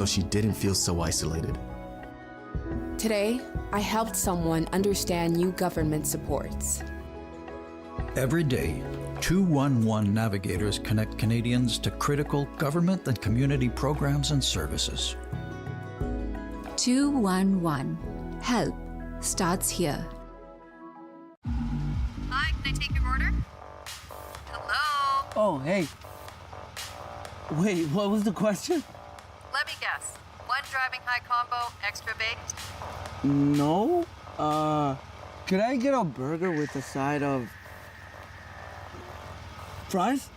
so she didn't feel so isolated. Today, I helped someone understand new government supports. Every day, 211 navigators connect Canadians to critical government and community programs and services. 211. Help starts here. Hi, can I take your order? Hello? Oh, hey. Wait, what was the question? Let me guess. One driving high combo, extra baked? No. Could I get a burger with a side of fries?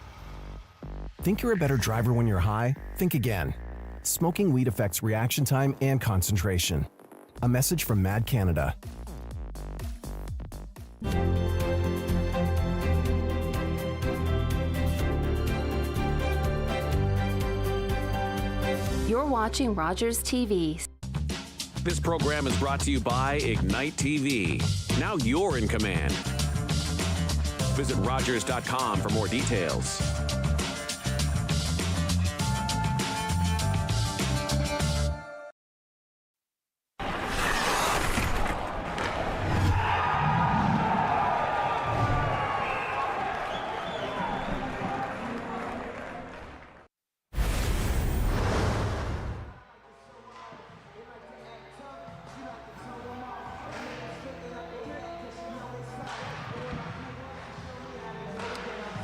Think you're a better driver when you're high? Think again. Smoking weed affects reaction time and concentration. A message from Mad Canada. You're watching Rogers TV. This program is brought to you by Ignite TV. Now you're in command. Visit Rogers.com for more details.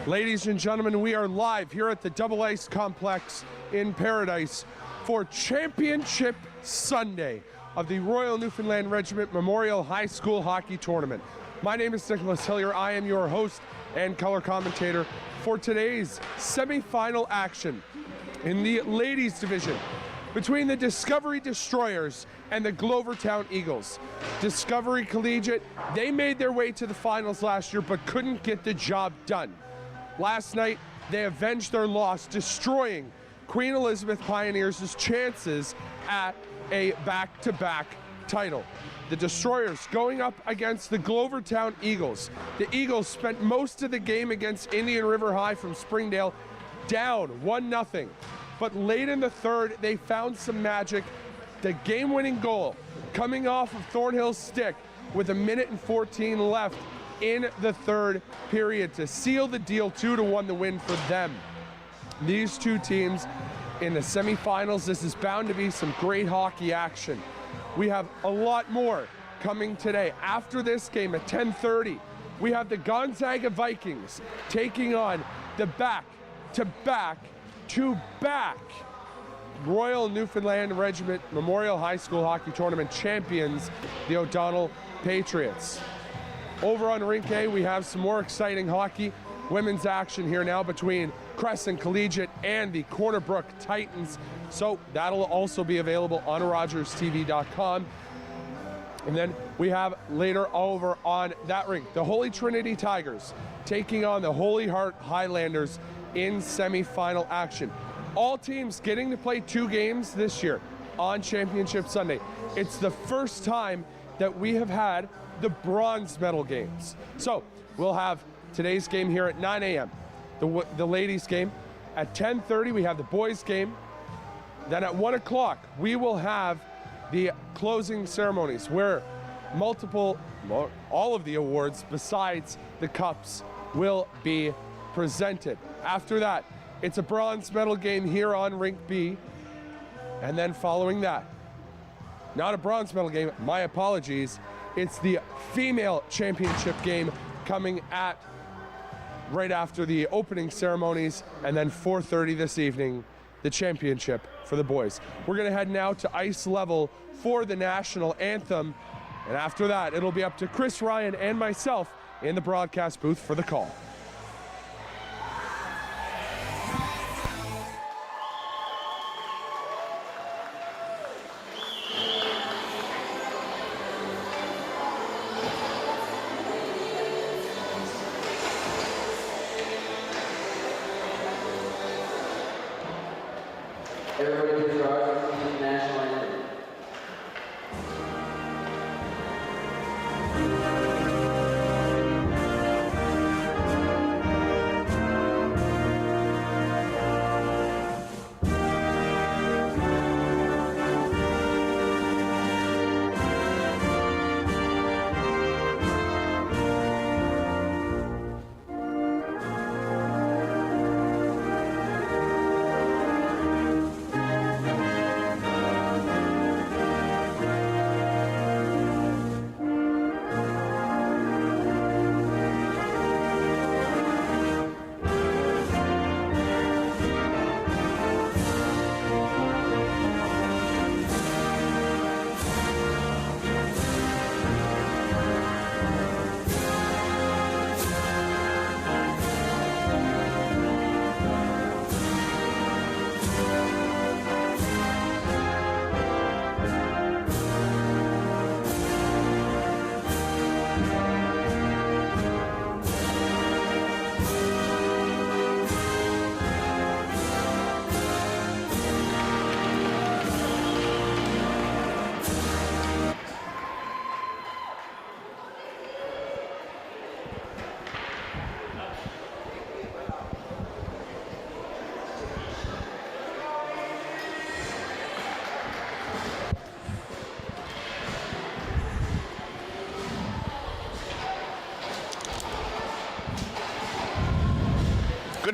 Ladies and gentlemen, we are live here at the Double Ice Complex in Paradise for Championship Sunday of the Royal Newfoundland Regiment Memorial High School Hockey Tournament. My name is Nicholas Hillier. I am your host and color commentator for today's semifinal action in the ladies division between the Discovery Destroyers and the Glovertown Eagles. Discovery Collegiate, they made their way to the finals last year but couldn't get the job done. Last night, they avenged their loss, destroying Queen Elizabeth Pioneers' chances at a back-to-back title. The Destroyers going up against the Glovertown Eagles. The Eagles spent most of the game against Indian River High from Springdale down 1-0. But late in the third, they found some magic. The game-winning goal coming off of Thornhill's stick with 1:14 left in the third period to seal the deal. 2-1 the win for them. These two teams in the semifinals. This is bound to be some great hockey action. We have a lot more coming today. After this game at 10:30, we have the Gonzaga Vikings taking on the back-to-back Royal Newfoundland Regiment Memorial High School Hockey Tournament champions, the O'Donnell Patriots. Over on Rink A, we have some more exciting hockey. Women's action here now between Crescent Collegiate and the Corner Brook Titans. So that'll also be available on RogersTV.com. And then we have later over on that rink, the Holy Trinity Tigers taking on the Holy Heart Highlanders in semifinal action. All teams getting to play 2 games this year on Championship Sunday. It's the first time that we have had the bronze medal games. So we'll have today's game here at 9 a.m., the ladies game. At 10:30, we have the boys game. Then at 1 o'clock, we will have the closing ceremonies where all of the awards besides the cups will be presented. After that, it's a bronze medal game here on Rink B. And then following that, not a bronze medal game, my apologies, it's the female championship game coming at right after the opening ceremonies, and then 4:30 this evening, the championship for the boys. We're gonna head now to ice level for the national anthem, and after that, it'll be up to Chris Ryan and myself in the broadcast booth for the call. Everybody please rise to the national anthem.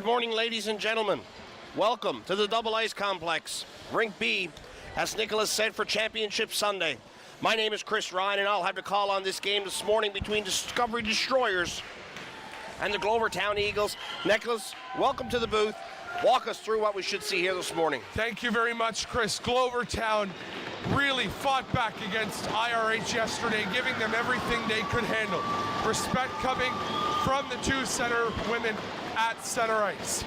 Good morning, ladies and gentlemen. Welcome to the Double Ice Complex, Rink B, as Nicholas said, for Championship Sunday. My name is Chris Ryan, and I'll have to call on this game this morning between Discovery Destroyers and the Glovertown Eagles. Nicholas, welcome to the booth. Walk us through what we should see here this morning. Thank you very much, Chris. Glovertown really fought back against IRH yesterday, giving them everything they could handle. Respect coming from the two center women at center ice.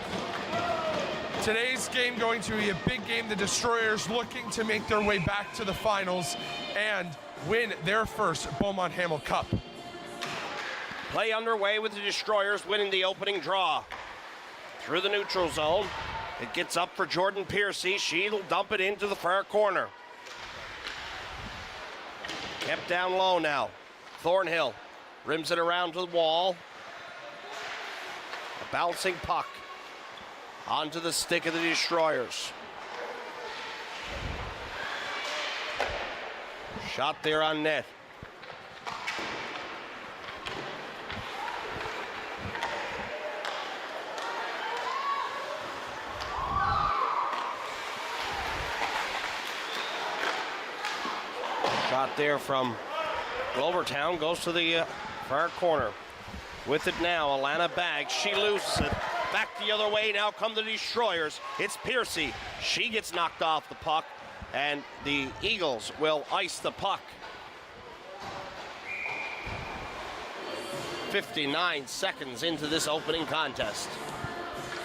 Today's game going to be a big game. The Destroyers looking to make their way back to the finals and win their first Beaumont Hamel Cup. Play underway with the Destroyers winning the opening draw. Through the neutral zone, it gets up for Jordan Piercy. She'll dump it into the far corner. Kept down low now. Thornhill rims it around to the wall. A bouncing puck onto the stick of the Destroyers. Shot there on net. Shot there from Glovertown, goes to the far corner. With it now, Alana Baggs, she loses it. Back the other way, now come the Destroyers. It's Piercy, she gets knocked off the puck, and the Eagles will ice the puck. 59 seconds into this opening contest.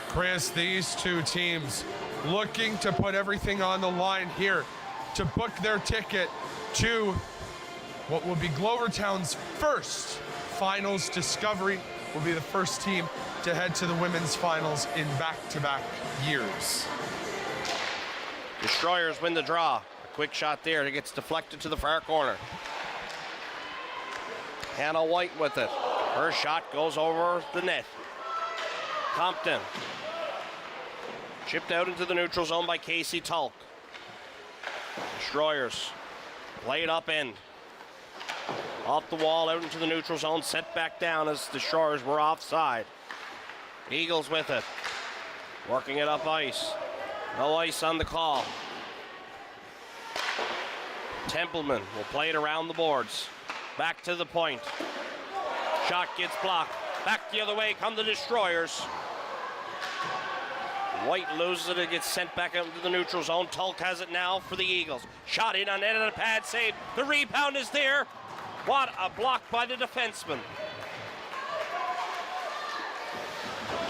Chris, these two teams looking to put everything on the line here to book their ticket to what will be Glovertown's first finals. Discovery will be the first team to head to the women's finals in back-to-back years. Destroyers win the draw. A quick shot there. It gets deflected to the far corner. Hannah White with it. Her shot goes over the net. Compton. Chipped out into the neutral zone by Casey Tulk. Destroyers play it up end. Off the wall, out into the neutral zone, set back down as the Destroyers were offside. Eagles with it. Working it up ice. No ice on the call. Templeman will play it around the boards. Back to the point. Shot gets blocked. Back the other way come the Destroyers. White loses it. It gets sent back out into the neutral zone. Tulk has it now for the Eagles. Shot in on net and a pad save. The rebound is there. What a block by the defenseman.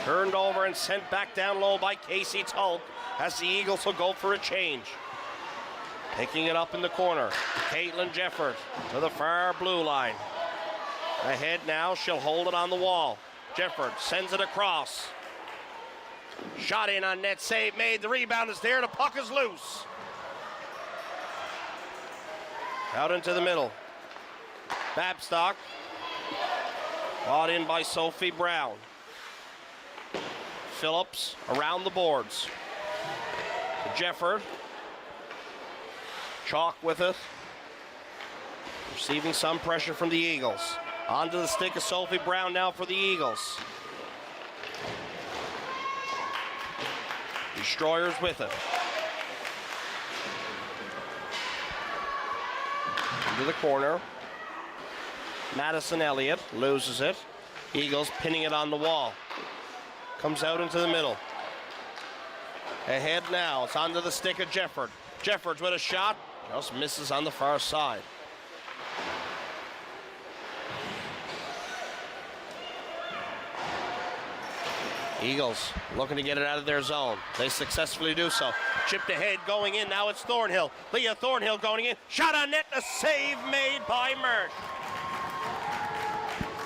Turned over and sent back down low by Casey Tulk as the Eagles will go for a change. Picking it up in the corner. Caitlin Jefford to the far blue line. Ahead now, she'll hold it on the wall. Jefford sends it across. Shot in on net, save made. The rebound is there. The puck is loose. Out into the middle. Babstock. Brought in by Sophie Brown. Phillips around the boards. Jefford. Chalk with it. Receiving some pressure from the Eagles. Onto the stick of Sophie Brown now for the Eagles. Destroyers with it. Into the corner. Madison Elliott loses it. Eagles pinning it on the wall. Comes out into the middle. Ahead now. It's onto the stick of Jefford. Jefford's with a shot. Just misses on the far side. Eagles looking to get it out of their zone. They successfully do so. Chipped ahead, going in. Now it's Thornhill. Leah Thornhill going in. Shot on net. A save made by Mert.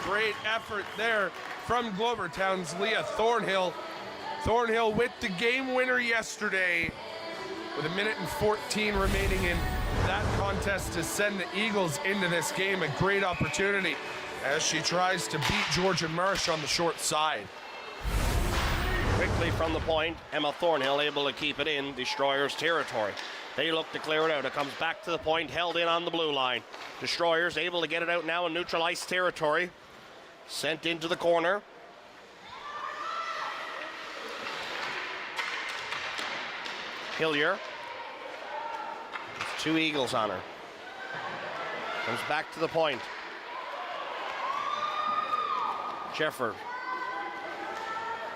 Great effort there from Glovertown's Leah Thornhill. Thornhill with the game winner yesterday with 1:14 remaining in that contest to send the Eagles into this game. A great opportunity as she tries to beat Georgia Marsh on the short side. Quickly from the point, Emma Thornhill able to keep it in Destroyers' territory. They look to clear it out. It comes back to the point, held in on the blue line. Destroyers able to get it out now in neutral ice territory. Sent into the corner. Hillier. Two Eagles on her. Comes back to the point. Jefford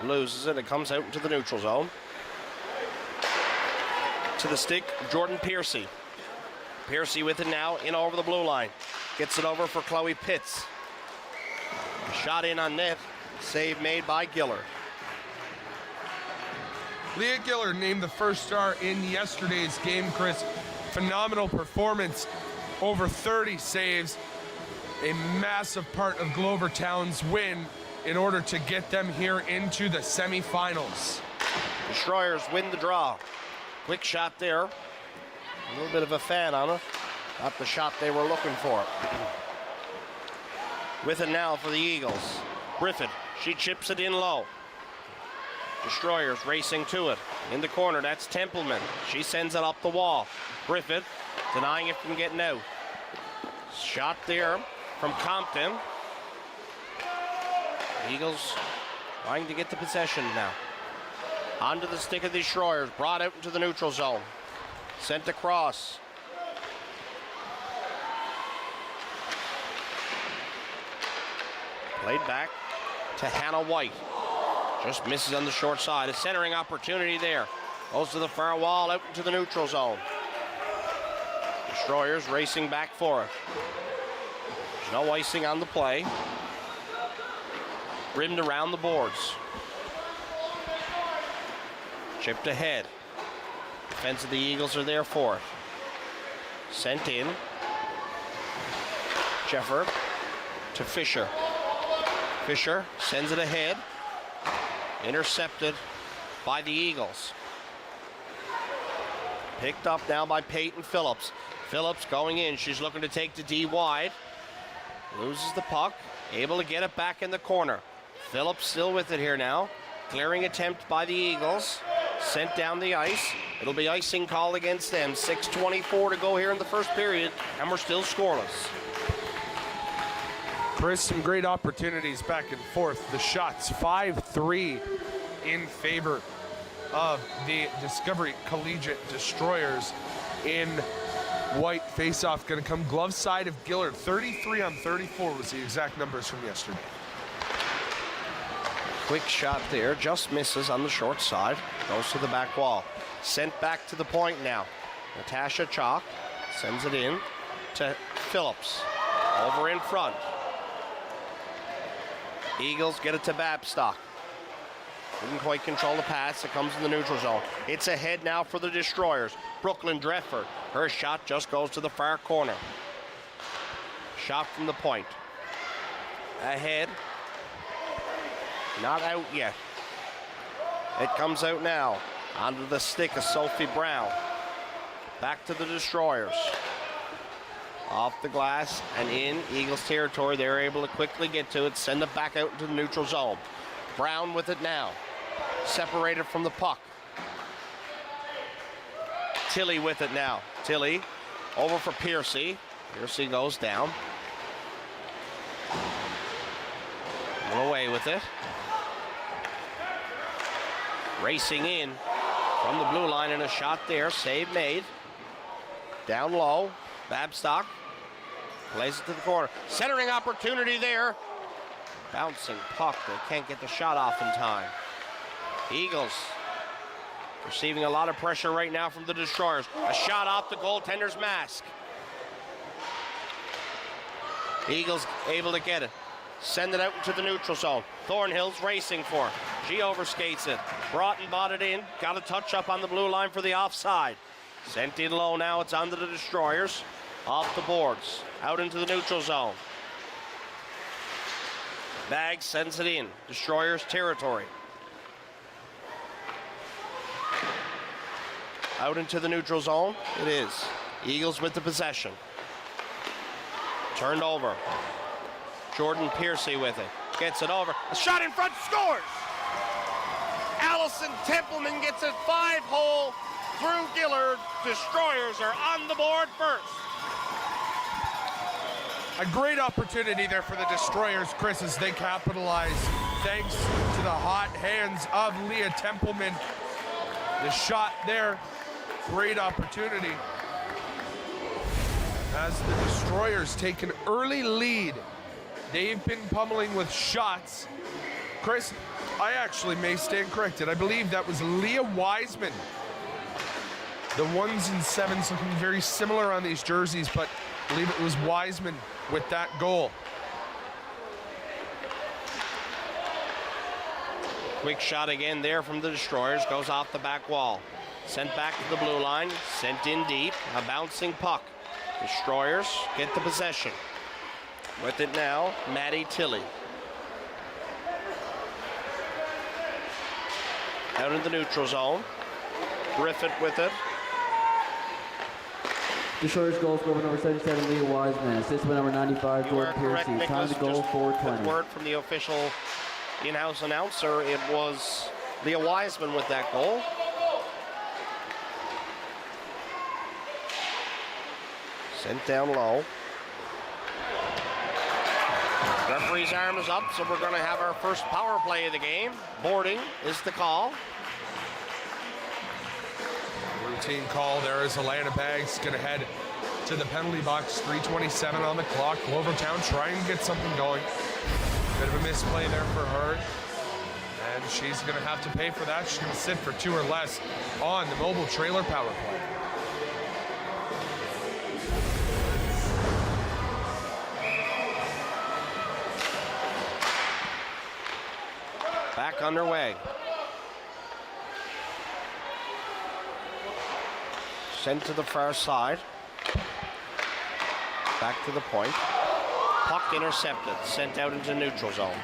loses it. It comes out into the neutral zone. To the stick, Jordan Piercy. Piercy with it now, in over the blue line. Gets it over for Chloe Pitts. Shot in on net. Save made by Gillard. Leah Gillard named the first star in yesterday's game, Chris. Phenomenal performance. Over 30 saves. A massive part of Glovertown's win in order to get them here into the semifinals. Destroyers win the draw. Quick shot there. A little bit of a fan on it. Not the shot they were looking for. With it now for the Eagles. Griffith, she chips it in low. Destroyers racing to it. In the corner, that's Templeman. She sends it up the wall. Griffith denying it from getting out. Shot there from Compton. Eagles trying to get the possession now. Onto the stick of the Destroyers. Brought out into the neutral zone. Sent across. Played back to Hannah White. Just misses on the short side. A centering opportunity there. Goes to the far wall, out into the neutral zone. Destroyers racing back for it. There's no icing on the play. Rimmed around the boards. Chipped ahead. Defense of the Eagles are there for it. Sent in. Jefford to Fisher. Fisher sends it ahead. Intercepted by the Eagles. Picked up now by Peyton Phillips. Phillips going in. She's looking to take the D wide. Loses the puck. Able to get it back in the corner. Phillips still with it here now. Clearing attempt by the Eagles. Sent down the ice. It'll be icing call against them. 6:24 to go here in the first period, and we're still scoreless. Chris, some great opportunities back and forth. The shots 5-3 in favor of the Discovery Collegiate Destroyers. In white, face-off going to come glove side of Gillard. 33 on 34 was the exact numbers from yesterday. Quick shot there, just misses on the short side. Goes to the back wall. Sent back to the point now. Natasha Chalk sends it in to Phillips. Over in front. Eagles get it to Babstock. Didn't quite control the pass. It comes in the neutral zone. It's ahead now for the Destroyers. Brooklyn Drefford. Her shot just goes to the far corner. Shot from the point. Ahead. Not out yet. It comes out now. Onto the stick of Sophie Brown. Back to the Destroyers. Off the glass and in Eagles territory. They're able to quickly get to it. Send it back out into the neutral zone. Brown with it now. Separated from the puck. Tilley with it now. Tilley over for Piercy. Piercy goes down. Away with it. Racing in from the blue line and a shot there. Save made. Down low. Babstock plays it to the corner. Centering opportunity there. Bouncing puck. They can't get the shot off in time. Eagles receiving a lot of pressure right now from the Destroyers. A shot off the goaltender's mask. Eagles able to get it. Send it out into the neutral zone. Thornhill's racing for it. She overskates it. Broughton bought it in. Got a touch up on the blue line for the offside. Sent in low now. It's onto the Destroyers. Off the boards. Out into the neutral zone. Baggs sends it in. Destroyers territory. Out into the neutral zone. It is. Eagles with the possession. Turned over. Jordan Piercy with it. Gets it over. A shot in front. Scores! Allison Templeman gets it 5-hole through Gillard. Destroyers are on the board first. A great opportunity there for the Destroyers, Chris, as they capitalize thanks to the hot hands of Leah Templeman. The shot there great opportunity as the Destroyers take an early lead. They've been pummeling with shots. Chris, I actually may stand corrected. I believe that was Leah Wiseman. The 1s and 7s looking very similar on these jerseys, but I believe it was Wiseman with that goal. Quick shot again there from the Destroyers, goes off the back wall. Sent back to the blue line, sent in deep, a bouncing puck. Destroyers get the possession. With it now, Maddie Tilley. Out in the neutral zone. Griffith with it. Destroyers goal scorer number 77, Leah Wiseman. Assist by number 95, Jordan Piercy. Time to goal, 4:20. Word from the official in-house announcer, it was Leah Wiseman with that goal. Sent down low. Referee's arm is up, so we're going to have our first power play of the game. Boarding is the call. Routine call there as Alana Baggs going to head to the penalty box. 3:27 on the clock. Glovertown trying to get something going. Bit of a misplay there for her. And she's going to have to pay for that. She's going to sit for 2 or less on the mobile trailer power play. Back underway. Sent to the far side. Back to the point. Puck intercepted. Sent out into neutral zone.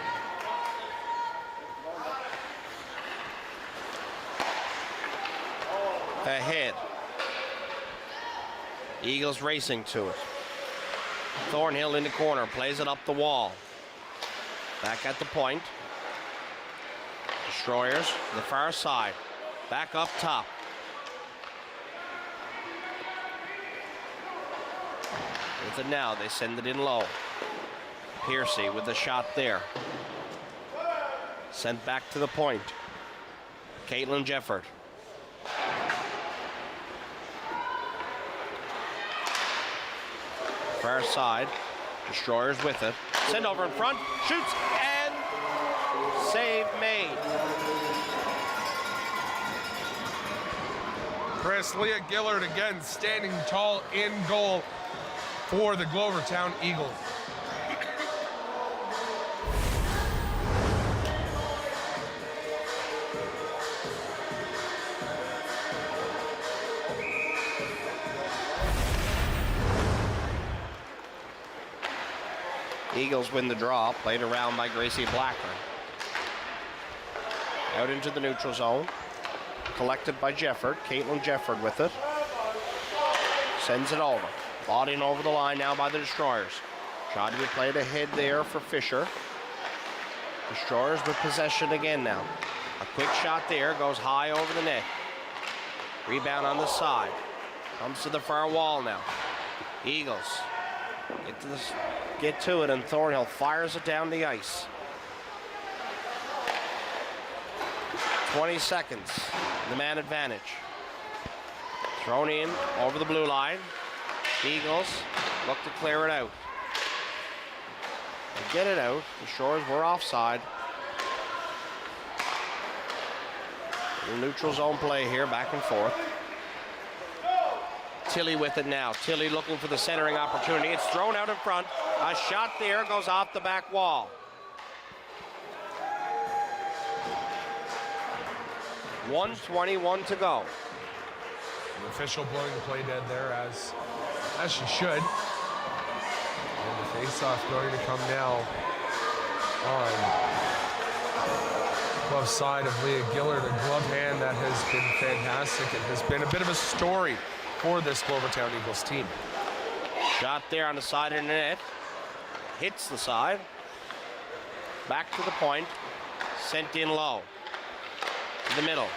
Ahead. Eagles racing to it. Thornhill in the corner. Plays it up the wall. Back at the point. Destroyers, the far side. Back up top. With it now, they send it in low. Piercy with the shot there. Sent back to the point. Caitlin Jefford. Far side. Destroyers with it. Send over in front. Shoots and save made. Chris, Leah Gillard again standing tall in goal for the Glovertown Eagles. Eagles win the draw, played around by Gracie Blackburn. Out into the neutral zone. Collected by Jefford. Caitlin Jefford with it. Sends it over. Bought in over the line now by the Destroyers. Tried to be played ahead there for Fisher. Destroyers with possession again now. A quick shot there, goes high over the net. Rebound on the side. Comes to the far wall now. Eagles get to it, and Thornhill fires it down the ice. 20 seconds, the man advantage. Thrown in over the blue line. Eagles look to clear it out. They get it out. The Shores were offside. The neutral zone play here, back and forth. Tilley with it now. Tilley looking for the centering opportunity. It's thrown out in front. A shot there goes off the back wall. 1:21 to go. The official blowing the play dead there as she should. And the face-off going to come now on glove side of Leah Gillard. A glove hand that has been fantastic. It has been a bit of a story for this Glovertown Eagles team. Shot there on the side of the net. Hits the side. Back to the point. Sent in low. To the middle.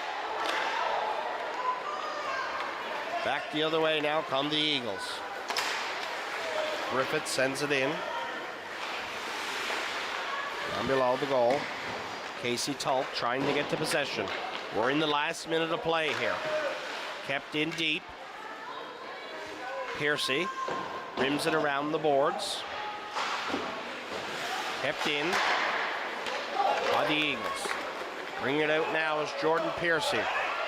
Back the other way now come the Eagles. Griffith sends it in. Down below the goal. Casey Tulk trying to get to possession. We're in the last minute of play here. Kept in deep. Piercy rims it around the boards. Kept in by the Eagles. Bringing it out now is Jordan Piercy.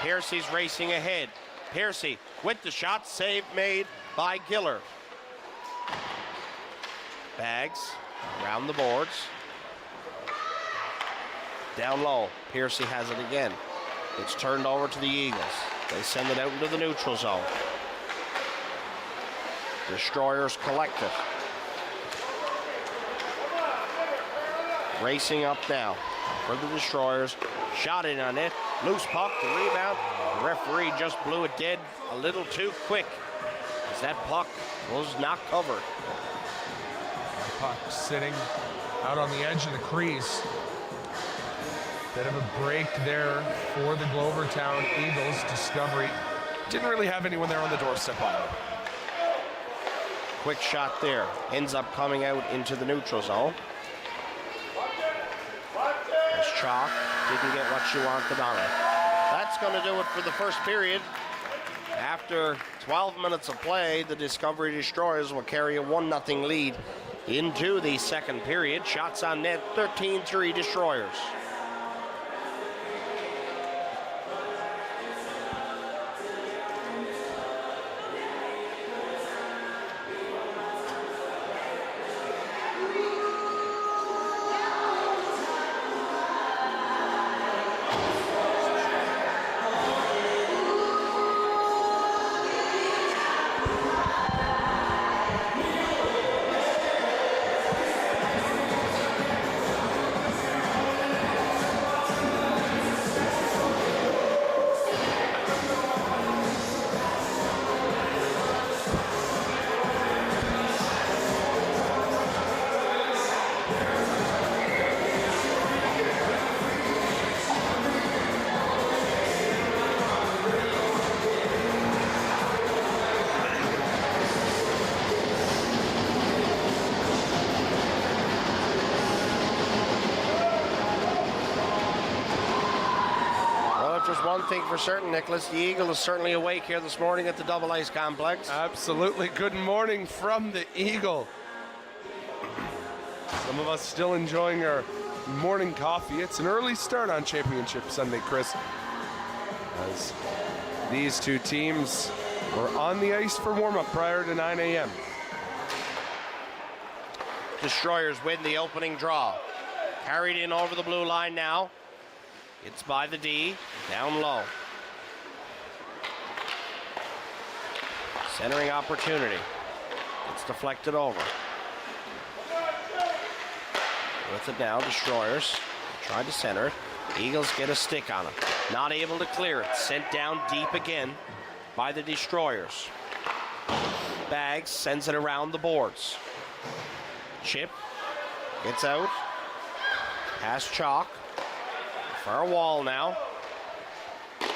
Piercy's racing ahead. Piercy with the shot, save made by Gillard. Bags around the boards. Down low, Piercy has it again. It's turned over to the Eagles. They send it out into the neutral zone. Destroyers collect it. Racing up now for the Destroyers. Shot in on it. Loose puck, the rebound. The referee just blew it dead a little too quick, as that puck was not covered. The puck sitting out on the edge of the crease. Bit of a break there for the Glovertown Eagles. Discovery didn't really have anyone there on the doorstep either. Quick shot there. Ends up coming out into the neutral zone. As Chalk didn't get what she wanted on it. That's going to do it for the first period. After 12 minutes of play, the Discovery Destroyers will carry a 1-0 lead into the second period. Shots on net, 13-3 Destroyers. One thing for certain, Nicholas, the Eagle is certainly awake here this morning at the Double Ice Complex. Absolutely. Good morning from the Eagle. Some of us still enjoying our morning coffee. It's an early start on Championship Sunday, Chris, as these two teams were on the ice for warm-up prior to 9 a.m. Destroyers win the opening draw. Carried in over the blue line now. It's by the D, down low. Centering opportunity. It's deflected over. With it now, Destroyers tried to center it. Eagles get a stick on it. Not able to clear it. Sent down deep again by the Destroyers. Bags sends it around the boards. Chip gets out. Pass Chalk. Far wall now.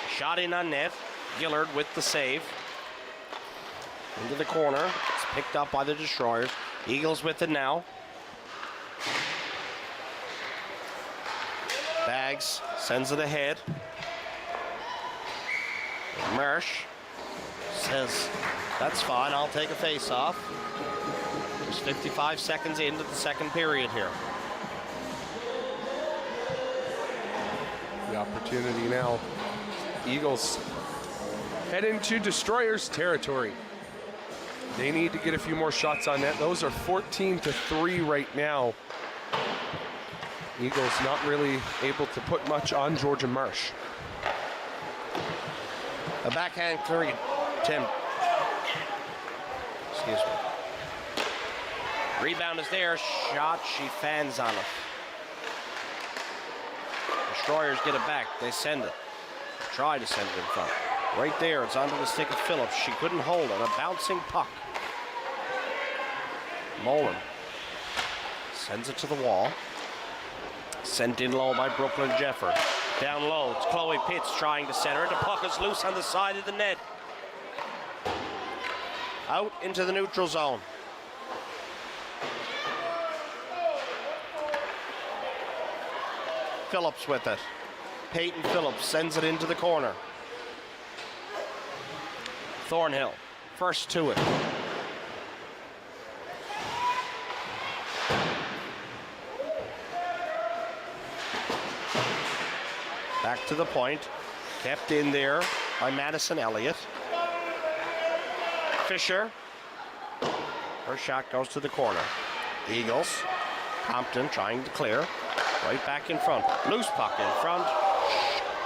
Shot in on net. Gillard with the save. Into the corner. It's picked up by the Destroyers. Eagles with it now. Bags sends it ahead. Marsh says, that's fine, I'll take a face-off. There's 55 seconds into the second period here. The opportunity now. Eagles head into Destroyers territory. They need to get a few more shots on net. Those are 14-3 right now. Eagles not really able to put much on Georgia Marsh. A backhand three, Tim. Excuse me. Rebound is there. Shot, she fans on it. Destroyers get it back. They send it. Try to send it in front. Right there, it's onto the stick of Phillips. She couldn't hold it. A bouncing puck. Mullen sends it to the wall. Sent in low by Brooklyn Jefford. Down low, it's Chloe Pitts trying to center it. The puck is loose on the side of the net. Out into the neutral zone. Phillips with it. Peyton Phillips sends it into the corner. Thornhill, first to it. Back to the point, kept in there by Madison Elliott. Fisher, her shot goes to the corner. Eagles, Compton trying to clear, right back in front. Loose puck in front,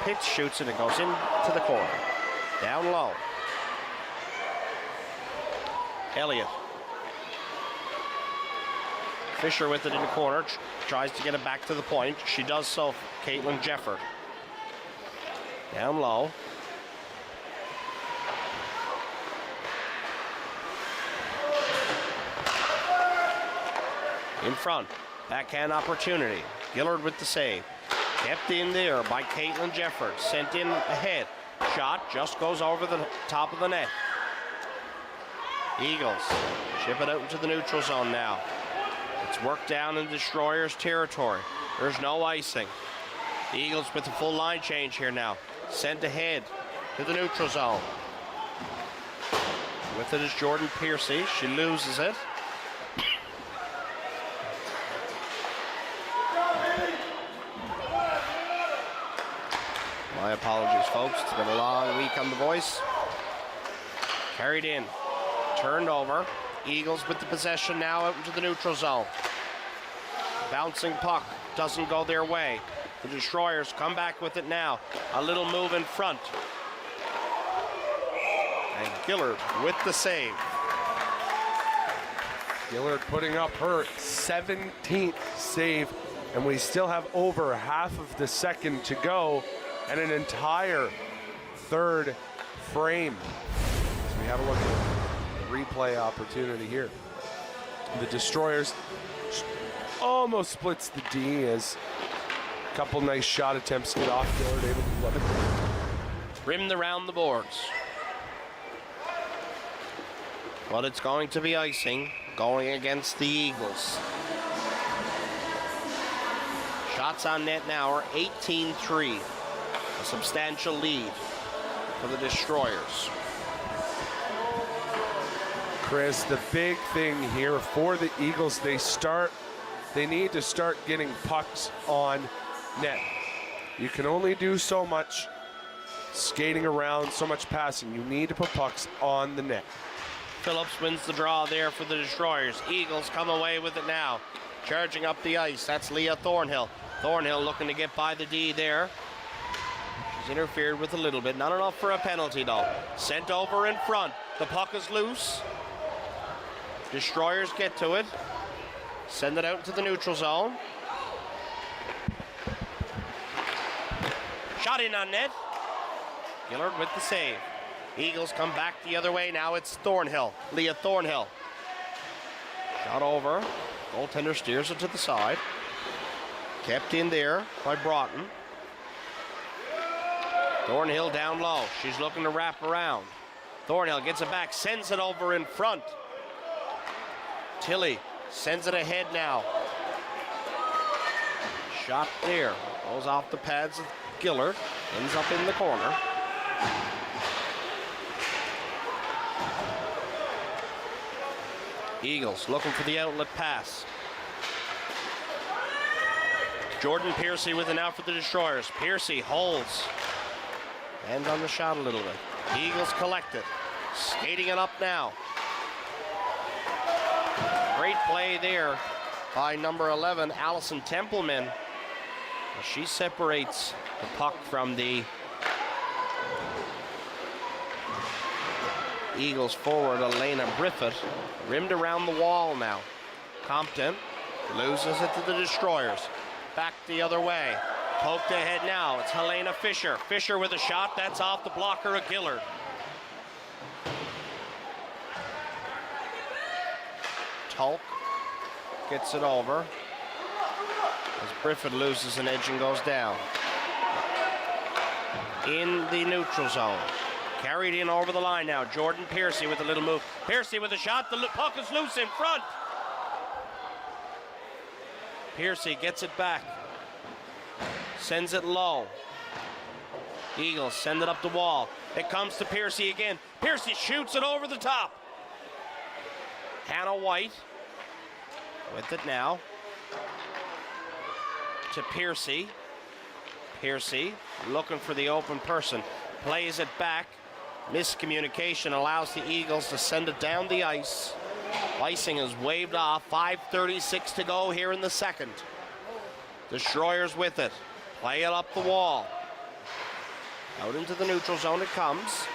Pitts shoots it, it goes into the corner. Down low. Elliott. Fisher with it in the corner, tries to get it back to the point. She does so, Caitlin Jefford. Down low. In front, backhand opportunity. Gillard with the save. Kept in there by Caitlin Jefford. Sent in ahead. Shot just goes over the top of the net. Eagles ship it out into the neutral zone now. It's worked down in Destroyers territory. There's no icing. The Eagles with the full line change here now. Sent ahead to the neutral zone. With it is Jordan Piercy. She loses it. My apologies, folks. It's been a long week on The Voice. Carried in. Turned over. Eagles with the possession now out into the neutral zone. Bouncing puck. Doesn't go their way. The Destroyers come back with it now. A little move in front. And Gillard with the save. Gillard putting up her 17th save, and we still have over half of the second to go and an entire third frame. So we have a look at the replay opportunity here. The Destroyers almost splits the D as a couple nice shot attempts get off. Gillard able to flip it. Rimmed around the boards. But it's going to be icing going against the Eagles. Shots on net now are 18-3. A substantial lead for the Destroyers. Chris, the big thing here for the Eagles, they need to start getting pucks on net. You can only do so much skating around, so much passing. You need to put pucks on the net. Phillips wins the draw there for the Destroyers. Eagles come away with it now. Charging up the ice, that's Leah Thornhill. Thornhill looking to get by the D there. She's interfered with a little bit. Not enough for a penalty though. Sent over in front. The puck is loose. Destroyers get to it. Send it out into the neutral zone. Shot in on net. Gillard with the save. Eagles come back the other way. Now it's Thornhill. Leah Thornhill. Shot over. Goaltender steers it to the side. Kept in there by Broughton. Thornhill down low. She's looking to wrap around. Thornhill gets it back. Sends it over in front. Tilley sends it ahead now. Shot there. Goes off the pads of Gillard. Ends up in the corner. Eagles looking for the outlet pass. Jordan Piercy with it now for the Destroyers. Piercy holds. Ends on the shot a little bit. Eagles collect it. Skating it up now. Great play there by number 11, Allison Templeman. She separates the puck from the Eagles forward, Elena Briffett. Rimmed around the wall now. Compton loses it to the Destroyers. Back the other way. Poked ahead now. It's Helena Fisher. Fisher with a shot. That's off the blocker of Gillard. Tulk gets it over as Briffett loses an edge and goes down. In the neutral zone. Carried in over the line now. Jordan Piercy with a little move. Piercy with a shot. The puck is loose in front. Piercy gets it back. Sends it low. Eagles send it up the wall. It comes to Piercy again. Piercy shoots it over the top. Hannah White with it now to Piercy. Piercy looking for the open person. Plays it back. Miscommunication allows the Eagles to send it down the ice. Icing is waved off. 5:36 to go here in the second. Destroyers with it. Play it up the wall. Out into the neutral zone it comes.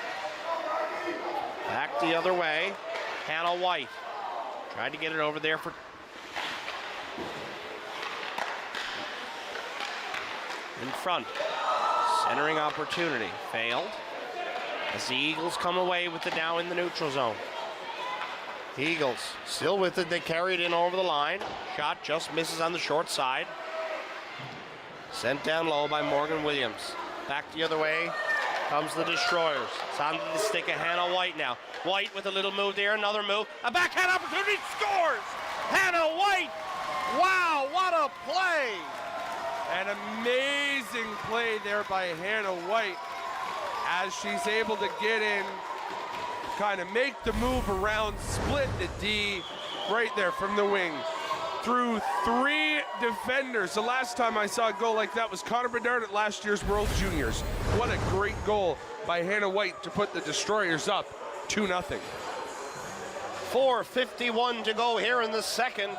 Back the other way. Hannah White tried to get it over there for... in front. Centering opportunity. Failed. As the Eagles come away with it now in the neutral zone. The Eagles still with it. They carry it in over the line. Shot just misses on the short side. Sent down low by Morgan Williams. Back the other way comes the Destroyers. It's onto the stick of Hannah White now. White with a little move there, another move. A backhand opportunity, scores! Hannah White! Wow, what a play! An amazing play there by Hannah White as she's able to get in, kind of make the move around, split the D right there from the wing. Through 3 defenders. The last time I saw a goal like that was Connor Bedard at last year's World Juniors. What a great goal by Hannah White to put the Destroyers up 2-0. 4:51 to go here in the second.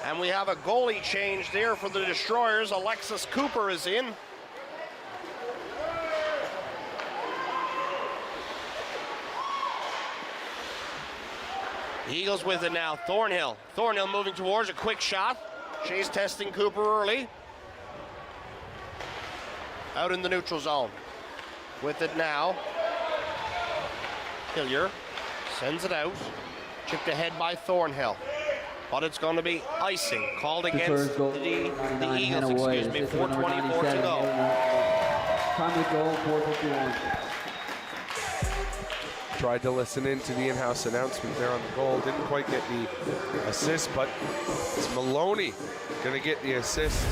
And we have a goalie change there for the Destroyers. Alexis Cooper is in. Eagles with it now. Thornhill. Thornhill moving towards a quick shot. She's testing Cooper early. Out in the neutral zone. With it now. Hillier sends it out. Chipped ahead by Thornhill. But it's going to be icing. Called against the Eagles, excuse me. 4:24 to go. Time to go, 4:51. Tried to listen in to the in-house announcement there on the goal. Didn't quite get the assist, but it's Maloney going to get the assist.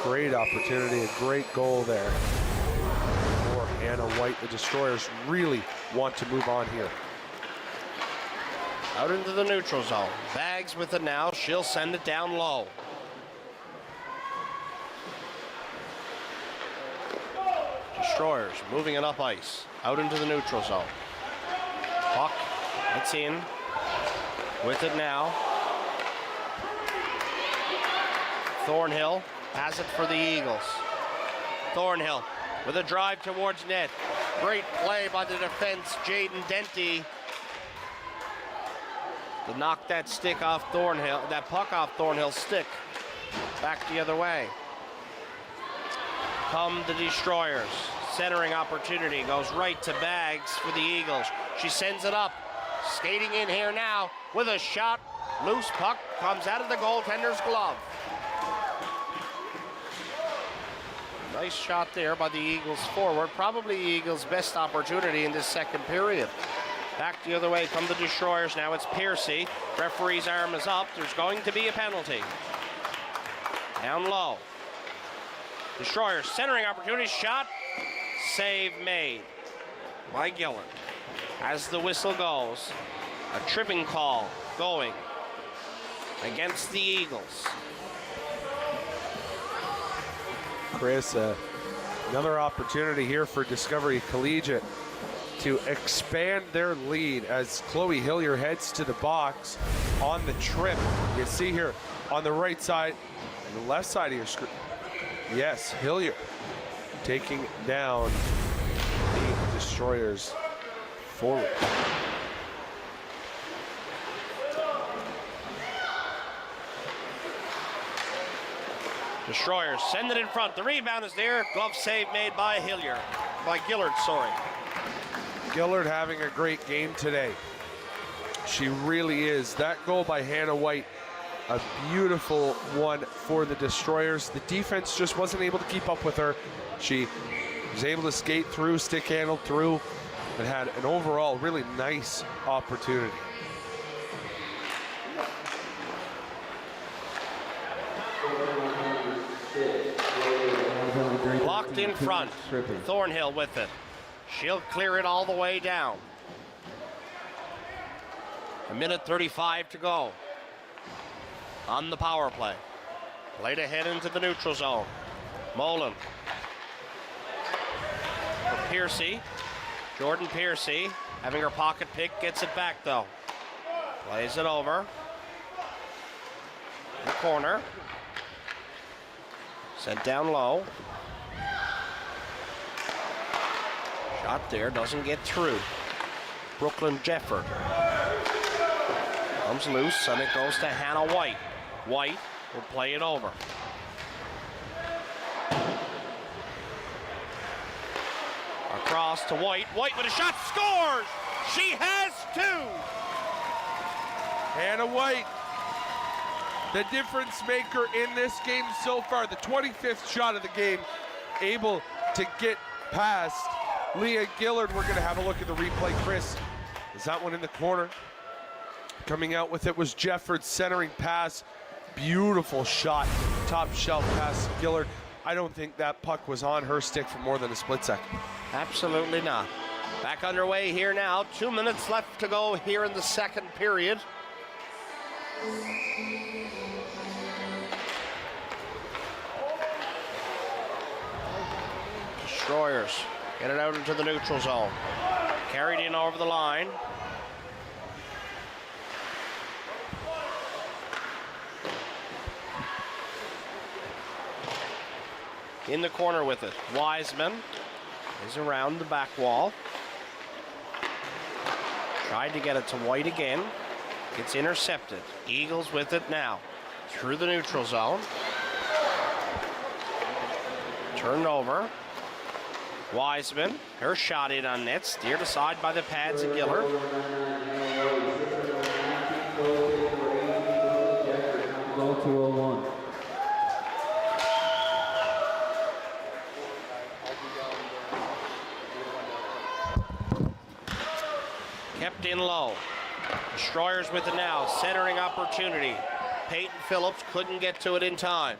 Great opportunity, a great goal there for Hannah White. The Destroyers really want to move on here. Out into the neutral zone. Bags with it now. She'll send it down low. Destroyers moving it up ice. Out into the neutral zone. Puck, it's in. With it now. Thornhill has it for the Eagles. Thornhill with a drive towards net. Great play by the defense, Jaden Denty. To knock that stick off Thornhill, that puck off Thornhill's stick. Back the other way. Come the Destroyers. Centering opportunity goes right to Bags for the Eagles. She sends it up. Skating in here now with a shot. Loose puck comes out of the goaltender's glove. Nice shot there by the Eagles forward. Probably the Eagles' best opportunity in this second period. Back the other way come the Destroyers. Now it's Piercy. Referee's arm is up. There's going to be a penalty. Down low. Destroyers centering opportunity. Shot. Save made by Gillard. As the whistle goes, a tripping call going against the Eagles. Chris, another opportunity here for Discovery Collegiate to expand their lead as Chloe Hillier heads to the box on the trip. You see here on the right side and the left side of your screen. Yes, Hillier taking down the Destroyers forward. Destroyers send it in front. The rebound is there. Glove save made by Gillard, sorry. Gillard having a great game today. She really is. That goal by Hannah White, a beautiful one for the Destroyers. The defense just wasn't able to keep up with her. She was able to skate through, stick handled through, and had an overall really nice opportunity. Kept in front. Thornhill with it. She'll clear it all the way down. 1:35 to go on the power play. Played ahead into the neutral zone. Molan. For Piercy. Jordan Piercy having her pocket pick, gets it back though. Plays it over. In the corner. Sent down low. Shot there, doesn't get through. Brooklyn Jefford. Comes loose and it goes to Hannah White. White will play it over. Across to White. White with a shot, scores! She has two! Hannah White, the difference maker in this game so far. The 25th shot of the game, able to get past Leah Gillard. We're going to have a look at the replay. Chris, is that one in the corner? Coming out with it was Jefford's centering pass. Beautiful shot, top shelf pass to Gillard. I don't think that puck was on her stick for more than a split second. Absolutely not. Back underway here now. 2 minutes left to go here in the second period. Destroyers get it out into the neutral zone. Carried in over the line. In the corner with it. Wiseman is around the back wall. Tried to get it to White again. It's intercepted. Eagles with it now. Through the neutral zone. Turned over. Wiseman, her shot in on net, steered aside by the pads of Gillard. Goal 201. Kept in low. Destroyers with it now. Centering opportunity. Peyton Phillips couldn't get to it in time.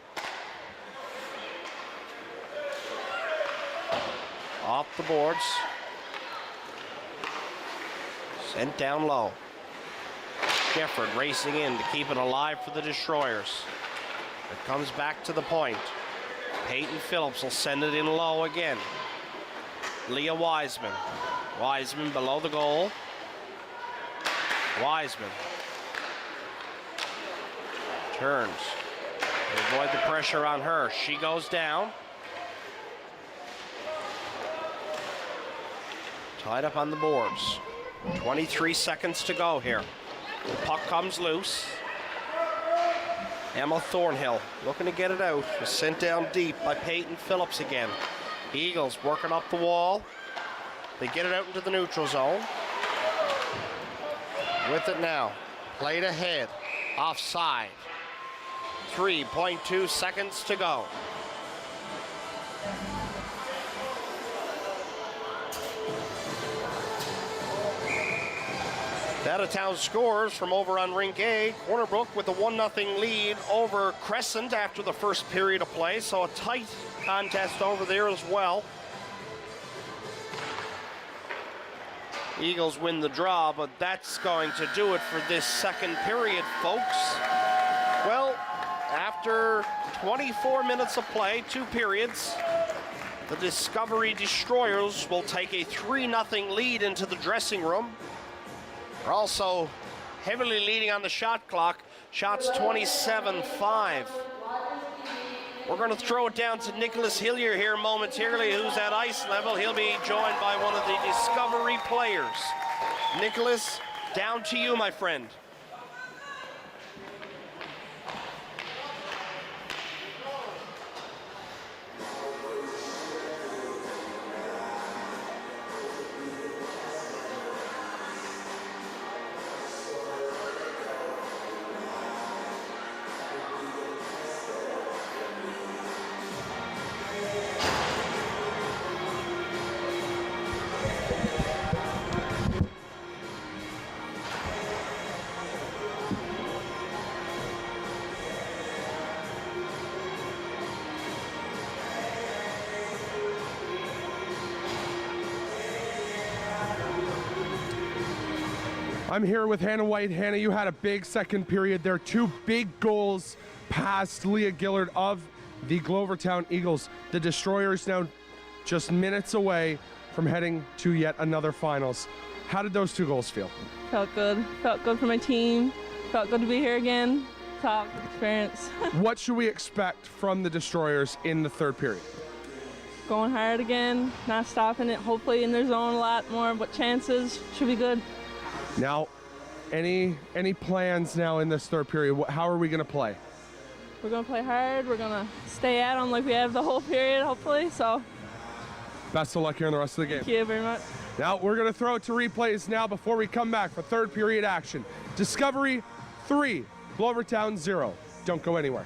Off the boards. Sent down low. Jefford racing in to keep it alive for the Destroyers. It comes back to the point. Peyton Phillips will send it in low again. Leah Wiseman. Wiseman below the goal. Wiseman turns. Avoid the pressure on her. She goes down. Tied up on the boards. 23 seconds to go here. The puck comes loose. Emma Thornhill looking to get it out. Was sent down deep by Peyton Phillips again. Eagles working up the wall. They get it out into the neutral zone. With it now. Played ahead. Offside. 3.2 seconds to go. Out of town scores from over on Rink A. Cornerbrook with a 1-0 lead over Crescent after the first period of play. So a tight contest over there as well. Eagles win the draw, but that's going to do it for this second period, folks. Well, after 24 minutes of play, 2 periods, the Discovery Destroyers will take a 3-0 lead into the dressing room. They're also heavily leading on the shot clock. Shots 27-5. We're going to throw it down to Nicholas Hillier here momentarily, who's at ice level. He'll be joined by one of the Discovery players. Nicholas, down to you, my friend. I'm here with Hannah White. Hannah, you had a big second period there. 2 big goals past Leah Gillard of the Glovertown Eagles. The Destroyers now just minutes away from heading to yet another finals. How did those 2 goals feel? Felt good. Felt good for my team. Felt good to be here again. Top experience. What should we expect from the Destroyers in the third period? Going hard again, not stopping it, hopefully in their zone a lot more, but chances should be good. Now, any plans now in this third period? How are we going to play? We're going to play hard. We're going to stay at them like we have the whole period, hopefully. So, best of luck here in the rest of the game. Thank you very much. Now, we're going to throw it to replays now before we come back for third period action. Discovery 3, Glovertown 0. Don't go anywhere.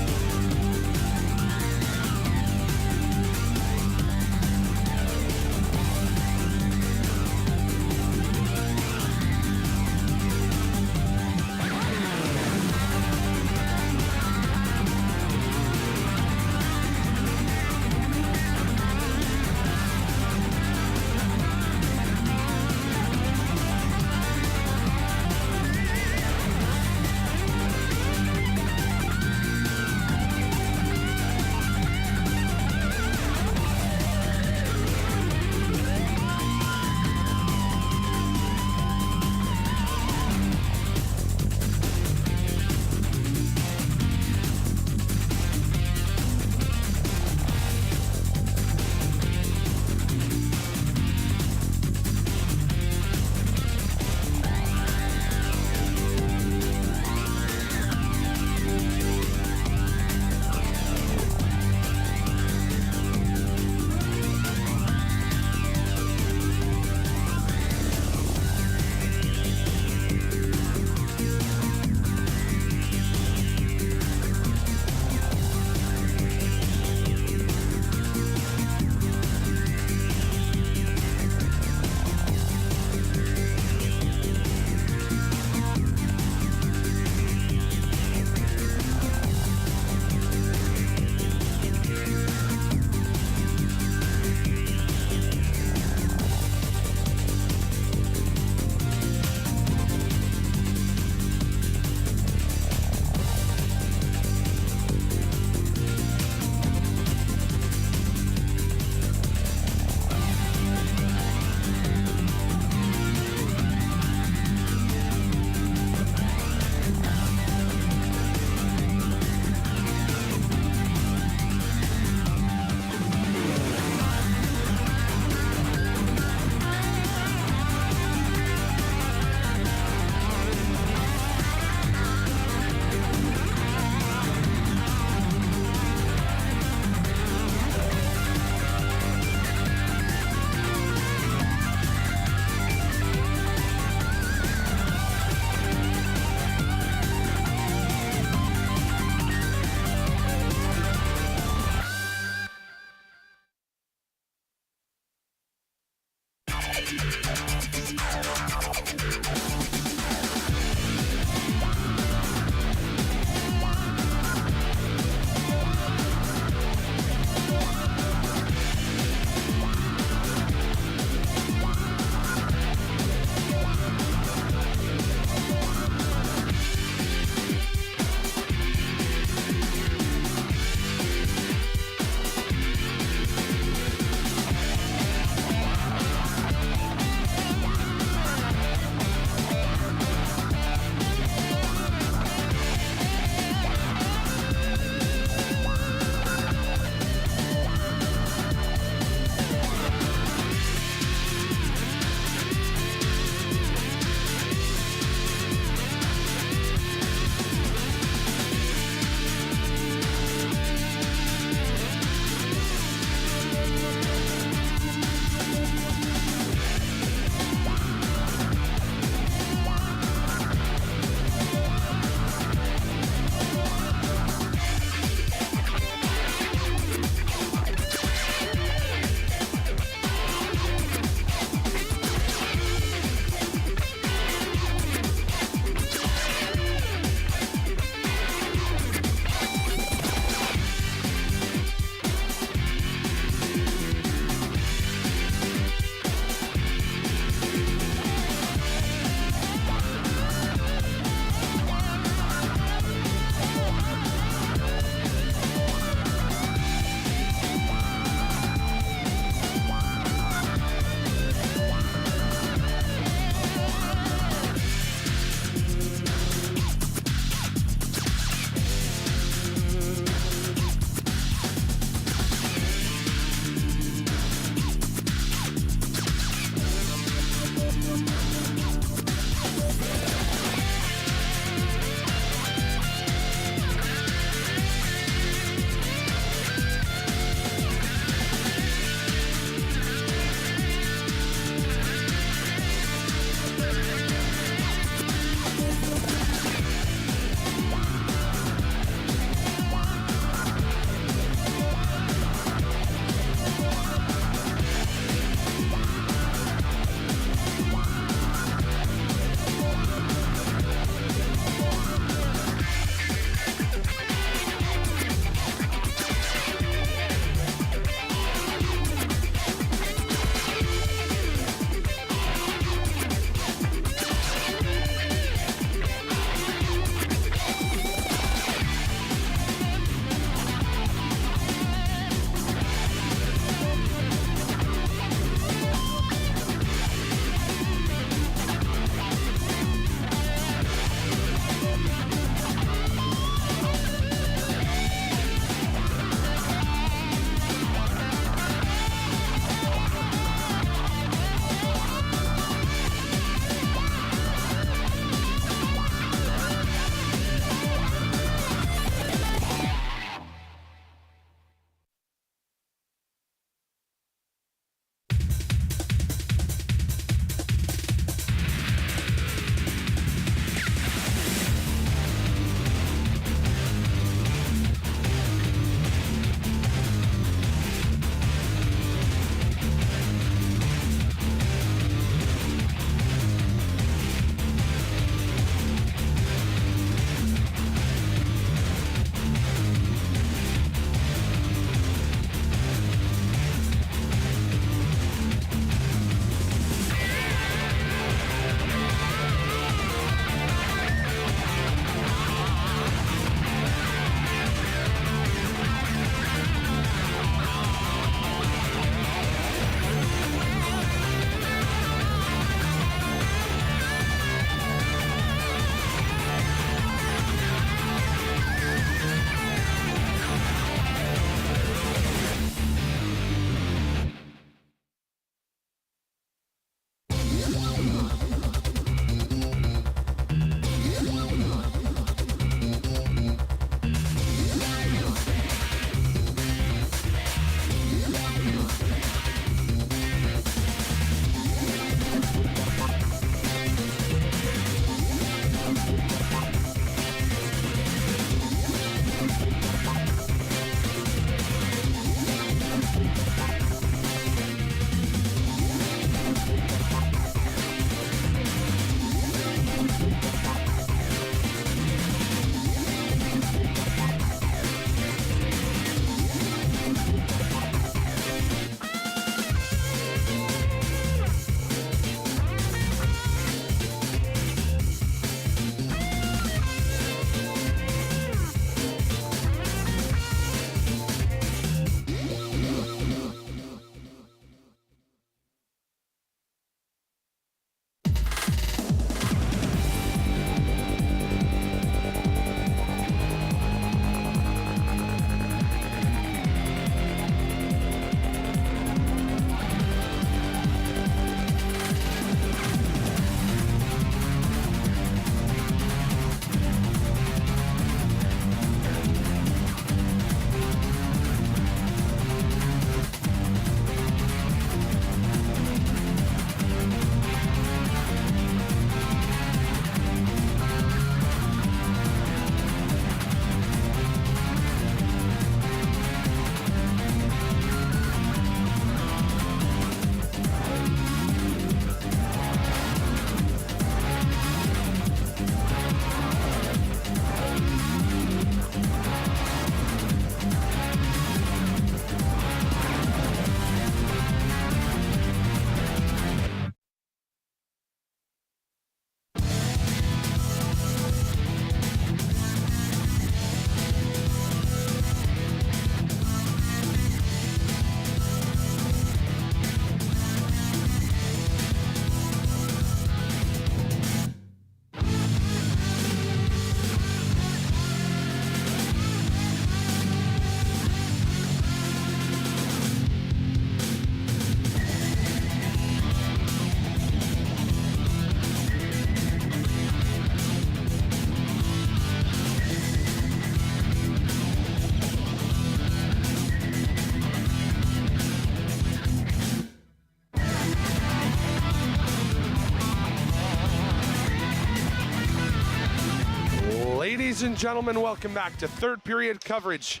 Ladies and gentlemen, welcome back to third period coverage.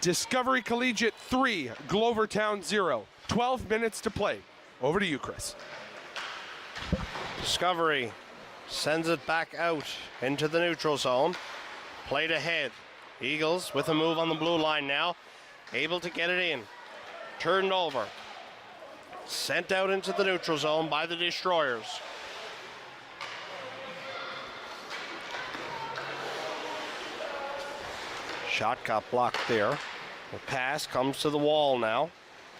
Discovery Collegiate 3, Glovertown 0. 12 minutes to play. Over to you, Chris. Discovery sends it back out into the neutral zone. Played ahead. Eagles with a move on the blue line now. Able to get it in. Turned over. Sent out into the neutral zone by the Destroyers. Shot got blocked there. The pass comes to the wall now.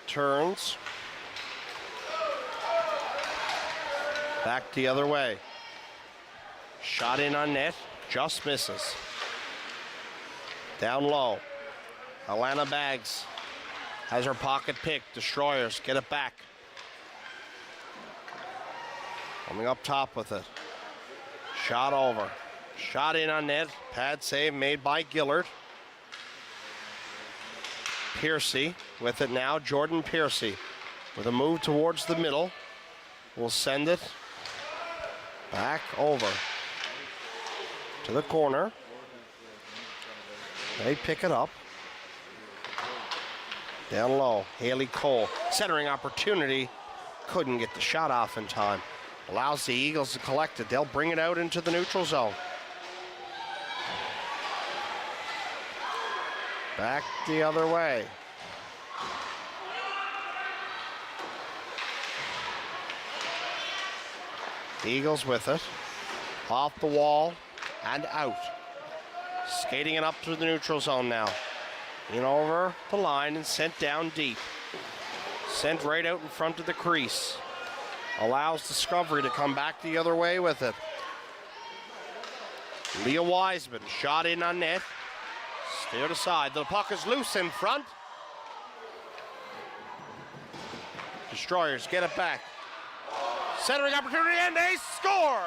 Turns. Back the other way. Shot in on net. Just misses. Down low. Alana Baggs has her pocket picked. Destroyers get it back. Coming up top with it. Shot over. Shot in on net. Pad save made by Gillard. Piercy with it now. Jordan Piercy with a move towards the middle. Will send it back over to the corner. They pick it up. Down low, Haley Cole. Centering opportunity. Couldn't get the shot off in time. Allows the Eagles to collect it. They'll bring it out into the neutral zone. Back the other way. Eagles with it. Off the wall and out. Skating it up through the neutral zone now. In over the line and sent down deep. Sent right out in front of the crease. Allows Discovery to come back the other way with it. Leah Wiseman shot in on net. Steered aside. The puck is loose in front. Destroyers get it back. Centering opportunity and they score!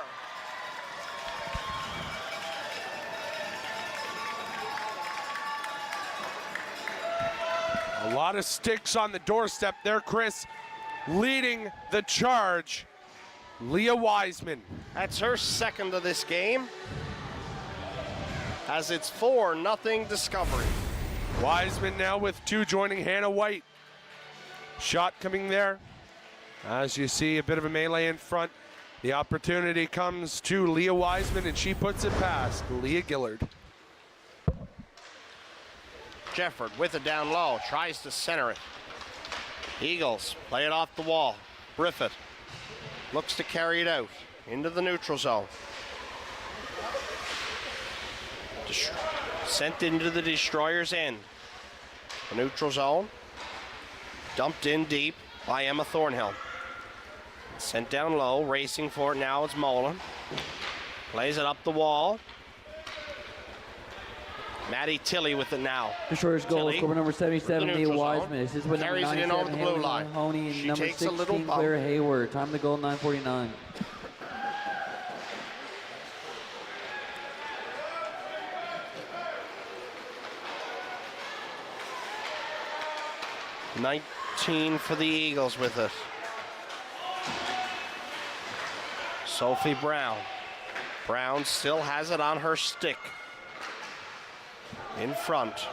A lot of sticks on the doorstep there, Chris. Leading the charge, Leah Wiseman. That's her second of this game. As it's 4-0 Discovery. Wiseman now with two, joining Hannah White. Shot coming there. As you see, a bit of a melee in front. The opportunity comes to Leah Wiseman, and she puts it past Leah Gillard. Jefford with it down low, tries to center it. Eagles play it off the wall. Briffett looks to carry it out into the neutral zone. Sent into the Destroyers' end. The neutral zone. Dumped in deep by Emma Thornhill. Sent down low, racing for it now is Mullen. Plays it up the wall. Maddie Tilley with it now. Destroyers goal, scorer number 77, Leah Wiseman. This is with number carries it in over the blue line. Mahoney, She number takes 16, a little bump. Claire Hayward. Time to goal, 9:49. $19 for the Eagles with it. Sophie Brown. Brown still has it on her stick. In front.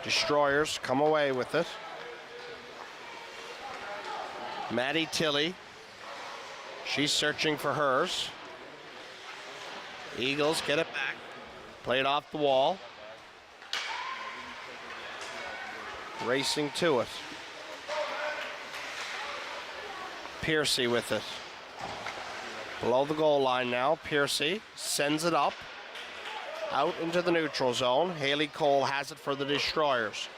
Destroyers come away with it. Maddie Tilley. She's searching for hers. Eagles get it back. Play it off the wall. Racing to it. Piercy with it. Below the goal line now. Piercy sends it up. Out into the neutral zone. Haley Cole has it for the Destroyers.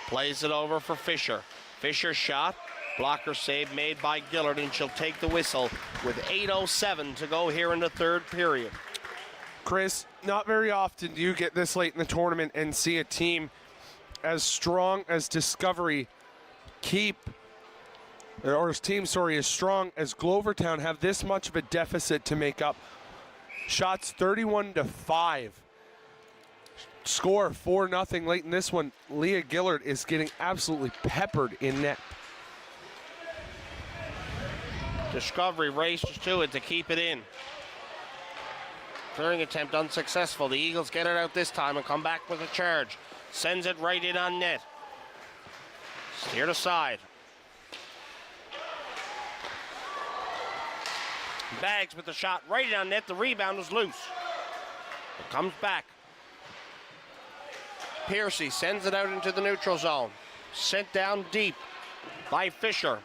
Plays it over for Fisher. Fisher's shot. Blocker save made by Gillard, and she'll take the whistle with 8:07 to go here in the third period. Chris, not very often do you get this late in the tournament and see a team as strong as Discovery as strong as Glovertown have this much of a deficit to make up. Shots 31-5. Score 4-0 late in this one. Leah Gillard is getting absolutely peppered in net. Discovery races to it to keep it in. Clearing attempt unsuccessful. The Eagles get it out this time and come back with a charge. Sends it right in on net. Steered aside. Bags with the shot right in on net. The rebound was loose. It comes back. Piercy sends it out into the neutral zone. Sent down deep by Fisher.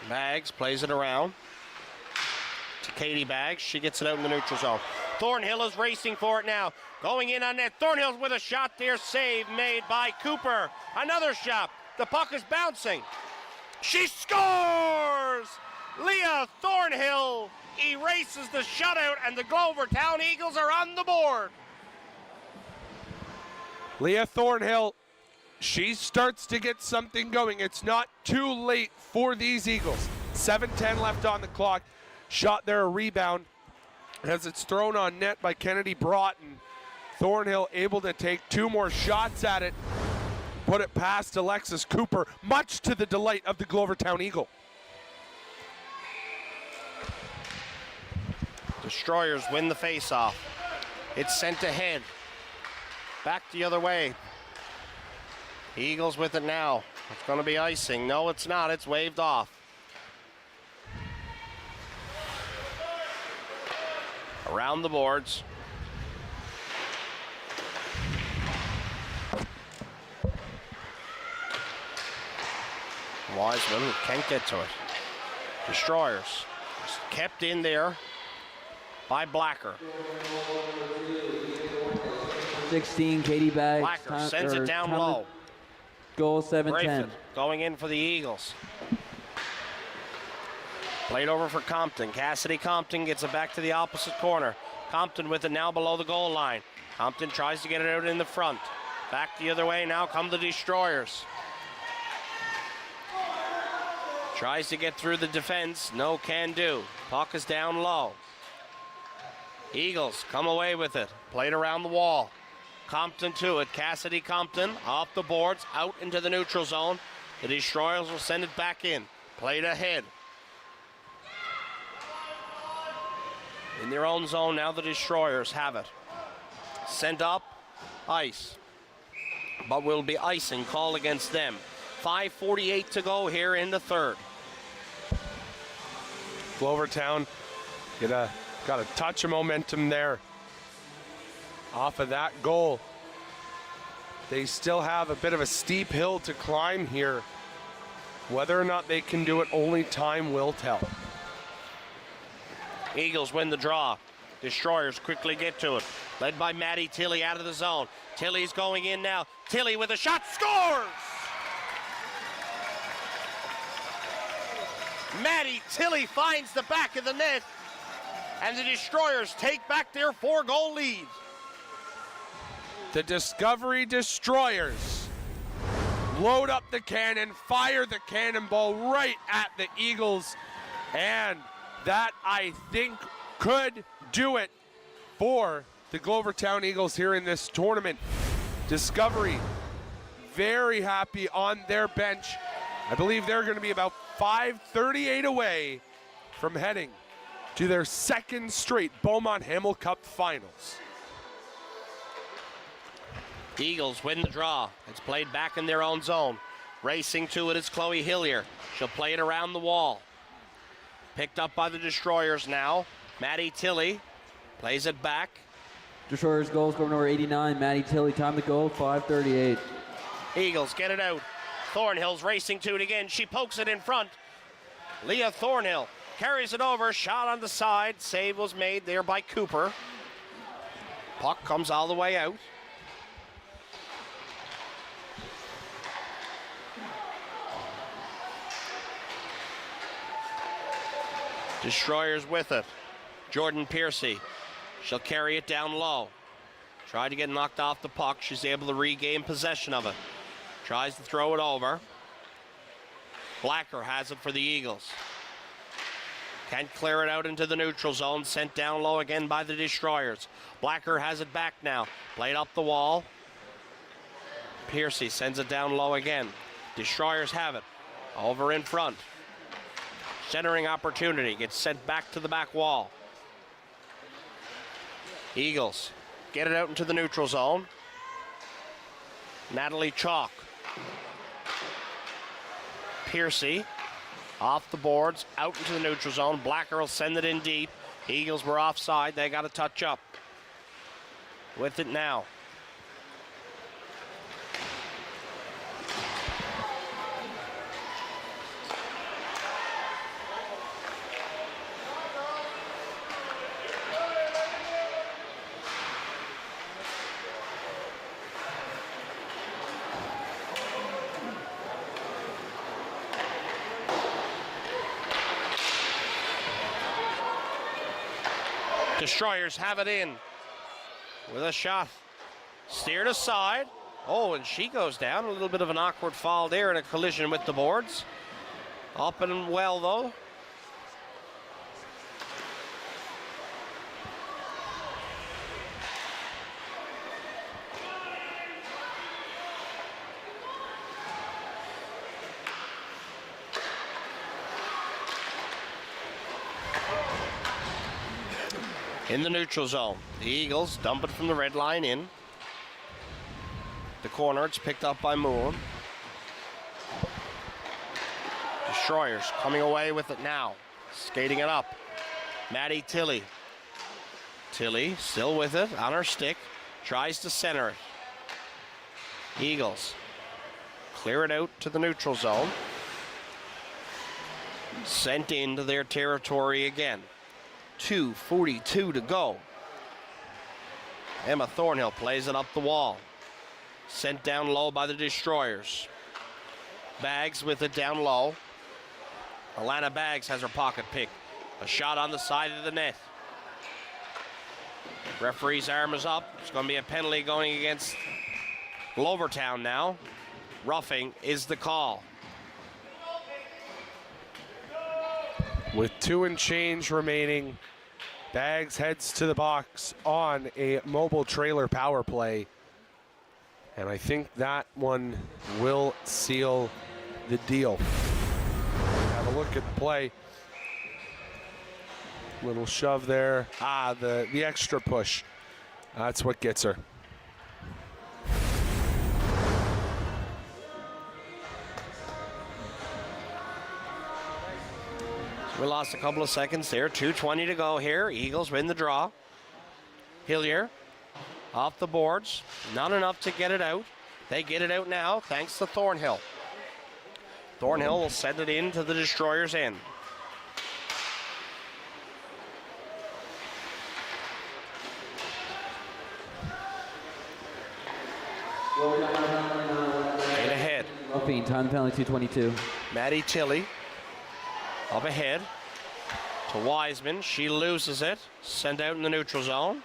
Bags plays it around to Katie Bags. She gets it out in the neutral zone. Thornhill is racing for it now. Going in on net. Thornhill with a shot there. Save made by Cooper. Another shot. The puck is bouncing. She scores! Leah Thornhill erases the shutout, and the Glovertown Eagles are on the board. Leah Thornhill, she starts to get something going. It's not too late for these Eagles. 7:10 left on the clock. Shot there, a rebound as it's thrown on net by Kennedy Broughton. Thornhill able to take 2 more shots at it. Put it past Alexis Cooper, much to the delight of the Glovertown Eagle. Destroyers win the face-off. It's sent ahead. Back the other way. Eagles with it now. It's going to be icing. No, it's not. It's waved off. Around the boards. Wiseman can't get to it. Destroyers kept in there by Blacker. 16, Katie Bags. Blacker sends it down low. Goal 7-10. Going in for the Eagles. Played over for Compton. Cassidy Compton gets it back to the opposite corner. Compton with it now below the goal line. Compton tries to get it out in the front. Back the other way, now come the Destroyers. Tries to get through the defense, no can do. Puck is down low. Eagles come away with it. Played around the wall. Compton to it. Cassidy Compton off the boards, out into the neutral zone. The Destroyers will send it back in. Played ahead. In their own zone now, the Destroyers have it. Sent up, ice. But will be icing call against them. 5:48 to go here in the third. Glovertown got a touch of momentum there off of that goal. They still have a bit of a steep hill to climb here. Whether or not they can do it, only time will tell. Eagles win the draw. Destroyers quickly get to it. Led by Maddie Tilley out of the zone. Tilley's going in now. Tilley with a shot, scores! Maddie Tilley finds the back of the net, and the Destroyers take back their 4-goal lead. The Discovery Destroyers load up the cannon, fire the cannonball right at the Eagles, and that, I think, could do it for the Glovertown Eagles here in this tournament. Discovery very happy on their bench. I believe they're going to be about 5:38 away from heading to their second straight Beaumont Hamel Cup finals. Eagles win the draw. It's played back in their own zone. Racing to it is Chloe Hillier. She'll play it around the wall. Picked up by the Destroyers now. Maddie Tilley plays it back. Destroyers goal scorer number 89, Maddie Tilley. Time to go, 5:38. Eagles get it out. Thornhill's racing to it again. She pokes it in front. Leah Thornhill carries it over. Shot on the side. Save was made there by Cooper. Puck comes all the way out. Destroyers with it. Jordan Piercy. She'll carry it down low. Tried to get knocked off the puck. She's able to regain possession of it. Tries to throw it over. Blacker has it for the Eagles. Can't clear it out into the neutral zone. Sent down low again by the Destroyers. Blacker has it back now. Played up the wall. Piercy sends it down low again. Destroyers have it. Over in front. Centering opportunity gets sent back to the back wall. Eagles get it out into the neutral zone. Natalie Chalk. Piercy off the boards, out into the neutral zone. Blacker will send it in deep. Eagles were offside. They got to touch up. With it now. Destroyers have it in with a shot. Steered aside. Oh, and she goes down. A little bit of an awkward fall there in a collision with the boards. Up and well, though. In the neutral zone, the Eagles dump it from the red line in. The corner, it's picked up by Moore. Destroyers coming away with it now. Skating it up. Maddie Tilley. Tilley still with it on her stick. Tries to center it. Eagles clear it out to the neutral zone. Sent into their territory again. 2:42 to go. Emma Thornhill plays it up the wall. Sent down low by the Destroyers. Baggs with it down low. Alana Baggs has her pocket picked. A shot on the side of the net. Referee's arm is up. It's going to be a penalty going against Glovertown now. Roughing is the call. With 2 and change remaining, Baggs heads to the box on a mobile trailer power play. And I think that one will seal the deal. Have a look at the play. Little shove there. The extra push. That's what gets her. We lost a couple of seconds there. 2:20 to go here. Eagles win the draw. Hillier off the boards. Not enough to get it out. They get it out now thanks to Thornhill. Thornhill will send it into the Destroyers' end. In ahead. Roughing, time penalty 2:22. Maddie Tilley up ahead to Wiseman. She loses it. Sent out in the neutral zone.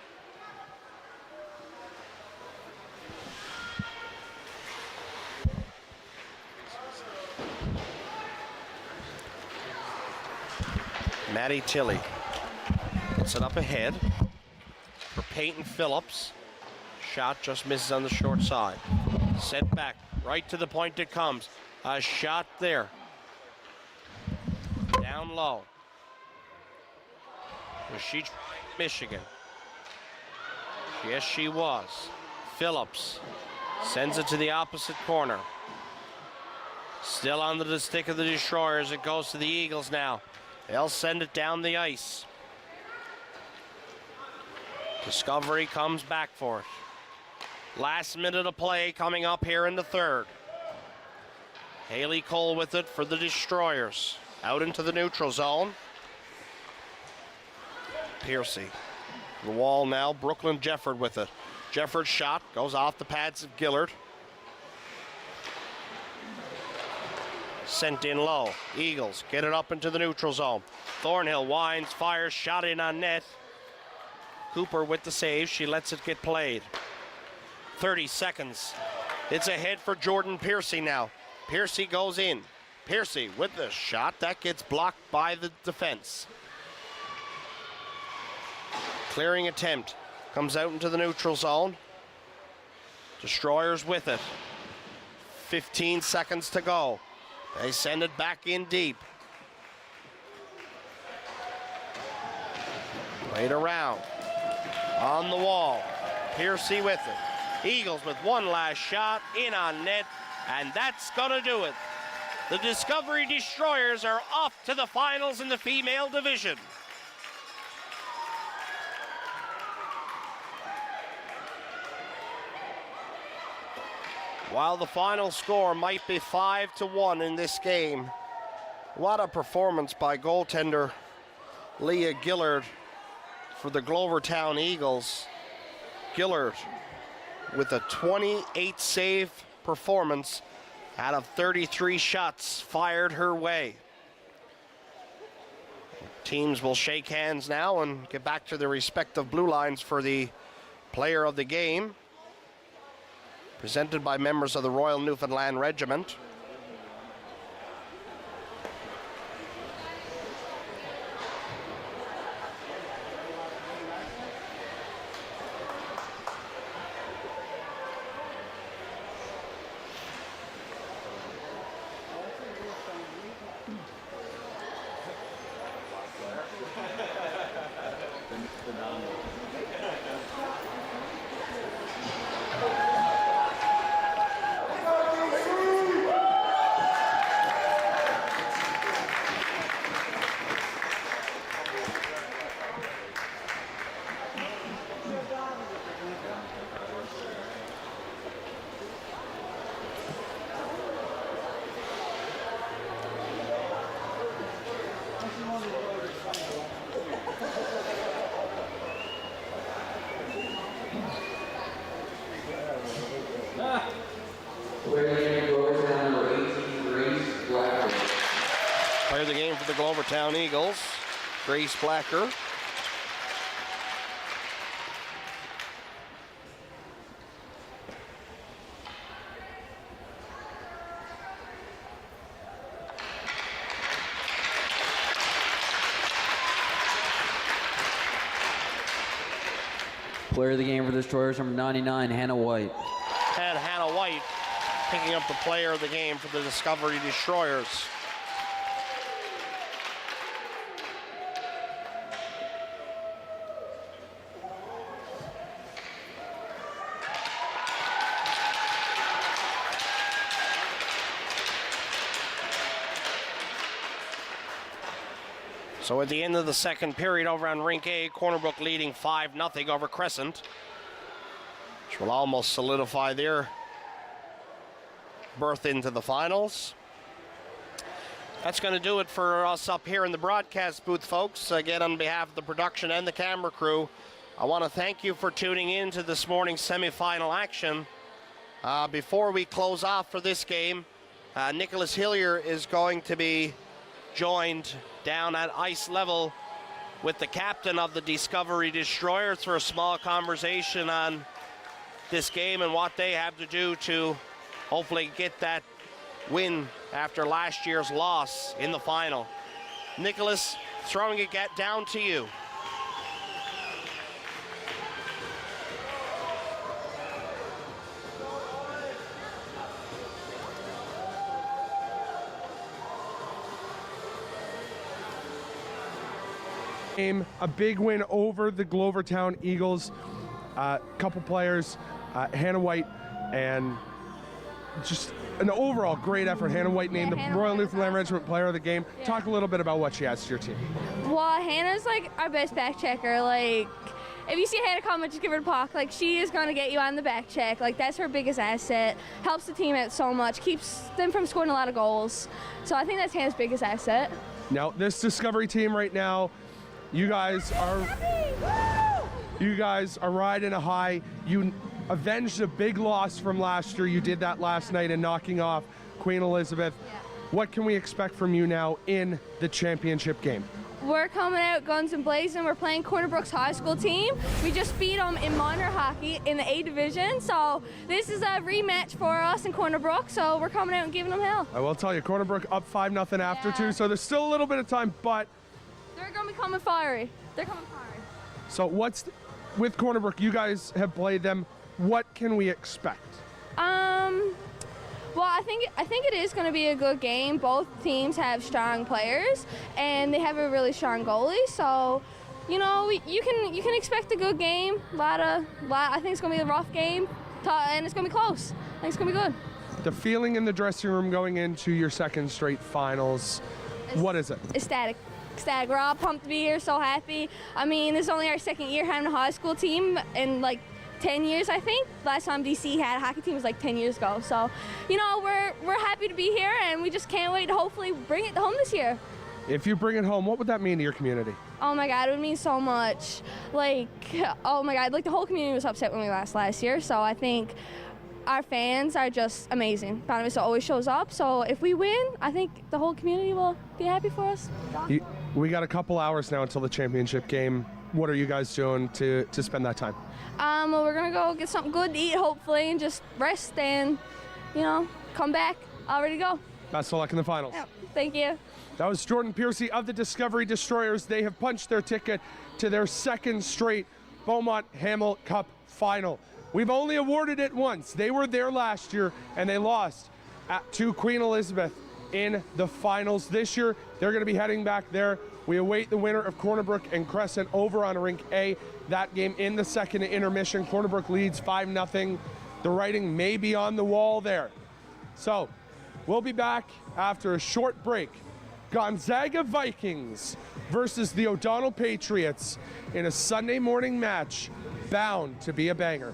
Maddie Tilley gets it up ahead for Peyton Phillips. Shot just misses on the short side. Sent back, right to the point it comes. A shot there. Down low. Was she Michigan? Yes, she was. Phillips sends it to the opposite corner. Still under the stick of the Destroyers. It goes to the Eagles now. They'll send it down the ice. Discovery comes back for it. Last minute of play coming up here in the third. Haley Cole with it for the Destroyers. Out into the neutral zone. Piercy. The wall now. Brooklyn Jefford with it. Jefford's shot goes off the pads of Gillard. Sent in low. Eagles get it up into the neutral zone. Thornhill winds, fires, shot in on net. Cooper with the save. She lets it get played. 30 seconds. It's ahead for Jordan Piercy now. Piercy goes in. Piercy with the shot. That gets blocked by the defense. Clearing attempt. Comes out into the neutral zone. Destroyers with it. 15 seconds to go. They send it back in deep. Played around. On the wall. Piercy with it. Eagles with one last shot. In on net. And that's going to do it. The Discovery Destroyers are off to the finals in the female division. While the final score might be 5-1 in this game, what a performance by goaltender Leah Gillard for the Glovertown Eagles. Gillard with a 28 save performance out of 33 shots fired her way. Teams will shake hands now and get back to their respective blue lines for the player of the game, presented by members of the Royal Newfoundland Regiment. Player of the game for the Glovertown Eagles, Grace Blacker. Player of the game for the Destroyers, number 99, Hannah White. And Hannah White picking up the player of the game for the Discovery Destroyers. So at the end of the second period over on Rink A, Corner Brook leading 5-0 over Crescent, which will almost solidify their berth into the finals. That's going to do it for us up here in the broadcast booth, folks. Again, on behalf of the production and the camera crew, I want to thank you for tuning in to this morning's semifinal action. Before we close off for this game, Nicholas Hillier is going to be joined down at ice level with the captain of the Discovery Destroyers for a small conversation on this game and what they have to do to hopefully get that win after last year's loss in the final. Nicholas, throwing it down to you. A big win over the Glovertown Eagles. Couple players, Hannah White, and just an overall great effort. Hannah White named the Royal Newfoundland Regiment Player of the Game. Yeah. Talk a little bit about what she adds to your team. Well, Hannah's like our best back checker. Like, if you see Hannah come, just give her a puck. Like, she is going to get you on the back check. Like, that's her biggest asset. Helps the team out so much. Keeps them from scoring a lot of goals. So I think that's Hannah's biggest asset. Now, this Discovery team right now, you guys are riding a high. You avenged a big loss from last year. You did that last night in knocking off Queen Elizabeth. Yeah. What can we expect from you now in the championship game? We're coming out guns and blazing. We're playing Corner Brook's high school team. We just beat them in minor hockey in the A division. So this is a rematch for us in Corner Brook. So we're coming out and giving them hell. I will tell you, Corner Brook up 5-0 after two. So there's still a little bit of time, but they're going to be coming fiery. They're coming fiery. So with Corner Brook, you guys have played them. What can we expect? Well, I think it is going to be a good game. Both teams have strong players, and they have a really strong goalie. So you know, you can expect a good game. I think it's gonna be a rough game, and it's gonna be close. I think it's gonna be good. The feeling in the dressing room going into your second straight finals, what is it? Ecstatic. We're all pumped to be here, so happy. I mean, this is only our second year having a high school team in like 10 years, I think. Last time DC had a hockey team was like 10 years ago. So, you know, we're happy to be here, and we just can't wait to hopefully bring it home this year. If you bring it home, what would that mean to your community? Oh my God, it would mean so much. Like, oh my God, like the whole community was upset when we lost last year. So I think our fans are just amazing. Boundaries always shows up. So if we win, I think the whole community will be happy for us. We got a couple hours now until the championship game. What are you guys doing to spend that time? Well, we're gonna go get something good to eat, hopefully, and just rest and, you know, come back all ready to go. Best of luck in the finals. Yeah, thank you. That was Jordan Piercy of the Discovery Destroyers. They have punched their ticket to their second straight Beaumont Hamel Cup final. We've only awarded it once. They were there last year, and they lost to Queen Elizabeth in the finals. This year, they're going to be heading back there. We await the winner of Corner Brook and Crescent over on Rink A. That game in the second intermission. Corner Brook leads 5-0. The writing may be on the wall there. So, we'll be back after a short break. Gonzaga Vikings versus the O'Donnell Patriots in a Sunday morning match bound to be a banger.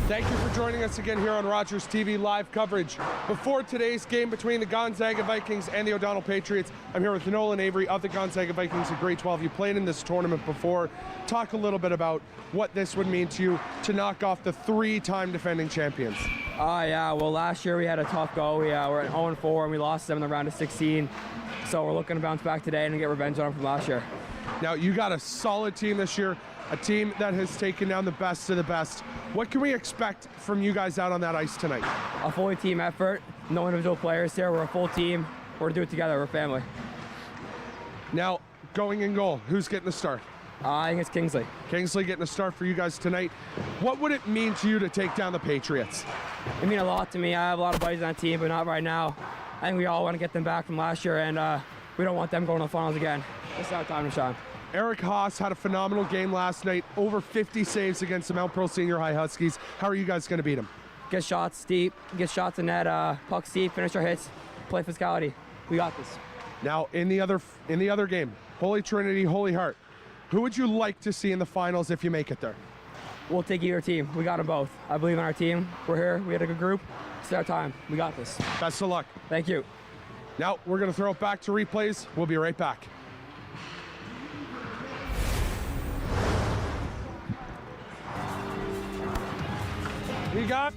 Thank you for joining us again here on Rogers TV live coverage. Before today's game between the Gonzaga Vikings and the O'Donnell Patriots, I'm here with Nolan Avery of the Gonzaga Vikings in grade 12. You played in this tournament before. Talk a little bit about what this would mean to you to knock off the 3-time defending champions. Yeah, well, last year we had a tough go. We were at 0-4 and we lost them in the round of 16. So we're looking to bounce back today and get revenge on them from last year. Now, you got a solid team this year, a team that has taken down the best of the best. What can we expect from you guys out on that ice tonight? A fully team effort, no individual players here. We're a full team. We're going to do it together. We're family. Now, going in goal, who's getting the start? I think it's Kingsley. Kingsley getting a start for you guys tonight. What would it mean to you to take down the Patriots? It means a lot to me. I have a lot of buddies on that team, but not right now. I think we all want to get them back from last year, and we don't want them going to the finals again. It's our time to shine. Eric Haas had a phenomenal game last night, over 50 saves against the Mount Pearl Senior High Huskies. How are you guys going to beat him? Get shots deep, get shots in net, pucks deep, finish our hits, play physicality. We got this. Now, in the other game, Holy Trinity, Holy Heart, who would you like to see in the finals if you make it there? We'll take either team. We got them both. I believe in our team. We're here. We had a good group. It's our time. We got this. Best of luck. Thank you. Now, we're going to throw it back to replays. We'll be right back. We got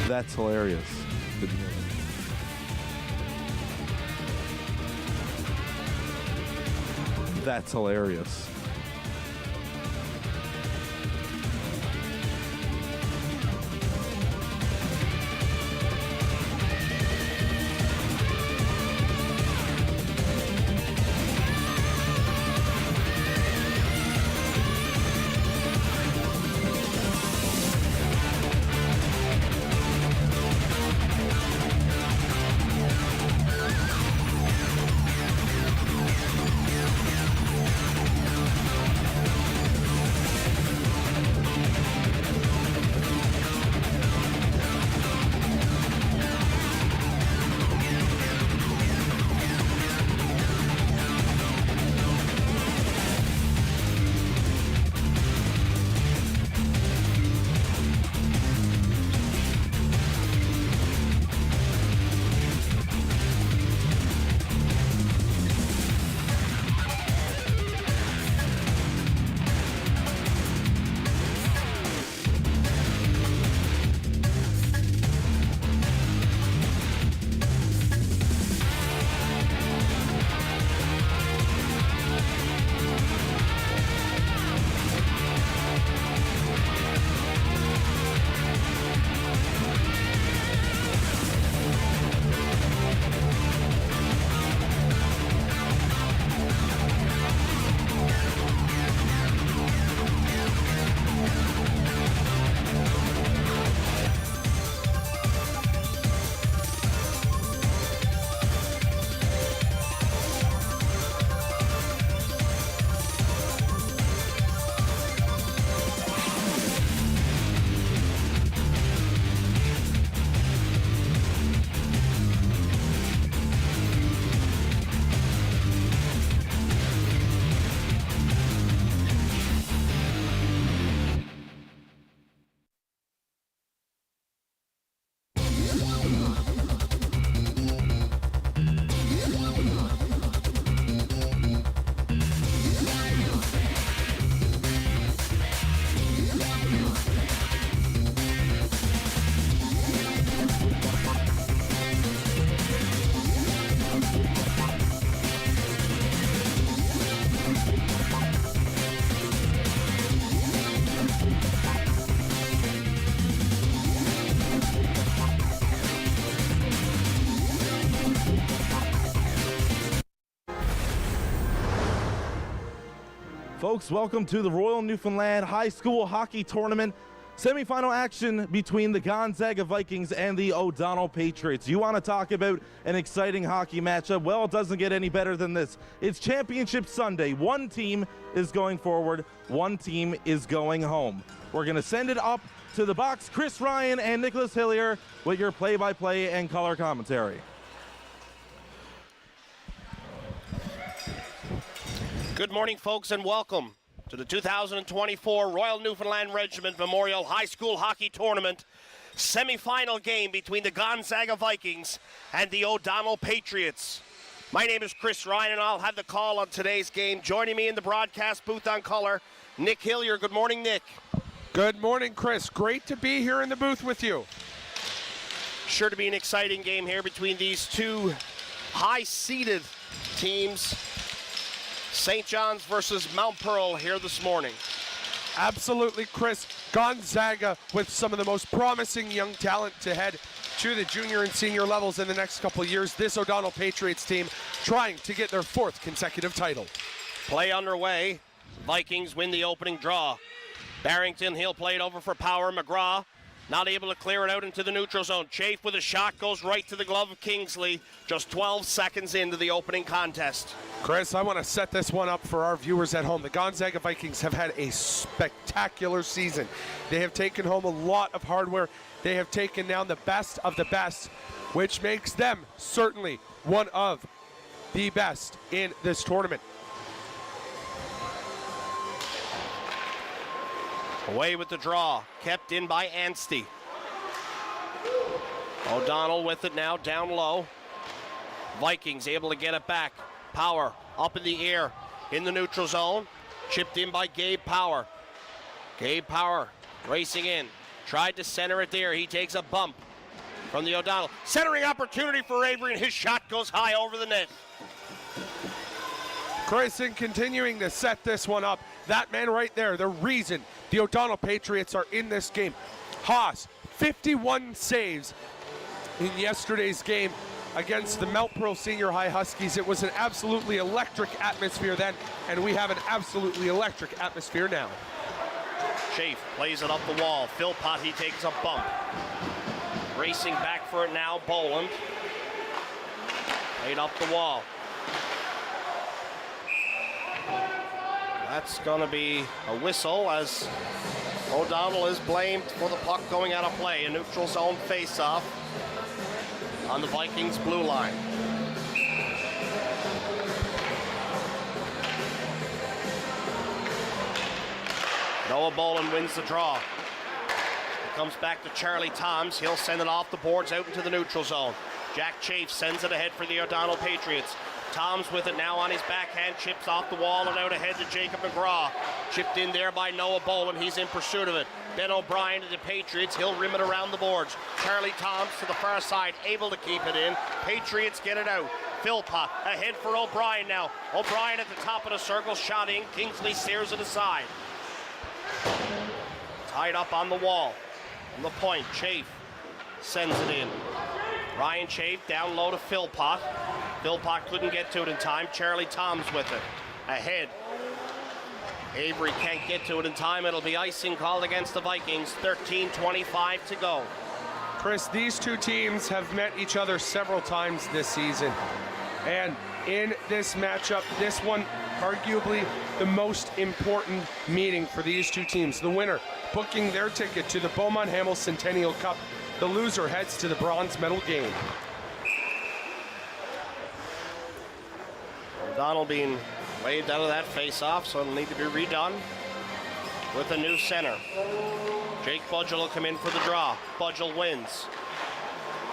That's hilarious. Didn't hear that. That's hilarious. Folks, welcome to the Royal Newfoundland High School Hockey Tournament. Semifinal action between the Gonzaga Vikings and the O'Donnell Patriots. You want to talk about an exciting hockey matchup? Well, it doesn't get any better than this. It's Championship Sunday. One team is going forward, one team is going home. We're going to send it up to the box. Chris Ryan and Nicholas Hillier with your play-by-play and color commentary. Good morning, folks, and welcome to the 2024 Royal Newfoundland Regiment Memorial High School Hockey Tournament semifinal game between the Gonzaga Vikings and the O'Donnell Patriots. My name is Chris Ryan, and I'll have the call on today's game. Joining me in the broadcast booth on color, Nick Hillier. Good morning, Nick. Good morning, Chris. Great to be here in the booth with you. Sure to be an exciting game here between these two high-seeded teams. St. John's versus Mount Pearl here this morning. Absolutely, Chris. Gonzaga with some of the most promising young talent to head to the junior and senior levels in the next couple of years. This O'Donnell Patriots team trying to get their fourth consecutive title. Play underway. Vikings win the opening draw. Barrington, he'll play it over for Power. McGraw not able to clear it out into the neutral zone. Chafe with a shot goes right to the glove of Kingsley. Just 12 seconds into the opening contest. Chris, I want to set this one up for our viewers at home. The Gonzaga Vikings have had a spectacular season. They have taken home a lot of hardware. They have taken down the best of the best, which makes them certainly one of the best in this tournament. Away with the draw, kept in by Anstey. O'Donnell with it now, down low. Vikings able to get it back. Power up in the air in the neutral zone. Chipped in by Gabe Power. Gabe Power racing in. Tried to center it there. He takes a bump. from the O'Donnell. Centering opportunity for Avery, and his shot goes high over the net. Grayson continuing to set this one up. That man right there, the reason the O'Donnell Patriots are in this game. Haas, 51 saves in yesterday's game against the Mount Pearl Senior High Huskies. It was an absolutely electric atmosphere then, and we have an absolutely electric atmosphere now. Chafe plays it up the wall. Philpott, he takes a bump. Racing back for it now, Boland. Played up the wall. That's going to be a whistle as O'Donnell is blamed for the puck going out of play. A neutral zone face-off on the Vikings' blue line. Noah Boland wins the draw. It comes back to Charlie Toms. He'll send it off the boards out into the neutral zone. Jack Chafe sends it ahead for the O'Donnell Patriots. Toms with it now on his backhand, chips off the wall and out ahead to Jacob McGraw. Chipped in there by Noah Boland. He's in pursuit of it. Ben O'Brien to the Patriots. He'll rim it around the boards. Charlie Toms to the far side, able to keep it in. Patriots get it out. Philpott ahead for O'Brien now. O'Brien at the top of the circle, shot in. Kingsley steers it aside. Tied up on the wall. On the point, Chafe sends it in. Ryan Chafe down low to Philpott. Philpott couldn't get to it in time. Charlie Toms with it. Ahead. Avery can't get to it in time. It'll be icing called against the Vikings. 13:25 to go. Chris, these two teams have met each other several times this season. And in this matchup, this one arguably the most important meeting for these two teams. The winner booking their ticket to the Beaumont Hamel Centennial Cup. The loser heads to the bronze medal game. O'Donnell being waved out of that face-off, so it'll need to be redone with a new center. Jake Budgell will come in for the draw. Budgell wins.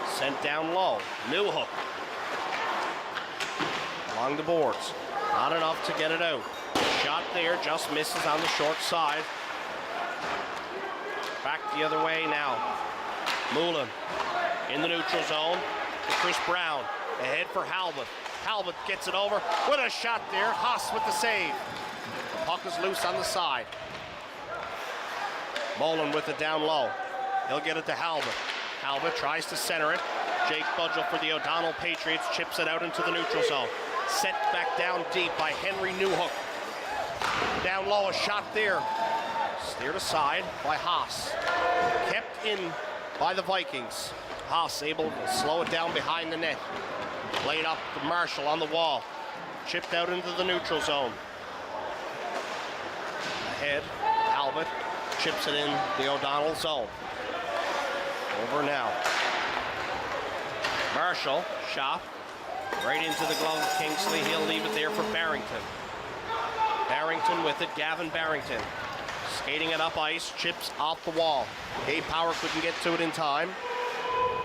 Sent down low. Newhook. Along the boards. Not enough to get it out. Shot there, just misses on the short side. Back the other way now. Moulin in the neutral zone to Chris Brown. Ahead for Halbert. Halbert gets it over with a shot there. Haas with the save. The puck is loose on the side. Mullen with it down low. He'll get it to Halbert. Halbert tries to center it. Jake Budgell for the O'Donnell Patriots chips it out into the neutral zone. Set back down deep by Henry Newhook. Down low, a shot there. Steered aside by Haas. Kept in by the Vikings. Haas able to slow it down behind the net. Played up to Marshall on the wall. Chipped out into the neutral zone. Ahead, Albert chips it in the O'Donnell zone. Over now. Marshall, shot. Right into the glove of Kingsley. He'll leave it there for Barrington. Barrington with it, Gavin Barrington. Skating it up ice, chips off the wall. Gabe Power couldn't get to it in time.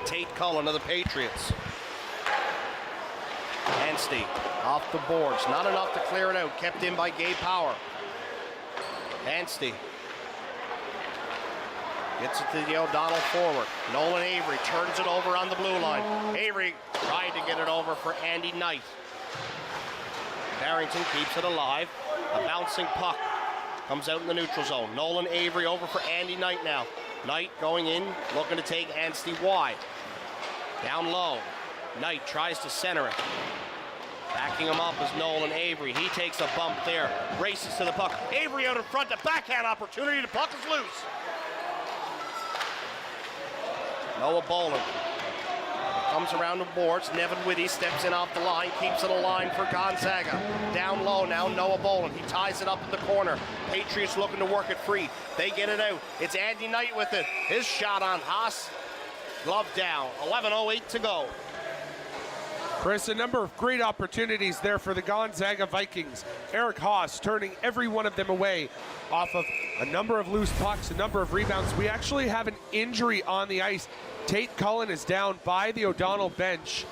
Tate Cullen of the Patriots. Anstey off the boards. Not enough to clear it out. Kept in by Gabe Power. Anstey gets it to the O'Donnell forward. Nolan Avery turns it over on the blue line. Avery tried to get it over for Andy Knight. Barrington keeps it alive. A bouncing puck comes out in the neutral zone. Nolan Avery over for Andy Knight now. Knight going in, looking to take Anstey wide. Down low. Knight tries to center it. Backing him up is Nolan Avery. He takes a bump there. Races to the puck. Avery out in front. The backhand opportunity. The puck is loose. Noah Boland comes around the boards. Nevin Whitty steps in off the line. Keeps it aligned for Gonzaga. Down low now, Noah Boland. He ties it up in the corner. Patriots looking to work it free. They get it out. It's Andy Knight with it. His shot on Haas. Glove down. 11:08 to go. Chris, a number of great opportunities there for the Gonzaga Vikings. Eric Haas turning every one of them away off of a number of loose pucks, a number of rebounds. We actually have an injury on the ice. Tate Cullen is down by the O'Donnell bench.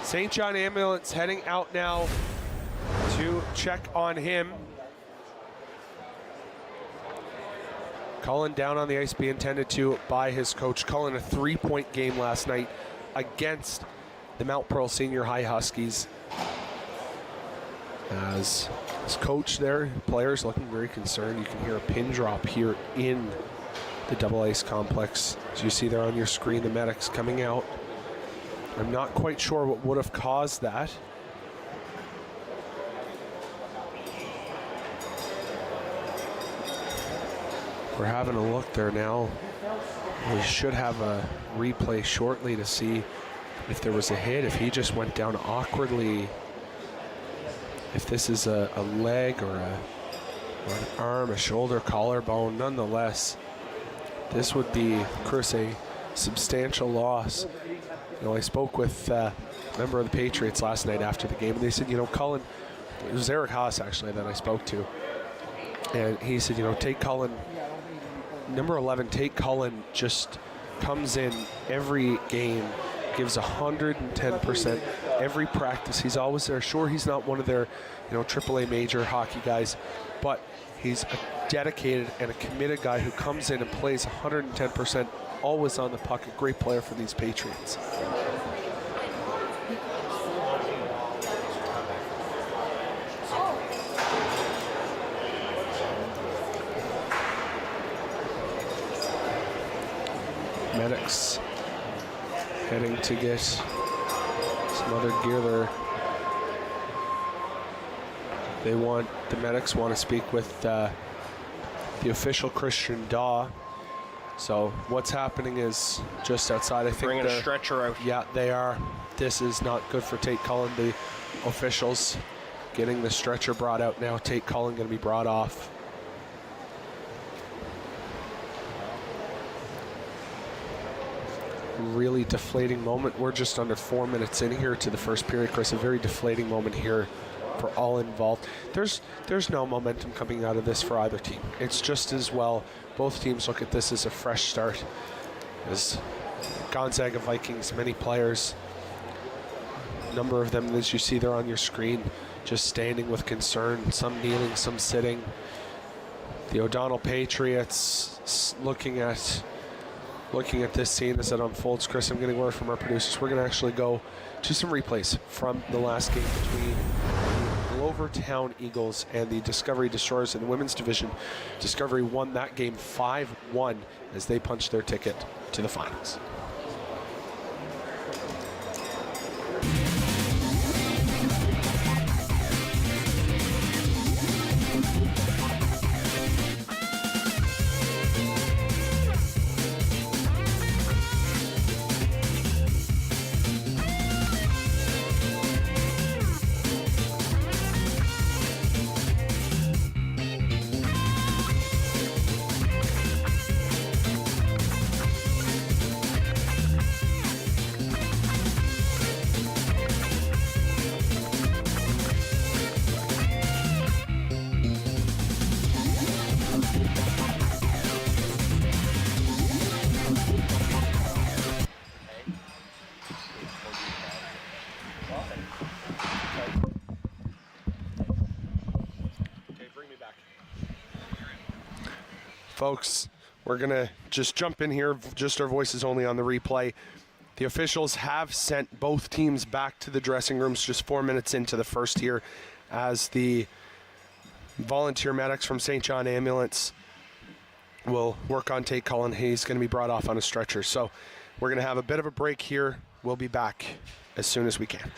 St. John Ambulance heading out now to check on him. Cullen down on the ice, being tended to by his coach. Cullen, a 3-point game last night against the Mount Pearl Senior High Huskies. As his coach there, players looking very concerned. You can hear a pin drop here in the Double Ice complex. As you see there on your screen, the medics coming out. I'm not quite sure what would have caused that. We're having a look there now. We should have a replay shortly to see if there was a hit, if he just went down awkwardly, if this is a leg or an arm, a shoulder, collarbone. Nonetheless, this would be, Chris, a substantial loss. You know, I spoke with a member of the Patriots last night after the game, and they said, you know, Cullen, it was Eric Haas actually that I spoke to, and he said, you know, Tate Cullen, number 11, Tate Cullen just comes in every game, gives 110%. Every practice, he's always there. Sure, he's not one of their, you know, AAA major hockey guys, but he's a dedicated and a committed guy who comes in and plays 110%, always on the puck. A great player for these Patriots. Medics heading to get some other gear there. The medics want to speak with the official, Christian Daw. So what's happening is just outside. I think bringing a stretcher out. Yeah, they are. This is not good for Tate Cullen. The officials getting the stretcher brought out now. Tate Cullen going to be brought off. Really deflating moment. We're just under 4 minutes in here to the first period, Chris. A very deflating moment here for all involved. There's no momentum coming out of this for either team. It's just as well both teams look at this as a fresh start. As Gonzaga Vikings, many players, number of them as you see there on your screen, just standing with concern, some kneeling, some sitting. The O'Donnell Patriots looking at this scene as it unfolds. Chris, I'm getting word from our producers. We're going to actually go to some replays from the last game between the Glovertown Eagles and the Discovery Destroyers in the women's division. Discovery won that game 5-1 as they punched their ticket to the finals. Folks, we're going to just jump in here, just our voices only on the replay. The officials have sent both teams back to the dressing rooms just 4 minutes into the first here as the volunteer medics from St. John Ambulance will work on Tate Cullen. He's going to be brought off on a stretcher. So we're going to have a bit of a break here. We'll be back as soon as we can.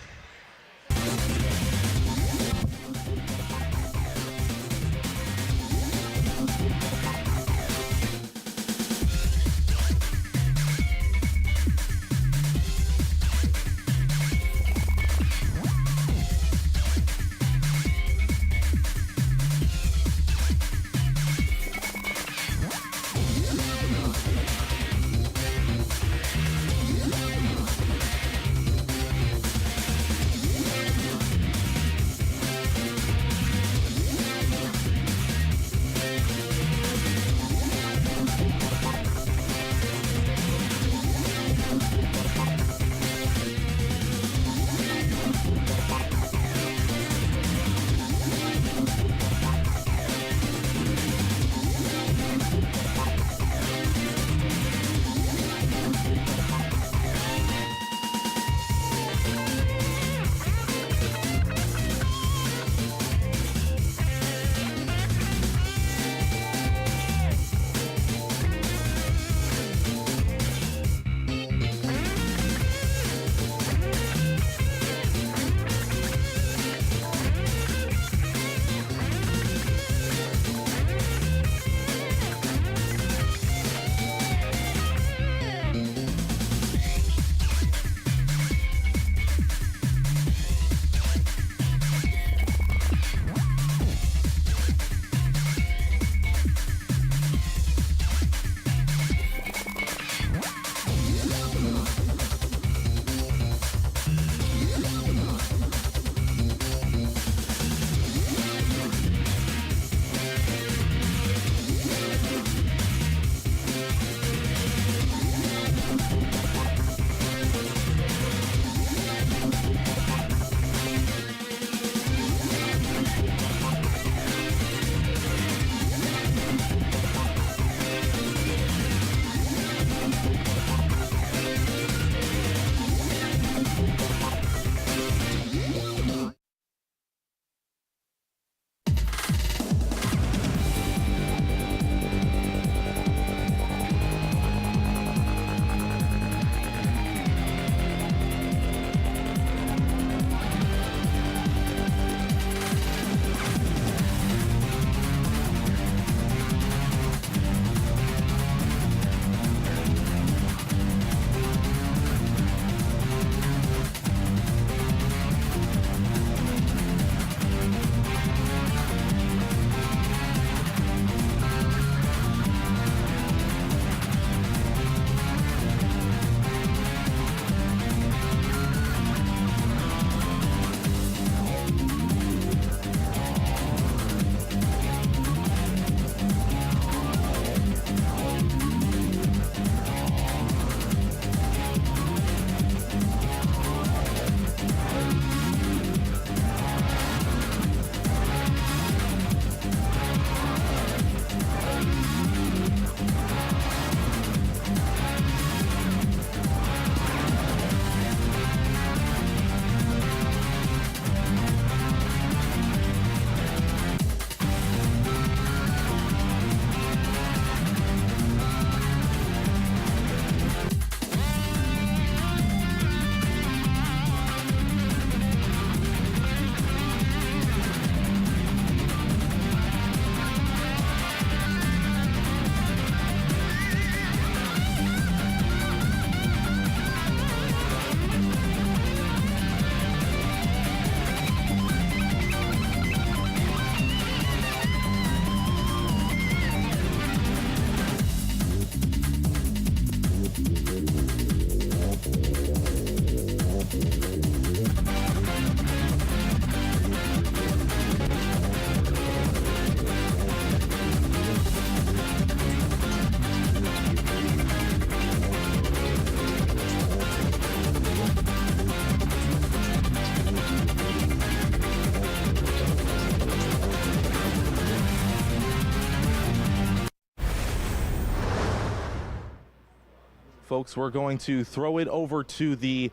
Folks, we're going to throw it over to the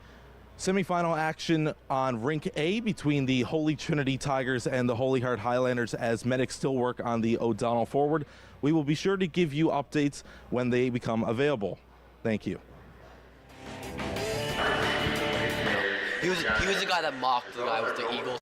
semifinal action on Rink A between the Holy Trinity Tigers and the Holy Heart Highlanders as medics still work on the O'Donnell forward. We will be sure to give you updates when they become available. Thank you. He was the guy that mocked the guy with the Eagles.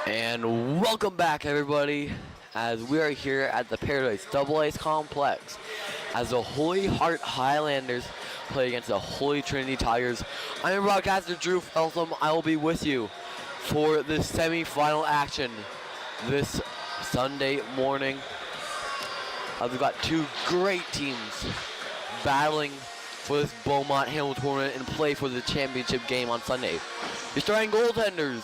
And welcome back, everybody, as we are here at the Paradise Double Ice Complex as the Holy Heart Highlanders play against the Holy Trinity Tigers. I am broadcaster Drew Feltham. I will be with you for the semi-final action this Sunday morning. We've got two great teams battling for this Beaumont Hamilton tournament and play for the championship game on Sunday. Your starting goaltenders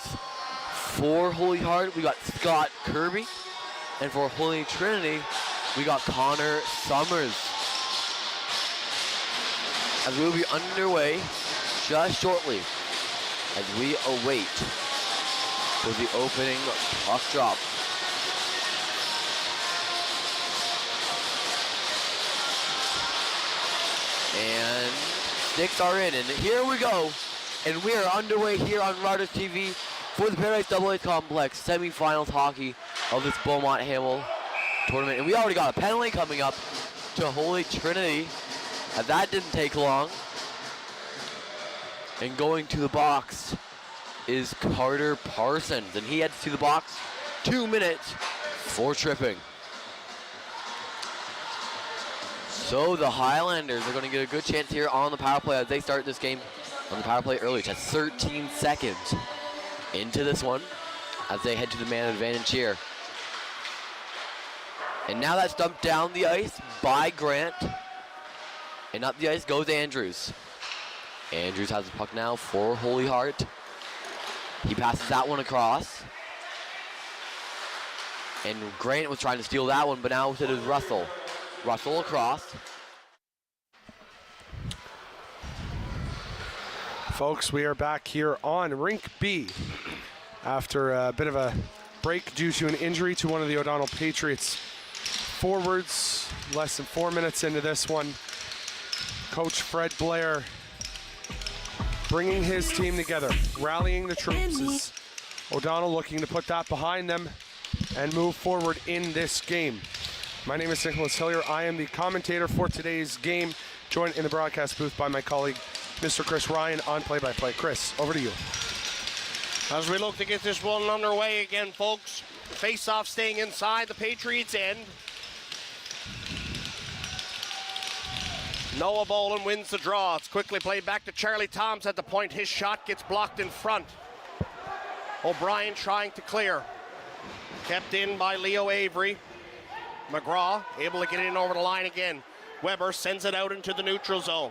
for Holy Heart, we got Scott Kirby, and for Holy Trinity, we got Connor Summers. As we will be underway just shortly as we await for the opening puck drop. And sticks are in, and here we go. And we are underway here on Rogers TV for the Paradise Double A Complex semifinals hockey of this Beaumont Hamel tournament. And we already got a penalty coming up to Holy Trinity. And that didn't take long. And going to the box is Carter Parsons. And he heads to the box 2 minutes for tripping. So the Highlanders are going to get a good chance here on the power play as they start this game on the power play early. Just 13 seconds into this one as they head to the man advantage here. And now that's dumped down the ice by Grant. And up the ice goes Andrews. Andrews has the puck now for Holy Heart. He passes that one across. And Grant was trying to steal that one, but now it is Russell. Russell across. Folks, we are back here on Rink B after a bit of a break due to an injury to one of the O'Donnell Patriots forwards. Less than 4 minutes into this one, Coach Fred Blair bringing his team together, rallying the troops as O'Donnell looking to put that behind them and move forward in this game. My name is Nicholas Hillier. I am the commentator for today's game, joined in the broadcast booth by my colleague, Mr. Chris Ryan, on play-by-play. Chris, over to you. As we look to get this one underway again, folks, face-off staying inside the Patriots' end. Noah Boland wins the draw. It's quickly played back to Charlie Toms at the point. His shot gets blocked in front. O'Brien trying to clear. Kept in by Leo Avery. McGraw able to get in over the line again. Weber sends it out into the neutral zone.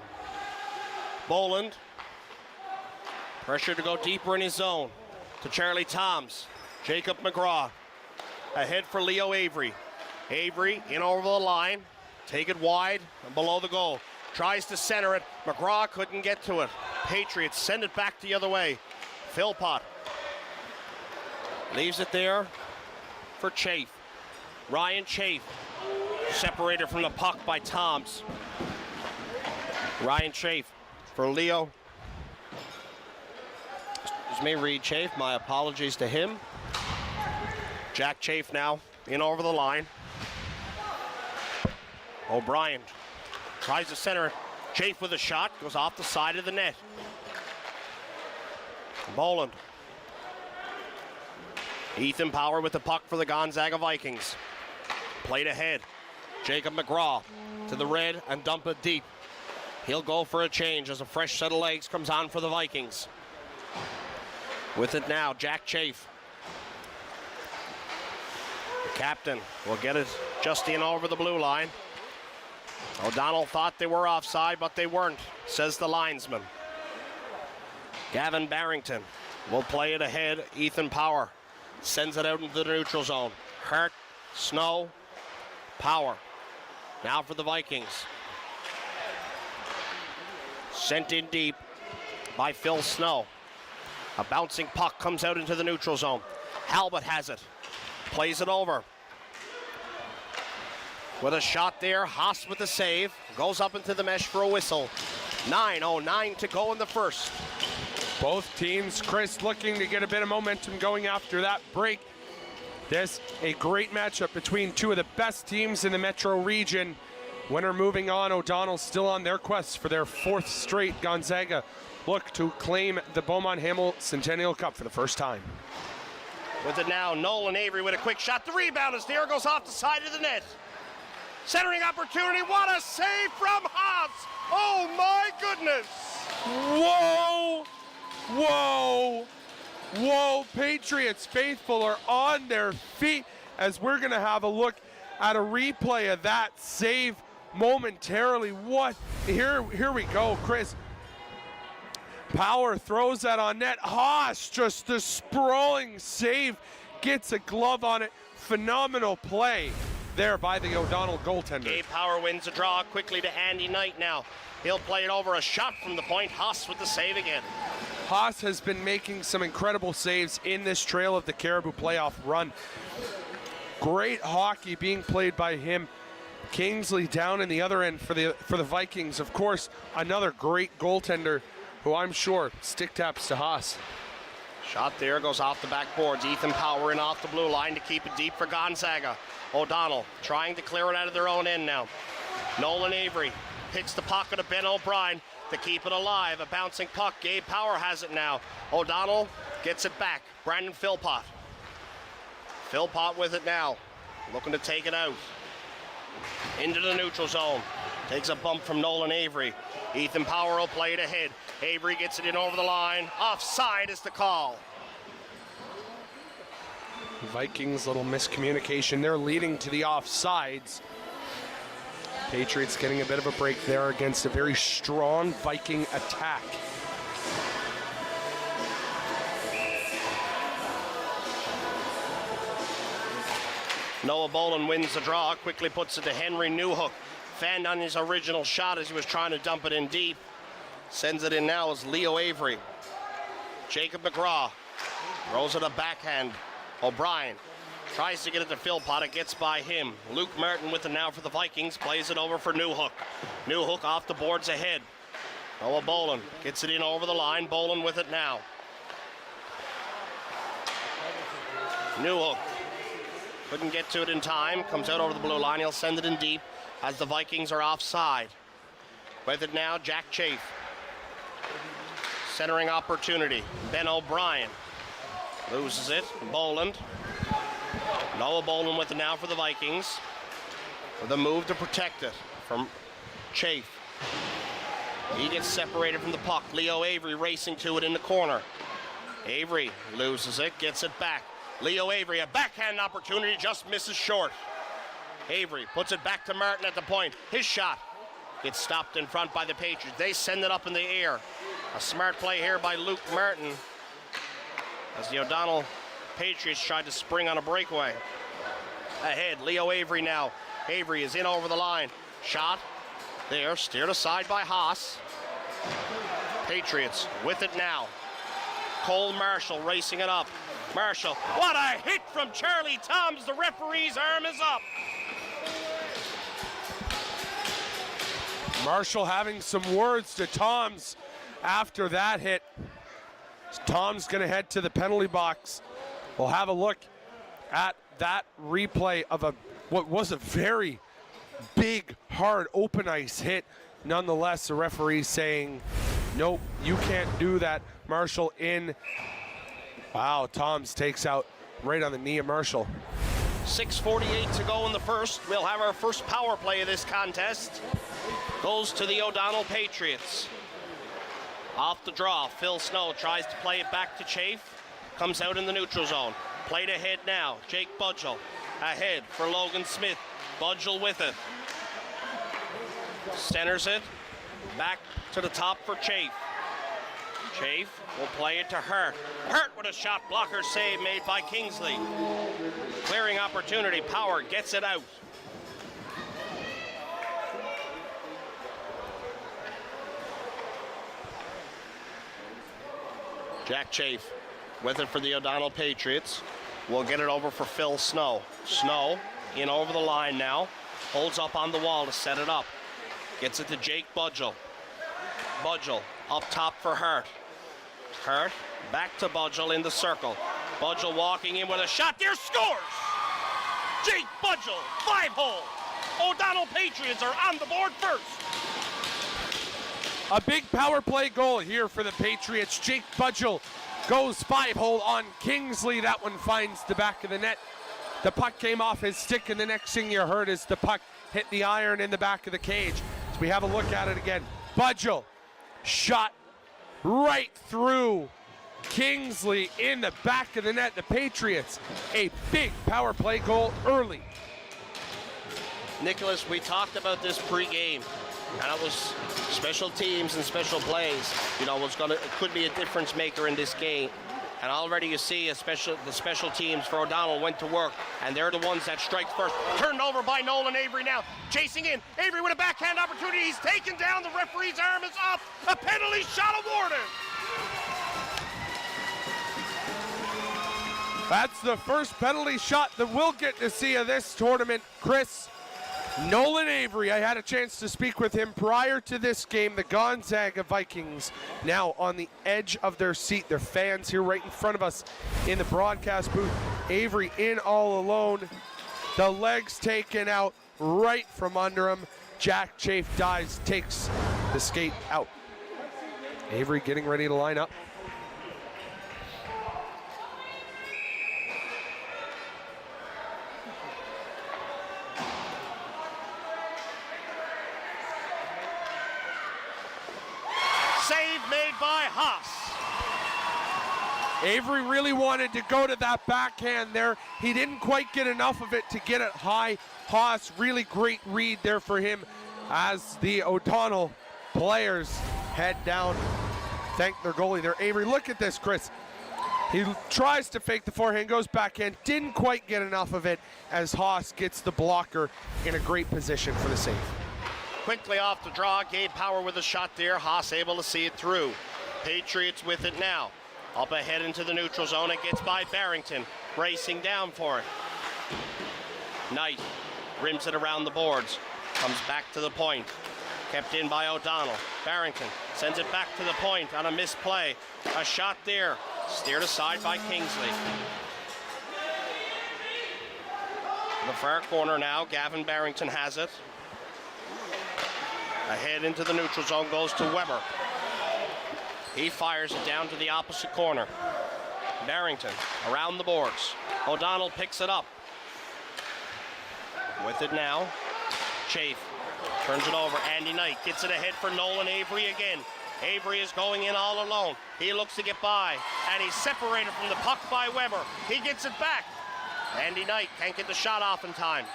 Boland. Pressure to go deeper in his zone. To Charlie Toms. Jacob McGraw. Ahead for Leo Avery. Avery in over the line. Take it wide and below the goal. Tries to center it. McGraw couldn't get to it. Patriots send it back the other way. Philpott leaves it there for Chafe. Ryan Chafe separated from the puck by Toms. Ryan Chafe for Leo. Excuse me, Reed Chafe. My apologies to him. Jack Chafe now in over the line. O'Brien tries to center it. Chafe with a shot, goes off the side of the net. Boland. Ethan Power with the puck for the Gonzaga Vikings. Played ahead. Jacob McGraw to the red and dump it deep. He'll go for a change as a fresh set of legs comes on for the Vikings. With it now, Jack Chafe. The captain will get it just in over the blue line. O'Donnell thought they were offside, but they weren't, says the linesman. Gavin Barrington will play it ahead. Ethan Power sends it out into the neutral zone. Hurt, Snow, Power. Now for the Vikings. Sent in deep by Phil Snow. A bouncing puck comes out into the neutral zone. Halbert has it. Plays it over. With a shot there, Haas with the save. Goes up into the mesh for a whistle. 9:09 to go in the first. Both teams, Chris, looking to get a bit of momentum going after that break. This a great matchup between two of the best teams in the Metro region. Winner moving on. O'Donnell still on their quest for their fourth straight. Gonzaga look to claim the Beaumont Hamel Centennial Cup for the first time. With it now, Nolan Avery with a quick shot. The rebound is there, goes off the side of the net. Centering opportunity, what a save from Haas! Oh my goodness! Whoa! Whoa! Whoa! Patriots faithful are on their feet as we're gonna have a look at a replay of that save momentarily. What? Here we go, Chris. Power throws that on net. Haas, just the sprawling save, gets a glove on it. Phenomenal play there by the O'Donnell goaltender. Gabe Power wins the draw quickly to Andy Knight now. He'll play it over, a shot from the point. Haas with the save again. Haas has been making some incredible saves in this trail of the Caribou playoff run. Great hockey being played by him. Kingsley down in the other end for the Vikings. Of course, another great goaltender who I'm sure stick taps to Haas. Shot there, goes off the backboards. Ethan Power in off the blue line to keep it deep for Gonzaga. O'Donnell trying to clear it out of their own end now. Nolan Avery picks the pocket of Ben O'Brien to keep it alive. A bouncing puck. Gabe Power has it now. O'Donnell gets it back. Brandon Philpott. Philpott with it now. Looking to take it out. Into the neutral zone. Takes a bump from Nolan Avery. Ethan Power will play it ahead. Avery gets it in over the line. Offside is the call. Vikings, little miscommunication. They're leading to the offsides. Patriots getting a bit of a break there against a very strong Viking attack. Noah Boland wins the draw, quickly puts it to Henry Newhook. Fanned on his original shot as he was trying to dump it in deep. Sends it in now as Leo Avery. Jacob McGraw throws it a backhand. O'Brien tries to get it to Philpott. It gets by him. Luke Martin with it now for the Vikings. Plays it over for Newhook. Newhook off the boards ahead. Noah Boland gets it in over the line. Boland with it now. Newhook couldn't get to it in time. Comes out over the blue line. He'll send it in deep as the Vikings are offside. With it now, Jack Chafe. Centering opportunity. Ben O'Brien loses it. Boland. Noah Boland with it now for the Vikings. With a move to protect it from Chafe. He gets separated from the puck. Leo Avery racing to it in the corner. Avery loses it, gets it back. Leo Avery, a backhand opportunity, just misses short. Avery puts it back to Martin at the point. His shot gets stopped in front by the Patriots. They send it up in the air. A smart play here by Luke Martin as the O'Donnell Patriots tried to spring on a breakaway. Ahead, Leo Avery now. Avery is in over the line. Shot there, steered aside by Haas. Patriots with it now. Cole Marshall racing it up. Marshall, what a hit from Charlie Toms. The referee's arm is up. Marshall having some words to Toms after that hit. Tom's going to head to the penalty box. We'll have a look at that replay of what was a very big, hard, open ice hit. Nonetheless, the referee saying, nope, you can't do that. Marshall in. Wow, Toms takes out right on the knee of Marshall. 6:48 to go in the first. We'll have our first power play of this contest. Goes to the O'Donnell Patriots. Off the draw, Phil Snow tries to play it back to Chafe. Comes out in the neutral zone. Played ahead now, Jake Budgell. Ahead for Logan Smith. Budgell with it. Centers it. Back to the top for Chafe. Chafe will play it to Hurt. Hurt with a shot blocker save made by Kingsley. Clearing opportunity. Power gets it out. Jack Chafe with it for the O'Donnell Patriots. We'll get it over for Phil Snow. Snow in over the line now. Holds up on the wall to set it up. Gets it to Jake Budgell. Budgell up top for Hurt. Hurt back to Budgell in the circle. Budgell walking in with a shot there, scores! Jake Budgell, 5-hole. O'Donnell Patriots are on the board first. A big power play goal here for the Patriots. Jake Budgell goes 5-hole on Kingsley. That one finds the back of the net. The puck came off his stick, and the next thing you heard is the puck hit the iron in the back of the cage. So we have a look at it again. Budgell shot right through Kingsley in the back of the net. The Patriots, a big power play goal early. Nicholas, we talked about this pre-game, and it was special teams and special plays. You know, it could be a difference maker in this game. And already you see the special teams for O'Donnell went to work, and they're the ones that strike first. Turned over by Nolan Avery now, chasing in. Avery with a backhand opportunity. He's taken down. The referee's arm is up. A penalty shot awarded. That's the first penalty shot that we'll get to see of this tournament. Chris, Nolan Avery, I had a chance to speak with him prior to this game. The Gonzaga Vikings now on the edge of their seat. Their fans here right in front of us in the broadcast booth. Avery in all alone. The legs taken out right from under him. Jack Chafe dives, takes the skate out. Avery getting ready to line up. Save made by Haas. Avery really wanted to go to that backhand there. He didn't quite get enough of it to get it high. Haas, really great read there for him as the O'Donnell players head down. Thank their goalie there. Avery, look at this, Chris. He tries to fake the forehand, goes backhand, didn't quite get enough of it as Haas gets the blocker in a great position for the save. Quickly off the draw, Gabe Power with a shot there. Haas able to see it through. Patriots with it now. Up ahead into the neutral zone. It gets by Barrington. Racing down for it. Knight rims it around the boards. Comes back to the point. Kept in by O'Donnell. Barrington sends it back to the point on a misplay. A shot there. Steered aside by Kingsley. In the far corner now, Gavin Barrington has it. Ahead into the neutral zone goes to Weber. He fires it down to the opposite corner. Barrington around the boards. O'Donnell picks it up. With it now, Chafe turns it over. Andy Knight gets it ahead for Nolan Avery again. Avery is going in all alone. He looks to get by, and he's separated from the puck by Weber. He gets it back. Andy Knight can't get the shot off in time.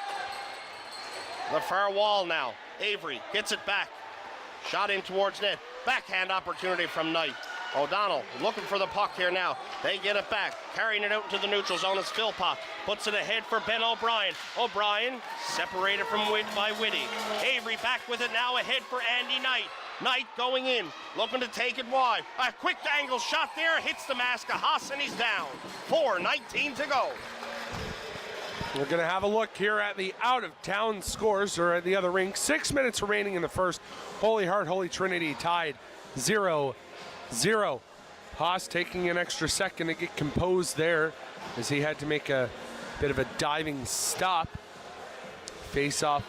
The far wall now. Avery gets it back. Shot in towards net. Backhand opportunity from Knight. O'Donnell looking for the puck here now. They get it back. Carrying it out into the neutral zone is Philpott. Puts it ahead for Ben O'Brien. O'Brien separated from by Whitty. Avery back with it now ahead for Andy Knight. Knight going in, looking to take it wide. A quick angle shot there, hits the mask of Haas, and he's down. 4:19 to go. We're going to have a look here at the out-of-town scores, or at the other rink. 6 minutes remaining in the first. Holy Heart, Holy Trinity tied 0-0. Haas taking an extra second to get composed there as he had to make a bit of a diving stop. Face-off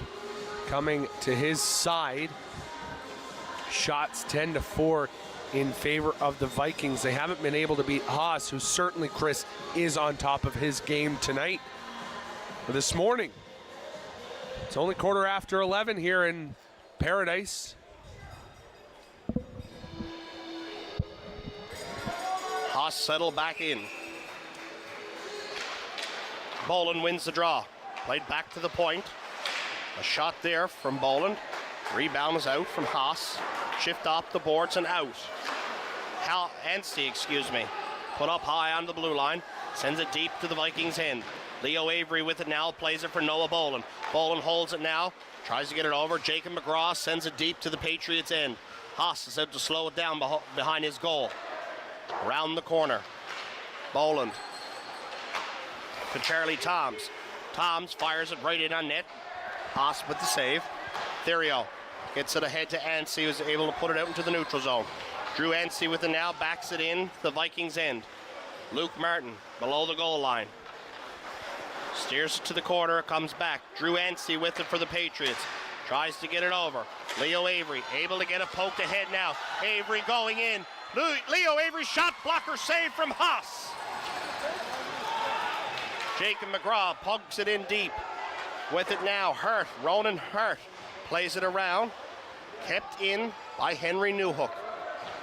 coming to his side. Shots 10-4 in favor of the Vikings. They haven't been able to beat Haas, who certainly, Chris, is on top of his game tonight. This morning. It's only 11:15 here in Paradise. Haas settled back in. Boland wins the draw. Played back to the point. A shot there from Boland. Rebound is out from Haas. Shift off the boards and out. Anstey, put up high on the blue line. Sends it deep to the Vikings' end. Leo Avery with it now, plays it for Noah Boland. Boland holds it now, tries to get it over. Jacob McGraw sends it deep to the Patriots' end. Haas is out to slow it down behind his goal. Around the corner. Boland to Charlie Toms. Toms fires it right in on net. Haas with the save. Therio gets it ahead to Anstey, who's able to put it out into the neutral zone. Drew Anstey with it now, backs it in to the Vikings' end. Luke Martin below the goal line. Steers to the corner, comes back. Drew Anstey with it for the Patriots. Tries to get it over. Leo Avery able to get a poke ahead now. Avery going in. Leo Avery shot blocker save from Haas. Jacob McGraw pugs it in deep. With it now, Ronan Hurt plays it around. Kept in by Henry Newhook.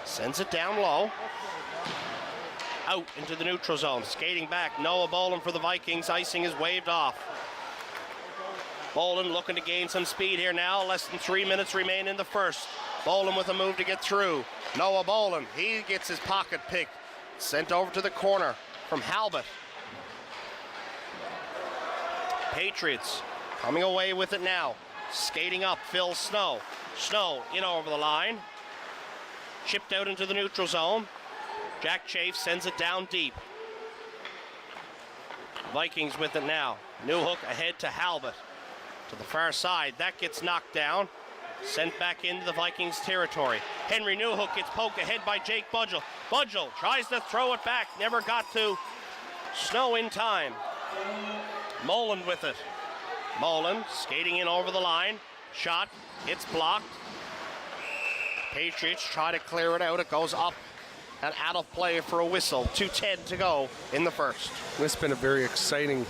Sends it down low. Out into the neutral zone. Skating back, Noah Boland for the Vikings. Icing is waved off. Boland looking to gain some speed here now. Less than 3 minutes remain in the first. Boland with a move to get through. Noah Boland, he gets his pocket picked. Sent over to the corner from Halbert. Patriots coming away with it now. Skating up, Phil Snow. Snow in over the line. Chipped out into the neutral zone. Jack Chafe sends it down deep. Vikings with it now. Newhook ahead to Halbert. To the far side. That gets knocked down. Sent back into the Vikings territory. Henry Newhook gets poked ahead by Jake Budgell. Budgell tries to throw it back. Never got to Snow in time. Moland with it. Moland skating in over the line. Shot. It's blocked. Patriots try to clear it out. It goes up and out of play for a whistle. 2:10 to go in the first. It's been a very exciting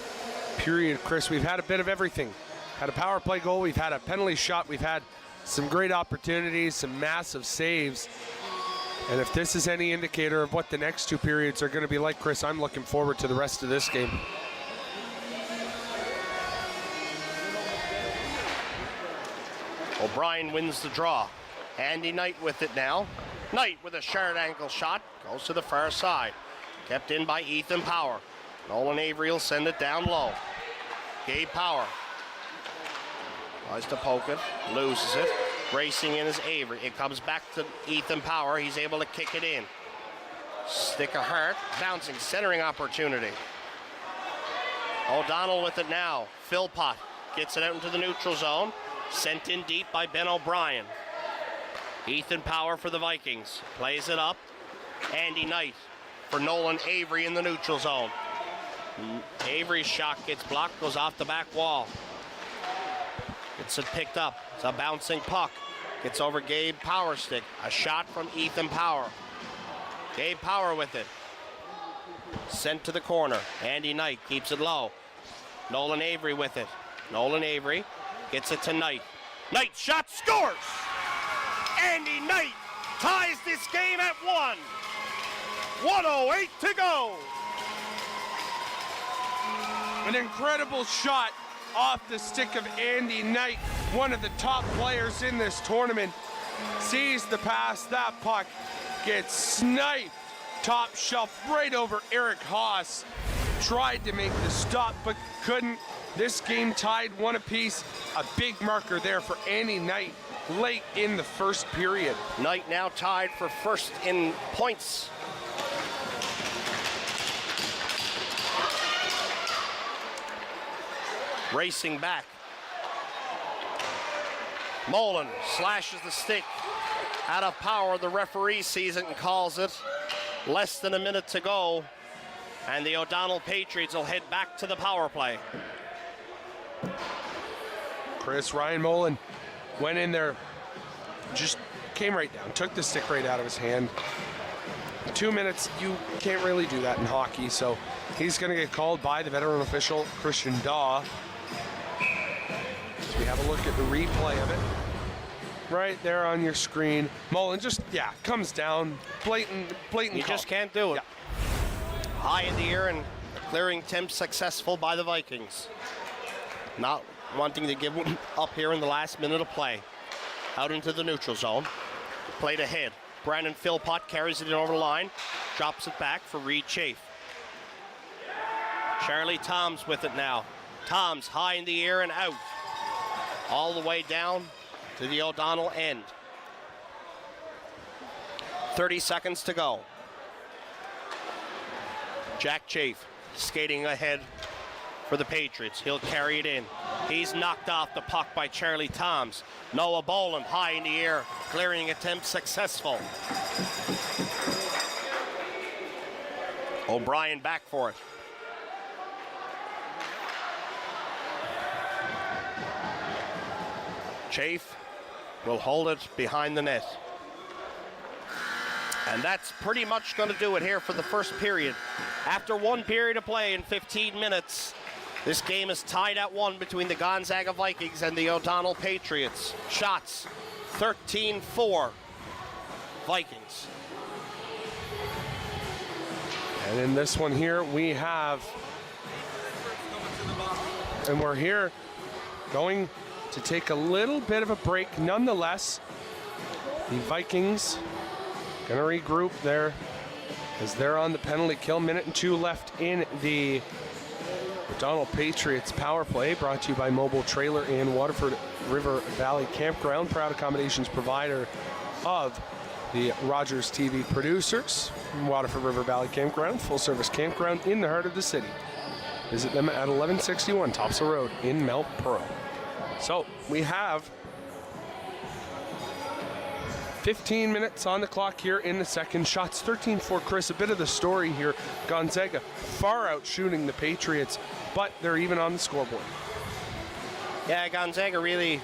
period, Chris. We've had a bit of everything. Had a power play goal. We've had a penalty shot. We've had some great opportunities, some massive saves. And if this is any indicator of what the next two periods are going to be like, Chris, I'm looking forward to the rest of this game. O'Brien wins the draw. Andy Knight with it now. Knight with a short ankle shot. Goes to the far side. Kept in by Ethan Power. Nolan Avery will send it down low. Gabe Power tries to poke it. Loses it. Racing in is Avery. It comes back to Ethan Power. He's able to kick it in. Stick of Hart. Bouncing. Centering opportunity. O'Donnell with it now. Philpott gets it out into the neutral zone. Sent in deep by Ben O'Brien. Ethan Power for the Vikings. Plays it up. Andy Knight for Nolan Avery in the neutral zone. Avery's shot gets blocked, goes off the back wall. Gets it picked up. It's a bouncing puck. Gets over Gabe Power stick. A shot from Ethan Power. Gabe Power with it. Sent to the corner. Andy Knight keeps it low. Nolan Avery with it. Nolan Avery gets it to Knight. Knight shot, scores! Andy Knight ties this game at 1. 1:08 to go. An incredible shot off the stick of Andy Knight. one of the top players in this tournament, sees the pass. That puck gets sniped top shelf right over Eric Haas. Tried to make the stop but couldn't. This game tied 1 apiece. A big marker there for Andy Knight late in the first period. Knight now tied for first in points. Racing back. Mullen slashes the stick out of power. The referee sees it and calls it. Less than a minute to go, and the O'Donnell Patriots will head back to the power play. Ryan Mullen went in there, just came right down, took the stick right out of his hand. 2 minutes, you can't really do that in hockey, so he's going to get called by the veteran official, Christian Daw. So we have a look at the replay of it. Right there on your screen. Mullen just, comes down. Blatant You call. just can't do it. Yeah. High in the air and clearing attempt successful by the Vikings. Not wanting to give one up here in the last minute of play. Out into the neutral zone. Played ahead. Brandon Philpott carries it over the line. Drops it back for Reed Chafe. Charlie Toms with it now. Toms high in the air and out. All the way down to the O'Donnell end. 30 seconds to go. Jack Chafe skating ahead for the Patriots. He'll carry it in. He's knocked off the puck by Charlie Toms. Noah Boland high in the air. Clearing attempt successful. O'Brien back for it. Chafe will hold it behind the net. And that's pretty much going to do it here for the first period. After 1 period of play in 15 minutes, this game is tied at 1 between the Gonzaga Vikings and the O'Donnell Patriots. Shots, 13-4, Vikings. And in this one here, we have, and we're here going to take a little bit of a break. Nonetheless, the Vikings gonna regroup there as they're on the penalty kill. 1 minute and 2 left in the O'Donnell Patriots power play, brought to you by Mobile Trailer and Waterford River Valley Campground, proud accommodations provider of the Rogers TV producers. Waterford River Valley Campground, full service campground in the heart of the city. Visit them at 1161 Topsail Road in Mount Pearl. So we have 15 minutes on the clock here in the second. Shots 13-4, Chris. A bit of the story here. Gonzaga far out shooting the Patriots, but they're even on the scoreboard. Yeah, Gonzaga really,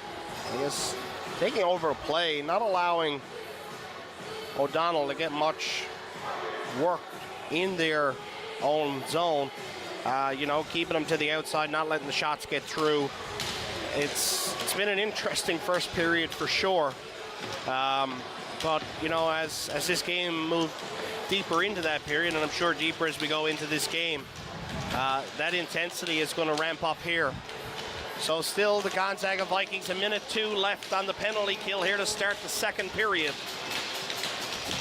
taking over a play, not allowing O'Donnell to get much work in their own zone. Keeping them to the outside, not letting the shots get through. It's been an interesting first period for sure. But, as this game moved deeper into that period, and I'm sure deeper as we go into this game, that intensity is going to ramp up here. So still the Gonzaga Vikings, 1 minute 2 left on the penalty kill here to start the second period.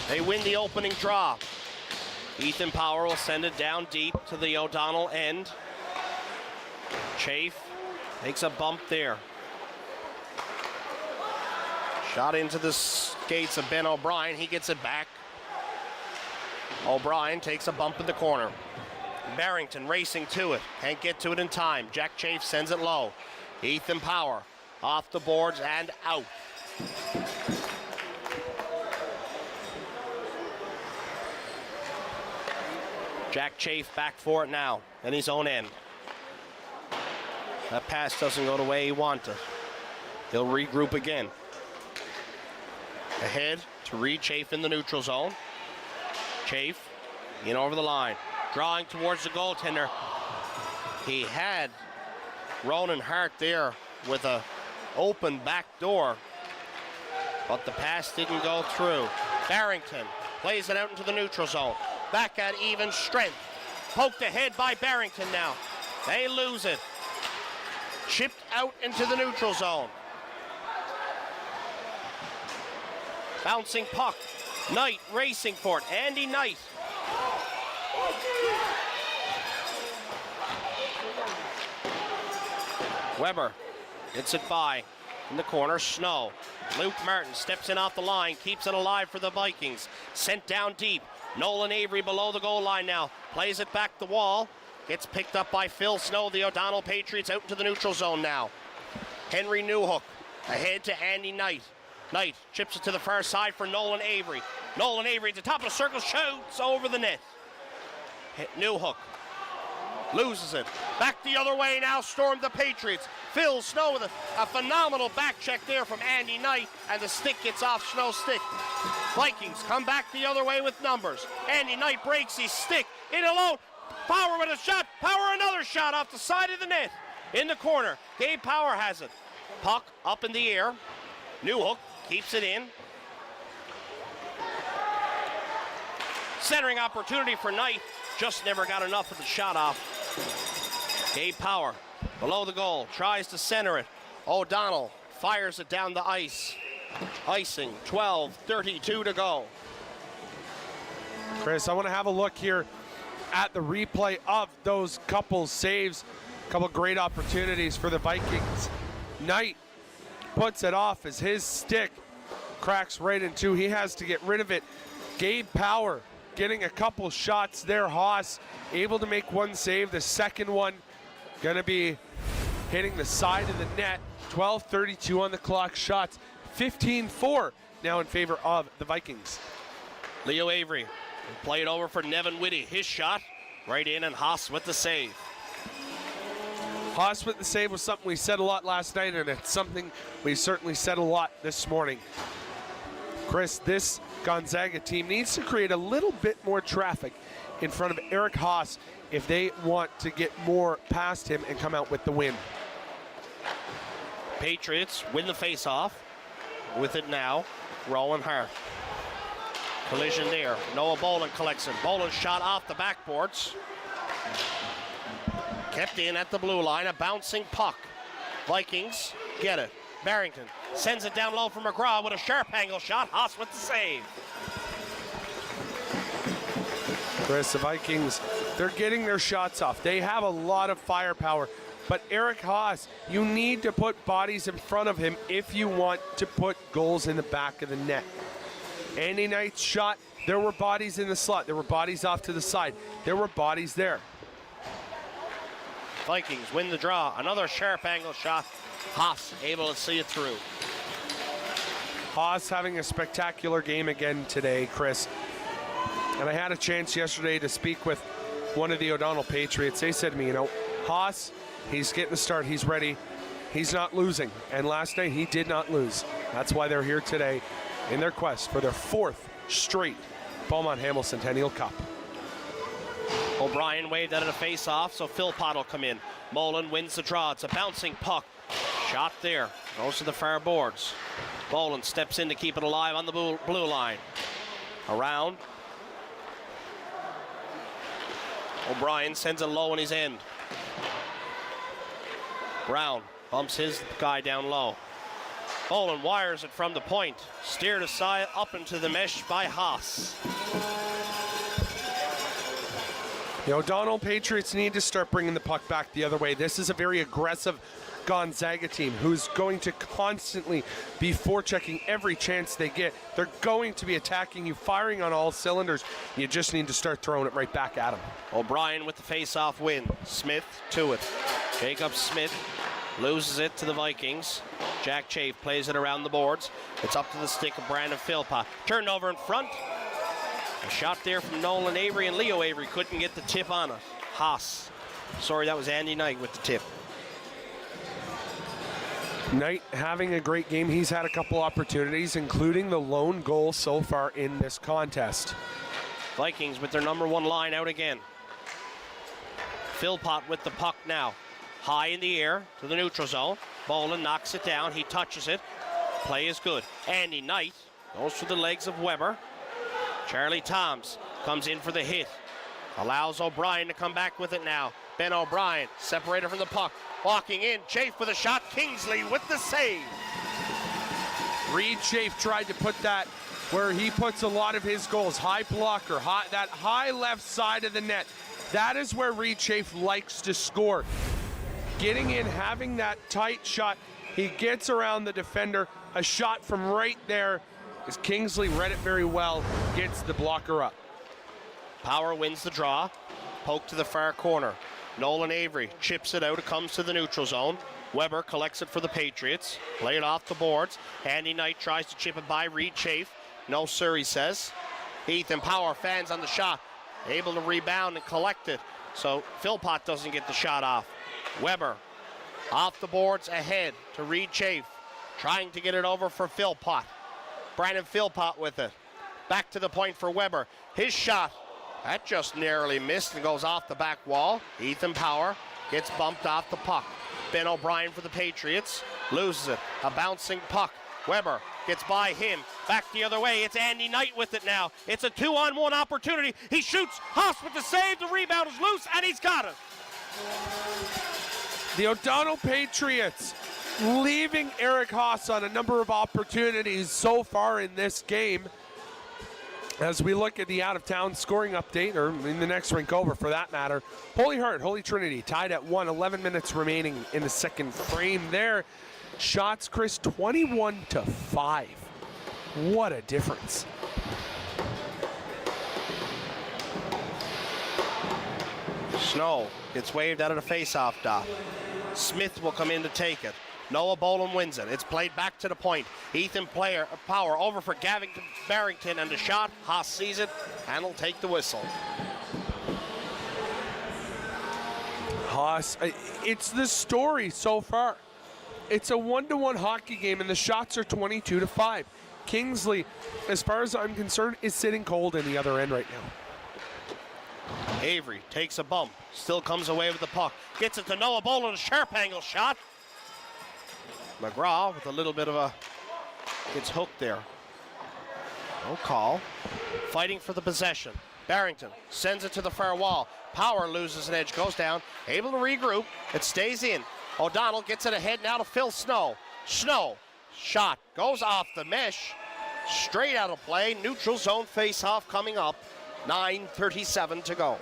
They win the opening draw. Ethan Power will send it down deep to the O'Donnell end. Chafe takes a bump there. Shot into the skates of Ben O'Brien. He gets it back. O'Brien takes a bump in the corner. Barrington racing to it. Can't get to it in time. Jack Chafe sends it low. Ethan Power off the boards and out. Jack Chafe back for it now in his own end. That pass doesn't go the way he wanted. He'll regroup again. Ahead to Reed Chafe in the neutral zone. Chafe in over the line. Drawing towards the goaltender. He had Ronan Hart there with a open back door, but the pass didn't go through. Barrington plays it out into the neutral zone. Back at even strength. Poked ahead by Barrington now. They lose it. Chipped out into the neutral zone. Bouncing puck. Knight racing for it. Andy Knight. Weber gets it by in the corner. Snow. Luke Martin steps in off the line, keeps it alive for the Vikings. Sent down deep. Nolan Avery below the goal line now. Plays it back the wall. Gets picked up by Phil Snow. The O'Donnell Patriots out into the neutral zone now. Henry Newhook ahead to Andy Knight. Knight chips it to the far side for Nolan Avery. Nolan Avery at the top of the circle, shoots over the net. Newhook loses it. Back the other way now, storm the Patriots. Phil Snow with a phenomenal back check there from Andy Knight, and the stick gets off Snow's stick. Vikings come back the other way with numbers. Andy Knight breaks his stick in alone. Power with a shot. Power another shot off the side of the net. In the corner, Gabe Power has it. Puck up in the air. Newhook keeps it in. Centering opportunity for Knight. Just never got enough of the shot off. Gabe Power below the goal. Tries to center it. O'Donnell fires it down the ice. Icing, 12:32 to go. Chris, I want to have a look here at the replay of those couple saves. Couple great opportunities for the Vikings. Knight puts it off as his stick cracks right in two. He has to get rid of it. Gabe Power getting a couple shots there. Haas able to make one save. The second one gonna be hitting the side of the net. 12:32 on the clock. Shots 15-4 now in favor of the Vikings. Leo Avery played over for Nevin Whitty. His shot right in, and Haas with the save. Haas with the save was something we said a lot last night, and it's something we certainly said a lot this morning. Chris, this Gonzaga team needs to create a little bit more traffic in front of Eric Haas if they want to get more past him and come out with the win. Patriots win the face-off. With it now, Rowan Hart. Collision there. Noah Boland collects it. Boland shot off the backboards. Kept in at the blue line, a bouncing puck. Vikings get it. Barrington sends it down low for McGraw with a sharp angle shot. Haas with the save. Chris, the Vikings, they're getting their shots off. They have a lot of firepower. But Eric Haas, you need to put bodies in front of him if you want to put goals in the back of the net. Andy Knight's shot, there were bodies in the slot. There were bodies off to the side. There were bodies there. Vikings win the draw. Another sharp angle shot. Haas able to see it through. Haas having a spectacular game again today, Chris. And I had a chance yesterday to speak with one of the O'Donnell Patriots. They said to me, Haas, he's getting the start. He's ready. He's not losing. And last night, he did not lose. That's why they're here today in their quest for their fourth straight Beaumont Hamel Centennial Cup. O'Brien waved at a face-off, so Philpott will come in. Mullen wins the draw. It's a bouncing puck. Shot there. Goes to the far boards. Boland steps in to keep it alive on the blue line. Around. O'Brien sends it low in his end. Brown bumps his guy down low. Boland wires it from the point. Steered aside up into the mesh by Haas. The O'Donnell Patriots need to start bringing the puck back the other way. This is a very aggressive Gonzaga team who's going to constantly be forechecking every chance they get. They're going to be attacking you, firing on all cylinders. You just need to start throwing it right back at them. O'Brien with the face-off win. Smith to it. Jacob Smith loses it to the Vikings. Jack Chafe plays it around the boards. It's up to the stick of Brandon Philpott. Turned over in front. A shot there from Nolan Avery, and Leo Avery couldn't get the tip on it. Haas. Sorry, that was Andy Knight with the tip. Knight having a great game. He's had a couple opportunities, including the lone goal so far in this contest. Vikings with their number one line out again. Philpott with the puck now. High in the air to the neutral zone. Boland knocks it down. He touches it. Play is good. Andy Knight goes through the legs of Weber. Charlie Toms comes in for the hit. Allows O'Brien to come back with it now. Ben O'Brien separated from the puck. Walking in. Chafe with a shot. Kingsley with the save. Reed Chafe tried to put that where he puts a lot of his goals. High blocker, that high left side of the net. That is where Reed Chafe likes to score. Getting in, having that tight shot. He gets around the defender. A shot from right there, as Kingsley read it very well, gets the blocker up. Power wins the draw. Poke to the far corner. Nolan Avery chips it out. It comes to the neutral zone. Weber collects it for the Patriots. Play it off the boards. Andy Knight tries to chip it by Reed Chafe. No, sir, he says. Ethan Power fans on the shot. Able to rebound and collect it. So Philpott doesn't get the shot off. Weber off the boards ahead to Reed Chafe. Trying to get it over for Philpott. Brandon Philpott with it. Back to the point for Weber. His shot. That just narrowly missed and goes off the back wall. Ethan Power gets bumped off the puck. Ben O'Brien for the Patriots. Loses it. A bouncing puck. Weber gets by him. Back the other way. It's Andy Knight with it now. It's a 2-on-1 opportunity. He shoots. Haas with the save. The rebound is loose, and he's got it. The O'Donnell Patriots leaving Eric Haas on a number of opportunities so far in this game. As we look at the out-of-town scoring update, or in the next rink over for that matter, Holy Heart, Holy Trinity tied at 1, 11 minutes remaining in the second frame there. Shots, Chris, 21-5. What a difference. Snow gets waved out of the face-off dot. Smith will come in to take it. Noah Boland wins it. It's played back to the point. Ethan Power over for Gavin Barrington, and the shot. Haas sees it and will take the whistle. Haas, it's the story so far. It's a 1-1 hockey game, and the shots are 22-5. Kingsley, as far as I'm concerned, is sitting cold in the other end right now. Avery takes a bump, still comes away with the puck. Gets it to Noah Boland, a sharp angle shot. McGraw with a little bit of a, gets hooked there. No call. Fighting for the possession. Barrington sends it to the far wall. Power loses an edge, goes down, able to regroup. It stays in. O'Donnell gets it ahead now to Phil Snow. Snow, shot, goes off the mesh. Straight out of play. Neutral zone face-off coming up. 9:37 to go.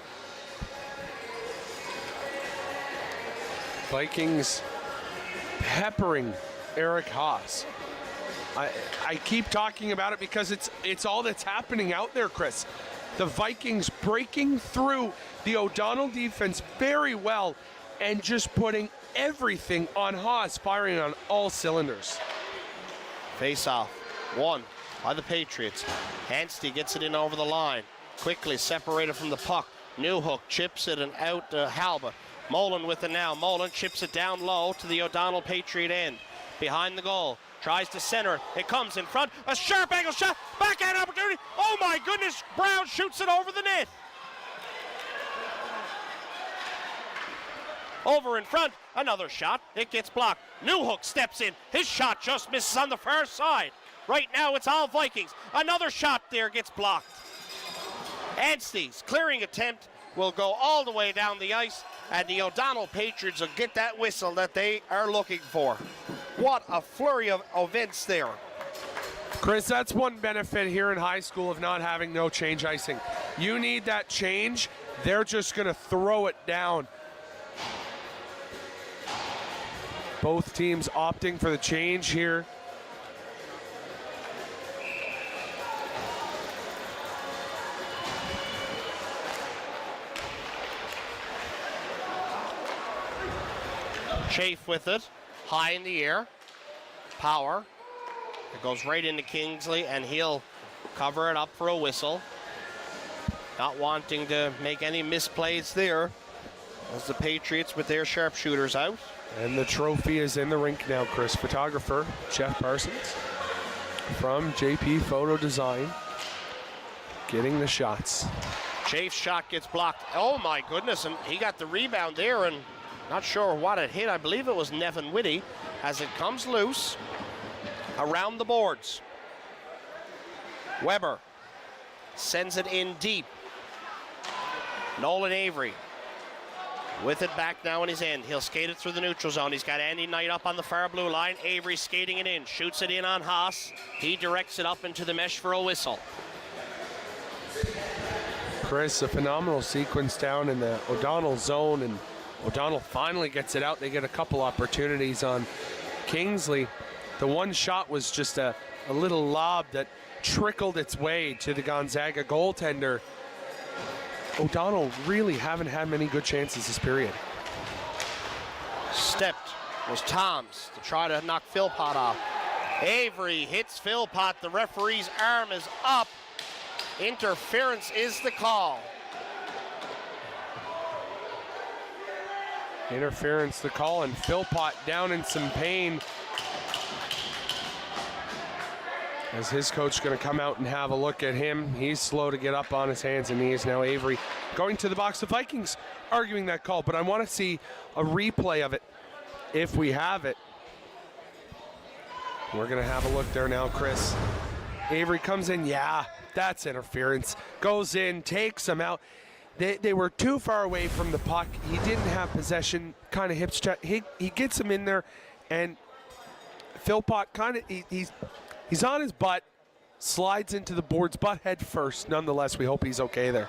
Vikings peppering Eric Haas. I keep talking about it because it's all that's happening out there, Chris. The Vikings breaking through the O'Donnell defense very well and just putting everything on Haas, firing on all cylinders. Face-off, won by the Patriots. Hansty gets it in over the line. Quickly separated from the puck. Newhook chips it and out to Halba. Mullen with it now. Mullen chips it down low to the O'Donnell Patriot end. Behind the goal. Tries to center. It comes in front. A sharp angle shot. Backhand opportunity. Oh my goodness. Brown shoots it over the net. Over in front. Another shot. It gets blocked. Newhook steps in. His shot just misses on the far side. Right now it's all Vikings. Another shot there gets blocked. Anstey's clearing attempt will go all the way down the ice, and the O'Donnell Patriots will get that whistle that they are looking for. What a flurry of events there. Chris, that's one benefit here in high school of not having no change icing. You need that change, they're just going to throw it down. Both teams opting for the change here. Chafe with it, high in the air. Power. It goes right into Kingsley, and he'll cover it up for a whistle. Not wanting to make any misplays there, as the Patriots with their sharpshooters out. And the trophy is in the rink now, Chris. Photographer Jeff Parsons from JP Photo Design getting the shots. Chafe's shot gets blocked. Oh my goodness, and he got the rebound there, and not sure what it hit. I believe it was Nevin Whitty as it comes loose around the boards. Weber sends it in deep. Nolan Avery With it back now in his end. He'll skate it through the neutral zone. He's got Andy Knight up on the far blue line. Avery skating it in. Shoots it in on Haas. He directs it up into the mesh for a whistle. Chris, a phenomenal sequence down in the O'Donnell zone, and O'Donnell finally gets it out. They get a couple opportunities on Kingsley. The one shot was just a little lob that trickled its way to the Gonzaga goaltender. O'Donnell really haven't had many good chances this period. Stepped was Toms to try to knock Philpott off. Avery hits Philpott. The referee's arm is up. Interference is the call. Interference the call, and Philpott down in some pain. As his coach going to come out and have a look at him. He's slow to get up on his hands and knees. Now Avery going to the box. The Vikings arguing that call, but I want to see a replay of it if we have it. We're going to have a look there now, Chris. Avery comes in. Yeah, that's interference. Goes in, takes him out. They were too far away from the puck. He didn't have possession, kind of hips check. He gets him in there, and Philpott kind of, he's on his butt, slides into the boards, butt head first. Nonetheless, we hope he's okay there.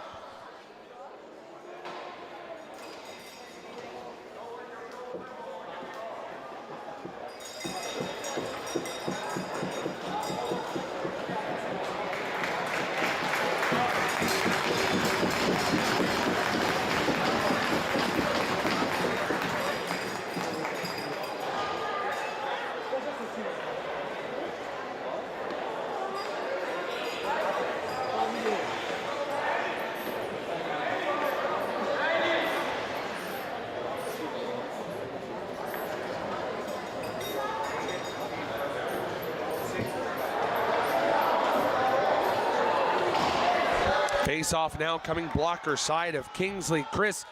Face-off now coming blocker side of Kingsley. Chris,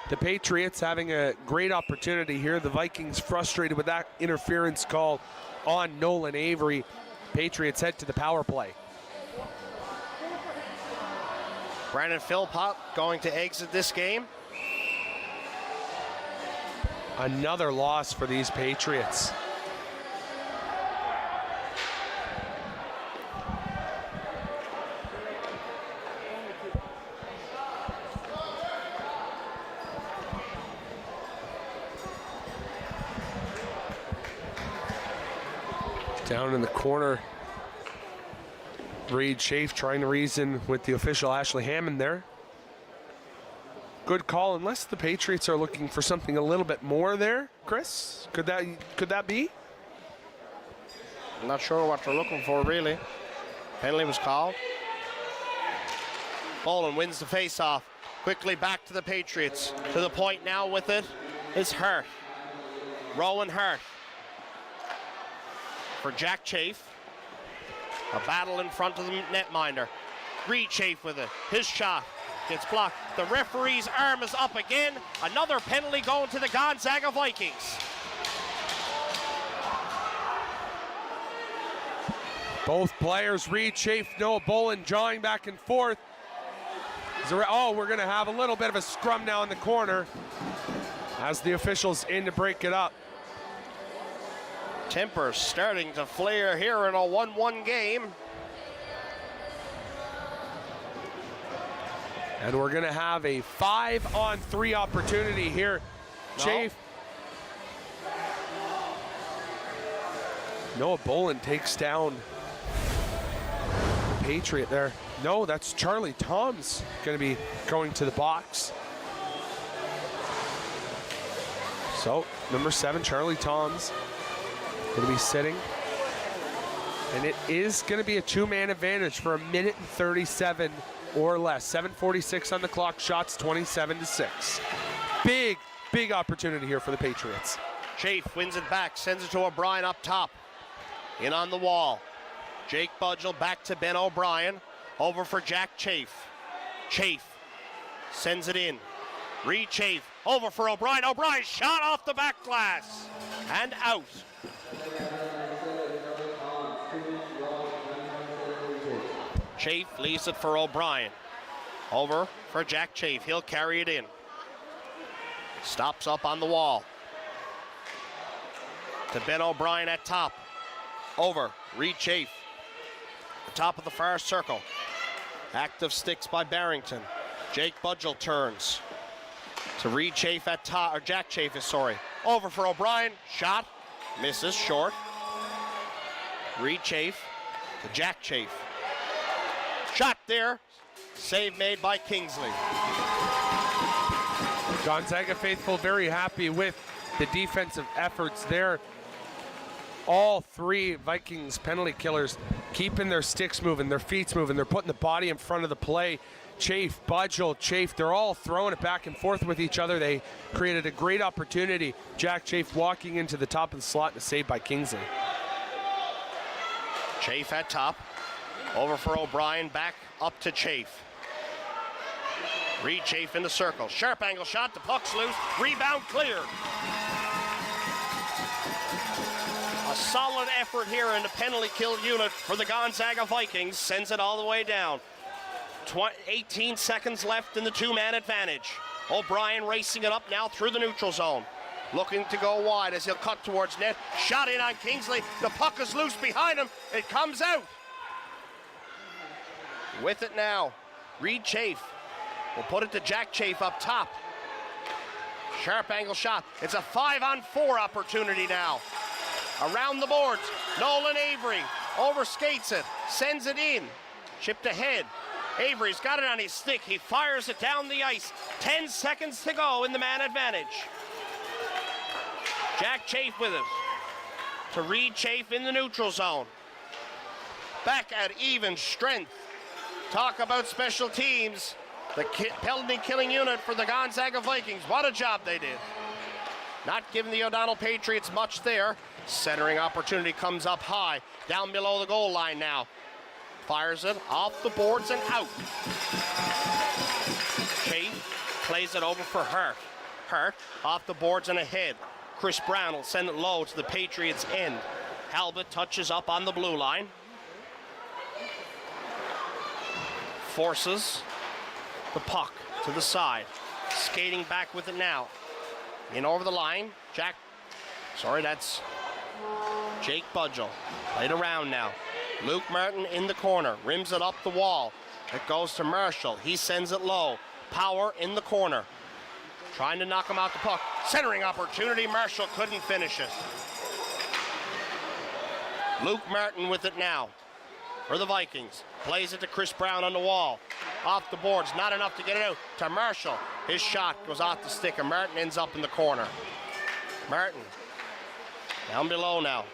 the Patriots having a great opportunity here. The Vikings frustrated with that interference call on Nolan Avery. Patriots head to the power play. Brandon Philpott going to exit this game. Another loss for these Patriots. Down in the corner, Reed Schaaf trying to reason with the official Ashley Hammond there. Good call, unless the Patriots are looking for something a little bit more there. Chris, could that be? I'm not sure what they're looking for, really. Penalty was called. Boland wins the face-off. Quickly back to the Patriots. To the point now with it is Hurt. Rowan Hurt. For Jack Chafe. A battle in front of the netminder. Reed Chafe with it. His shot gets blocked. The referee's arm is up again. Another penalty going to the Gonzaga Vikings. Both players, Reed Chafe, Noah Boland, jawing back and forth. Oh, we're going to have a little bit of a scrum now in the corner as the officials in to break it up. Temper starting to flare here in a 1-1 game. And we're going to have a 5-on-3 opportunity here. No. Chafe. Noah Boland takes down the Patriot there. No, that's Charlie Toms going to be going to the box. So, number 7, Charlie Toms, going to be sitting. And it is going to be a 2-man advantage for 1:37 or less. 7:46 on the clock, shots 27-6. Big opportunity here for the Patriots. Chafe wins it back, sends it to O'Brien up top. In on the wall. Jake Budgell back to Ben O'Brien. Over for Jack Chafe. Chafe sends it in. Reed Chafe over for O'Brien. O'Brien shot off the back glass and out. Chafe leaves it for O'Brien. Over for Jack Chafe. He'll carry it in. Stops up on the wall. To Ben O'Brien at top. Over. Reed Chafe. Top of the far circle. Active sticks by Barrington. Jake Budgell turns. To Reed Chafe at top, or Jack Chafe, sorry. Over for O'Brien. Shot. Misses short. Reed Chafe to Jack Chafe. Shot there. Save made by Kingsley. Gonzaga faithful very happy with the defensive efforts there. All three Vikings penalty killers keeping their sticks moving, their feet moving. They're putting the body in front of the play. Chafe, Budgell, Chafe, they're all throwing it back and forth with each other. They created a great opportunity. Jack Chafe walking into the top of the slot and a save by Kingsley. Chafe at top. Over for O'Brien, back up to Chafe. Reed Chafe in the circle. Sharp angle shot, the puck's loose. Rebound cleared. A solid effort here in the penalty kill unit for the Gonzaga Vikings. Sends it all the way down. 18 seconds left in the two-man advantage. O'Brien racing it up now through the neutral zone. Looking to go wide as he'll cut towards net. Shot in on Kingsley. The puck is loose behind him. It comes out. With it now, Reed Chafe will put it to Jack Chafe up top. Sharp angle shot. It's a 5-on-4 opportunity now. Around the boards, Nolan Avery overskates it, sends it in, chipped ahead. Avery's got it on his stick. He fires it down the ice. 10 seconds to go in the man advantage. Jack Chafe with it. To Reed Chafe in the neutral zone. Back at even strength. Talk about special teams. The penalty killing unit for the Gonzaga Vikings. What a job they did. Not giving the O'Donnell Patriots much there. Centering opportunity comes up high. Down below the goal line now. Fires it off the boards and out. Chafe plays it over for Hurt. Hurt off the boards and ahead. Chris Brown will send it low to the Patriots' end. Halbert touches up on the blue line. Forces the puck to the side. Skating back with it now. In over the line. That's Jake Budgell. Played around now. Luke Martin in the corner. Rims it up the wall. It goes to Marshall. He sends it low. Power in the corner. Trying to knock him out the puck. Centering opportunity. Marshall couldn't finish it. Luke Martin with it now for the Vikings. Plays it to Chris Brown on the wall. Off the boards. Not enough to get it out to Marshall. His shot goes off the stick and Martin ends up in the corner. Martin down below now.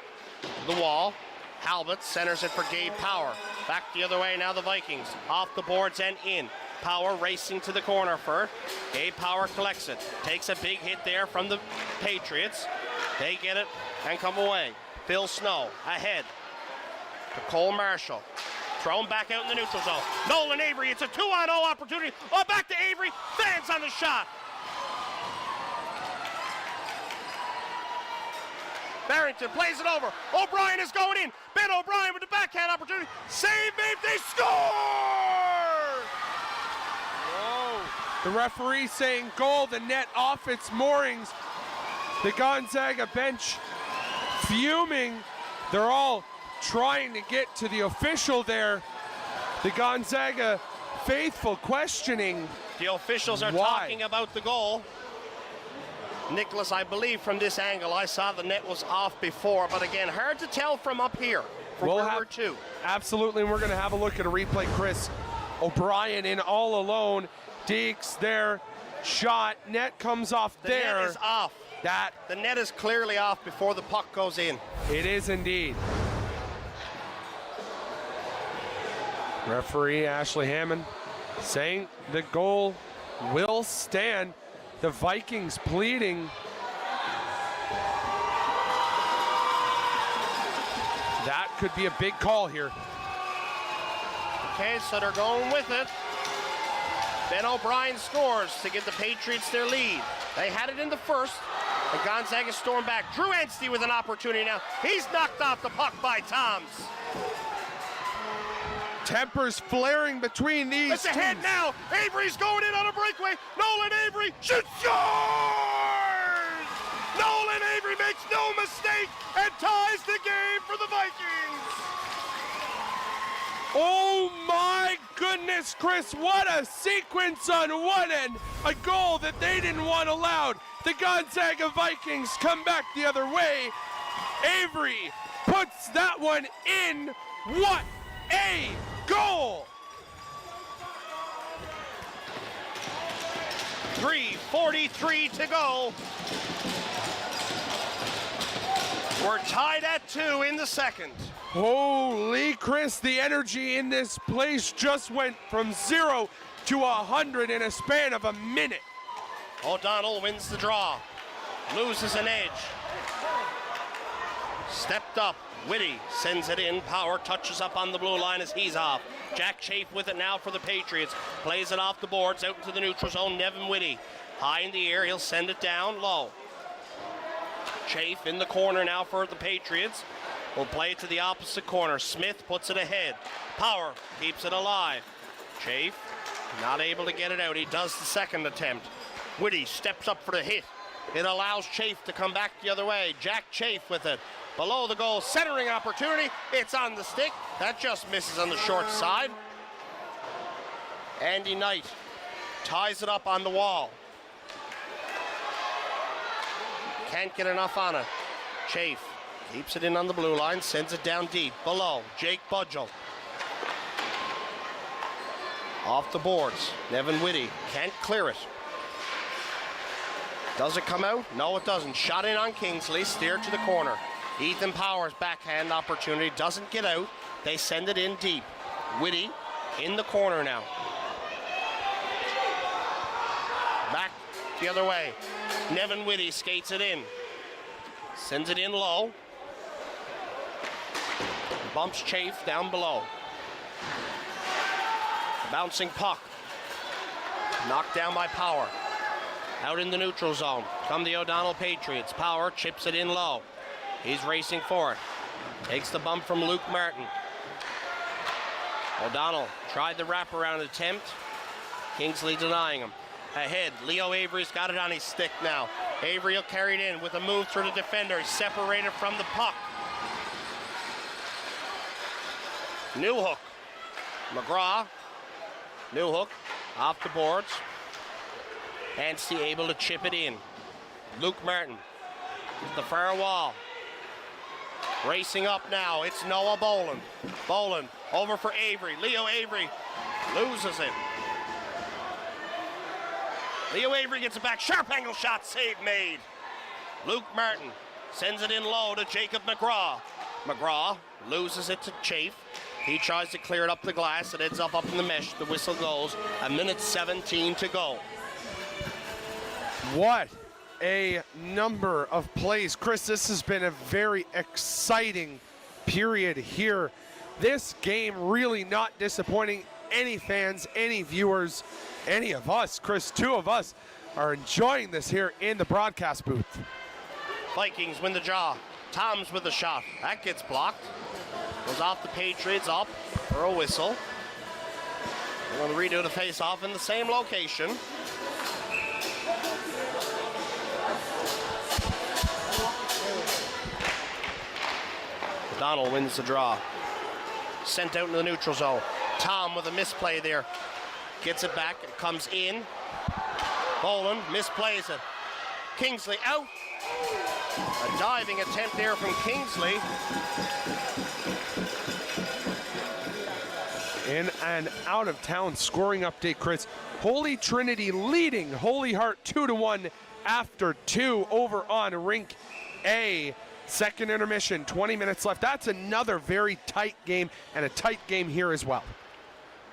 The wall. Halbert centers it for Gabe Power. Back the other way now the Vikings. Off the boards and in. Power racing to the corner for Gabe Power collects it. Takes a big hit there from the Patriots. They get it and come away. Phil Snow ahead to Cole Marshall. Thrown back out in the neutral zone. Nolan Avery, it's a 2-on-0 opportunity. Oh, back to Avery. Fans on the shot. Barrington plays it over. O'Brien is going in. Ben O'Brien with the backhand opportunity. Save made. They score! Whoa. The referee saying goal. The net off its moorings. The Gonzaga bench fuming. They're all trying to get to the official there. The Gonzaga faithful questioning. The officials are talking about the goal. Nicholas, I believe from this angle, I saw the net was off before, but again, hard to tell from up here, from where we're to. Absolutely, and we're going to have a look at a replay. Chris O'Brien in all alone. Deeks there, shot, net comes off there. The net is off. The net is clearly off before the puck goes in. It is indeed. Referee Ashley Hammond saying the goal will stand. The Vikings pleading. That could be a big call here. Okay, so they're going with it. Ben O'Brien scores to give the Patriots their lead. They had it in the first. And Gonzaga stormed back. Drew Anstey with an opportunity now. He's knocked off the puck by Toms. Tempers flaring between these It's ahead now. Avery's going in on a breakaway. Nolan Avery shoots. Score! Nolan Avery makes no mistake and ties the game for the Vikings. Oh my goodness, Chris, what a sequence on one end. A goal that they didn't want allowed. The Gonzaga Vikings come back the other way. Avery puts that one in. What a goal! 3:43 to go. We're tied at 2 in the second. Holy Chris, the energy in this place just went from 0 to 100 in a span of a minute. O'Donnell wins the draw, loses an edge. Stepped up, Whitty sends it in. Power touches up on the blue line as he's off. Jack Chafe with it now for the Patriots. Plays it off the boards out into the neutral zone. Nevin Whitty high in the air. He'll send it down low. Chafe in the corner now for the Patriots. Will play it to the opposite corner. Smith puts it ahead. Power keeps it alive. Chafe not able to get it out. He does the second attempt. Whitty steps up for the hit. It allows Chafe to come back the other way. Jack Chafe with it. Below the goal, centering opportunity. It's on the stick. That just misses on the short side. Andy Knight ties it up on the wall. Can't get enough on it. Chafe keeps it in on the blue line, sends it down deep. Below, Jake Budgel. Off the boards, Nevin Whitty can't clear it. Does it come out? No, it doesn't. Shot in on Kingsley, steered to the corner. Ethan Powers backhand opportunity, doesn't get out. They send it in deep. Whitty in the corner now. Back the other way. Nevin Whitty skates it in. Sends it in low. Bumps Chafe down below. Bouncing puck. Knocked down by Power. Out in the neutral zone. Come the O'Donnell Patriots. Power chips it in low. He's racing for it. Takes the bump from Luke Martin. O'Donnell tried the wraparound attempt. Kingsley denying him. Ahead, Leo Avery's got it on his stick now. Avery will carry it in with a move through the defender. He's separated from the puck. Newhook. McGraw. Newhook off the boards. Anstey able to chip it in. Luke Martin. The far wall. Racing up now, it's Noah Boland. Boland over for Avery. Leo Avery loses it. Leo Avery gets it back. Sharp angle shot, save made. Luke Martin sends it in low to Jacob McGraw. McGraw loses it to Chafe. He tries to clear it up the glass. It ends up in the mesh. The whistle goes. 1:17 to go. What a number of plays. Chris, this has been a very exciting period here. This game really not disappointing any fans, any viewers, any of us. Chris, two of us are enjoying this here in the broadcast booth. Vikings win the draw. Tom's with the shot. That gets blocked. Goes off the Patriots, up for a whistle. We're going to redo the face-off in the same location. O'Donnell wins the draw. Sent out into the neutral zone. Tom with a misplay there. Gets it back. It comes in. Boland misplays it. Kingsley out. A diving attempt there from Kingsley. In an out-of-town scoring update, Chris. Holy Trinity leading Holy Heart 2-1 after 2 over on Rink A. Second intermission, 20 minutes left. That's another very tight game, and a tight game here as well.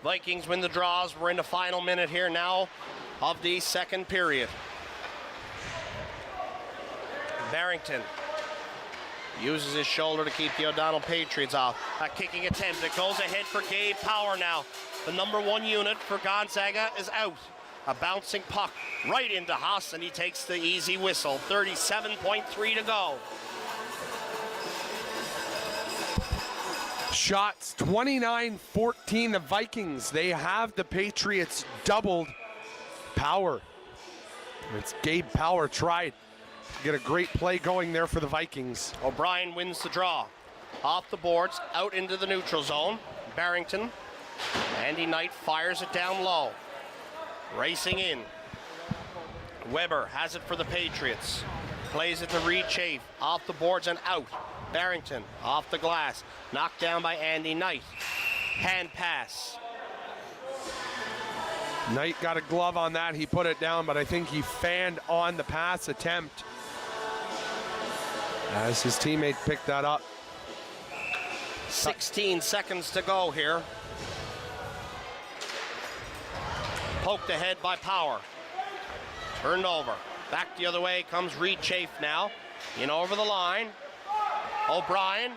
Vikings win the draws. We're in the final minute here now of the second period. Barrington uses his shoulder to keep the O'Donnell Patriots off. A kicking attempt. It goes ahead for Gabe Power now. The number 1 unit for Gonzaga is out. A bouncing puck right into Haas, and he takes the easy whistle. 37.3 to go. Shots 29-14, the Vikings. They have the Patriots doubled. Power. It's Gabe Power tried Get a great play going there for the Vikings. O'Brien wins the draw. Off the boards, out into the neutral zone. Barrington. Andy Knight fires it down low. Racing in. Weber has it for the Patriots. Plays it to Reed Chafe. Off the boards and out. Barrington off the glass. Knocked down by Andy Knight. Hand pass. Knight got a glove on that. He put it down, but I think he fanned on the pass attempt as his teammate picked that up. 16 seconds to go here. Poked ahead by Power. Turned over. Back the other way comes Reed Chafe now. In over the line. O'Brien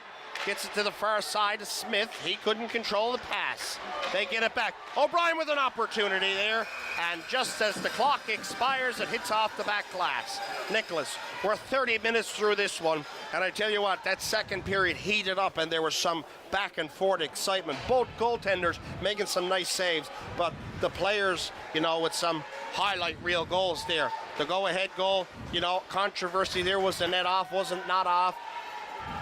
gets it to the far side to Smith. He couldn't control the pass. They get it back. O'Brien with an opportunity there. And just as the clock expires, it hits off the back glass. Nicholas, we're 30 minutes through this one. And I tell you what, that second period heated up and there was some back and forth excitement. Both goaltenders making some nice saves, but the players, you know, with some highlight reel goals there. The go-ahead goal, you know, controversy there. Was the net off, wasn't not off.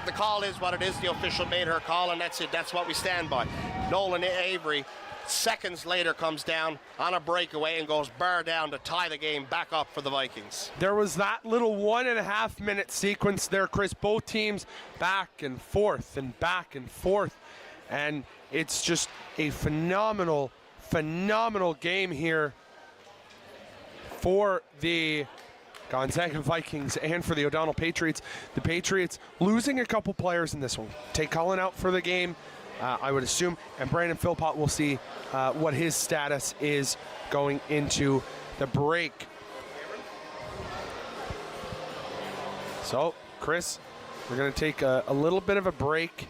The call is what it is. The official made her call, and that's it. That's what we stand by. Nolan Avery, seconds later, comes down on a breakaway and goes bar down to tie the game back up for the Vikings. There was that little 1.5 minute sequence there, Chris. Both teams back and forth and back and forth. And it's just a phenomenal, phenomenal game here for the Gonzaga Vikings and for the O'Donnell Patriots. The Patriots losing a couple players in this one. Tay Cullen out for the game, I would assume, and Brandon Philpott will see what his status is going into the break. So, Chris, we're going to take a little bit of a break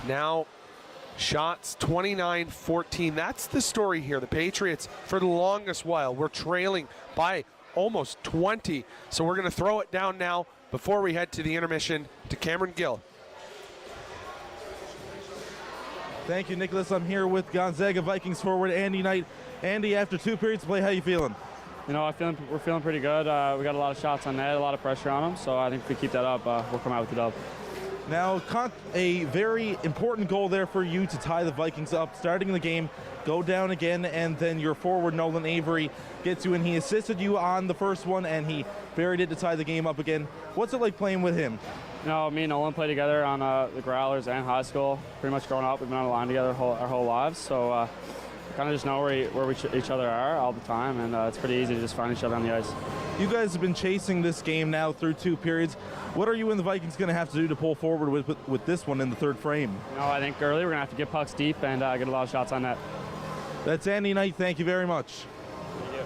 now. Shots 29-14. That's the story here. The Patriots, for the longest while, were trailing by almost 20. So we're going to throw it down now before we head to the intermission to Cameron Gill. Thank you, Nicholas. I'm here with Gonzaga Vikings forward Andy Knight. Andy, after 2 periods of play, how you feeling? You know, we're feeling pretty good. We got a lot of shots on net, a lot of pressure on them. So I think if we keep that up, we'll come out with the dub. Now, a very important goal there for you to tie the Vikings up. Starting the game, go down again, and then your forward, Nolan Avery, gets you in. He assisted you on the first one, and he buried it to tie the game up again. What's it like playing with him? You know, me and Nolan played together on the Growlers and high school. Pretty much growing up, we've been on the line together our whole lives. So kind of just know where each other are all the time, and it's pretty easy to just find each other on the ice. You guys have been chasing this game now through 2 periods. What are you and the Vikings going to have to do to pull forward with this one in the third frame? You know, I think early we're going to have to get pucks deep and get a lot of shots on net. That's Andy Knight. Thank you very much. Thank you.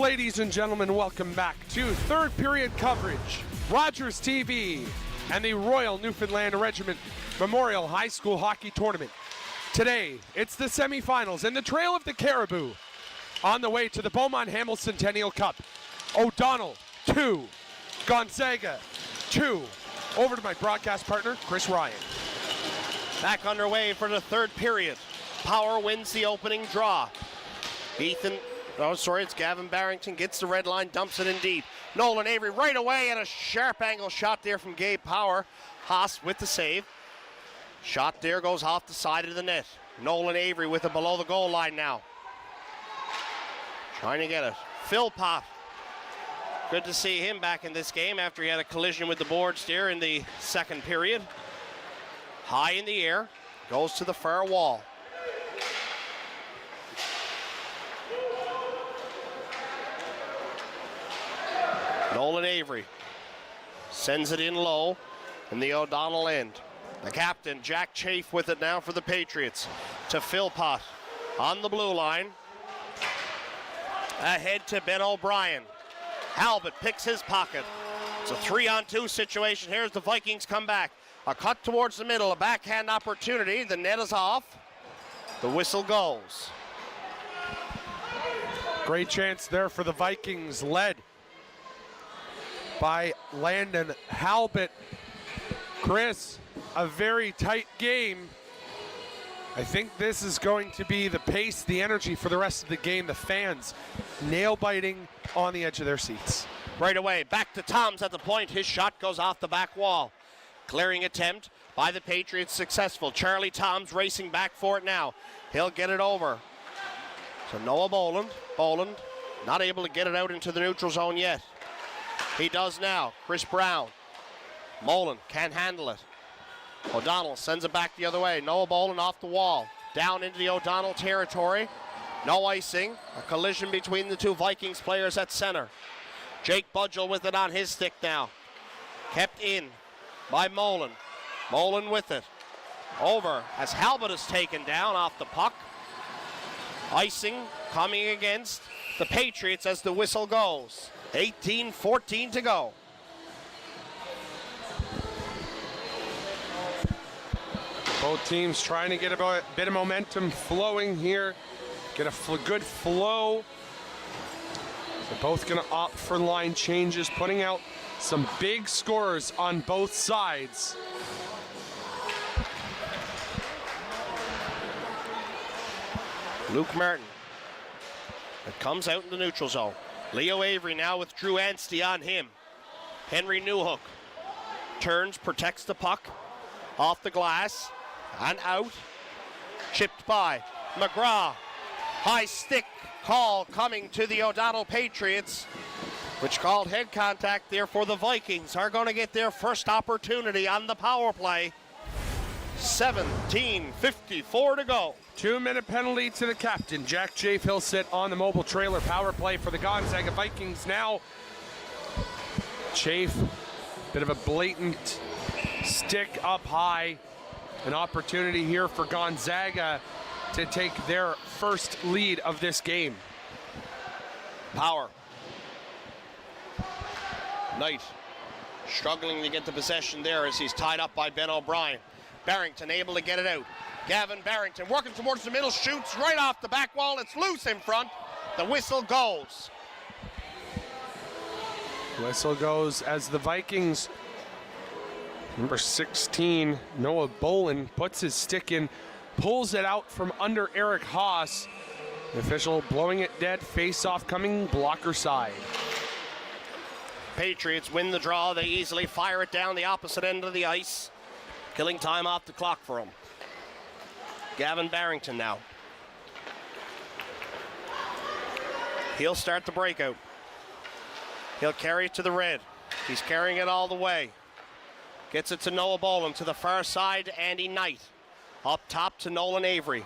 Ladies and gentlemen, welcome back to third period coverage. Rogers TV and the Royal Newfoundland Regiment Memorial High School Hockey Tournament. Today, it's the semifinals and the Trail of the Caribou on the way to the Beaumont Hamel Centennial Cup. O'Donnell, 2. Gonzaga, 2. Over to my broadcast partner, Chris Ryan. Back underway for the third period. Power wins the opening draw. It's Gavin Barrington, gets the red line, dumps it in deep. Nolan Avery right away, and a sharp angle shot there from Gabe Power. Haas with the save. Shot there goes off the side of the net. Nolan Avery with it below the goal line now. Trying to get it. Philpott. Good to see him back in this game after he had a collision with the boards there in the second period. High in the air, goes to the far wall. Nolan Avery sends it in low in the O'Donnell end. The captain, Jack Chafe, with it now for the Patriots. To Philpott on the blue line. Ahead to Ben O'Brien. Halbert picks his pocket. It's a 3-on-2 situation. Here's the Vikings come back. A cut towards the middle, a backhand opportunity. The net is off. The whistle goes. Great chance there for the Vikings, led by Landon Halbert. Chris, a very tight game. I think this is going to be the pace, the energy for the rest of the game. The fans nail-biting on the edge of their seats. Right away, back to Toms at the point. His shot goes off the back wall. Clearing attempt by the Patriots successful. Charlie Toms racing back for it now. He'll get it over to Noah Boland. Boland not able to get it out into the neutral zone yet. He does now. Chris Brown. Molan can't handle it. O'Donnell sends it back the other way. Noah Boland off the wall. Down into the O'Donnell territory. No icing. A collision between the two Vikings players at center. Jake Budgell with it on his stick now. Kept in by Molan. Molan with it. Over as Halbert is taken down off the puck. Icing coming against the Patriots as the whistle goes. 18-14 to go. Both teams trying to get a bit of momentum flowing here. Get a good flow. They're both going to opt for line changes, putting out some big scores on both sides. Luke Martin. It comes out in the neutral zone. Leo Avery now with Drew Anstey on him. Henry Newhook turns, protects the puck. Off the glass and out. Chipped by McGraw. High stick call coming to the O'Donnell Patriots, which called head contact there for the Vikings. Are going to get their first opportunity on the power play. 17:54 to go. 2-minute penalty to the captain. Jack Chafe, he'll sit on the mobile trailer power play for the Gonzaga Vikings now. Chafe, bit of a blatant stick up high. An opportunity here for Gonzaga to take their first lead of this game. Power. Knight struggling to get the possession there as he's tied up by Ben O'Brien. Barrington able to get it out. Gavin Barrington working towards the middle, shoots right off the back wall. It's loose in front. The whistle goes. Whistle goes as the Vikings, number 16, Noah Boland, puts his stick in, pulls it out from under Eric Haas. The official blowing it dead, face-off coming blocker side. Patriots win the draw. They easily fire it down the opposite end of the ice. Killing time off the clock for them. Gavin Barrington now. He'll start the breakout. He'll carry it to the red. He's carrying it all the way. Gets it to Noah Boland to the far side, Andy Knight. Up top to Nolan Avery.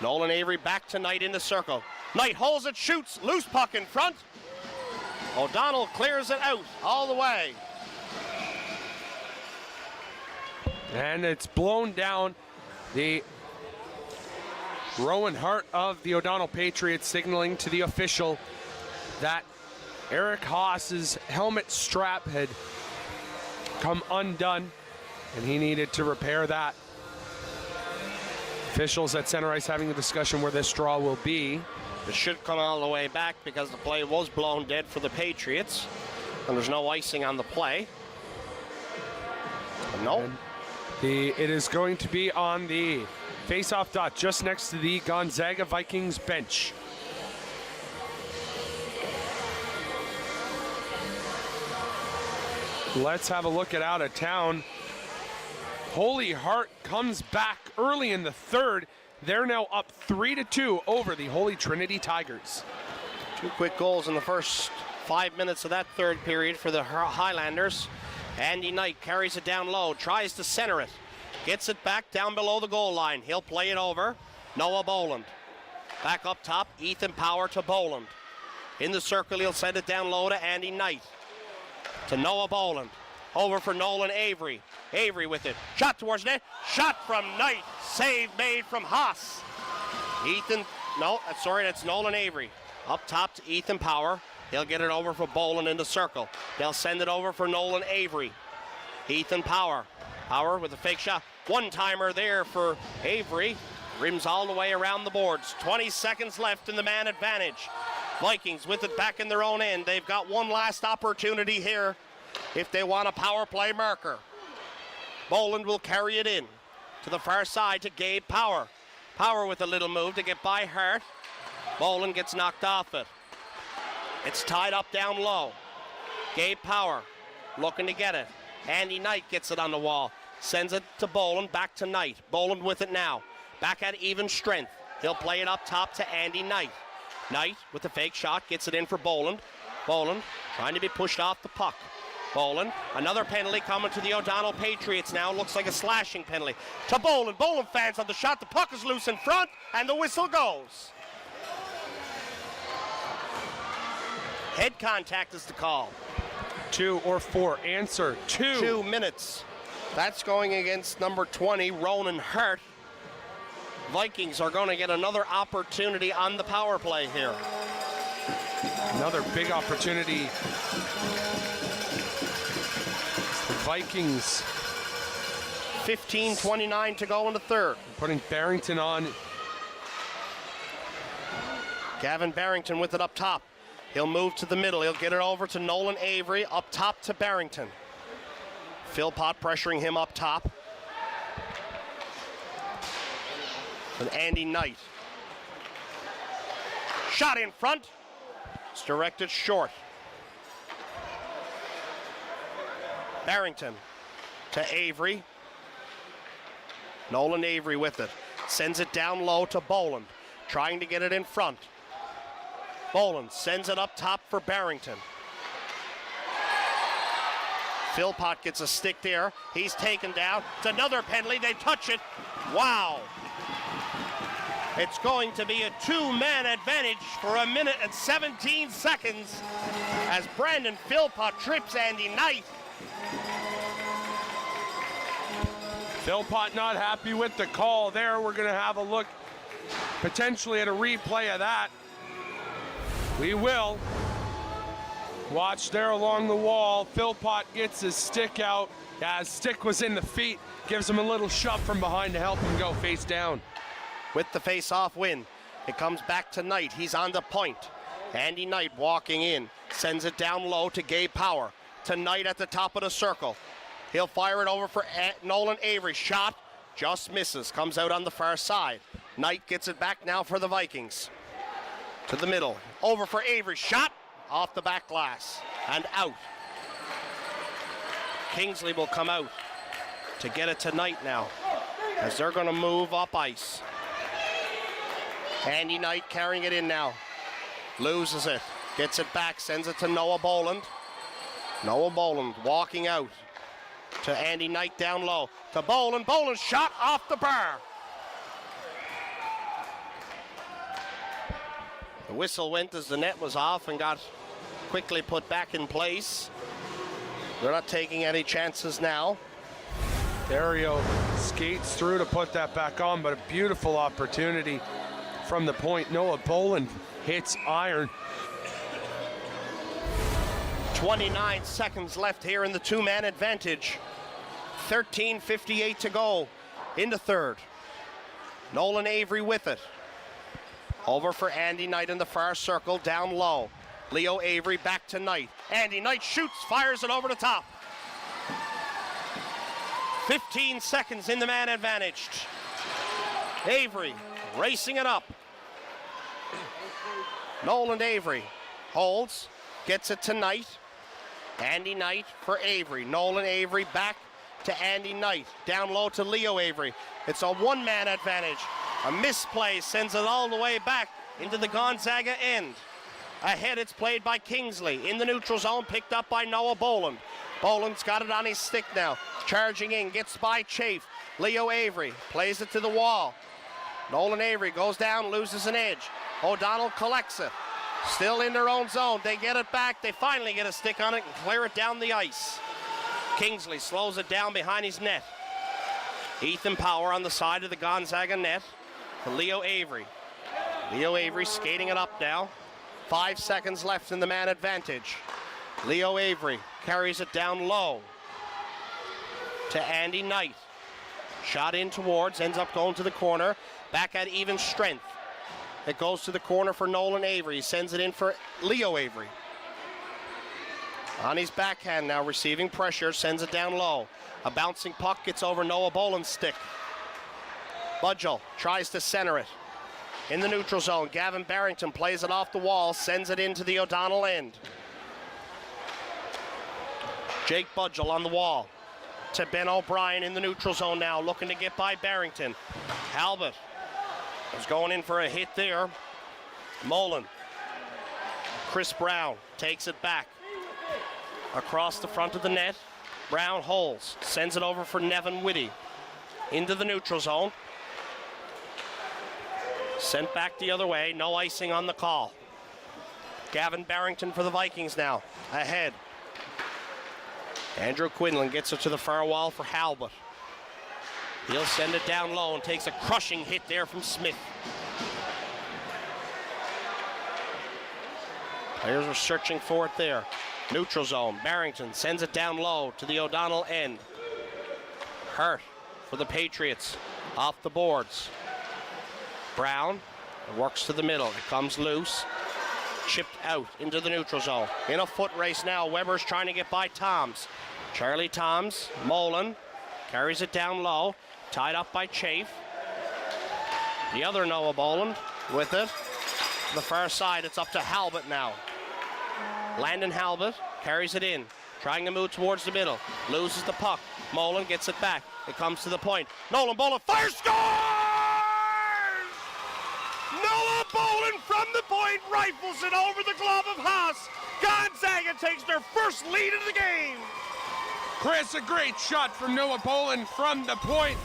Nolan Avery back to Knight in the circle. Knight holds it, shoots, loose puck in front. O'Donnell clears it out all the way. And it's blown down. The Rowan Hart of the O'Donnell Patriots signaling to the official that Eric Haas's helmet strap had come undone, and he needed to repair that. Officials at center ice having a discussion where this straw will be. It should come all the way back because the play was blown dead for the Patriots, and there's no icing on the play. But no. It is going to be on the face-off dot just next to the Gonzaga Vikings bench. Let's have a look at out of town. Holy Heart comes back early in the third. They're now up 3-2 over the Holy Trinity Tigers. 2 quick goals in the first 5 minutes of that third period for the Highlanders. Andy Knight carries it down low, tries to center it. Gets it back down below the goal line. He'll play it over. Noah Boland. Back up top, Ethan Power to Boland. In the circle, he'll send it down low to Andy Knight. To Noah Boland. Over for Nolan Avery. Avery with it. Shot towards net. Shot from Knight. Save made from Haas. That's Nolan Avery. Up top to Ethan Power. He'll get it over for Boland in the circle. They'll send it over for Nolan Avery. Ethan Power. Power with a fake shot. One-timer there for Avery. Rims all the way around the boards. 20 seconds left in the man advantage. Vikings with it back in their own end. They've got one last opportunity here if they want a power play marker. Boland will carry it in to the far side to Gabe Power. Power with a little move to get by Hart. Boland gets knocked off it. It's tied up down low. Gabe Power looking to get it. Andy Knight gets it on the wall. Sends it to Boland, back to Knight. Boland with it now. Back at even strength. He'll play it up top to Andy Knight. Knight with the fake shot, gets it in for Boland. Boland trying to be pushed off the puck. Boland, another penalty coming to the O'Donnell Patriots now. Looks like a slashing penalty. To Boland. Boland fans on the shot. The puck is loose in front, and the whistle goes. Head contact is the call. 2 or 4. Answer 2. 2 minutes. That's going against number 20, Ronan Hart. Vikings are going to get another opportunity on the power play here. Another big opportunity. The Vikings. 15:29 to go in the third. Putting Barrington on. Gavin Barrington with it up top. He'll move to the middle. He'll get it over to Nolan Avery. Up top to Barrington. Philpott pressuring him up top. With Andy Knight. Shot in front. It's directed short. Barrington to Avery. Nolan Avery with it. Sends it down low to Boland. Trying to get it in front. Boland sends it up top for Barrington. Philpott gets a stick there. He's taken down. It's another penalty. They touch it. Wow. It's going to be a 2-man advantage for 1 minute and 17 seconds as Brandon Philpott trips Andy Knight. Philpott not happy with the call there. We're going to have a look potentially at a replay of that. We will. Watch there along the wall. Philpott gets his stick out. Yeah, his stick was in the feet. Gives him a little shove from behind to help him go face down. With the face-off win, it comes back to Knight. He's on the point. Andy Knight walking in. Sends it down low to Gabe Power. To Knight at the top of the circle. He'll fire it over for Nolan Avery. Shot just misses. Comes out on the far side. Knight gets it back now for the Vikings. To the middle. Over for Avery. Shot off the back glass. And out. Kingsley will come out to get it to Knight now. As they're going to move up ice. Andy Knight carrying it in now. Loses it. Gets it back. Sends it to Noah Boland. Noah Boland walking out. To Andy Knight down low. To Boland. Boland shot off the bar. The whistle went as the net was off and got quickly put back in place. They're not taking any chances now. Dario skates through to put that back on, but a beautiful opportunity from the point. Noah Boland hits iron. 29 seconds left here in the two-man advantage. 13:58 to go in the third. Nolan Avery with it. Over for Andy Knight in the far circle, down low. Leo Avery back to Knight. Andy Knight shoots, fires it over the top. 15 seconds in the man advantaged. Avery racing it up. Nolan Avery holds, gets it to Knight. Andy Knight for Avery. Nolan Avery back to Andy Knight. Down low to Leo Avery. It's a one-man advantage. A misplay sends it all the way back into the Gonzaga end. Ahead it's played by Kingsley. In the neutral zone, picked up by Noah Boland. Boland's got it on his stick now. Charging in, gets by Chafe. Leo Avery plays it to the wall. Nolan Avery goes down, loses an edge. O'Donnell collects it. Still in their own zone. They get it back. They finally get a stick on it and clear it down the ice. Kingsley slows it down behind his net. Ethan Power on the side of the Gonzaga net to Leo Avery. Leo Avery skating it up now. 5 seconds left in the man advantage. Leo Avery carries it down low to Andy Knight. Shot in towards, ends up going to the corner. Back at even strength. It goes to the corner for Nolan Avery. He sends it in for Leo Avery. On his backhand now, receiving pressure, sends it down low. A bouncing puck gets over Noah Boland's stick. Budgell tries to center it. In the neutral zone, Gavin Barrington plays it off the wall, sends it into the O'Donnell end. Jake Budgell on the wall to Ben O'Brien in the neutral zone now, looking to get by Barrington. Halbert is going in for a hit there. Mullen. Chris Brown takes it back. Across the front of the net. Brown holds, sends it over for Nevin Whitty. Into the neutral zone. Sent back the other way, no icing on the call. Gavin Barrington for the Vikings now, ahead. Andrew Quinlan gets it to the far wall for Halbert. He'll send it down low and takes a crushing hit there from Smith. Players are searching for it there. Neutral zone, Barrington sends it down low to the O'Donnell end. Hurt for the Patriots, off the boards. Brown works to the middle, it comes loose. Chipped out into the neutral zone. In a foot race now, Weber's trying to get by Toms. Charlie Toms, Mullen, carries it down low, tied up by Chafe. The other Noah Boland with it. The far side, it's up to Halbert now. Landon Halbert carries it in, trying to move towards the middle. Loses the puck. Mullen gets it back. It comes to the point. Nolan Boland fires, scores! Noah Boland from the point rifles it over the glove of Haas. Gonzaga takes their first lead of the game. Chris, a great shot from Noah Boland from the point.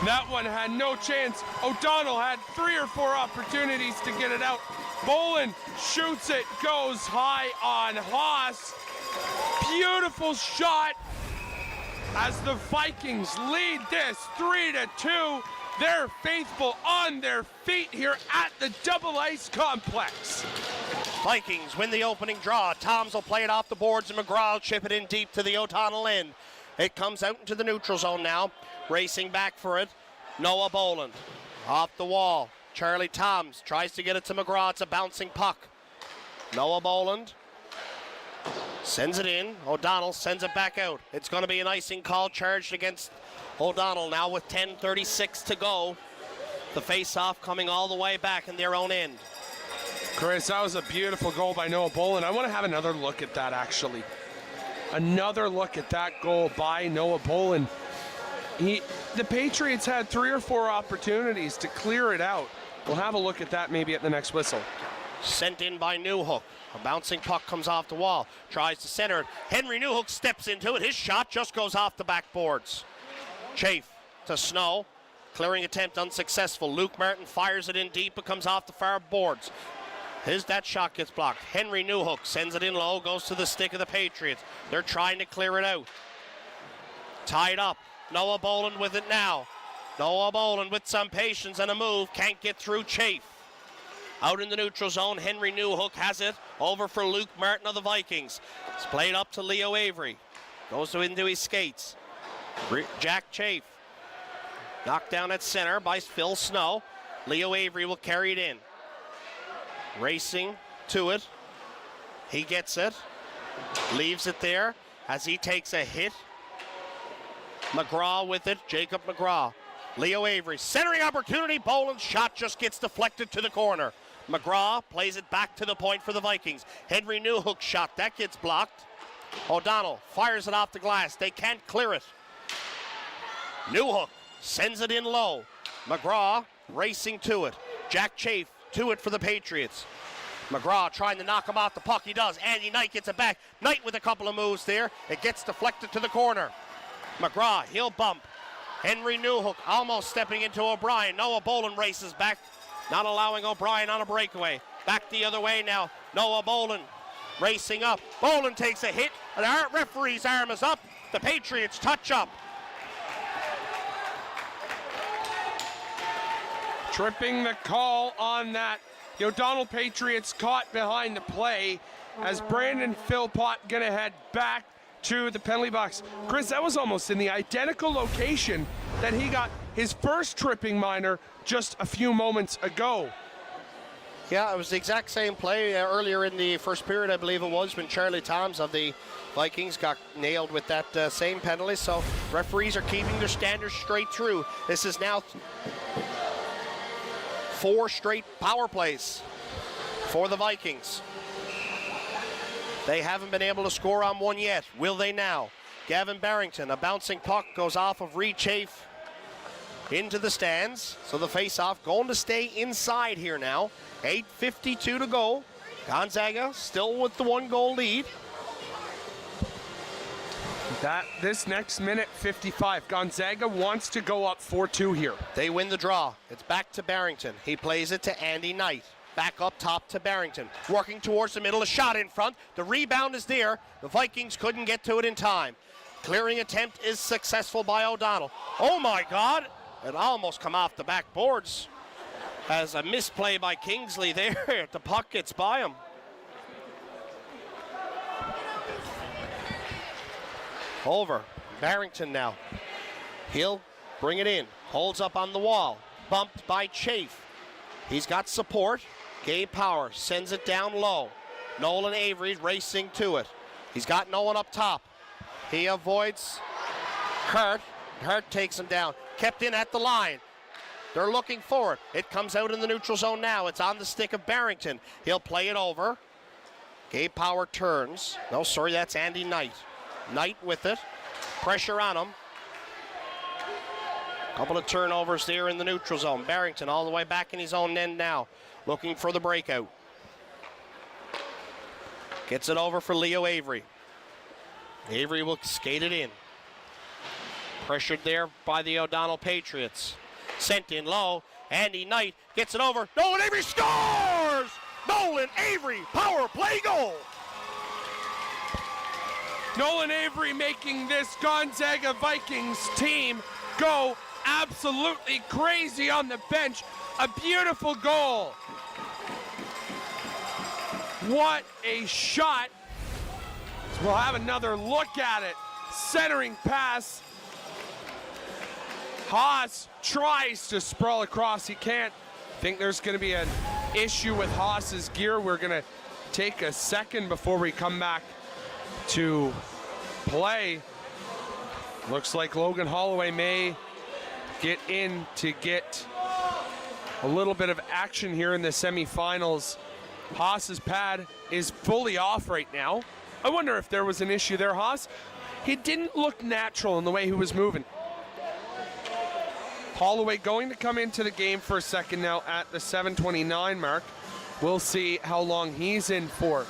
That one had no chance. O'Donnell had 3 or 4 opportunities to get it out. Boland shoots it, goes high on Haas. Beautiful shot as the Vikings lead this 3-2. They're faithful on their feet here at the Double Ice Complex. Vikings win the opening draw. Toms will play it off the boards and McGraw will chip it in deep to the O'Donnell end. It comes out into the neutral zone now. Racing back for it, Noah Boland. Off the wall, Charlie Toms tries to get it to McGraw. It's a bouncing puck. Noah Boland sends it in. O'Donnell sends it back out. It's going to be an icing call charged against O'Donnell now with 10:36 to go. The face-off coming all the way back in their own end. Chris, that was a beautiful goal by Noah Boland. I want to have another look at that, actually. Another look at that goal by Noah Boland. The Patriots had 3 or 4 opportunities to clear it out. We'll have a look at that maybe at the next whistle. Sent in by Newhook. A bouncing puck comes off the wall. Tries to center it. Henry Newhook steps into it. His shot just goes off the backboards. Chafe to Snow. Clearing attempt unsuccessful. Luke Martin fires it in deep. It comes off the far boards. That shot gets blocked. Henry Newhook sends it in low. Goes to the stick of the Patriots. They're trying to clear it out. Tied up. Noah Boland with it now. Noah Boland with some patience and a move. Can't get through Chafe. Out in the neutral zone, Henry Newhook has it. Over for Luke Martin of the Vikings. It's played up to Leo Avery. Goes into his skates. Jack Chafe. Knocked down at center by Phil Snow. Leo Avery will carry it in. Racing to it. He gets it. Leaves it there as he takes a hit. McGraw with it. Jacob McGraw. Leo Avery. Centering opportunity. Boland's shot just gets deflected to the corner. McGraw plays it back to the point for the Vikings. Henry Newhook shot. That gets blocked. O'Donnell fires it off the glass. They can't clear it. Newhook sends it in low. McGraw racing to it. Jack Chafe to it for the Patriots. McGraw trying to knock him off the puck. He does. Andy Knight gets it back. Knight with a couple of moves there. It gets deflected to the corner. McGraw, he'll bump. Henry Newhook almost stepping into O'Brien. Noah Boland races back, not allowing O'Brien on a breakaway. Back the other way now. Noah Boland racing up. Boland takes a hit. The referee's arm is up. The Patriots touch up. Tripping the call on that. The O'Donnell Patriots caught behind the play as Brandon Philpott gonna head back to the penalty box. Chris, that was almost in the identical location that he got his first tripping minor just a few moments ago. Yeah, it was the exact same play earlier in the first period, I believe it was, when Charlie Toms of the Vikings got nailed with that same penalty. So referees are keeping their standards straight through. This is now 4 straight power plays for the Vikings. They haven't been able to score on one yet. Will they now? Gavin Barrington, a bouncing puck goes off of Reed Chafe into the stands. So the face-off going to stay inside here now. 8:52 to go. Gonzaga still with the 1-goal lead. This next minute 55, Gonzaga wants to go up 4-2 here. They win the draw. It's back to Barrington. He plays it to Andy Knight. Back up top to Barrington. Working towards the middle, a shot in front. The rebound is there. The Vikings couldn't get to it in time. Clearing attempt is successful by O'Donnell. Oh my God! It almost come off the backboards as a misplay by Kingsley there. The puck gets by him. Over. Barrington now. He'll bring it in. Holds up on the wall. Bumped by Chafe. He's got support. Gabe Power sends it down low. Nolan Avery racing to it. He's got no one up top. He avoids Hurt. Hurt takes him down. Kept in at the line. They're looking for it. It comes out in the neutral zone now. It's on the stick of Barrington. He'll play it over. Gabe Power turns. No, sorry, that's Andy Knight. Knight with it. Pressure on him. Couple of turnovers there in the neutral zone. Barrington all the way back in his own end now. Looking for the breakout. Gets it over for Leo Avery. Avery will skate it in. Pressured there by the O'Donnell Patriots. Sent in low. Andy Knight gets it over. Nolan Avery scores! Nolan Avery, power play goal! Nolan Avery making this Gonzaga Vikings team go absolutely crazy on the bench. A beautiful goal. What a shot. We'll have another look at it. Centering pass. Haas tries to sprawl across. He can't. I think there's going to be an issue with Haas's gear. We're going to take a second before we come back to play. Looks like Logan Holloway may get in to get a little bit of action here in the semifinals. Haas's pad is fully off right now. I wonder if there was an issue there, Haas. He didn't look natural in the way he was moving. Holloway going to come into the game for a second now at the 7:29 mark. We'll see how long he's in for.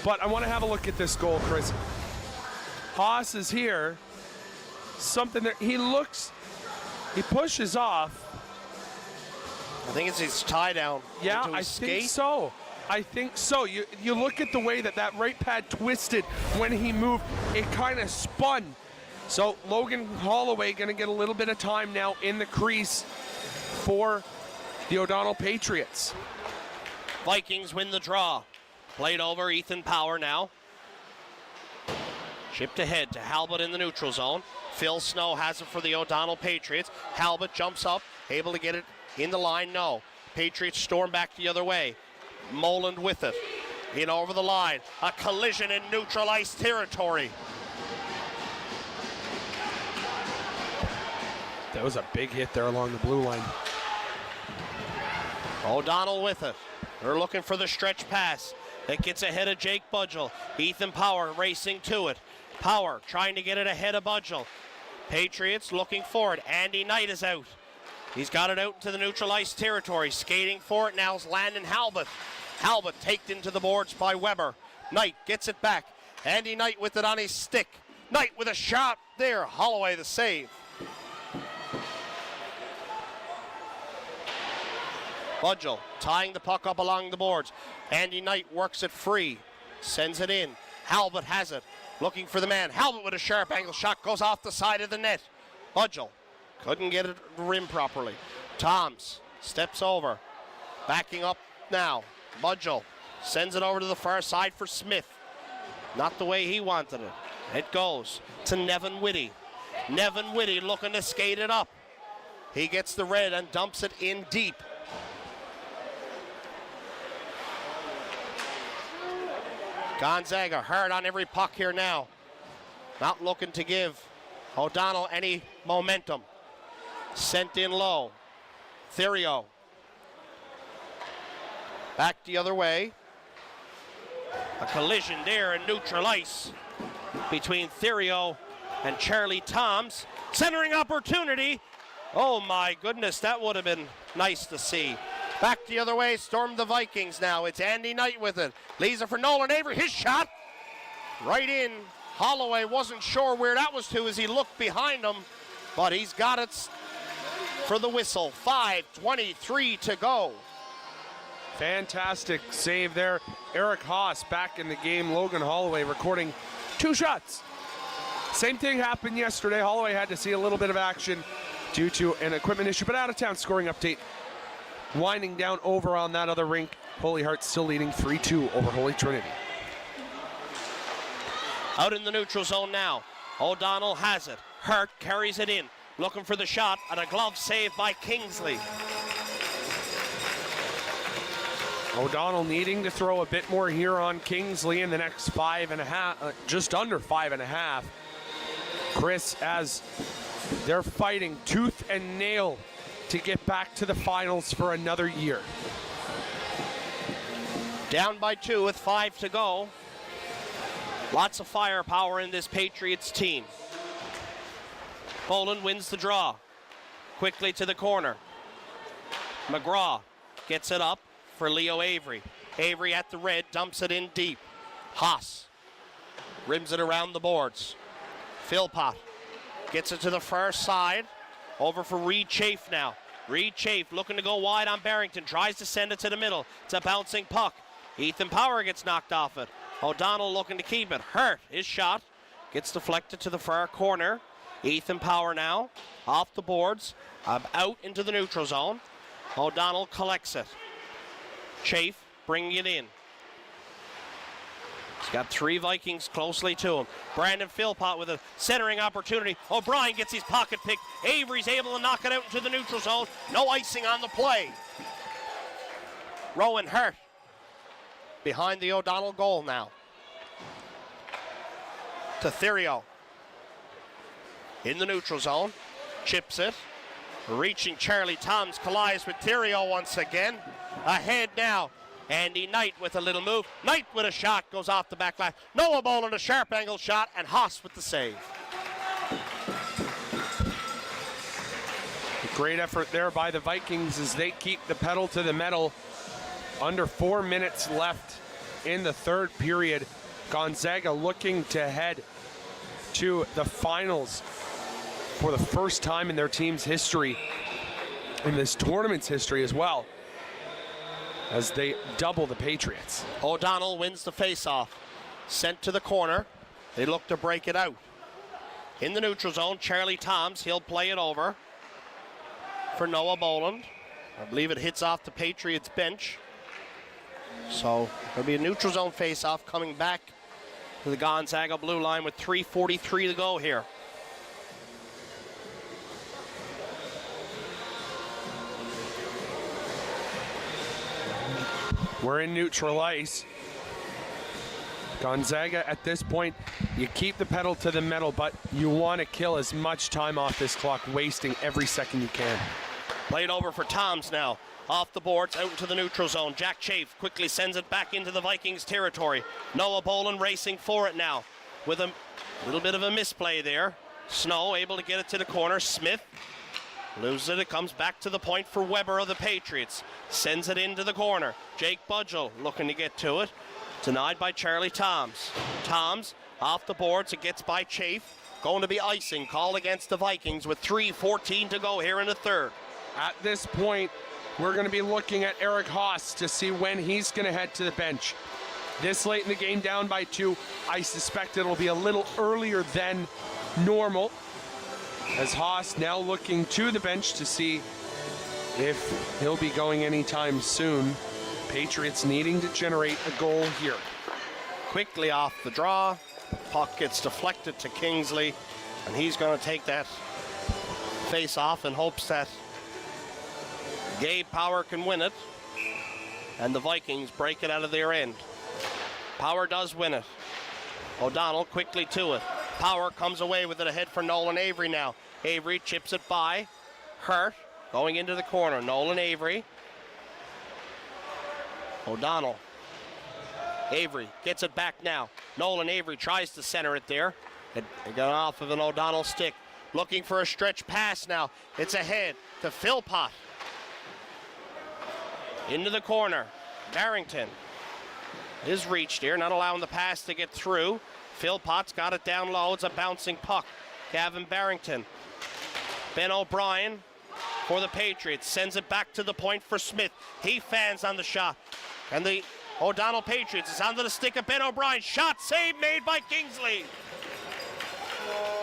But I want to have a look at this goal, Chris. Haas is here. Something that he pushes off. I think it's his tie down. Yeah, I think so. I think so. You look at the way that right pad twisted when he moved. It kind of spun. So Logan Holloway going to get a little bit of time now in the crease for the O'Donnell Patriots. Vikings win the draw. Played over, Ethan Power now. Chipped ahead to Halbert in the neutral zone. Phil Snow has it for the O'Donnell Patriots. Halbert jumps up, able to get it in the line, no. Patriots storm back the other way. Moland with it. In over the line. A collision in neutral ice territory. That was a big hit there along the blue line. O'Donnell with it. They're looking for the stretch pass. That gets ahead of Jake Budgell. Ethan Power racing to it. Power trying to get it ahead of Budgell. Patriots looking for it. Andy Knight is out. He's got it out into the neutral ice territory. Skating for it now is Landon Halbert. Halbert taken into the boards by Weber. Knight gets it back. Andy Knight with it on his stick. Knight with a shot there. Holloway the save. Budgell tying the puck up along the boards. Andy Knight works it free. Sends it in. Halbert has it. Looking for the man. Halbert with a sharp angle shot. Goes off the side of the net. Budgell couldn't get it to the rim properly. Toms steps over. Backing up now. Budgell sends it over to the far side for Smith. Not the way he wanted it. It goes to Nevin Whitty. Nevin Whitty looking to skate it up. He gets the red and dumps it in deep. Gonzaga hard on every puck here now. Not looking to give O'Donnell any momentum. Sent in low. Theriot. Back the other way. A collision there in neutral ice between Theriot and Charlie Toms. Centering opportunity. Oh my goodness, that would have been nice to see. Back the other way, storm the Vikings now. It's Andy Knight with it. Leaves it for Nolan Avery. His shot right in. Holloway wasn't sure where that was to as he looked behind him, but he's got it for the whistle. 5:23 to go. Fantastic save there. Eric Haas back in the game. Logan Holloway recording 2 shots. Same thing happened yesterday. Holloway had to see a little bit of action due to an equipment issue, but out of town scoring update. Winding down over on that other rink. Holy Heart still leading 3-2 over Holy Trinity. Out in the neutral zone now. O'Donnell has it. Hurt carries it in. Looking for the shot and a glove save by Kingsley. O'Donnell needing to throw a bit more here on Kingsley in the next 5.5, just under 5.5. Chris, as they're fighting tooth and nail to get back to the finals for another year. Down by 2 with 5 to go. Lots of firepower in this Patriots team. Poland wins the draw. Quickly to the corner. McGraw gets it up for Leo Avery. Avery at the red, dumps it in deep. Haas rims it around the boards. Philpott gets it to the far side. Over for Reed Chafe now. Reed Chafe looking to go wide on Barrington. Tries to send it to the middle. It's a bouncing puck. Ethan Power gets knocked off it. O'Donnell looking to keep it. Hurt his shot. Gets deflected to the far corner. Ethan Power now off the boards. Out into the neutral zone. O'Donnell collects it. Chafe bringing it in. He's got 3 Vikings closely to him. Brandon Philpott with a centering opportunity. O'Brien gets his pocket pick. Avery's able to knock it out into the neutral zone. No icing on the play. Rowan Hurt behind the O'Donnell goal now. To Theriot. In the neutral zone. Chips it. Reaching Charlie Toms. Collides with Theriot once again. Ahead now. Andy Knight with a little move. Knight with a shot goes off the back line. Noah Boland a sharp angle shot, and Haas with the save. Great effort there by the Vikings as they keep the pedal to the metal. Under 4 minutes left in the third period. Gonzaga looking to head to the finals for the first time in their team's history, in this tournament's history as well, as they double the Patriots. O'Donnell wins the faceoff. Sent to the corner. They look to break it out. In the neutral zone, Charlie Toms, he'll play it over for Noah Boland. I believe it hits off the Patriots bench. So there'll be a neutral zone face-off coming back to the Gonzaga blue line with 3:43 to go here. We're in neutral ice. Gonzaga, at this point, you keep the pedal to the metal, but you want to kill as much time off this clock, wasting every second you can. Played over for Toms now. Off the boards, out into the neutral zone. Jack Chafe quickly sends it back into the Vikings territory. Noah Boland racing for it now with a little bit of a misplay there. Snow able to get it to the corner. Smith loses it. It comes back to the point for Weber of the Patriots. Sends it into the corner. Jake Budgell looking to get to it. Denied by Charlie Toms. Toms off the boards. It gets by Chafe. Going to be icing called against the Vikings with 3:14 to go here in the third. At this point, we're going to be looking at Eric Haas to see when he's going to head to the bench. This late in the game, down by 2, I suspect it'll be a little earlier than normal, as Haas now looking to the bench to see if he'll be going anytime soon. Patriots needing to generate a goal here. Quickly off the draw. Puck gets deflected to Kingsley, and he's going to take that face off in hopes that Gabe Power can win it, and the Vikings break it out of their end. Power does win it. O'Donnell quickly to it. Power comes away with it ahead for Nolan Avery now. Avery chips it by. Hurt going into the corner. Nolan Avery. O'Donnell. Avery gets it back now. Nolan Avery tries to center it there. It got off of an O'Donnell stick. Looking for a stretch pass now. It's ahead to Philpott. Into the corner. Barrington is reached here, not allowing the pass to get through. Philpott's got it down low. It's a bouncing puck. Gavin Barrington. Ben O'Brien for the Patriots. Sends it back to the point for Smith. He fans on the shot. And the O'Donnell Patriots is onto the stick of Ben O'Brien. Shot save made by Kingsley.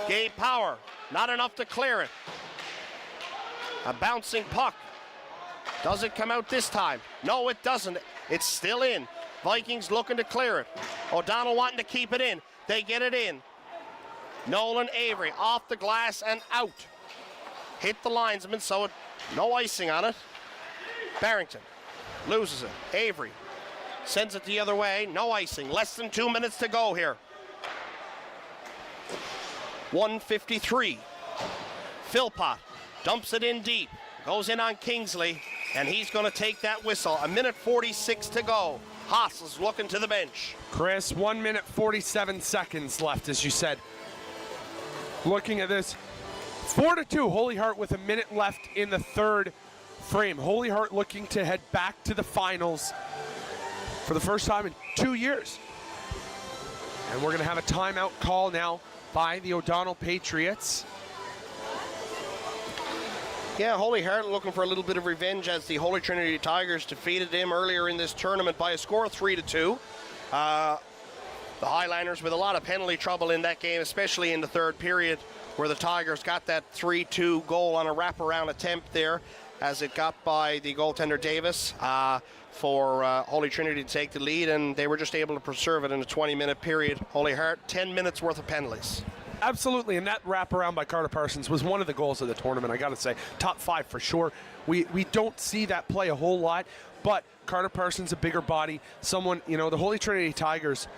Gabe Power, not enough to clear it. A bouncing puck. Does it come out this time? No, it doesn't. It's still in. Vikings looking to clear it. O'Donnell wanting to keep it in. They get it in. Nolan Avery off the glass and out. Hit the linesman, so no icing on it. Barrington loses it. Avery sends it the other way. No icing. Less than 2 minutes to go here. 1:53. Philpott dumps it in deep. Goes in on Kingsley, and he's going to take that whistle. 1:46 to go. Haas is looking to the bench. Chris, 1 minute 47 seconds left, as you said. Looking at this, 4-2, Holy Heart with a minute left in the third frame. Holy Heart looking to head back to the finals for the first time in 2 years. And we're going to have a timeout call now by the O'Donnell Patriots. Yeah, Holy Heart looking for a little bit of revenge as the Holy Trinity Tigers defeated them earlier in this tournament by a score of 3-2. The Highlanders with a lot of penalty trouble in that game, especially in the third period, where the Tigers got that 3-2 goal on a wraparound attempt there, as it got by the goaltender Davis for Holy Trinity to take the lead, and they were just able to preserve it in a 20-minute period. Holy Heart, 10 minutes worth of penalties. Absolutely, and that wraparound by Carter Parsons was one of the goals of the tournament, I got to say. Top 5 for sure. We don't see that play a whole lot, but Carter Parsons, a bigger body, someone, you know, the Holy Trinity Tigers,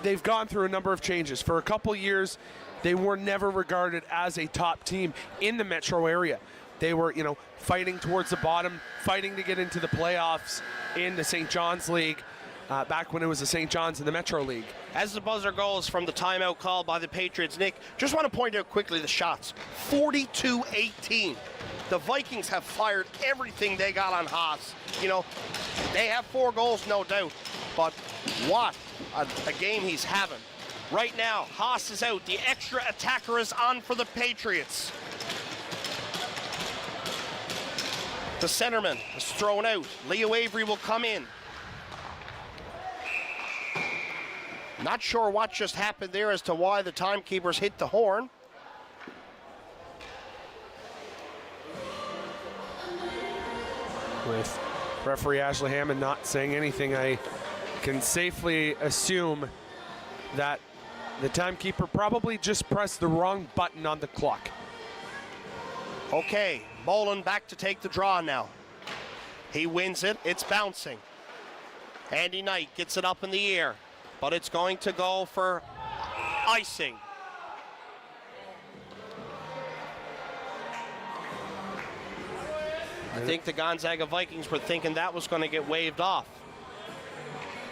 they've gone through a number of changes. For a couple years, they were never regarded as a top team in the metro area. They were, you know, fighting towards the bottom, fighting to get into the playoffs in the St. John's League, back when it was the St. John's in the Metro League. As the buzzer goes from the timeout call by the Patriots, Nick, just want to point out quickly the shots. 42-18. The Vikings have fired everything they got on Haas. You know, they have 4 goals, no doubt, but what a game he's having. Right now, Haas is out. The extra attacker is on for the Patriots. The centerman is thrown out. Leo Avery will come in. Not sure what just happened there as to why the timekeepers hit the horn. With referee Ashley Hammond not saying anything, I can safely assume that the timekeeper probably just pressed the wrong button on the clock. Okay, Bolin back to take the draw now. He wins it, it's bouncing. Andy Knight gets it up in the air, but it's going to go for icing. I think the Gonzaga Vikings were thinking that was going to get waved off.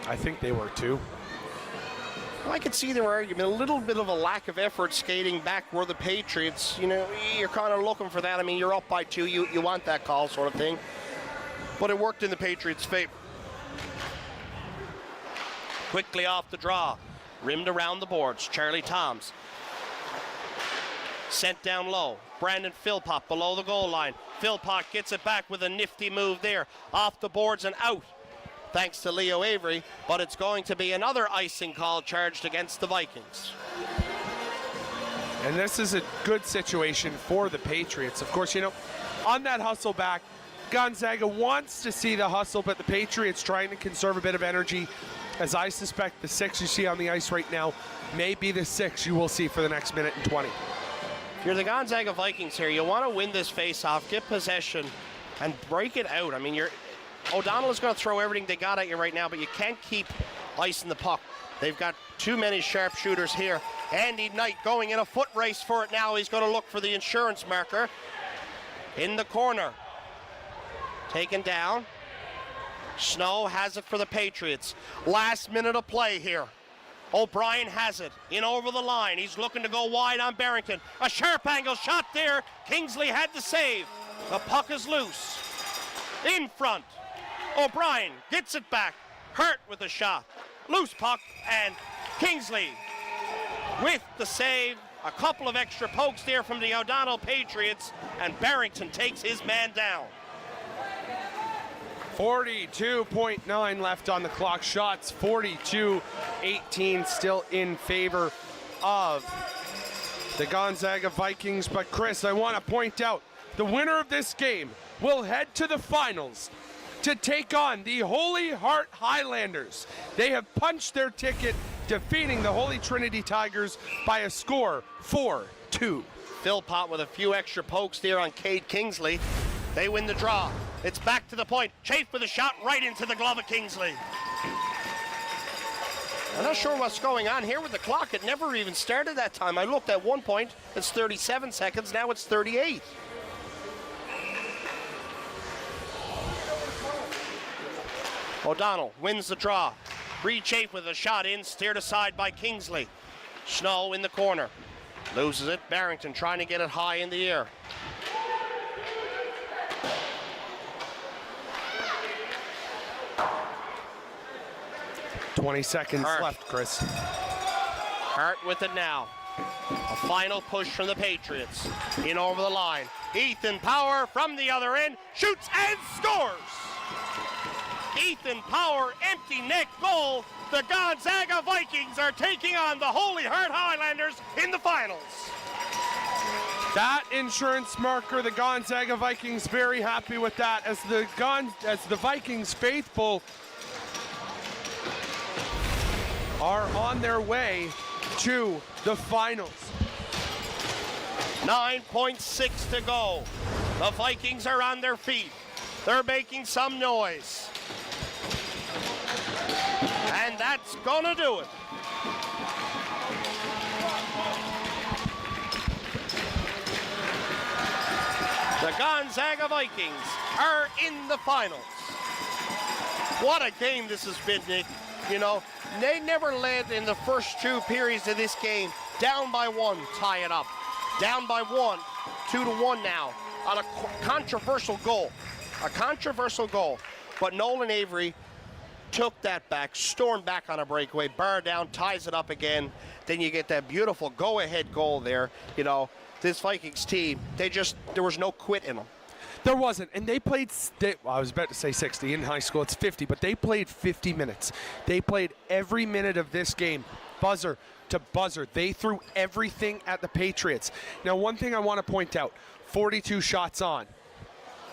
I think they were too. Well, I could see their argument, a little bit of a lack of effort skating back where the Patriots, you know, you're kind of looking for that. I mean, you're up by 2, you want that call sort of thing. But it worked in the Patriots' favor. Quickly off the draw, rimmed around the boards, Charlie Toms. Sent down low, Brandon Philpott below the goal line. Philpott gets it back with a nifty move there, off the boards and out, thanks to Leo Avery, but it's going to be another icing call charged against the Vikings. And this is a good situation for the Patriots. Of course, you know, on that hustle back, Gonzaga wants to see the hustle, but the Patriots trying to conserve a bit of energy, as I suspect the 6 you see on the ice right now may be the 6 you will see for the next minute and 20. If you're the Gonzaga Vikings here, you want to win this face-off, get possession, and break it out. I mean, O'Donnell is going to throw everything they got at you right now, but you can't keep icing the puck. They've got too many sharpshooters here. Andy Knight going in a foot race for it now. He's going to look for the insurance marker in the corner. Taken down. Snow has it for the Patriots. Last minute of play here. O'Brien has it in over the line. He's looking to go wide on Barrington. A sharp angle shot there. Kingsley had the save. The puck is loose. In front. O'Brien gets it back. Hurt with a shot. Loose puck, and Kingsley with the save. A couple of extra pokes there from the O'Donnell Patriots, and Barrington takes his man down. 42.9 left on the clock. Shots 42-18, still in favor of the Gonzaga Vikings. But Chris, I want to point out, the winner of this game will head to the finals to take on the Holy Heart Highlanders. They have punched their ticket, defeating the Holy Trinity Tigers by a score 4-2. Philpott with a few extra pokes there on Cade Kingsley. They win the draw. It's back to the point. Chafe with a shot right into the glove of Kingsley. I'm not sure what's going on here with the clock. It never even started that time. I looked at one point, it's 37 seconds, now it's 38. O'Donnell wins the draw. Reed Chafe with a shot in, steered aside by Kingsley. Snow in the corner. Loses it. Barrington trying to get it high in the air. $20 seconds left, Chris. Hart with it now. A final push from the Patriots. In over the line. Ethan Power from the other end. Shoots and scores! Ethan Power, empty net goal. The Gonzaga Vikings are taking on the Holy Heart Highlanders in the finals. That insurance marker, the Gonzaga Vikings very happy with that, as the Vikings faithful are on their way to the finals. 9.6 to go. The Vikings are on their feet. They're making some noise. And that's gonna do it. The Gonzaga Vikings are in the finals. What a game this has been, Nick. You know, they never led in the first 2 periods of this game. Down by 1, tie it up. Down by 1, 2-1 now on a controversial goal. A controversial goal. But Nolan Avery took that back, stormed back on a breakaway, bar down, ties it up again. Then you get that beautiful go-ahead goal there. You know, this Vikings team, there was no quit in them. There wasn't, and they played, I was about to say 60, in high school it's 50, but they played 50 minutes. They played every minute of this game, buzzer to buzzer. They threw everything at the Patriots. Now, one thing I want to point out, 42 shots on.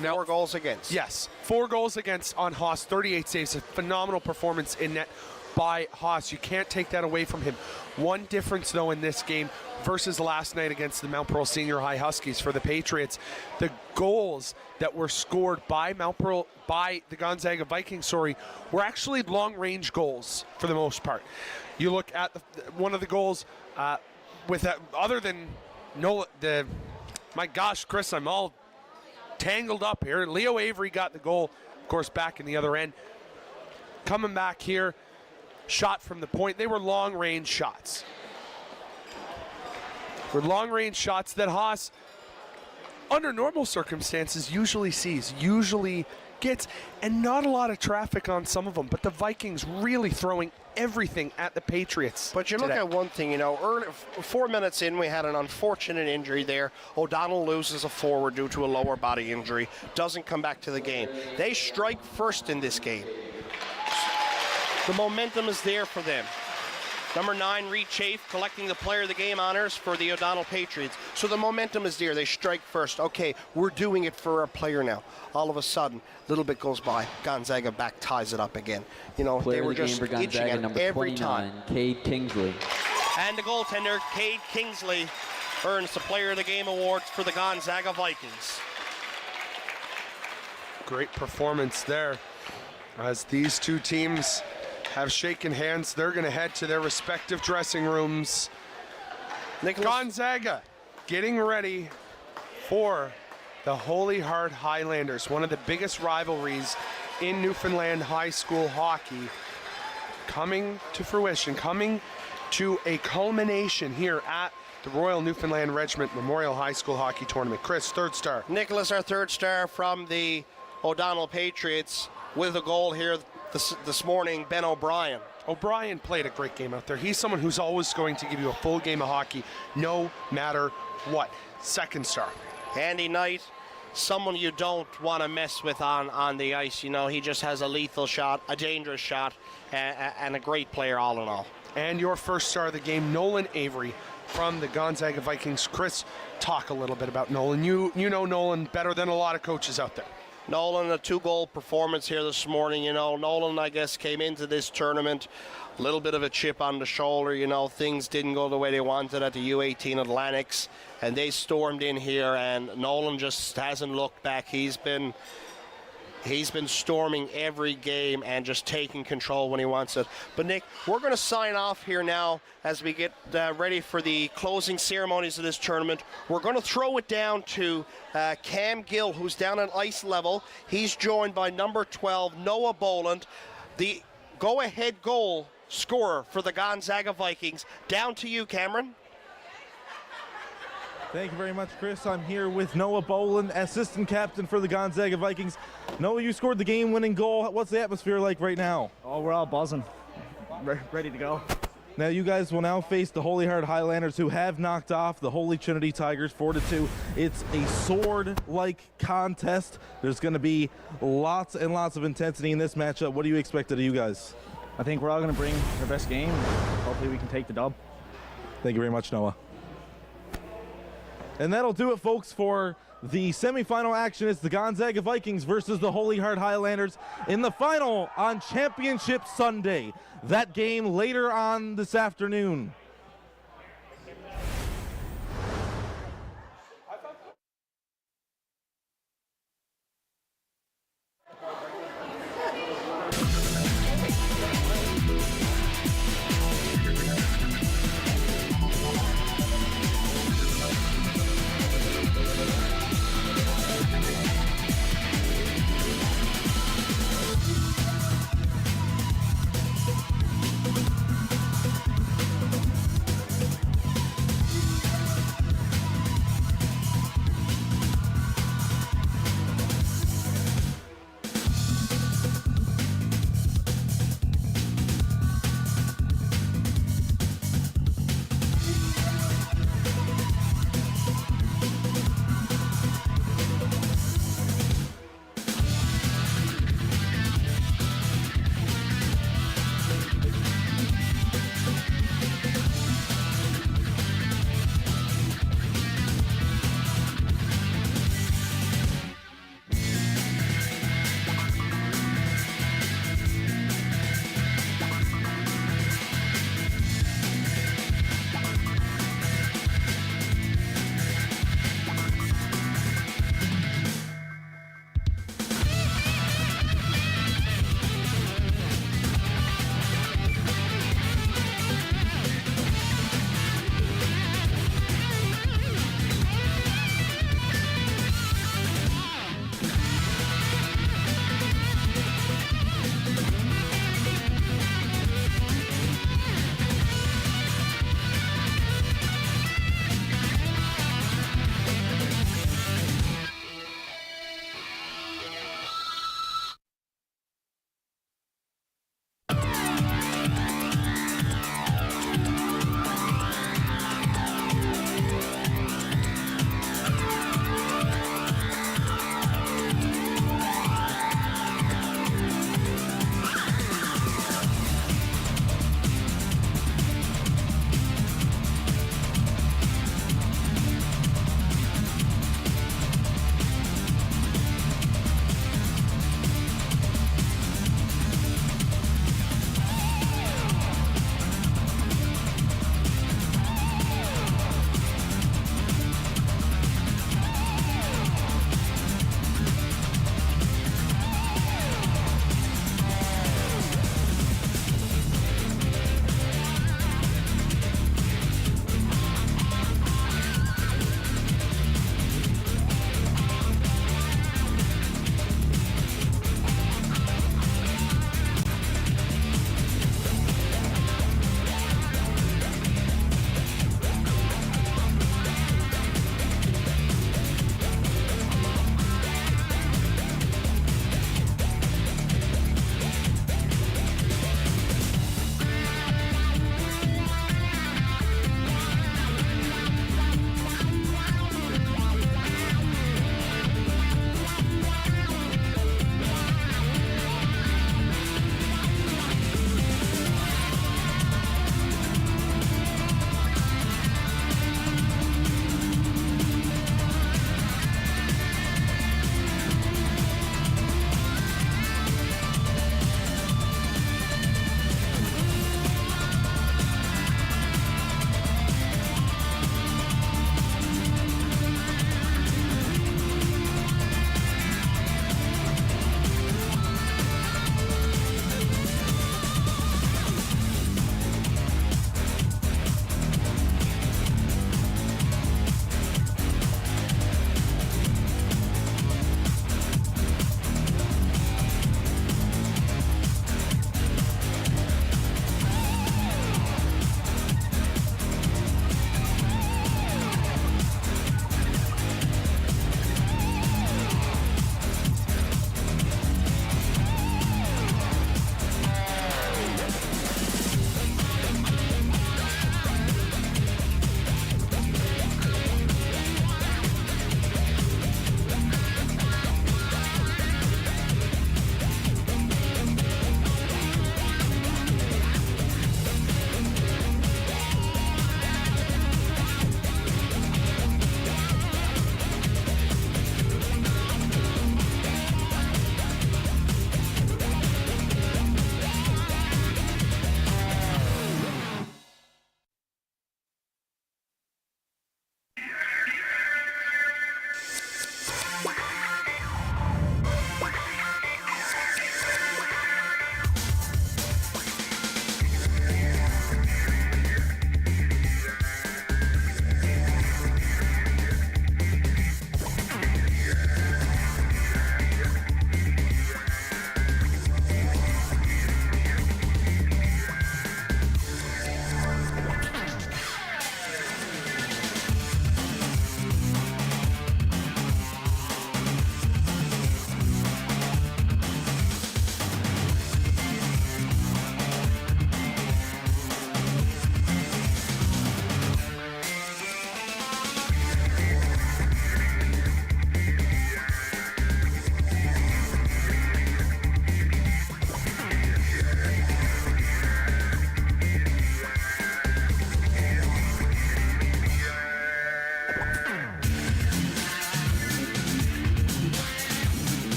Now, 4 goals against. Yes, 4 goals against on Haas, 38 saves, a phenomenal performance in net by Haas. You can't take that away from him. One difference, though, in this game versus last night against the Mount Pearl Senior High Huskies for the Patriots, the goals that were scored by the Gonzaga Vikings, were actually long-range goals for the most part. You look at one of the goals with that, other than my gosh, Chris, I'm all tangled up here. Leo Avery got the goal, of course, back in the other end. Coming back here, shot from the point. They were long-range shots. Long-range shots that Haas, under normal circumstances, usually sees, usually gets, and not a lot of traffic on some of them, but the Vikings really throwing everything at the Patriots. But you look at one thing, early 4 minutes in, we had an unfortunate injury there. O'Donnell loses a forward due to a lower body injury, doesn't come back to the game. They strike first in this game. The momentum is there for them. Number 9, Reed Chafe, collecting the Player of the Game honors for the O'Donnell Patriots. So the momentum is there. They strike first. Okay, we're doing it for our player now. All of a sudden, a little bit goes by. Gonzaga back ties it up again. They were just itching at number every 29, time. Cade Kingsley. And the goaltender, Cade Kingsley, earns the Player of the Game award for the Gonzaga Vikings. Great performance there as these two teams have shaken hands. They're going to head to their respective dressing rooms. Gonzaga getting ready for the Holy Heart Highlanders, one of the biggest rivalries in Newfoundland high school hockey, coming to fruition, coming to a culmination here at the Royal Newfoundland Regiment Memorial High School Hockey Tournament. Chris, third star. Nicholas, our third star from the O'Donnell Patriots, with a goal here this morning, Ben O'Brien. O'Brien played a great game out there. He's someone who's always going to give you a full game of hockey, no matter what. Second star. Andy Knight, someone you don't want to mess with on the ice. He just has a lethal shot, a dangerous shot, and a great player all in all. And your first star of the game, Nolan Avery from the Gonzaga Vikings. Chris, talk a little bit about Nolan. You know Nolan better than a lot of coaches out there. Nolan, a 2-goal performance here this morning. Nolan, I guess, came into this tournament a little bit of a chip on the shoulder. Things didn't go the way they wanted at the U18 Atlantics, and they stormed in here, and Nolan just hasn't looked back. He's been storming every game and just taking control when he wants it. But Nick, we're going to sign off here now as we get ready for the closing ceremonies of this tournament. We're going to throw it down to Cam Gill, who's down at ice level. He's joined by number 12, Noah Boland, the go-ahead goal scorer for the Gonzaga Vikings. Down to you, Cameron. Thank you very much, Chris. I'm here with Noah Boland, assistant captain for the Gonzaga Vikings. Noah, you scored the game-winning goal. What's the atmosphere like right now? Oh, we're all buzzing. Ready to go. Now you guys will now face the Holy Heart Highlanders, who have knocked off the Holy Trinity Tigers 4-2. It's a sword-like contest. There's going to be lots and lots of intensity in this matchup. What do you expect out of you guys? I think we're all going to bring our best game. Hopefully we can take the dub. Thank you very much, Noah. And that'll do it, folks, for the semifinal action. It's the Gonzaga Vikings versus the Holy Heart Highlanders in the final on Championship Sunday. That game later on this afternoon.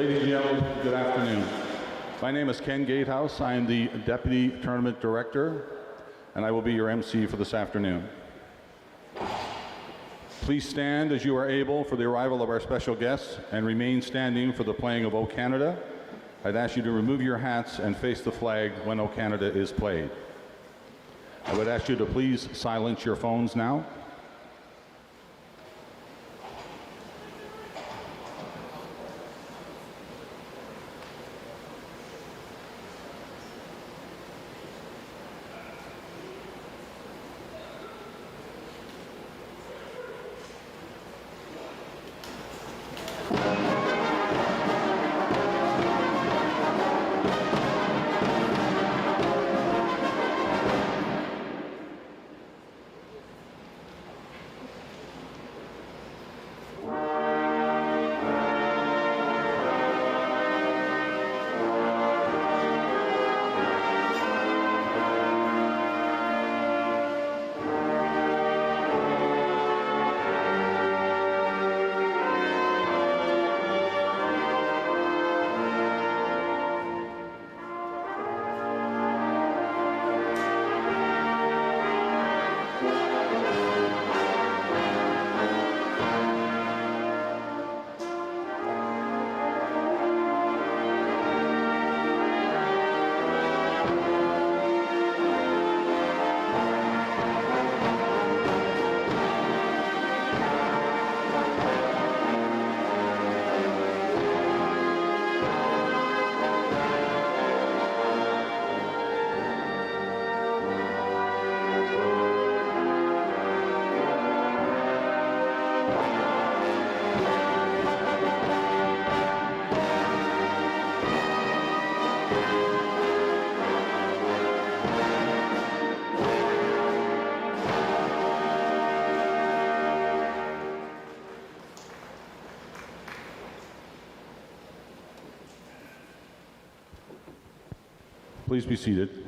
Ladies and gentlemen, good afternoon. My name is Ken Gatehouse. I am the Deputy Tournament Director, and I will be your MC for this afternoon. Please stand as you are able for the arrival of our special guests and remain standing for the playing of O Canada. I'd ask you to remove your hats and face the flag when O Canada is played. I would ask you to please silence your phones now. Please be seated.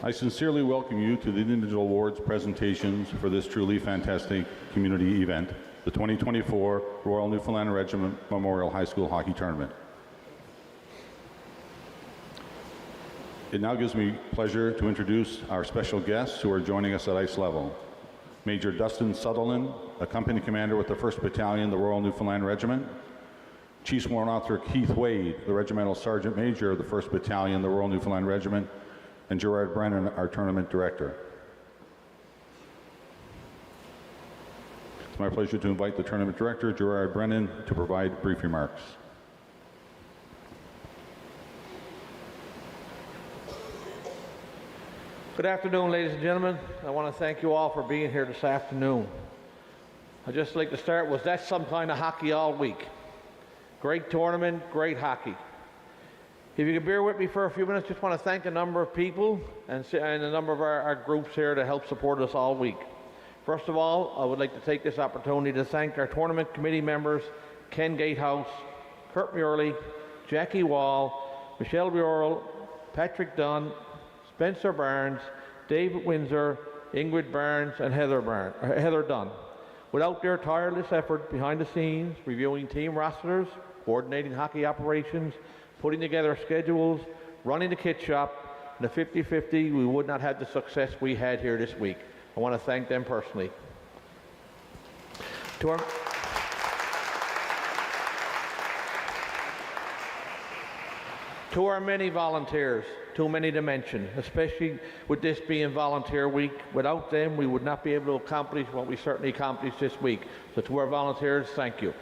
I sincerely welcome you to the individual awards presentations for this truly fantastic community event, the 2024 Royal Newfoundland Regiment Memorial High School Hockey Tournament. It now gives me pleasure to introduce our special guests who are joining us at ice level. Major Dustin Sutherland, a company commander with the 1st Battalion, the Royal Newfoundland Regiment. Chief Warrant Officer Keith Wade, the Regimental Sergeant Major of the 1st Battalion, the Royal Newfoundland Regiment, and Gerard Brennan, our Tournament Director. It's my pleasure to invite the Tournament Director, Gerard Brennan, to provide brief remarks. Good afternoon, ladies and gentlemen. I want to thank you all for being here this afternoon. I'd just like to start with that's some kind of hockey all week. Great tournament, great hockey. If you could bear with me for a few minutes, just want to thank a number of people and a number of our groups here to help support us all week. First of all, I would like to take this opportunity to thank our tournament committee members, Ken Gatehouse, Kurt Murley, Jackie Wall, Michelle Buell, Patrick Dunn, Spencer Barnes, David Windsor, Ingrid Barnes, and Heather Dunn. Without their tireless effort behind the scenes, reviewing team rosters, coordinating hockey operations, putting together schedules, running the kit shop, and the 50-50, we would not have the success we had here this week. I want to thank them personally. To our many volunteers, too many to mention, especially with this being volunteer week. Without them, we would not be able to accomplish what we certainly accomplished this week. So to our volunteers, thank you.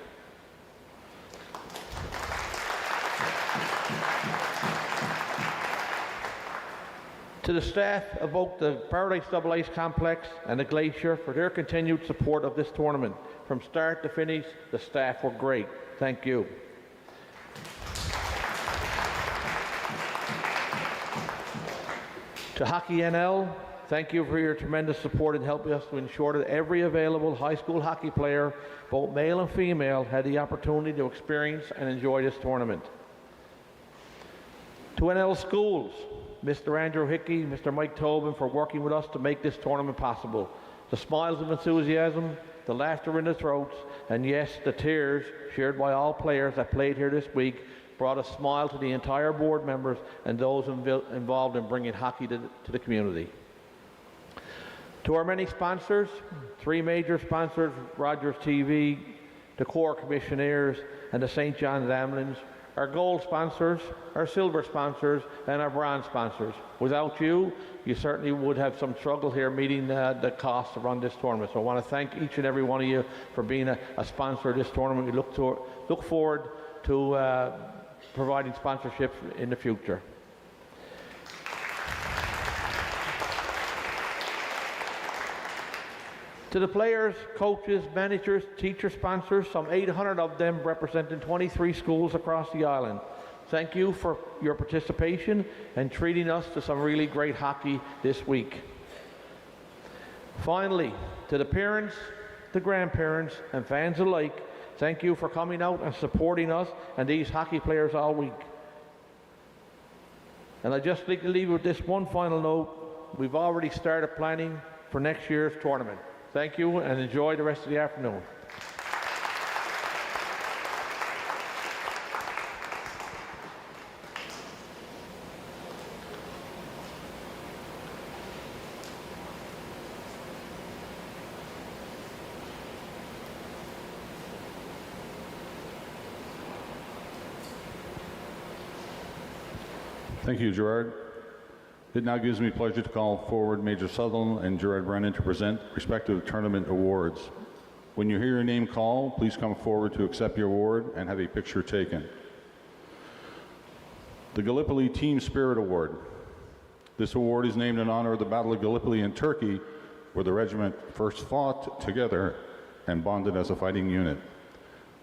To the staff of both the Paradise Double Ice Complex and the Glacier for their continued support of this tournament. From start to finish, the staff were great. Thank you. To Hockey NL, thank you for your tremendous support in helping us to ensure that every available high school hockey player, both male and female, had the opportunity to experience and enjoy this tournament. To NL Schools, Mr. Andrew Hickey, Mr. Mike Tobin for working with us to make this tournament possible. The smiles of enthusiasm, the laughter in the throats, and yes, the tears shared by all players that played here this week brought a smile to the entire board members and those involved in bringing hockey to the community. To our many sponsors, 3 major sponsors, Rogers TV, the Corps Commissioners, and the St. John's Ambulance, our gold sponsors, our silver sponsors, and our bronze sponsors. Without you, you certainly would have some struggle here meeting the costs to run this tournament. So I want to thank each and every one of you for being a sponsor of this tournament. We look forward to providing sponsorship in the future. To the players, coaches, managers, teacher sponsors, some 800 of them representing 23 schools across the island. Thank you for your participation and treating us to some really great hockey this week. Finally, to the parents, the grandparents, and fans alike, thank you for coming out and supporting us and these hockey players all week. And I'd just like to leave you with this one final note. We've already started planning for next year's tournament. Thank you and enjoy the rest of the afternoon. Thank you, Gerard. It now gives me pleasure to call forward Major Sutherland and Gerard Brennan to present respective tournament awards. When you hear your name called, please come forward to accept your award and have a picture taken. The Gallipoli Team Spirit Award. This award is named in honor of the Battle of Gallipoli in Turkey, where the regiment first fought together and bonded as a fighting unit.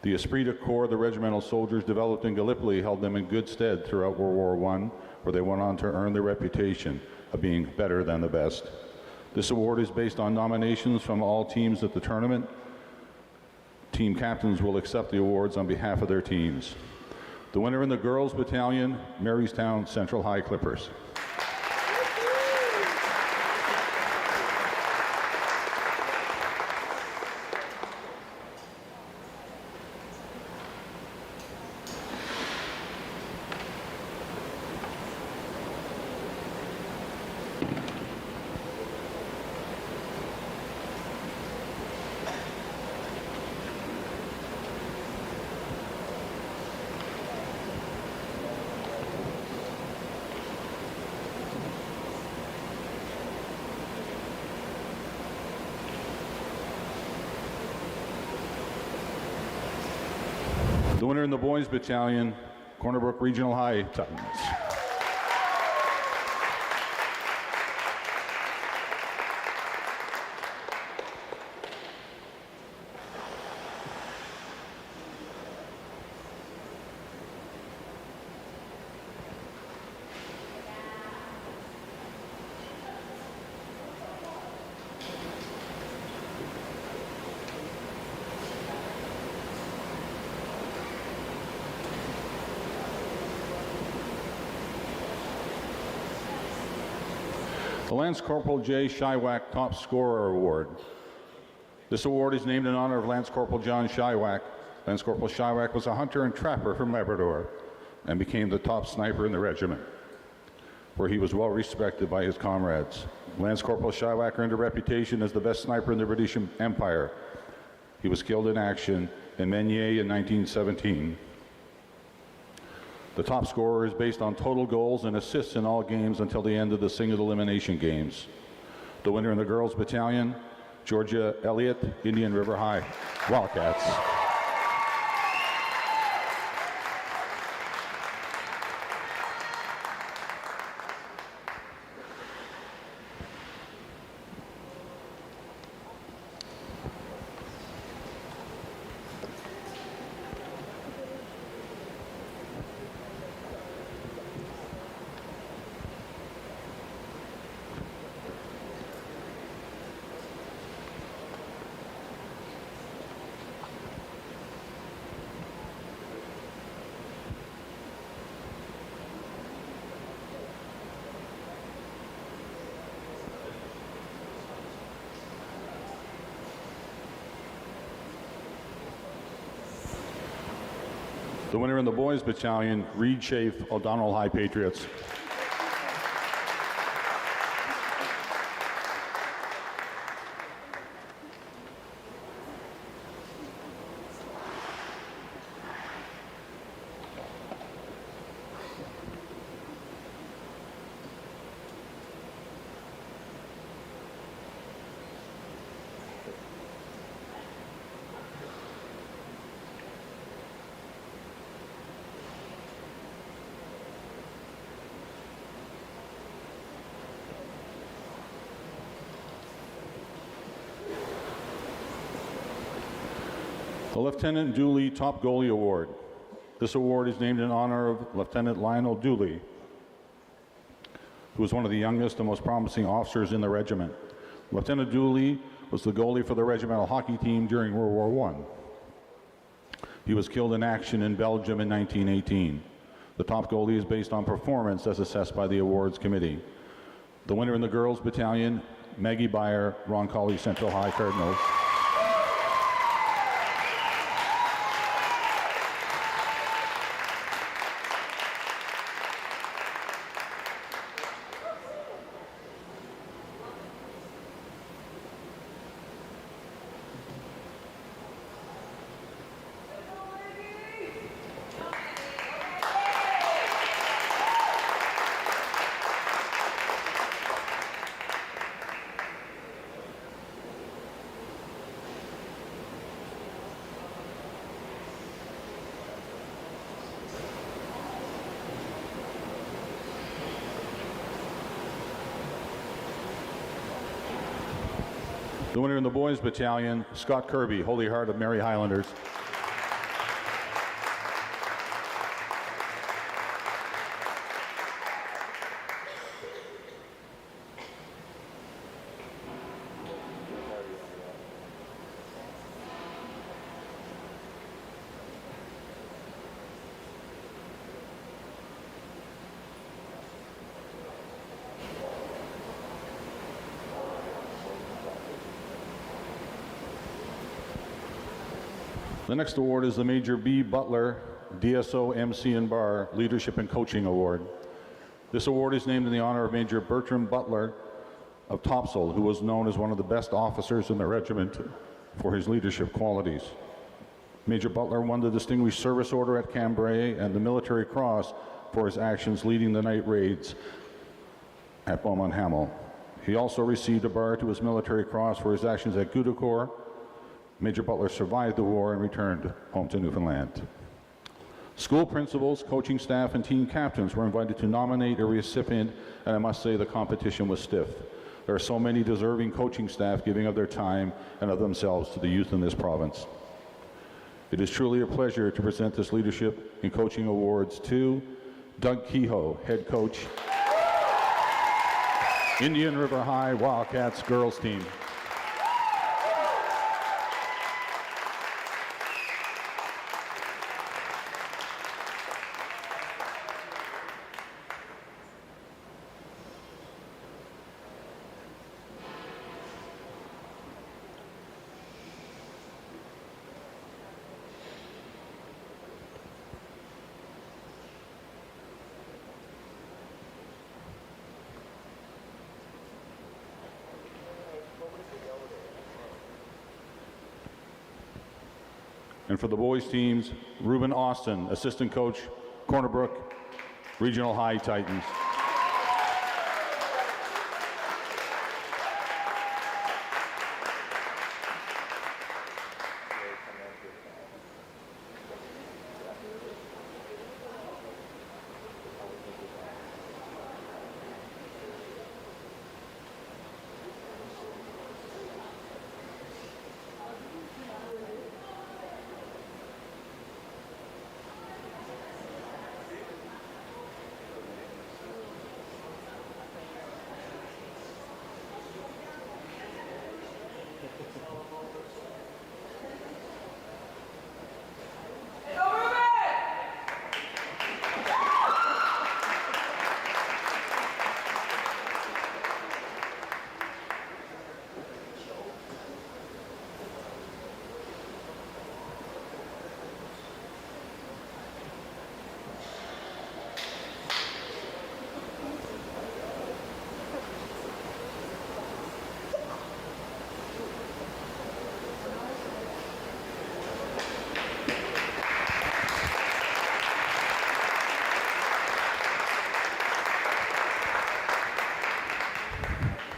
The esprit de corps the regimental soldiers developed in Gallipoli held them in good stead throughout World War I, where they went on to earn their reputation of being better than the best. This award is based on nominations from all teams at the tournament. Team captains will accept the awards on behalf of their teams. The winner in the Girls Battalion, Marystown Central High Clippers. The winner in the Boys Battalion, Corner Brook Regional High Titans. The Lance Corporal J. Shywack Top Scorer Award. This award is named in honor of Lance Corporal John Shywack. Lance Corporal Shywack was a hunter and trapper from Labrador and became the top sniper in the regiment, where he was well respected by his comrades. Lance Corporal Shywack earned a reputation as the best sniper in the British Empire. He was killed in action in Meunier in 1917. The top scorer is based on total goals and assists in all games until the end of the single elimination games. The winner in the Girls Battalion, Georgia Elliott, Indian River High Wildcats. The winner in the boys battalion, Reed Chafe, O'Donnell High Patriots. The Lieutenant Dooley Top Goalie Award. This award is named in honor of Lieutenant Lionel Dooley, who was one of the youngest and most promising officers in the regiment. Lieutenant Dooley was the goalie for the regimental hockey team during World War I. He was killed in action in Belgium in 1918. The top goalie is based on performance as assessed by the awards committee. The winner in the girls battalion, Maggie Byer, Roncalli Central High Cardinals. The winner in the boys battalion, Scott Kirby, Holy Heart of Mary Highlanders. The next award is the Major B. Butler DSO MC and Bar Leadership and Coaching Award. This award is named in the honor of Major Bertram Butler of Topsail, who was known as one of the best officers in the regiment for his leadership qualities. Major Butler won the Distinguished Service Order at Cambrai and the Military Cross for his actions leading the night raids at Beaumont Hamel. He also received a bar to his Military Cross for his actions at Goudecourt. Major Butler survived the war and returned home to Newfoundland. School principals, coaching staff, and team captains were invited to nominate a recipient, and I must say the competition was stiff. There are so many deserving coaching staff giving of their time and of themselves to the youth in this province. It is truly a pleasure to present this leadership and coaching awards to Doug Kehoe, head coach, Indian River High Wildcats girls team. And for the boys teams, Ruben Austin, assistant coach, Corner Brook Regional High Titans.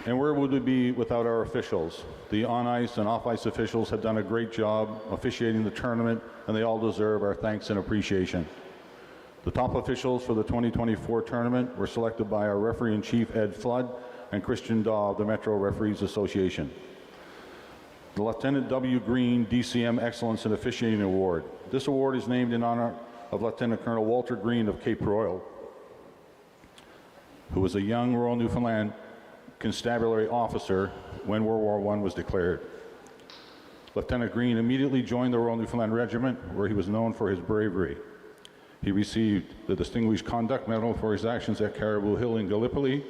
And where would we be without our officials? The on-ice and off-ice officials have done a great job officiating the tournament, and they all deserve our thanks and appreciation. The top officials for the 2024 tournament were selected by our referee-in-chief, Ed Flood, and Christian Daw of the Metro Referees Association. The Lieutenant W. Green DCM Excellence in Officiating Award. This award is named in honor of Lieutenant Colonel Walter Green of Cape Royal, who was a young Royal Newfoundland constabulary officer when World War I was declared. Lieutenant Green immediately joined the Royal Newfoundland Regiment, where he was known for his bravery. He received the Distinguished Conduct Medal for his actions at Caribou Hill in Gallipoli.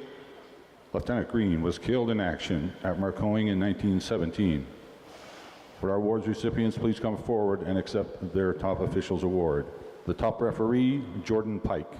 Lieutenant Green was killed in action at Marcoing in 1917. Would our awards recipients please come forward and accept their top officials award? The top referee, Jordan Pike.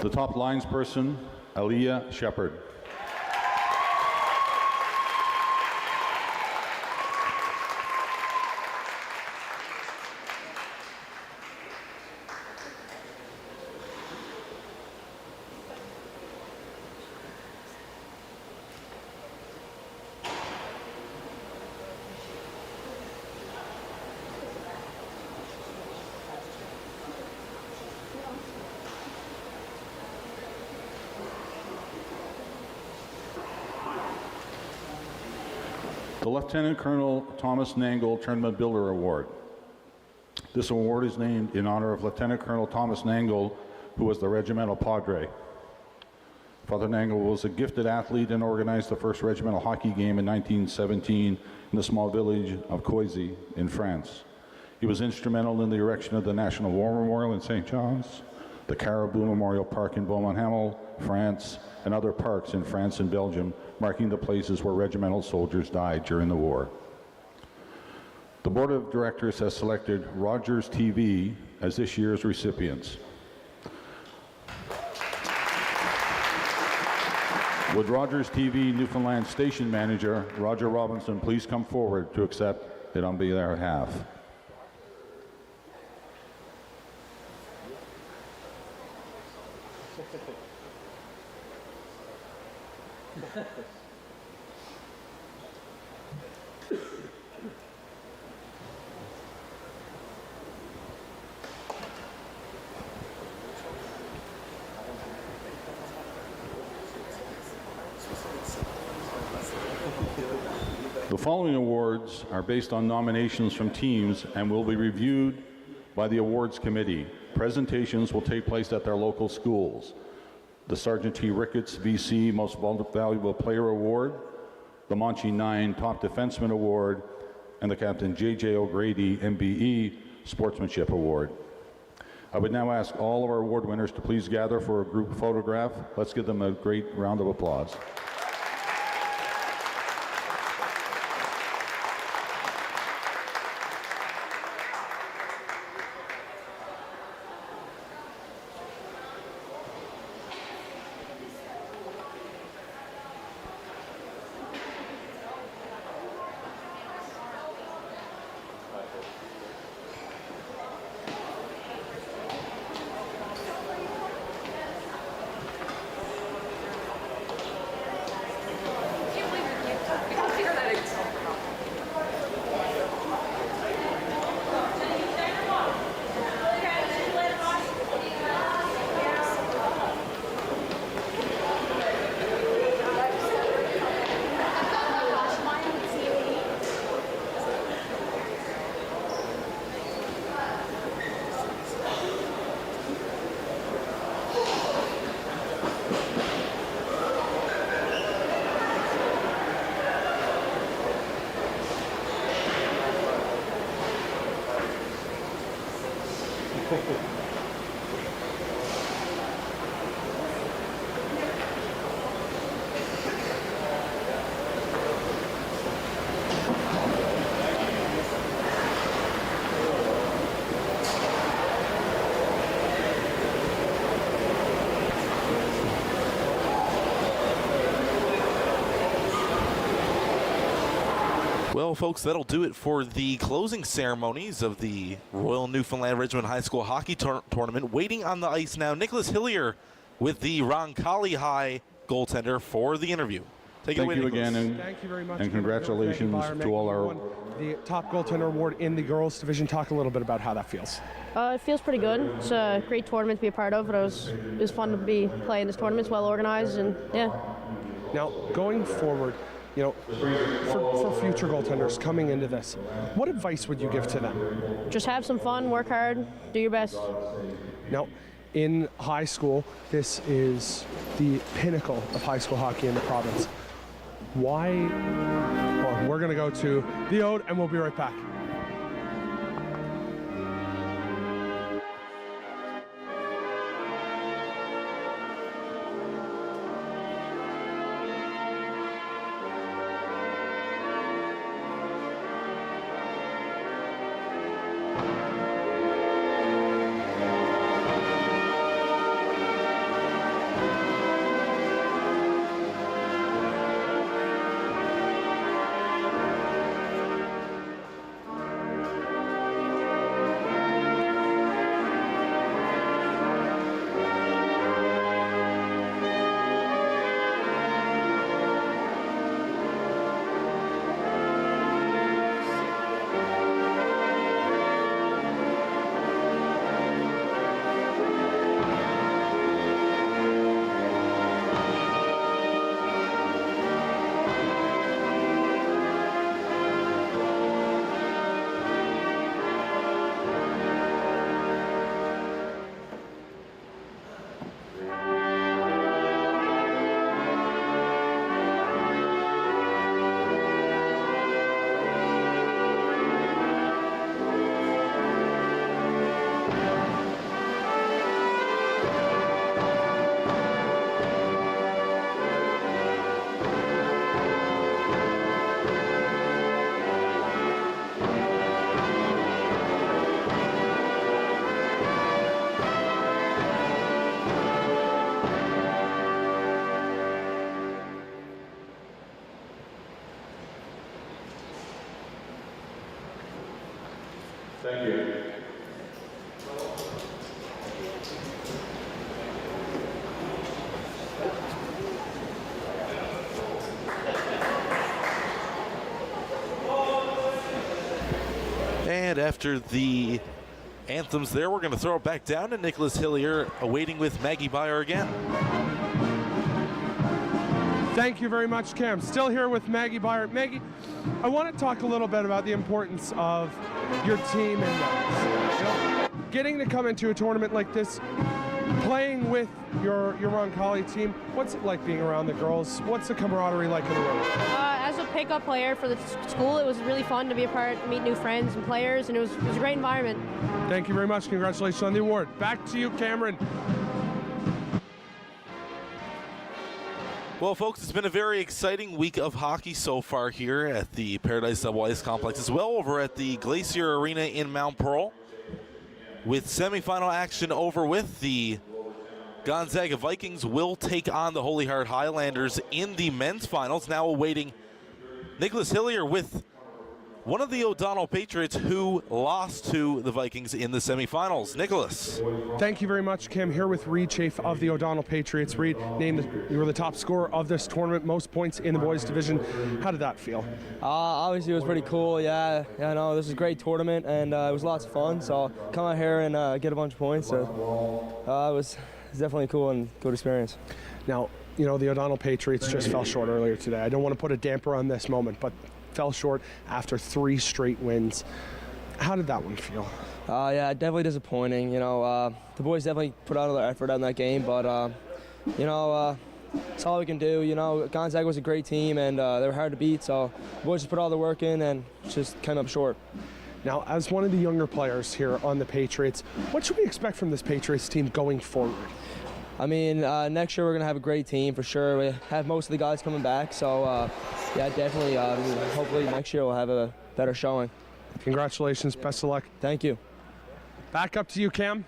The top linesperson, Aaliyah Shepard. The Lieutenant Colonel Thomas Nangle Tournament Builder Award. This award is named in honor of Lieutenant Colonel Thomas Nangle, who was the regimental padre. Father Nangle was a gifted athlete and organized the first regimental hockey game in 1917 in the small village of Coisy in France. He was instrumental in the erection of the National War Memorial in St. John's, the Caribou Memorial Park in Beaumont-Hamel, France, and other parks in France and Belgium, marking the places where regimental soldiers died during the war. The Board of Directors has selected Rogers TV as this year's recipients. Would Rogers TV Newfoundland Station Manager Roger Robinson please come forward to accept it on their behalf? The following awards are based on nominations from teams and will be reviewed by the awards committee. Presentations will take place at their local schools. The Sergeant T. Ricketts VC Most Valuable Player Award, the Monchi 9 Top Defenseman Award, and the Captain J.J. O'Grady MBE Sportsmanship Award. I would now ask all of our award winners to please gather for a group photograph. Let's give them a great round of applause. Well, folks, that'll do it for the closing ceremonies of the Royal Newfoundland Regiment High School Hockey Tournament. Waiting on the ice now, Nicholas Hillier with the Roncalli High goaltender for the interview. Take it away, Thank you Nicholas. again, Thank you very much. and congratulations to all our... The top goaltender award in the girls division. Talk a little bit about how that feels. It feels pretty good. It's a great tournament to be a part of, but it was fun to be playing this tournament. It's well organized, and yeah. Now, going forward, you know, for future goaltenders coming into this, what advice would you give to them? Just have some fun, work hard, do your best. Now, in high school, this is the pinnacle of high school hockey in the province. Why? Well, we're going to go to the Ode, and we'll be right back. Thank you. And after the anthems there, we're going to throw it back down to Nicholas Hillier, awaiting with Maggie Byer again. Thank you very much, Cam. Still here with Maggie Byer. Maggie, I want to talk a little bit about the importance of your team and getting to come into a tournament like this, playing with your Roncalli team. What's it like being around the girls? What's the camaraderie like in the room? As a pickup player for the school, it was really fun to be a part, meet new friends and players, and it was a great environment. Thank you very much. Congratulations on the award. Back to you, Cameron. Well, folks, it's been a very exciting week of hockey so far here at the Paradise Double Ice Complex, as well over at the Glacier Arena in Mount Pearl. With semifinal action over with, the Gonzaga Vikings will take on the Holy Heart Highlanders in the men's finals. Now awaiting Nicholas Hillier with one of the O'Donnell Patriots who lost to the Vikings in the semifinals. Nicholas. Thank you very much, Kim. Here with Reed Chafe of the O'Donnell Patriots. Reed, you were the top scorer of this tournament, most points in the boys division. How did that feel? Obviously, it was pretty cool. Yeah, no, this is a great tournament, and it was lots of fun. So come out here and get a bunch of points. So it was definitely cool and good experience. Now, you know, the O'Donnell Patriots just fell short earlier today. I don't want to put a damper on this moment, but fell short after 3 straight wins. How did that one feel? Yeah, definitely disappointing. You know, the boys definitely put out their effort on that game, but you know, it's all we can do. You know, Gonzaga was a great team, and they were hard to beat. So the boys just put all their work in and just came up short. Now, as one of the younger players here on the Patriots, what should we expect from this Patriots team going forward? I mean, next year we're going to have a great team for sure. We have most of the guys coming back, so yeah, definitely. Hopefully next year we'll have a better showing. Congratulations, best of luck. Thank you. Back up to you, Cam.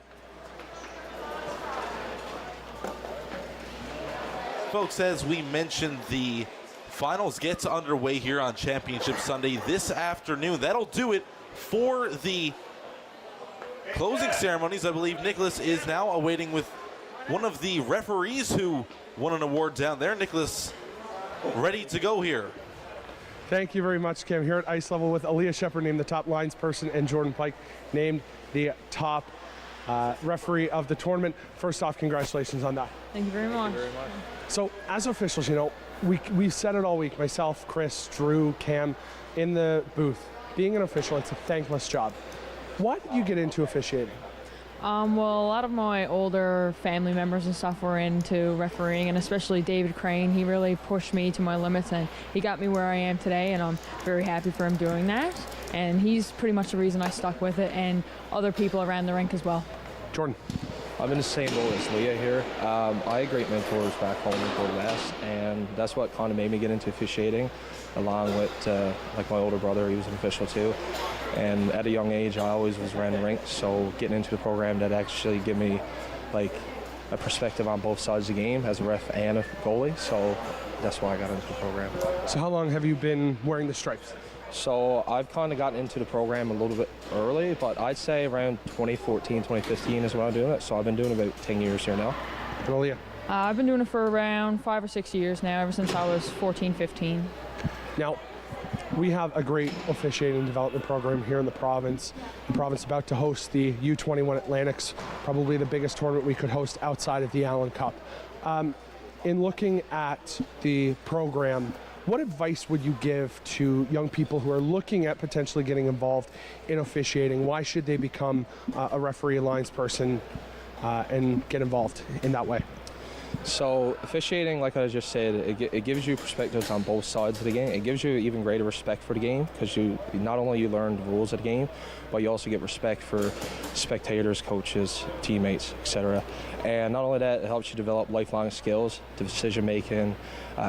Folks, as we mentioned, the finals gets underway here on Championship Sunday this afternoon. That'll do it for the closing ceremonies. I believe Nicholas is now awaiting with one of the referees who won an award down there. Nicholas, ready to go here. Thank you very much, Cam. Here at ice level with Aaliyah Shepard named the top lines person and Jordan Pike named the top referee of the tournament. First off, congratulations on that. Thank you very much. So as officials, you know, we've said it all week, myself, Chris, Drew, Cam, in the booth. Being an official, it's a thankless job. Why did you get into officiating? Well, a lot of my older family members and stuff were into refereeing, and especially David Crane. He really pushed me to my limits, and he got me where I am today, and I'm very happy for him doing that. And he's pretty much the reason I stuck with it, and other people around the rink as well. Jordan. I'm in the same boat as Leah here. I had great mentors back home in Port West, and that's what kind of made me get into officiating, along with like my older brother. He was an official too. And at a young age, I always was around the rink, so getting into the program that actually give me like a perspective on both sides of the game as a ref and a goalie, so that's why I got into the program. So how long have you been wearing the stripes? So I've kind of gotten into the program a little bit early, but I'd say around 2014, 2015 is when I'm doing it, so I've been doing about 10 years here now. Aaliyah? I've been doing it for around 5 or 6 years now, ever since I was 14, 15. Now, we have a great officiating development program here in the province. The province is about to host the U21 Atlantics, probably the biggest tournament we could host outside of the Allen Cup. In looking at the program, what advice would you give to young people who are looking at potentially getting involved in officiating? Why should they become a referee, lines person, and get involved in that way? So officiating, like I just said, it gives you perspectives on both sides of the game. It gives you even greater respect for the game, because you not only you learn the rules of the game, but you also get respect for spectators, coaches, teammates, etc. And not only that, it helps you develop lifelong skills, decision making,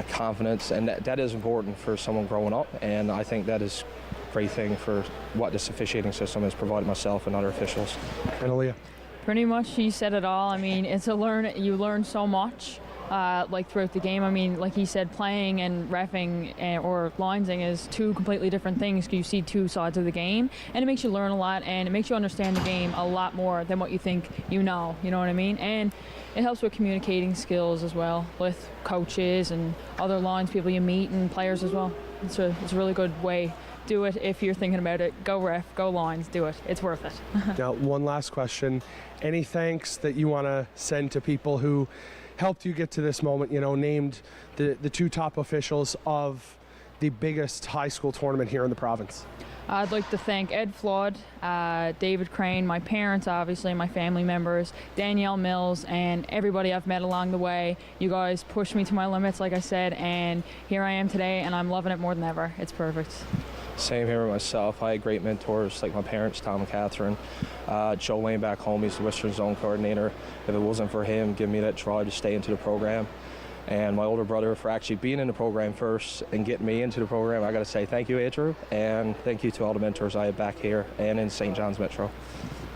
confidence, and that is important for someone growing up. And I think that is a great thing for what this officiating system has provided myself and other officials. And Aaliyah? Pretty much, he said it all. I mean, it's you learn so much, like throughout the game. I mean, like he said, playing and reffing or linesing is two completely different things. You see two sides of the game, and it makes you learn a lot, and it makes you understand the game a lot more than what you think you know. You know what I mean? And it helps with communicating skills as well with coaches and other lines people you meet and players as well. It's a really good way. Do it if you're thinking about it. Go ref, go lines, do it. It's worth it. Now, one last question. Any thanks that you want to send to people who helped you get to this moment, you know, named the two top officials of the biggest high school tournament here in the province? I'd like to thank Ed Flood, David Crane, my parents, obviously, my family members, Danielle Mills, and everybody I've met along the way. You guys pushed me to my limits, like I said, and here I am today, and I'm loving it more than ever. It's perfect. Same here with myself. I had great mentors like my parents, Tom and Catherine. Joe Lane back home, he's the Western Zone coordinator. If it wasn't for him giving me that drive to stay into the program, and my older brother for actually being in the program first and getting me into the program, I got to say thank you, Andrew, and thank you to all the mentors I had back here and in St. John's Metro.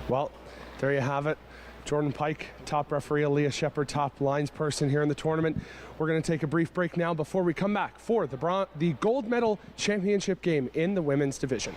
Well, there you have it. Jordan Pike, top referee, Aaliyah Shepard, top lines person here in the tournament. We're going to take a brief break now before we come back for the gold medal championship game in the women's division.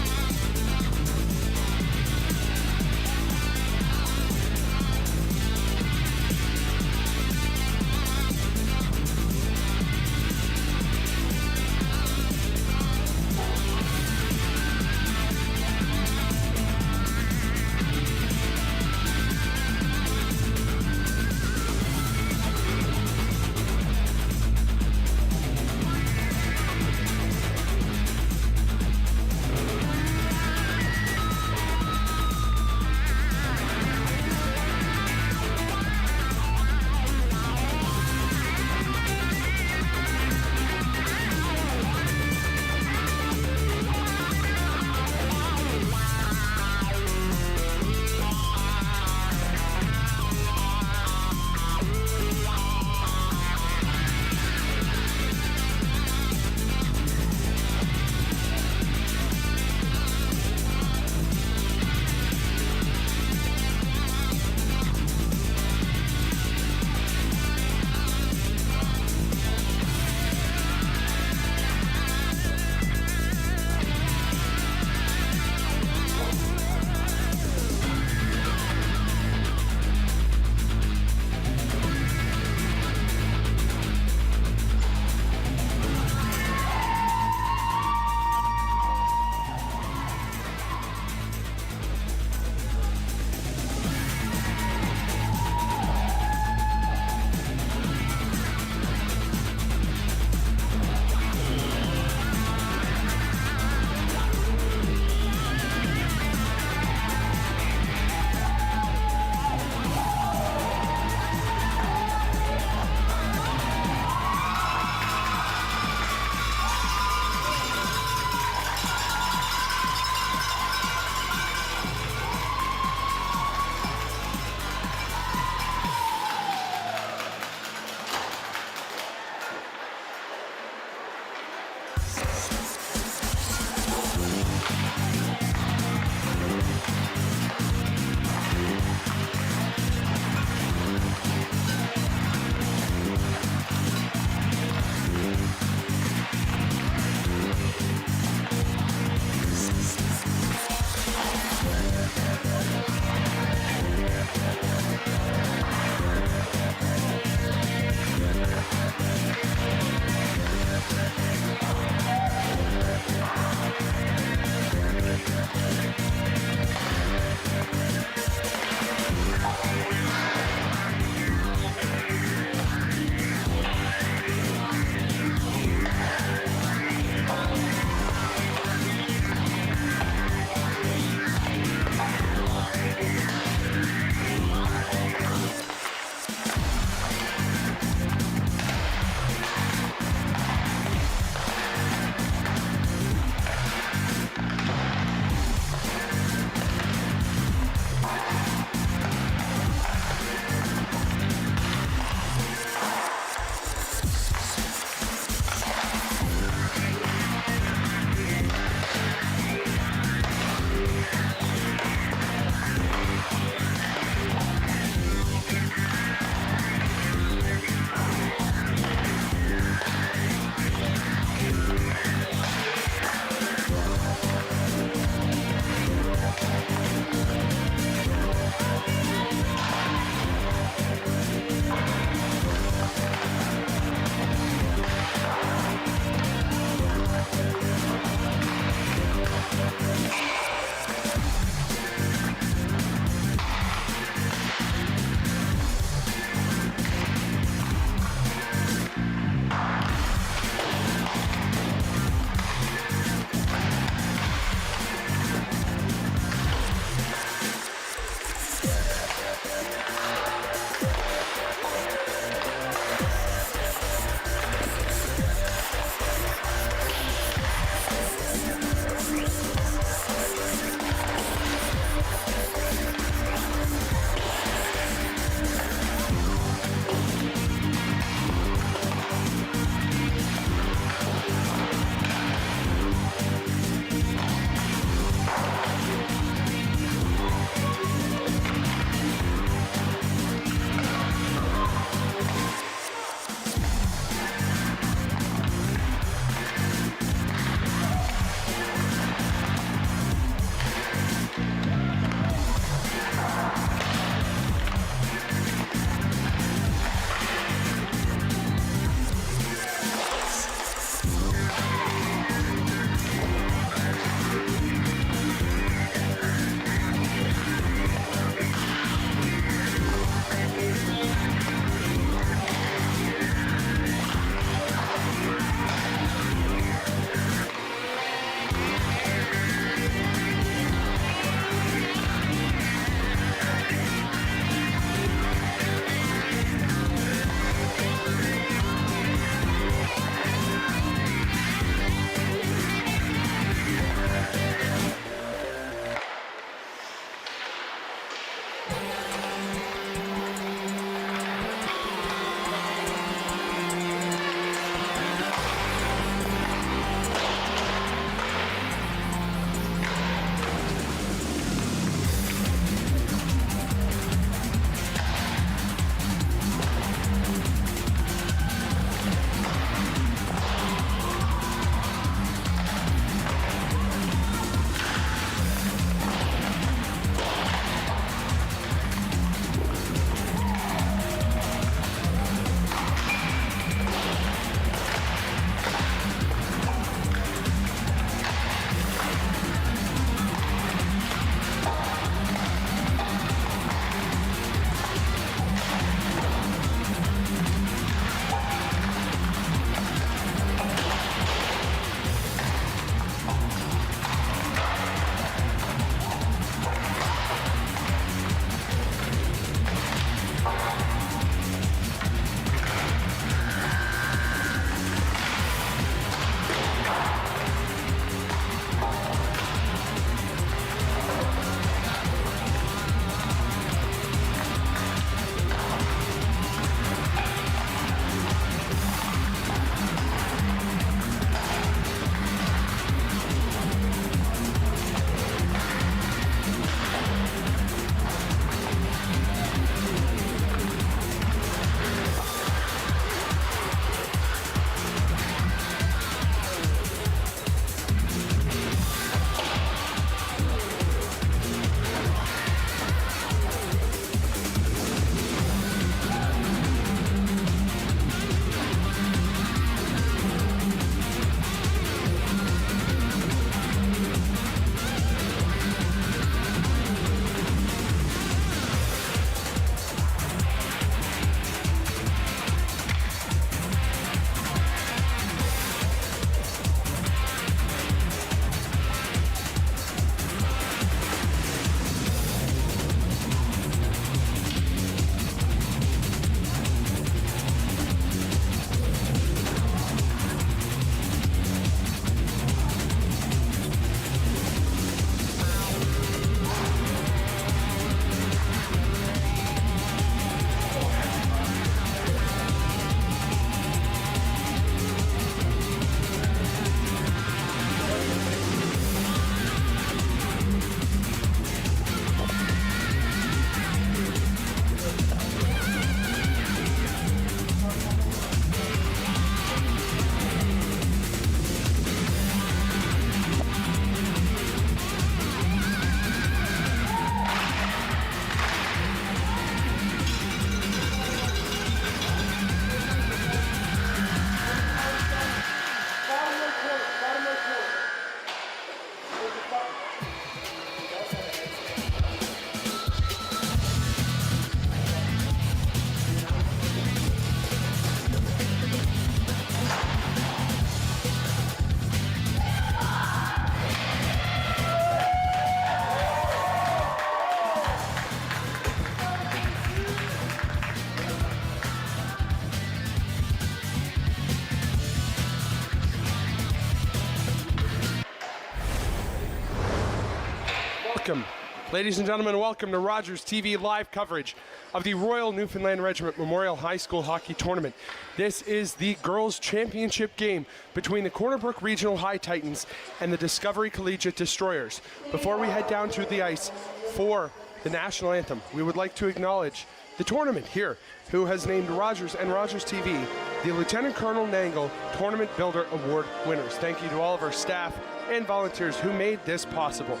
Welcome. Ladies and gentlemen, welcome to Rogers TV live coverage of the Royal Newfoundland Regiment Memorial High School Hockey Tournament. This is the girls' championship game between the Corner Brook Regional High Titans and the Discovery Collegiate Destroyers. Before we head down to the ice for the national anthem, we would like to acknowledge the tournament here, who has named Rogers and Rogers TV the Lieutenant Colonel Nangle Tournament Builder Award winners. Thank you to all of our staff and volunteers who made this possible.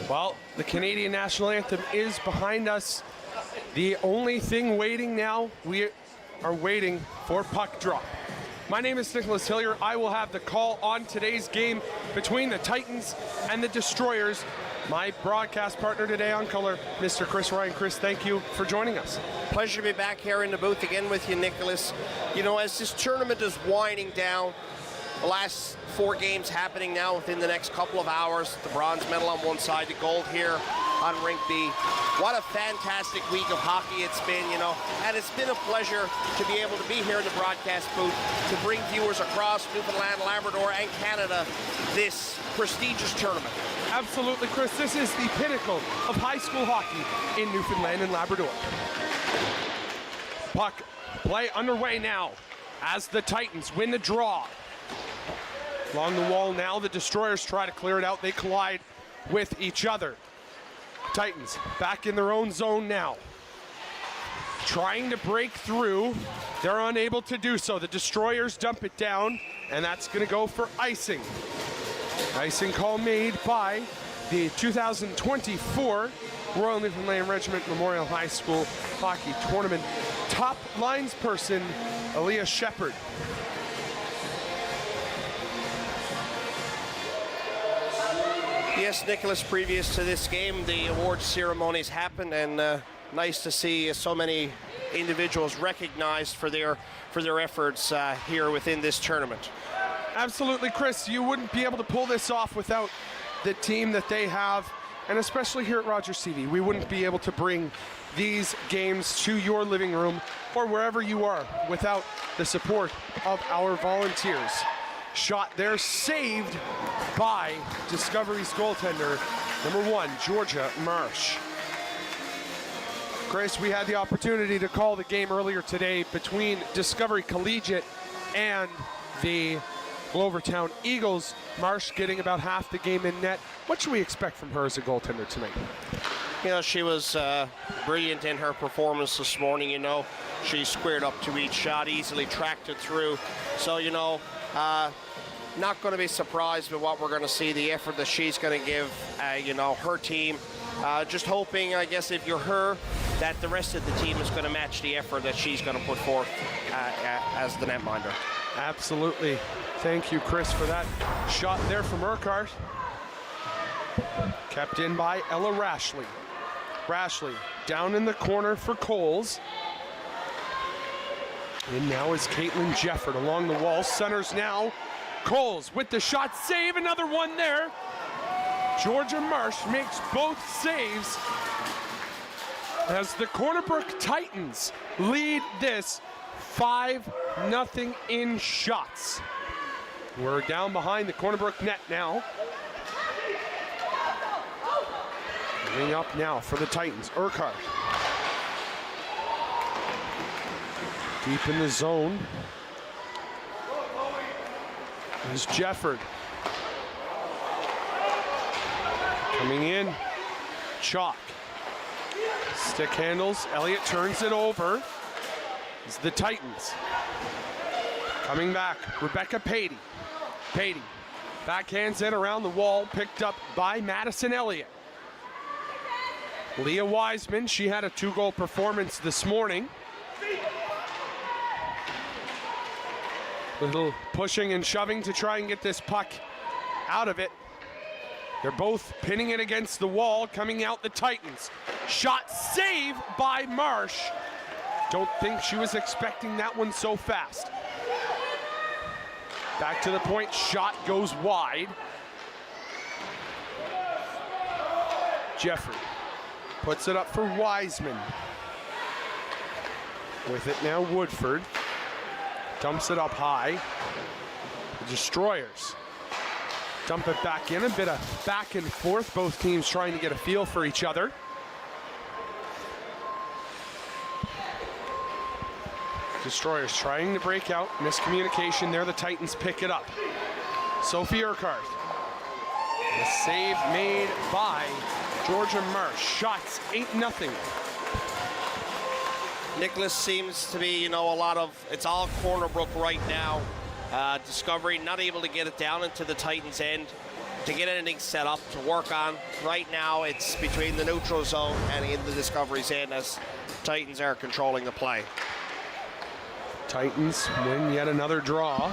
Well, the Canadian National Anthem is behind us. The only thing waiting now, we are waiting for puck drop. My name is Nicholas Hillier. I will have the call on today's game between the Titans and the Destroyers. My broadcast partner today on color, Mr. Chris Ryan. Chris, thank you for joining us. Pleasure to be back here in the booth again with you, Nicholas. You know, as this tournament is winding down, the last 4 games happening now within the next couple of hours. The bronze medal on one side, the gold here on Rink B. What a fantastic week of hockey it's been, you know. And it's been a pleasure to be able to be here in the broadcast booth to bring viewers across Newfoundland, Labrador, and Canada this prestigious tournament. Absolutely, Chris. This is the pinnacle of high school hockey in Newfoundland and Labrador. Puck play underway now as the Titans win the draw. Along the wall now, the Destroyers try to clear it out. They collide with each other. Titans back in their own zone now. Trying to break through. They're unable to do so. The Destroyers dump it down, and that's going to go for icing. Icing call made by the 2024 Royal Newfoundland Regiment Memorial High School Hockey Tournament top linesperson, Aaliyah Shepard. Yes, Nicholas, previous to this game, the awards ceremonies happened, and nice to see so many individuals recognized for their efforts here within this tournament. Absolutely, Chris. You wouldn't be able to pull this off without the team that they have, and especially here at Rogers TV. We wouldn't be able to bring these games to your living room or wherever you are without the support of our volunteers. Shot there saved by Discovery's goaltender, number 1, Georgia Marsh. Chris, we had the opportunity to call the game earlier today between Discovery Collegiate and the Glovertown Eagles. Marsh getting about half the game in net. What should we expect from her as a goaltender tonight? You know, she was brilliant in her performance this morning. You know, she squared up to each shot, easily tracked it through. So, you know, not going to be surprised with what we're going to see, the effort that she's going to give, you know, her team. Just hoping, I guess, if you're her, that the rest of the team is going to match the effort that she's going to put forth as the netminder. Absolutely. Thank you, Chris, for that shot there from Urquhart. Kept in by Ella Rashley. Rashley down in the corner for Coles. And now is Caitlin Jefford along the wall. Centers now. Coles with the shot, save, another one there. Georgia Marsh makes both saves as the Corner Brook Titans lead this 5-0 in shots. We're down behind the Corner Brook net now. Ring up now for the Titans, Urquhart. Deep in the zone is Jefford. Coming in, Chalk. Stick handles, Elliott turns it over. It's the Titans. Coming back, Rebecca Patey. Patey backhands it around the wall, picked up by Madison Elliott. Leah Wiseman, she had a 2-goal performance this morning. Little pushing and shoving to try and get this puck out of it. They're both pinning it against the wall, coming out the Titans. Shot save by Marsh. Don't think she was expecting that one so fast. Back to the point, shot goes wide. Jeffrey puts it up for Wiseman. With it now, Woodford dumps it up high. The Destroyers dump it back in, a bit of back and forth, both teams trying to get a feel for each other. Destroyers trying to break out, miscommunication there, the Titans pick it up. Sophie Urquhart. The save made by Georgia Marsh. Shots 8-0. Nicholas seems to be, it's all Corner Brook right now. Discovery not able to get it down into the Titans' end to get anything set up to work on. Right now it's between the neutral zone and in the Discovery's end as Titans are controlling the play. Titans win yet another draw.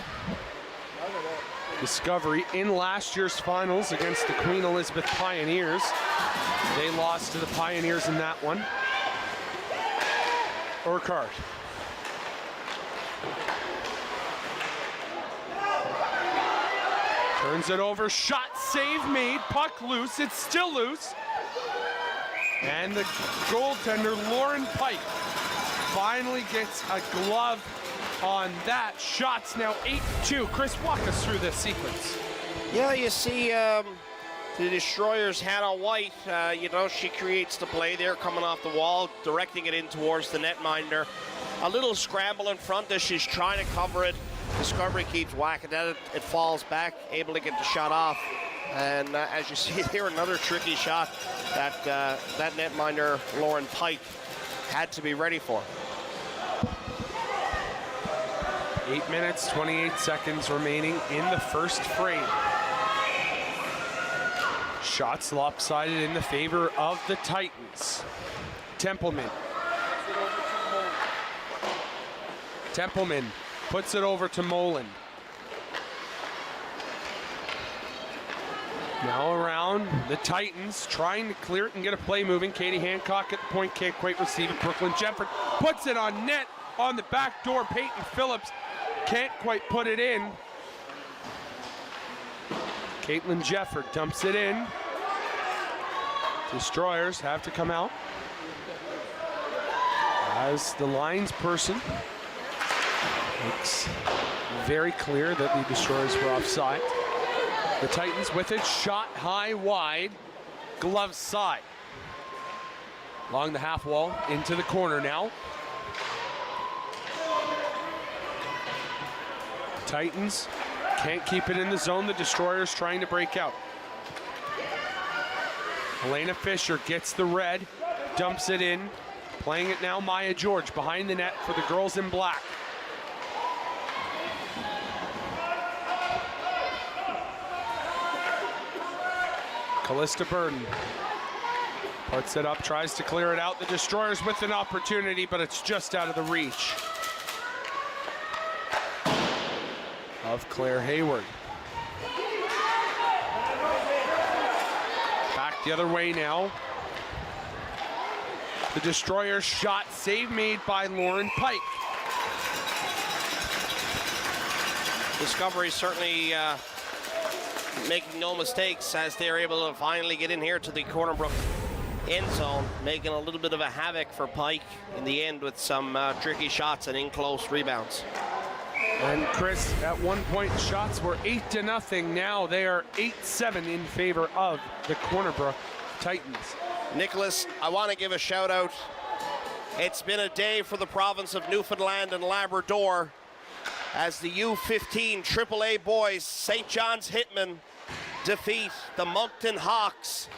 Discovery in last year's finals against the Queen Elizabeth Pioneers. They lost to the Pioneers in that one. Urquhart. Turns it over, shot save made, puck loose, it's still loose. And the goaltender, Lauren Pike, finally gets a glove on that. Shots now 8-2. Chris, walk us through this sequence. Yeah, you see the Destroyers, Hannah White, she creates the play there coming off the wall, directing it in towards the netminder. A little scramble in front as she's trying to cover it. Discovery keeps whacking at it. It falls back, able to get the shot off. And as you see here, another tricky shot that netminder, Lauren Pike, had to be ready for. 8 minutes, 28 seconds remaining in the first frame. Shots lopsided in the favor of the Titans. Templeman puts it over to Moland. Now around the Titans, trying to clear it and get a play moving. Katie Hancock at the point, can't quite receive it. Brooklyn Jefford puts it on net on the back door. Peyton Phillips can't quite put it in. Caitlin Jefford dumps it in. Destroyers have to come out as the lines person makes very clear that the Destroyers were offside. The Titans with it, shot high, wide, glove side. Along the half wall, into the corner now. Titans can't keep it in the zone. The Destroyers trying to break out. Elena Fisher gets the red, dumps it in. Playing it now, Maya George behind the net for the girls in black. Callista Burden puts it up, tries to clear it out. The Destroyers with an opportunity, but it's just out of the reach of Claire Hayward. Back the other way now. The Destroyers shot, save made by Lauren Pike. Discovery certainly making no mistakes as they're able to finally get in here to the Corner Brook end zone, making a little bit of a havoc for Pike in the end with some tricky shots and in-close rebounds. And Chris, at one point, shots were 8-0. Now they are 8-7 in favor of the Corner Brook Titans. Nicholas, I want to give a shout out It's been a day for the province of Newfoundland and Labrador as the U15 AAA boys, St. John's Hitmen, defeat the Moncton Hawks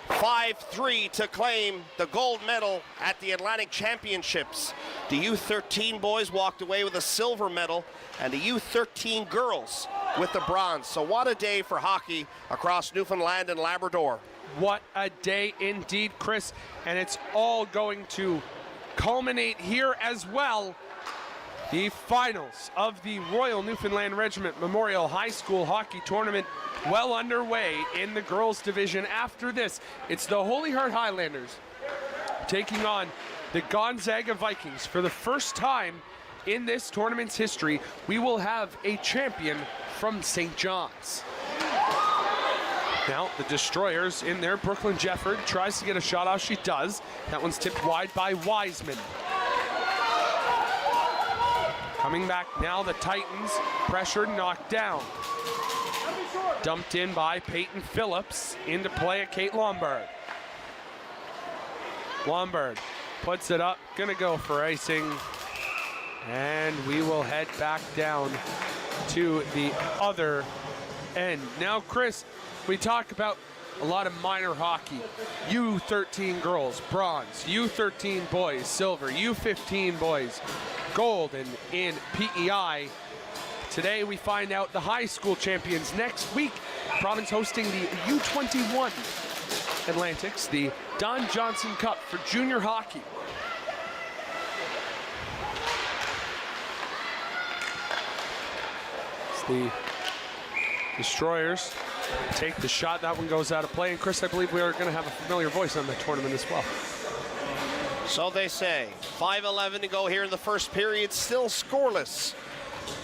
5-3 to claim the gold medal at the Atlantic Championships. The U13 boys walked away with a silver medal, and the U13 girls with the bronze. So what a day for hockey across Newfoundland and Labrador. What a day indeed, Chris, and it's all going to culminate here as well. The finals of the Royal Newfoundland Regiment Memorial High School Hockey Tournament well underway in the girls division. After this, it's the Holy Heart Highlanders taking on the Gonzaga Vikings. For the first time in this tournament's history, we will have a champion from St. John's. Now, the Destroyers in there. Brooklyn Jefford tries to get a shot off. She does. That one's tipped wide by Wiseman. Coming back now, the Titans. Pressured, knocked down. Dumped in by Peyton Phillips. Into play at Kate Lombard. Lombard puts it up. Gonna go for icing. And we will head back down to the other end. Now, Chris, we talk about a lot of minor hockey. U13 girls, bronze. U13 boys, silver. U15 boys, gold. And in PEI, today we find out the high school champions. Next week, province hosting the U21 Atlantics, the Don Johnson Cup for junior hockey. It's the Destroyers take the shot. That one goes out of play. And Chris, I believe we are going to have a familiar voice on the tournament as well. So they say. 5:11 to go here in the first period. Still scoreless.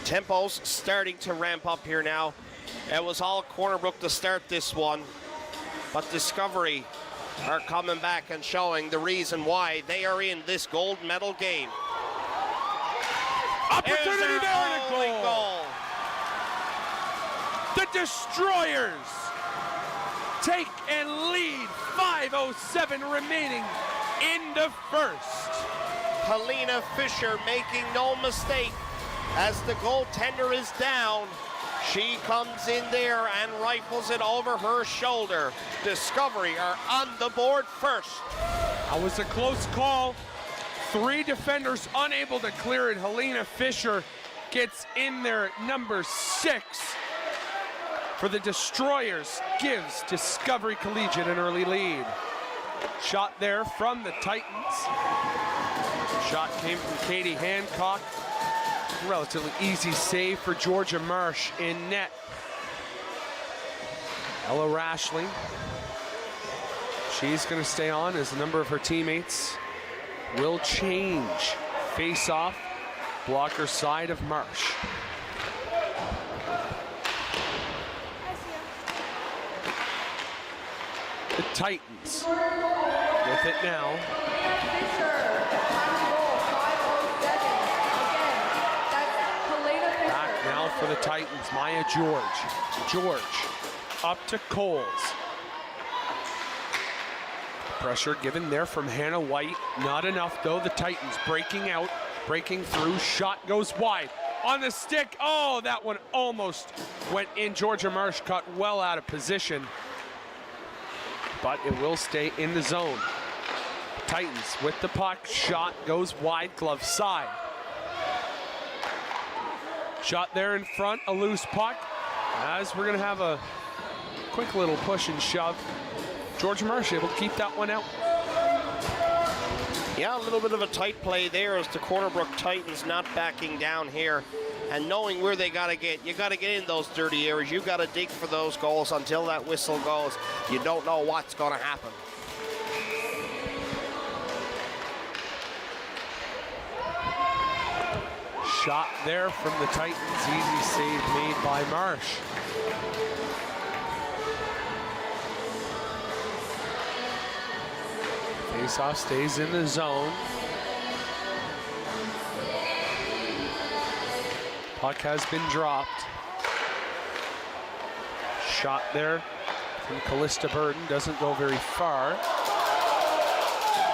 Tempo's starting to ramp up here now. It was all Corner Brook to start this one. But Discovery are coming back and showing the reason why they are in this gold medal game. Opportunity there and a goal. The Destroyers take and lead. 5:07 remaining in the first. Helena Fisher making no mistake as the goaltender is down. She comes in there and rifles it over her shoulder. Discovery are on the board first. That was a close call. 3 defenders unable to clear it. Helena Fisher gets in there at number 6. For the Destroyers, gives Discovery Collegiate an early lead. Shot there from the Titans. Shot came from Katie Hancock. Relatively easy save for Georgia Marsh in net. Ella Rashley. She's going to stay on as a number of her teammates will change. Face off, blocker side of Marsh. The Titans with it now. Back now for the Titans, Maya George. George up to Coles. Pressure given there from Hannah White. Not enough though. The Titans breaking out, breaking through. Shot goes wide. On the stick. Oh, that one almost went in. Georgia Marsh cut well out of position. But it will stay in the zone. Titans with the puck. Shot goes wide, glove side. Shot there in front, a loose puck. As we're gonna have a quick little push and shove. Georgia Marsh able to keep that one out. Yeah, a little bit of a tight play there as the Corner Brook Titans not backing down here. And knowing where they gotta get, you gotta get in those dirty areas. You gotta dig for those goals until that whistle goes. You don't know what's gonna happen. Shot there from the Titans. Easy save made by Marsh. Faceoff stays in the zone. Puck has been dropped. Shot there from Callista Burden. Doesn't go very far.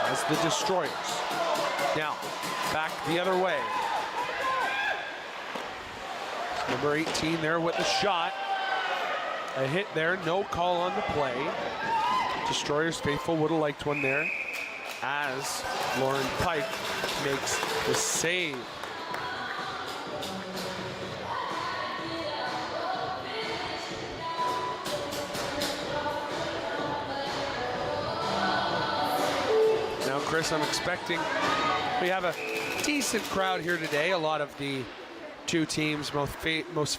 As the Destroyers back the other way. Number 18 there with the shot. A hit there, no call on the play. Destroyers faithful would have liked one there as Lauren Pike makes the save. Now, Chris, I'm expecting we have a decent crowd here today. A lot of the two teams' most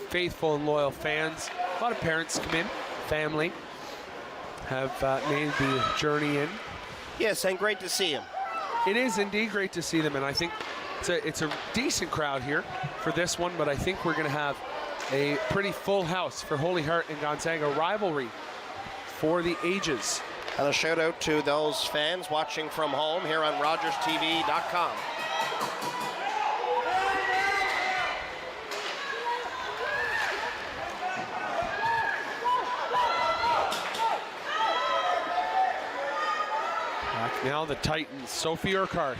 faithful and loyal fans. A lot of parents come in, family, have made the journey in. Yes, and great to see him. It is indeed great to see them, and I think it's a decent crowd here for this one, but I think we're going to have a pretty full house for Holy Heart and Gonzaga rivalry for the ages. And a shout out to those fans watching from home here on RogersTV.com. Back now the Titans, Sophie Urquhart.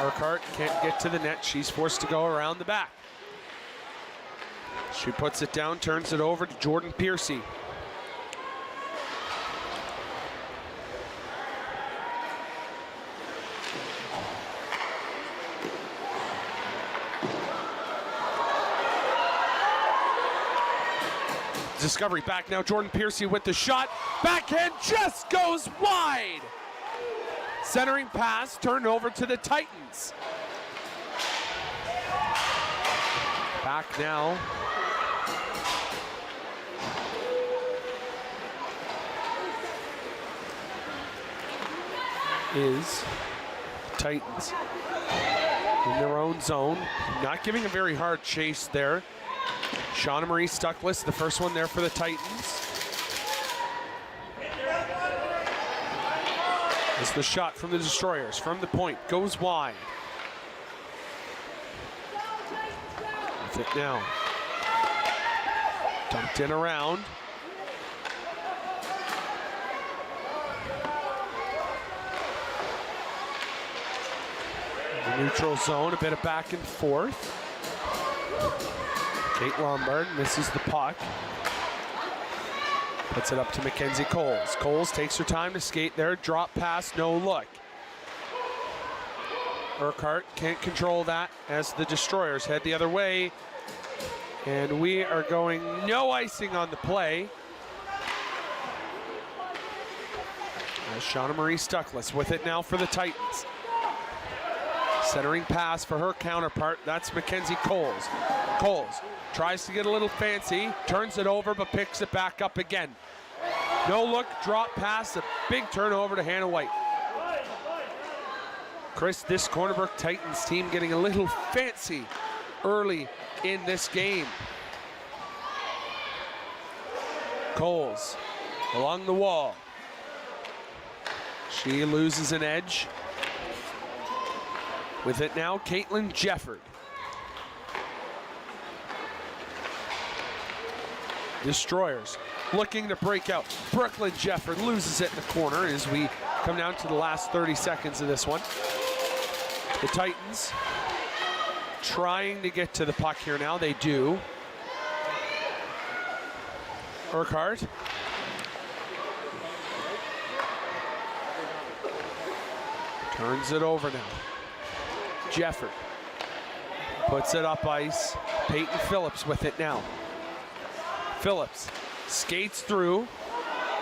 Urquhart can't get to the net. She's forced to go around the back. She puts it down, turns it over to Jordan Piercy. Discovery back now, Jordan Piercy with the shot. Backhand just goes wide. Centering pass turned over to the Titans. Back now. Is Titans in their own zone. Not giving a very hard chase there. Shauna Marie Stuckless, the first one there for the Titans. As the shot from the Destroyers from the point goes wide. With it now. Dumped in around. The neutral zone, a bit of back and forth. Kate Lombard misses the puck. Puts it up to Mackenzie Coles. Coles takes her time to skate there. Drop pass, no look. Urquhart can't control that as the Destroyers head the other way. And we are going no icing on the play. As Shauna Marie Stuckless with it now for the Titans. Centering pass for her counterpart, that's Mackenzie Coles. Coles tries to get a little fancy, turns it over, but picks it back up again. No look, drop pass, a big turnover to Hannah White. Chris, this Corner Brook Titans team getting a little fancy early in this game. Coles along the wall. She loses an edge. With it now, Caitlin Jefford. Destroyers looking to break out. Brooklyn Jefford loses it in the corner as we come down to the last 30 seconds of this one. The Titans trying to get to the puck here now. They do. Urquhart. Turns it over now. Jefford puts it up ice. Peyton Phillips with it now. Phillips skates through.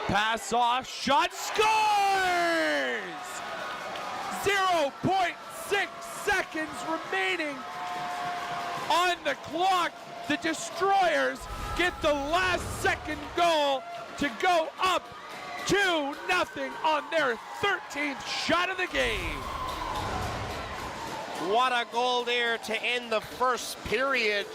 Pass off. Shot scores! 0.6 seconds remaining on the clock. The Destroyers get the last second goal to go up 2-0 on their 13th shot of the game. What a goal there to end the first period.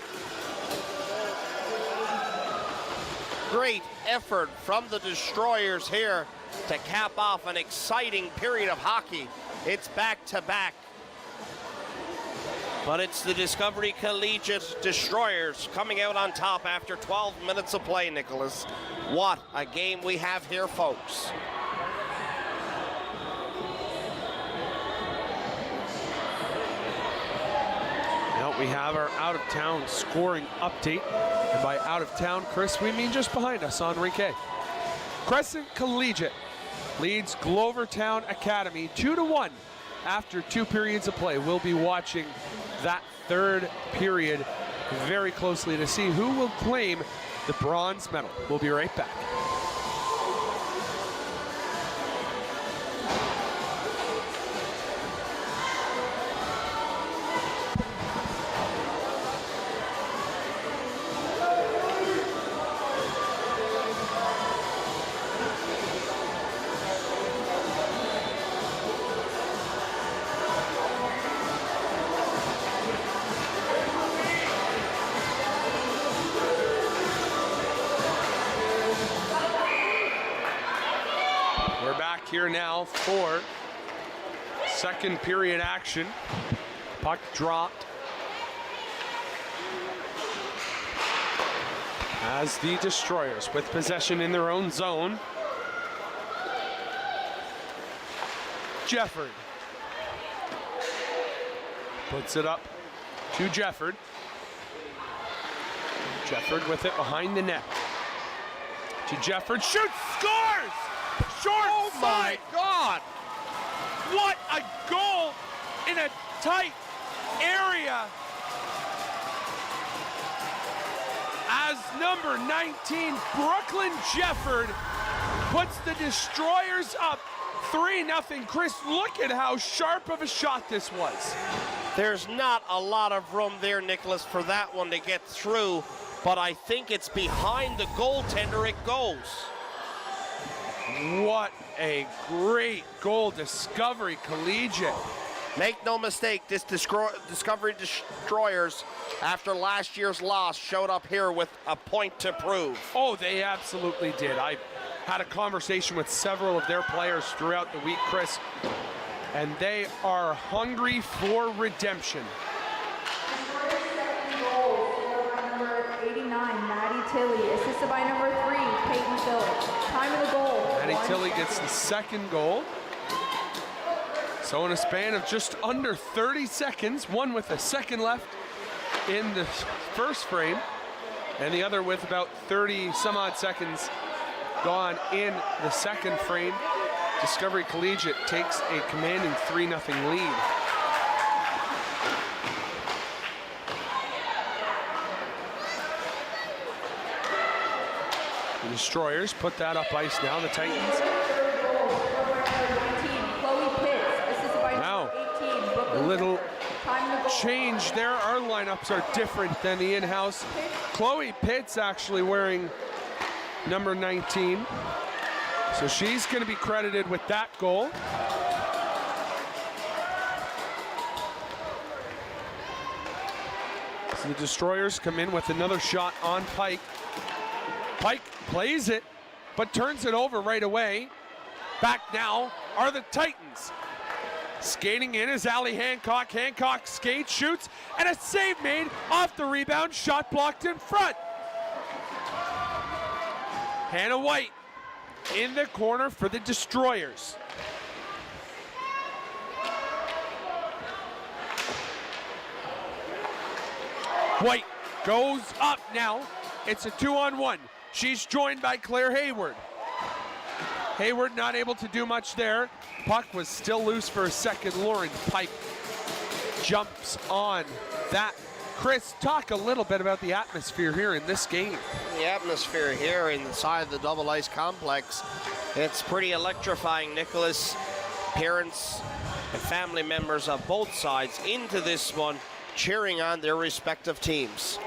Great effort from the Destroyers here to cap off an exciting period of hockey. It's back-to-back. But it's the Discovery Collegiate Destroyers coming out on top after 12 minutes of play, Nicholas. What a game we have here, folks. We have our out-of-town scoring update. And by out-of-town, Chris, we mean just behind us on Riquet. Crescent Collegiate leads Glovertown Academy 2-1 after 2 periods of play. We'll be watching that third period very closely to see who will claim the bronze medal. We'll be right back. Here now for second period action. Puck dropped as the Destroyers with possession in their own zone. Jefford puts it up to Jefford. Jefford with it behind the net. To Jefford, shoots, scores! Short oh my God! What a goal in a tight area as number 19, Brooklyn Jefford, puts the Destroyers up 3-0. Chris, look at how sharp of a shot this was. There's not a lot of room there, Nicholas, for that one to get through, but I think it's behind the goaltender it goes. What a great goal, Discovery Collegiate. Make no mistake, this Discovery Destroyers, after last year's loss, showed up here with a point to prove. Oh, they absolutely did. I had a conversation with several of their players throughout the week, Chris, and they are hungry for redemption. Number 89, Maddie Tilley, assisted by number 3, Peyton Phillips. Time of the goal. Maddie Tilley gets the second goal. So in a span of just under 30 seconds, one with a second left in the first frame, and the other with about 30 some odd seconds gone in the second frame, Discovery Collegiate takes a commanding 3-0 lead. The Destroyers put that up ice now, the Titans. Now, a little change there. Our lineups are different than the in-house. Chloe Pitts actually wearing number 19. So she's going to be credited with that goal. So the Destroyers come in with another shot on Pike. Pike plays it, but turns it over right away. Back now are the Titans. Skating in is Allie Hancock. Hancock skates, shoots, and a save made off the rebound. Shot blocked in front. Hannah White in the corner for the Destroyers. White goes up now. It's a 2-on-1. She's joined by Claire Hayward. Hayward not able to do much there. Puck was still loose for a second. Lauren Pike jumps on that. Chris, talk a little bit about the atmosphere here in this game. The atmosphere here inside the Double Ice Complex, it's pretty electrifying, Nicholas. Parents and family members of both sides into this one, cheering on their respective teams.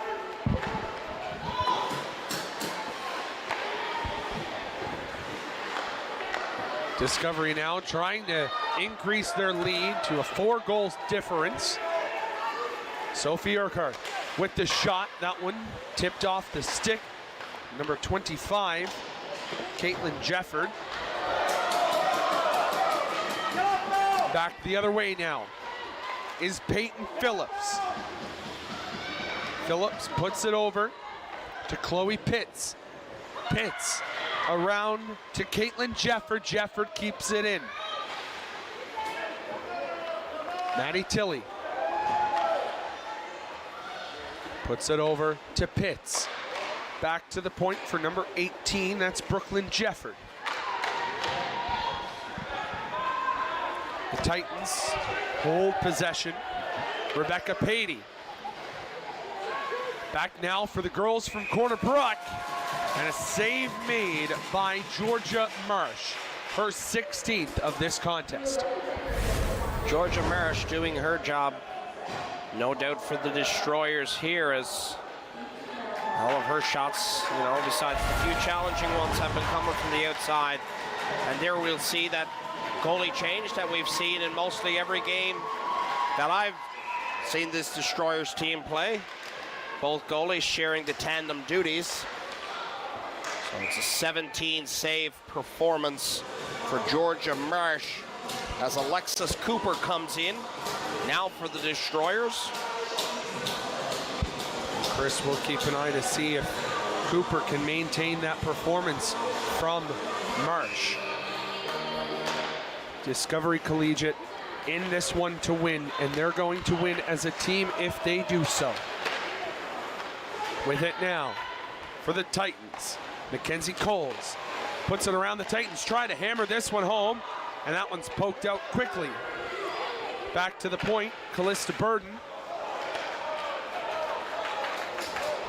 Discovery now trying to increase their lead to a 4-goal difference. Sophie Urquhart with the shot. That one tipped off the stick. Number 25, Caitlin Jefford. Back the other way now is Peyton Phillips. Phillips puts it over to Chloe Pitts. Pitts around to Caitlin Jefford. Jefford keeps it in. Maddie Tilley. Puts it over to Pitts. Back to the point for number 18, that's Brooklyn Jefford. The Titans hold possession. Rebecca Patey. Back now for the girls from Corner Brook. And a save made by Georgia Marsh, her 16th of this contest. Georgia Marsh doing her job. No doubt for the Destroyers here, as all of her shots, you know, besides the few challenging ones, have been coming from the outside. And there we'll see that goalie change that we've seen in mostly every game that I've seen this Destroyers team play. Both goalies sharing the tandem duties. So it's a 17 save performance for Georgia Marsh as Alexis Cooper comes in now for the Destroyers. Chris will keep an eye to see if Cooper can maintain that performance from Marsh. Discovery Collegiate in this one to win, and they're going to win as a team if they do so. With it now for the Titans, Mackenzie Coles puts it around the Titans, try to hammer this one home, and that one's poked out quickly. Back to the point, Callista Burden.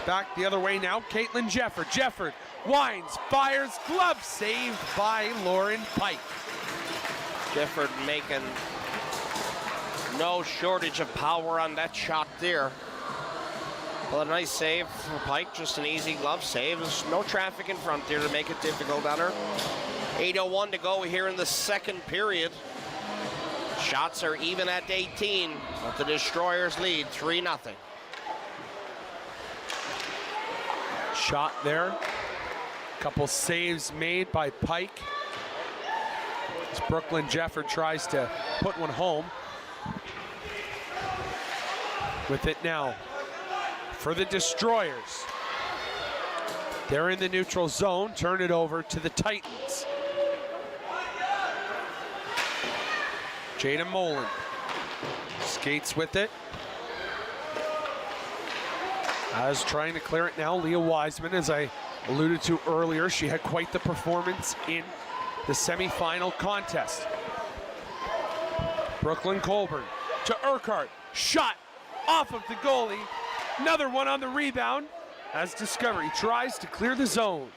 Back the other way now, Caitlin Jefford. Jefford winds, fires, glove saved by Lauren Pike. Jefford making no shortage of power on that shot there. Well, a nice save for Pike, just an easy glove save. There's no traffic in front there to make it difficult on her. 8:01 to go here in the second period. Shots are even at 18, but the Destroyers lead 3-0. Shot there. Couple saves made by Pike. As Brooklyn Jefford tries to put one home. With it now for the Destroyers. They're in the neutral zone. Turn it over to the Titans. Jada Molan skates with it. As trying to clear it now, Leah Wiseman, as I alluded to earlier, she had quite the performance in the semifinal contest. Brooklyn Colburn to Urquhart, shot off of the goalie. Another one on the rebound as Discovery tries to clear the zone.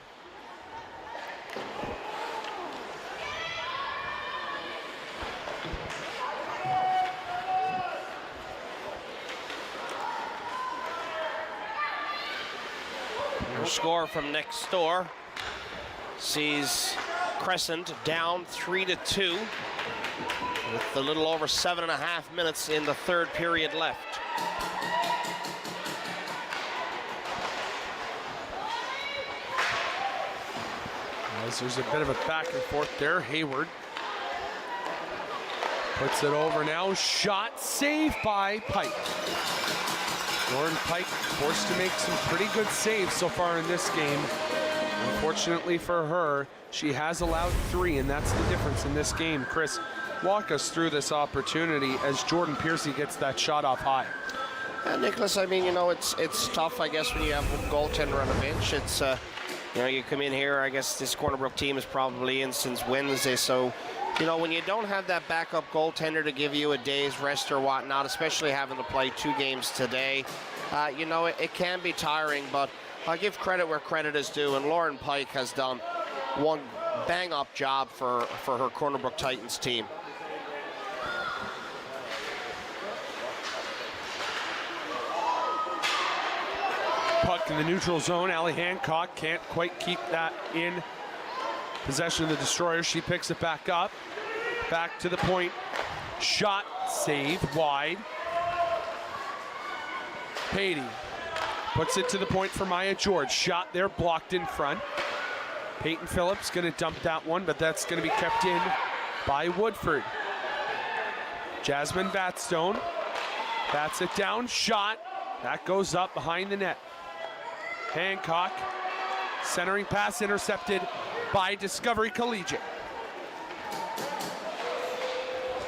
Her score from next door sees Crescent down 3-2 with a little over 7.5 minutes in the third period left. As there's a bit of a back and forth there, Hayward puts it over now, shot, saved by Pike. Lauren Pike forced to make some pretty good saves so far in this game. Unfortunately for her, she has allowed 3, and that's the difference in this game. Chris, walk us through this opportunity as Jordan Piercy gets that shot off high. Nicholas, I mean, you know, it's tough, I guess, when you have a goaltender on the bench. It's, you know, you come in here, I guess this Corner Brook team is probably in since Wednesday, so, you know, when you don't have that backup goaltender to give you a day's rest or whatnot, especially having to play 2 games today, you know, it can be tiring, but I'll give credit where credit is due, and Lauren Pike has done one bang-up job for her Corner Brook Titans team. Puck in the neutral zone. Allie Hancock can't quite keep that in possession of the Destroyers. She picks it back up. Back to the point. Shot, saved, wide. Patey puts it to the point for Maya George. Shot there, blocked in front. Peyton Phillips gonna dump that one, but that's gonna be kept in by Woodford. Jasmine Batstone bats it down, shot. That goes up behind the net. Hancock, centering pass intercepted by Discovery Collegiate.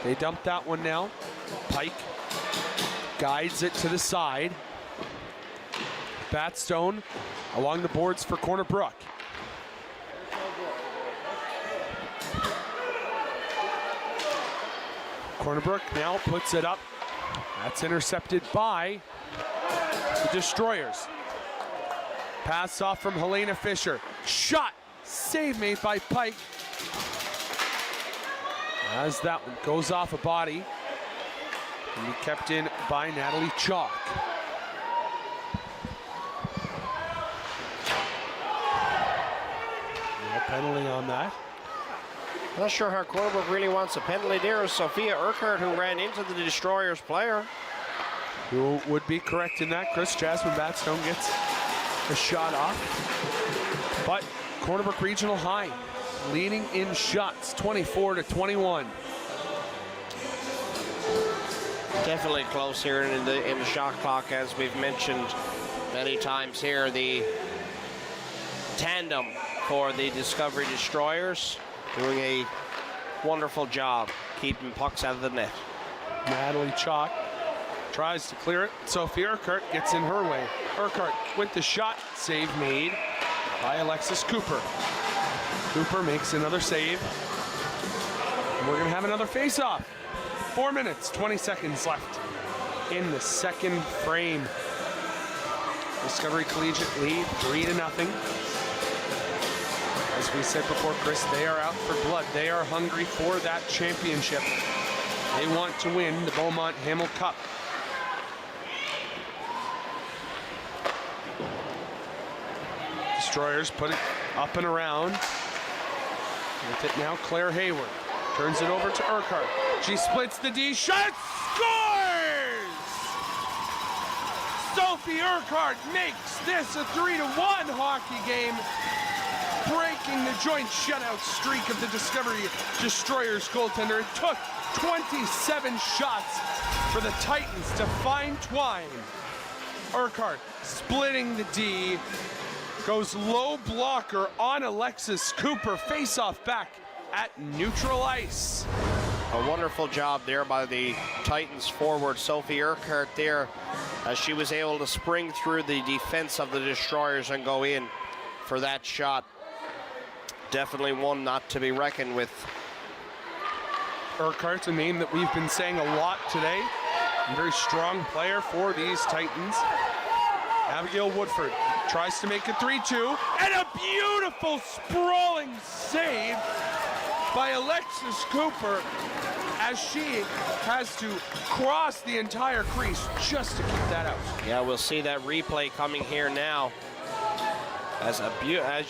They dump that one now. Pike guides it to the side. Batstone along the boards for Corner Brook. Corner Brook now puts it up. That's intercepted by the Destroyers. Pass off from Helena Fisher. Shot, save made by Pike. As that one goes off a body and be kept in by Natalie Chalk. No penalty on that. Not sure how Corner Brook really wants a penalty there. Sophia Urquhart, who ran into the Destroyers player. You would be correct in that, Chris. Jasmine Batstone gets a shot off. But Corner Brook Regional High leading in shots, 24-21. Definitely close here in the shot clock, as we've mentioned many times here. The tandem for the Discovery Destroyers doing a wonderful job keeping pucks out of the net. Natalie Chalk tries to clear it. Sophie Urquhart gets in her way. Urquhart with the shot, save made by Alexis Cooper. Cooper makes another save. We're gonna have another face-off. 4 minutes, 20 seconds left in the second frame. Discovery Collegiate lead 3-0. As we said before, Chris, they are out for blood. They are hungry for that championship. They want to win the Beaumont Hamel Cup. Destroyers put it up and around. With it now, Claire Hayward turns it over to Urquhart. She splits the D shot, scores! Sophie Urquhart makes this a 3-1 hockey game, breaking the joint shutout streak of the Discovery Destroyers goaltender. It took 27 shots for the Titans to find Twine. Urquhart splitting the D, goes low blocker on Alexis Cooper, face-off back at neutral ice. A wonderful job there by the Titans forward, Sophie Urquhart there, as she was able to spring through the defense of the Destroyers and go in for that shot. Definitely one not to be reckoned with. Urquhart's a name that we've been saying a lot today. A very strong player for these Titans. Abigail Woodford tries to make it 3-2, and a beautiful sprawling save by Alexis Cooper as she has to cross the entire crease just to keep that out. Yeah, we'll see that replay coming here now. As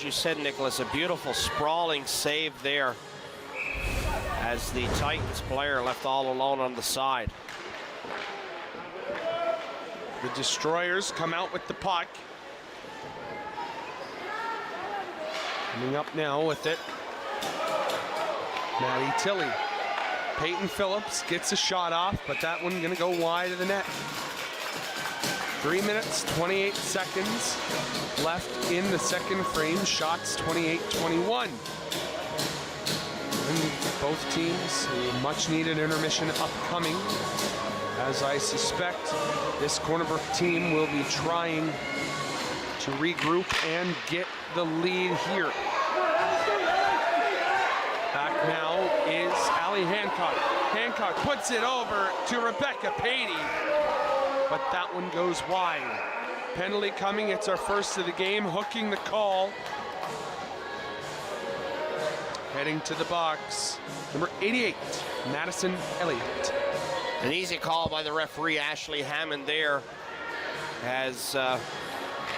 you said, Nicholas, a beautiful sprawling save there as the Titans player left all alone on the side. The Destroyers come out with the puck. Coming up now with it, Maddie Tilley. Peyton Phillips gets a shot off, but that one gonna go wide of the net. 3 minutes, 28 seconds left in the second frame. Shots 28-21. And both teams, a much-needed intermission upcoming. As I suspect, this Corner Brook team will be trying to regroup and get the lead here. Back now is Allie Hancock. Hancock puts it over to Rebecca Patey, but that one goes wide. Penalty coming, it's our first of the game, hooking the call. Heading to the box, number 88, Madison Elliott. An easy call by the referee, Ashley Hammond there, as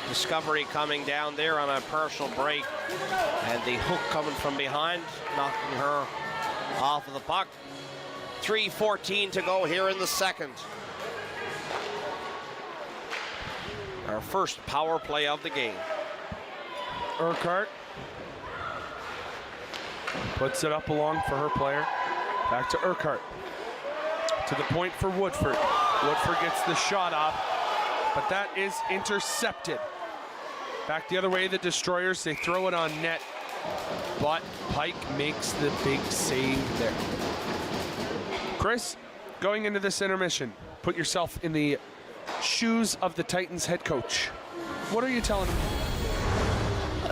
Discovery coming down there on a personal break, and the hook coming from behind, knocking her off of the puck. 3:14 to go here in the second. Our first power play of the game. Urquhart puts it up along for her player. Back to Urquhart. To the point for Woodford. Woodford gets the shot off, but that is intercepted. Back the other way, the Destroyers, they throw it on net, but Pike makes the big save there. Chris, going into this intermission, put yourself in the shoes of the Titans head coach. What are you telling him?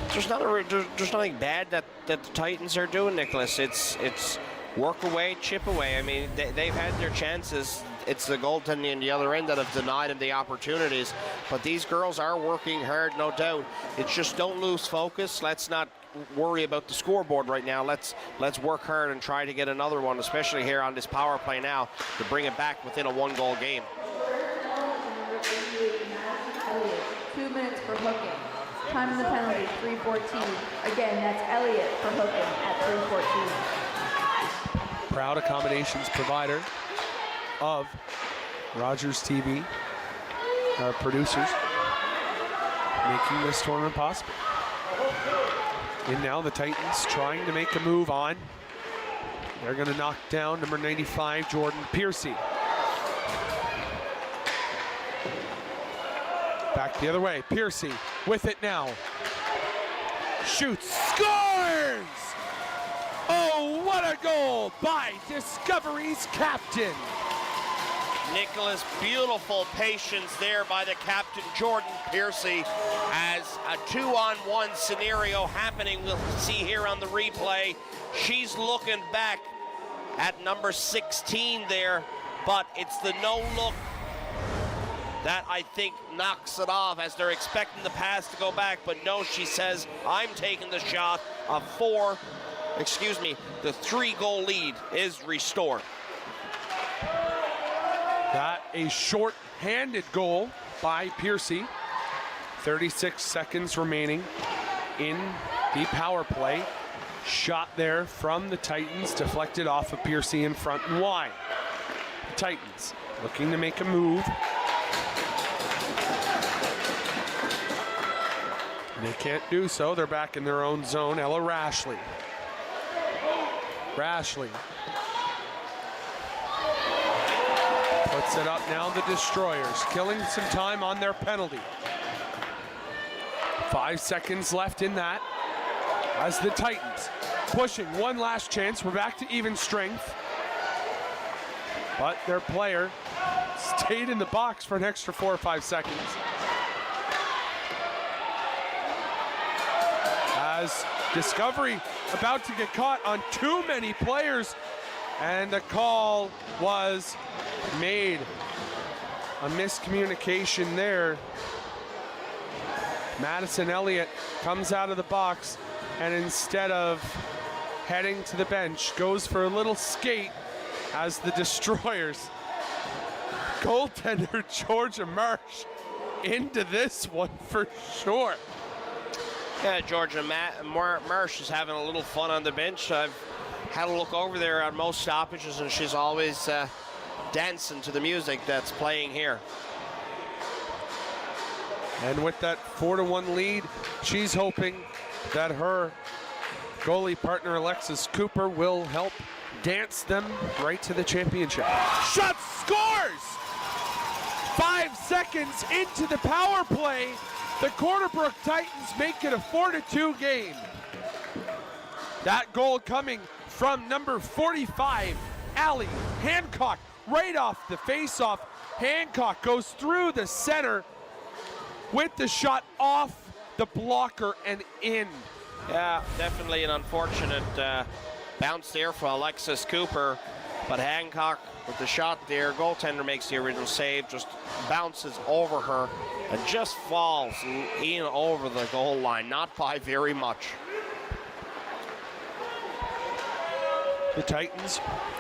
There's nothing bad that the Titans are doing, Nicholas. It's work away, chip away. I mean, they've had their chances. It's the goaltending on the other end that have denied them the opportunities. But these girls are working hard, no doubt. It's just don't lose focus. Let's not worry about the scoreboard right now. Let's work hard and try to get another one, especially here on this power play now, to bring it back within a one-goal game. 2 minutes for hooking. Time in the penalty, 3:14. Again, that's Elliott for hooking at 3:14. Proud accommodations provider of Rogers TV, our producers, making this tournament possible. And now the Titans trying to make a move on. They're going to knock down number 95, Jordan Piercy. Back the other way, Piercy with it now. Shoots, scores! Oh, what a goal by Discovery's captain. Nicholas, beautiful patience there by the captain, Jordan Piercy, as a 2-on-1 scenario happening. We'll see here on the replay. She's looking back at number 16 there, but it's the no-look that I think knocks it off, as they're expecting the pass to go back, but no, she says, I'm taking the shot. The 3-goal lead is restored. That a short-handed goal by Piercy. 36 seconds remaining in the power play. Shot there from the Titans, deflected off of Piercy in front and wide. The Titans looking to make a move. They can't do so. They're back in their own zone. Ella Rashley. Puts it up now, the Destroyers, killing some time on their penalty. 5 seconds left in that, as the Titans pushing one last chance. We're back to even strength. But their player stayed in the box for an extra 4 or 5 seconds. As Discovery about to get caught on too many players, and the call was made. A miscommunication there. Madison Elliott comes out of the box, and instead of heading to the bench, goes for a little skate as the Destroyers. Goaltender Georgia Marsh into this one for sure. Yeah, Georgia Marsh is having a little fun on the bench. I've had a look over there at most stoppages, and she's always dancing to the music that's playing here. And with that 4-1 lead, she's hoping that her goalie partner Alexis Cooper will help dance them right to the championship. Shot, scores! 5 seconds into the power play, the Cornerbrook Titans make it a 4-2 game. That goal coming from number 45, Allie Hancock, right off the face-off. Hancock goes through the center with the shot off the blocker and in. Yeah, definitely an unfortunate bounce there for Alexis Cooper, but Hancock with the shot there, goaltender makes the original save, just bounces over her and just falls in over the goal line, not by very much. The Titans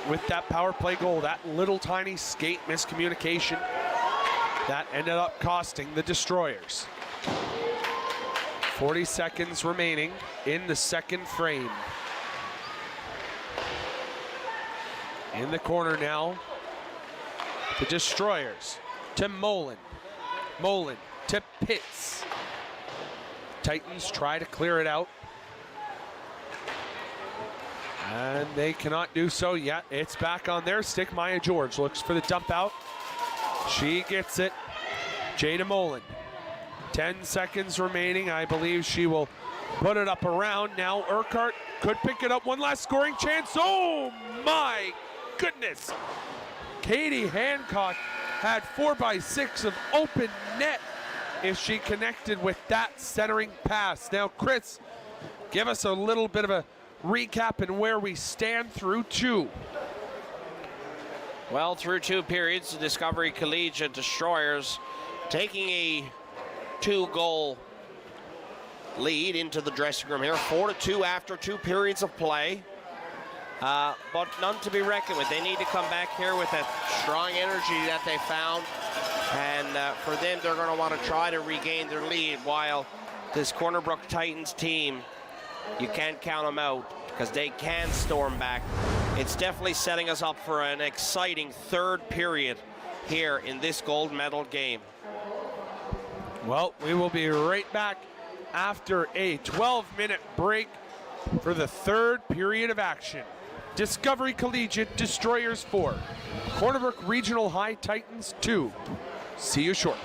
with that power play goal, that little tiny skate miscommunication, that ended up costing the Destroyers. 40 seconds remaining in the second frame. In the corner now, the Destroyers to Mullen. Mullen to Pitts. Titans try to clear it out. And they cannot do so yet. It's back on their stick. Maya George looks for the dump out. She gets it. Jada Mullen. 10 seconds remaining. I believe she will put it up around. Now Urquhart could pick it up. One last scoring chance. Oh my goodness. Katie Hancock had 4x6 of open net if she connected with that centering pass. Now, Chris, give us a little bit of a recap and where we stand through 2. Well, through 2 periods, the Discovery Collegiate Destroyers taking a 2-goal lead into the dressing room here, 4-2 after 2 periods of play. But none to be reckoned with. They need to come back here with that strong energy that they found. And for them, they're going to want to try to regain their lead, while this Corner Brook Titans team, you can't count them out because they can storm back. It's definitely setting us up for an exciting 3rd period here in this gold medal game. Well, we will be right back after a 12-minute break for the 3rd period of action. Discovery Collegiate Destroyers 4, Corner Brook Regional High Titans 2. See you shortly.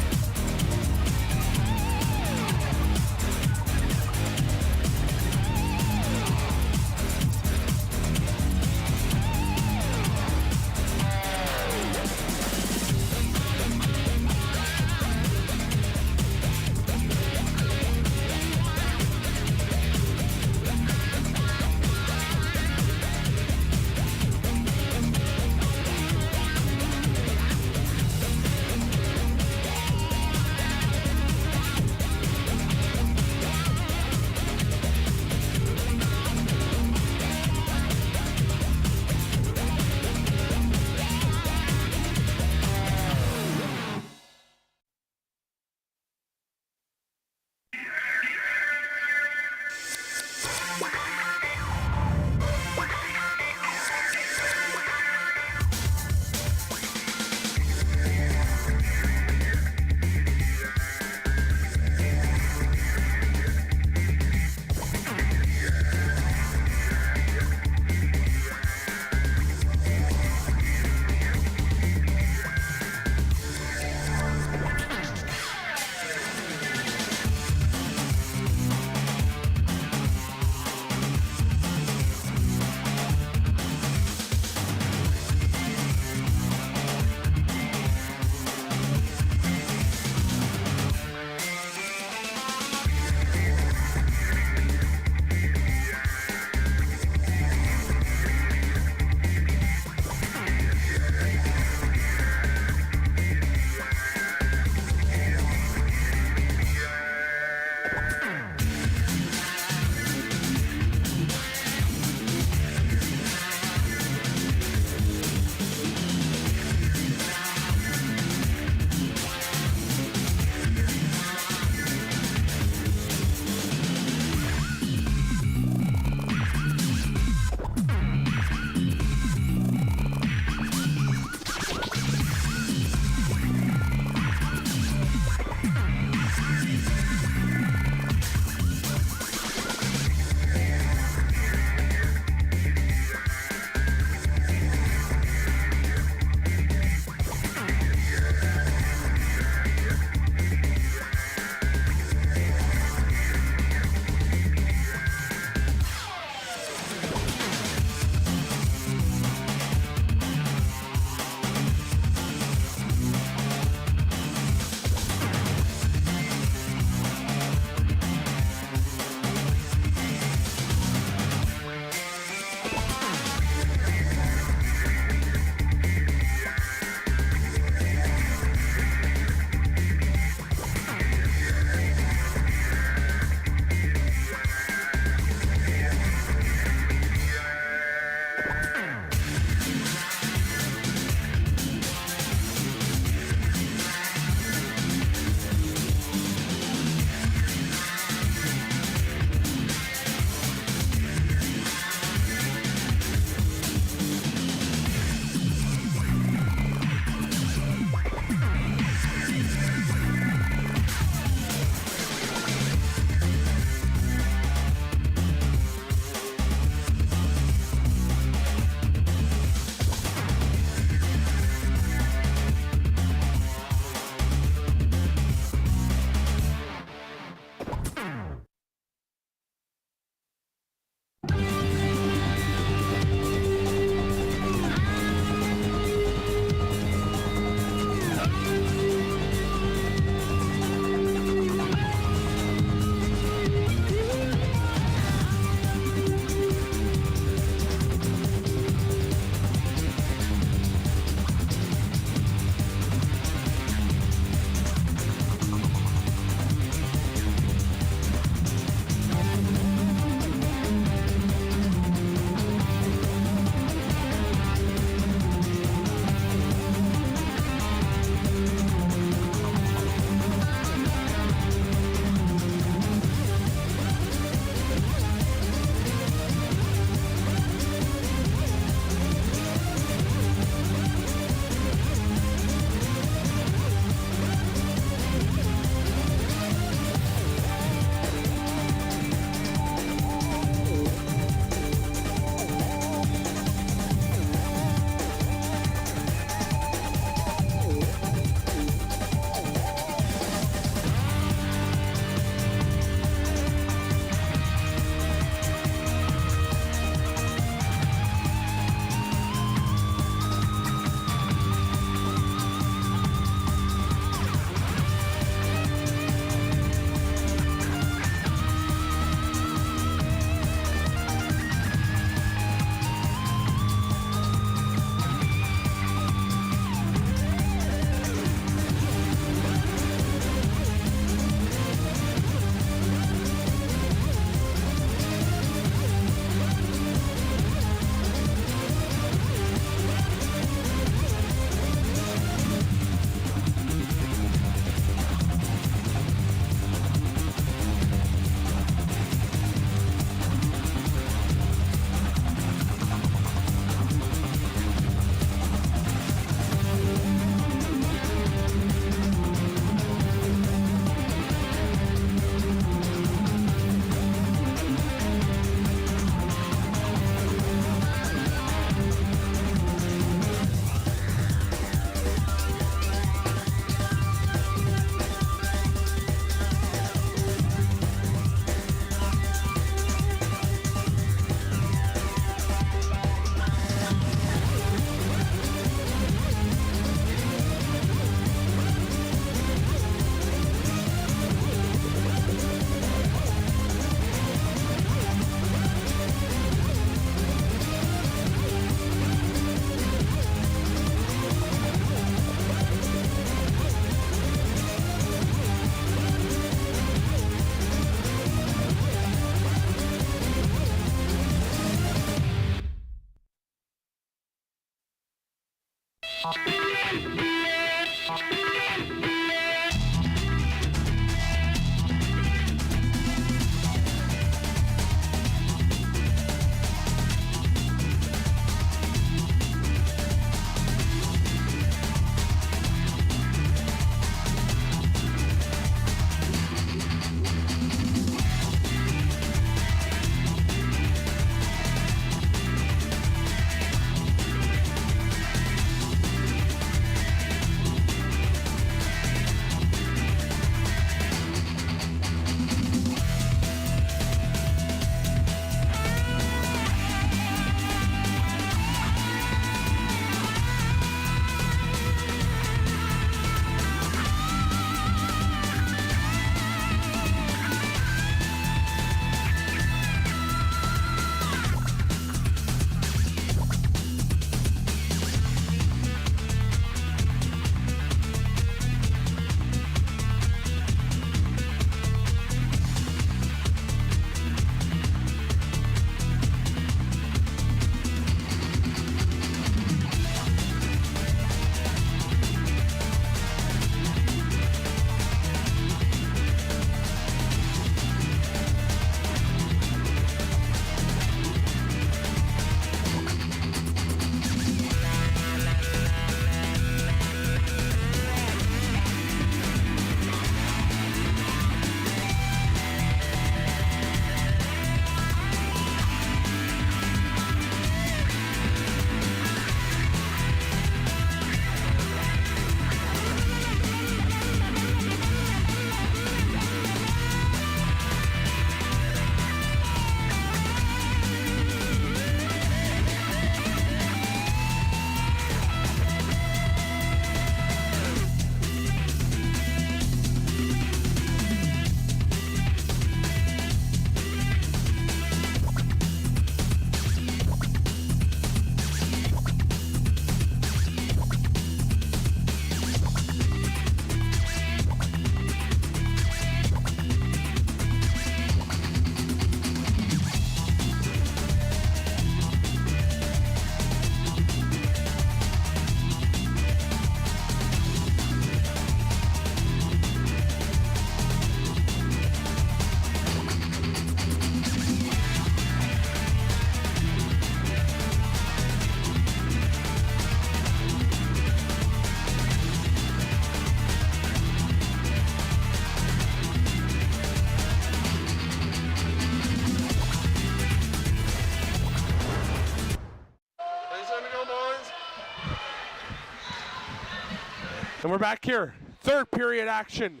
And we're back here, third period action,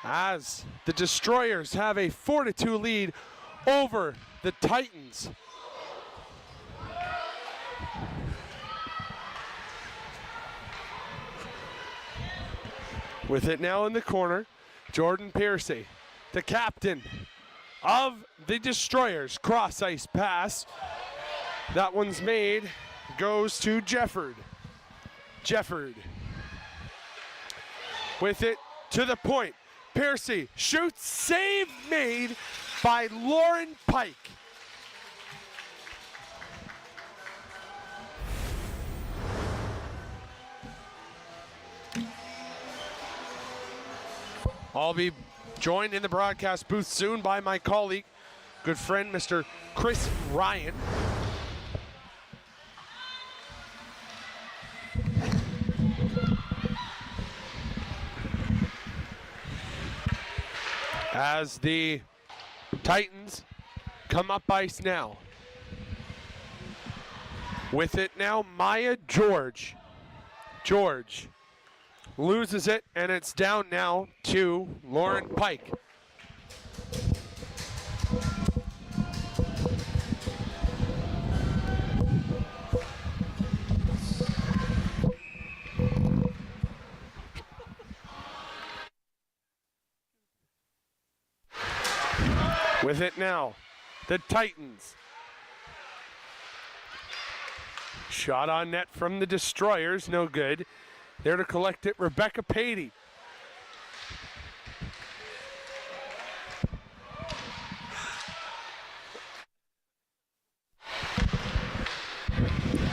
as the Destroyers have a 4-2 lead over the Titans. With it now in the corner, Jordan Piercy, the captain of the Destroyers. Cross ice pass. That one's made, goes to Jefford. Jefford with it to the point. Piercy shoots, save made by Lauren Pike. I'll be joined in the broadcast booth soon by my colleague, good friend, Mr. Chris Ryan. As the Titans come up ice now. With it now, Maya George. George loses it, and it's down now to Lauren Pike. With it now, the Titans. Shot on net from the Destroyers, no good. There to collect it, Rebecca Patey.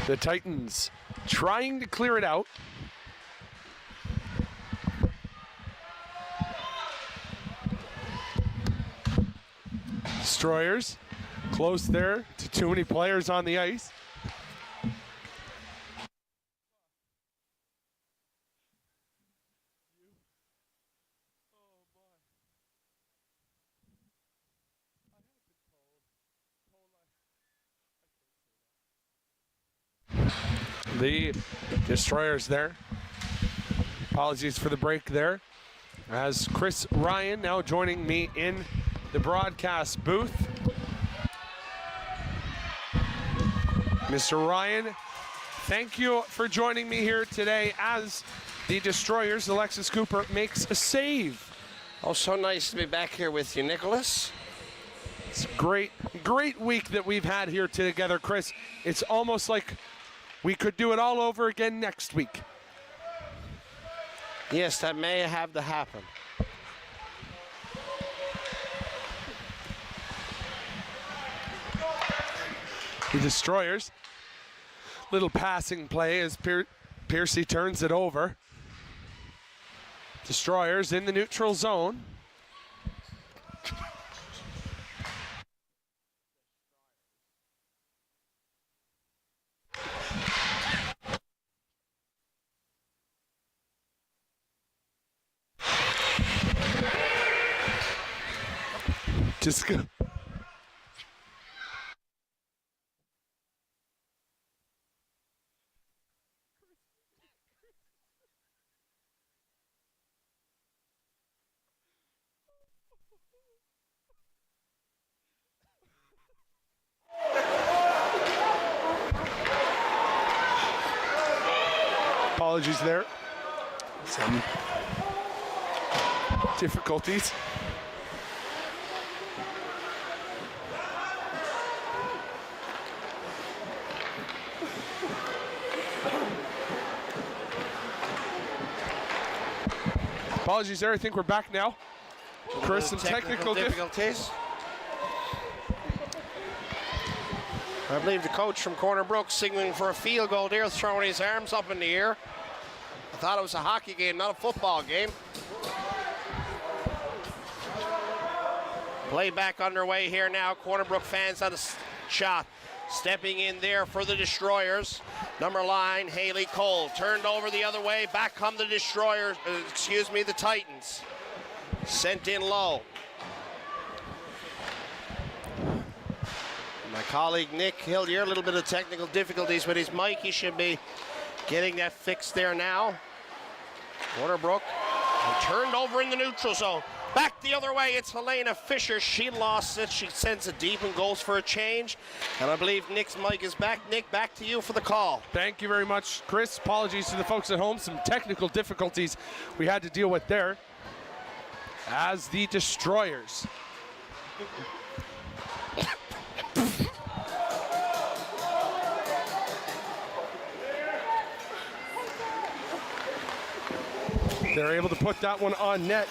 The Titans trying to clear it out. Destroyers close there to too many players on the ice. The Destroyers there. Apologies for the break there. As Chris Ryan now joining me in the broadcast booth. Mr. Ryan, thank you for joining me here today as the Destroyers, Alexis Cooper, makes a save. Oh, so nice to be back here with you, Nicholas. It's a great week that we've had here together, Chris. It's almost like we could do it all over again next week. Yes, that may have to happen. The Destroyers, little passing play as Piercy turns it over. Destroyers in the neutral zone. Just go. Apologies there. Some difficulties. Apologies there, I think we're back now. Chris, some technical difficulties. I believe the coach from Corner Brook signaling for a field goal there, throwing his arms up in the air. I thought it was a hockey game, not a football game. Play back underway here now. Corner Brook fans on a shot. Stepping in there for the Destroyers. Number 9, Haley Cole. Turned over the other way. Back come the Destroyers, the Titans. Sent in low. My colleague Nick Hillier, a little bit of technical difficulties with his mic. He should be getting that fixed there now. Corner Brook. And turned over in the neutral zone. Back the other way, it's Helena Fisher. She lost it. She sends it deep and goes for a change. And I believe Nick's mic is back. Nick, back to you for the call. Thank you very much, Chris. Apologies to the folks at home. Some technical difficulties we had to deal with there. As the Destroyers. They're able to put that one on net.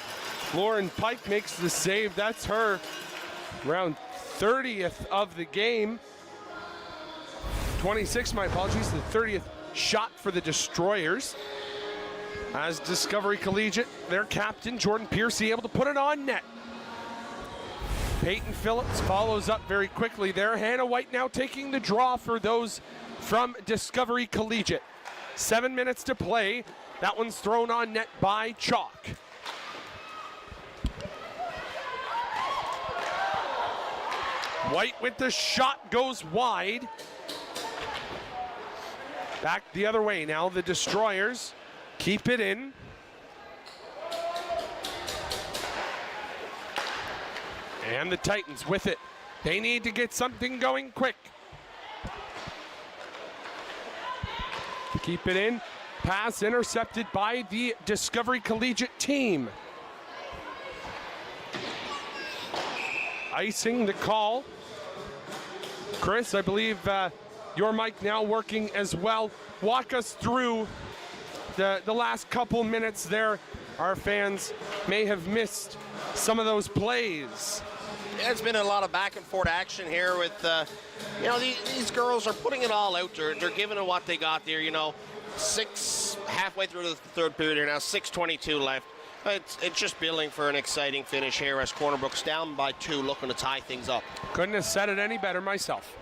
Lauren Pike makes the save. That's her around 30th of the game. 26, my apologies, the 30th shot for the Destroyers. As Discovery Collegiate, their captain, Jordan Piercy, able to put it on net. Peyton Phillips follows up very quickly there. Hannah White now taking the draw for those from Discovery Collegiate. 7 minutes to play. That one's thrown on net by Chalk. White with the shot goes wide. Back the other way now. The Destroyers keep it in. And the Titans with it. They need to get something going quick. Keep it in. Pass intercepted by the Discovery Collegiate team. Icing the call. Chris, I believe your mic now working as well. Walk us through the last couple minutes there. Our fans may have missed some of those plays. Yeah, it's been a lot of back and forth action here with, these girls are putting it all out. They're giving it what they got there, halfway through the third period here now, 6:22 left. It's just building for an exciting finish here as Cornerbrook's down by 2, looking to tie things up. Couldn't have said it any better myself.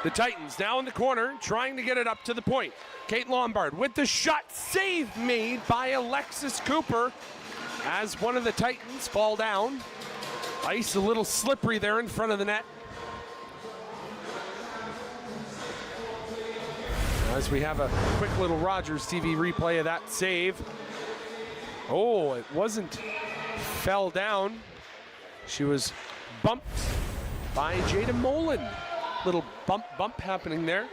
The Titans now in the corner, trying to get it up to the point. Kate Lombard with the shot, save made by Alexis Cooper as one of the Titans fall down. Ice a little slippery there in front of the net. As we have a quick little Rogers TV replay of that save. Oh, it wasn't, fell down. She was bumped by Jada Molan. Little bump happening there.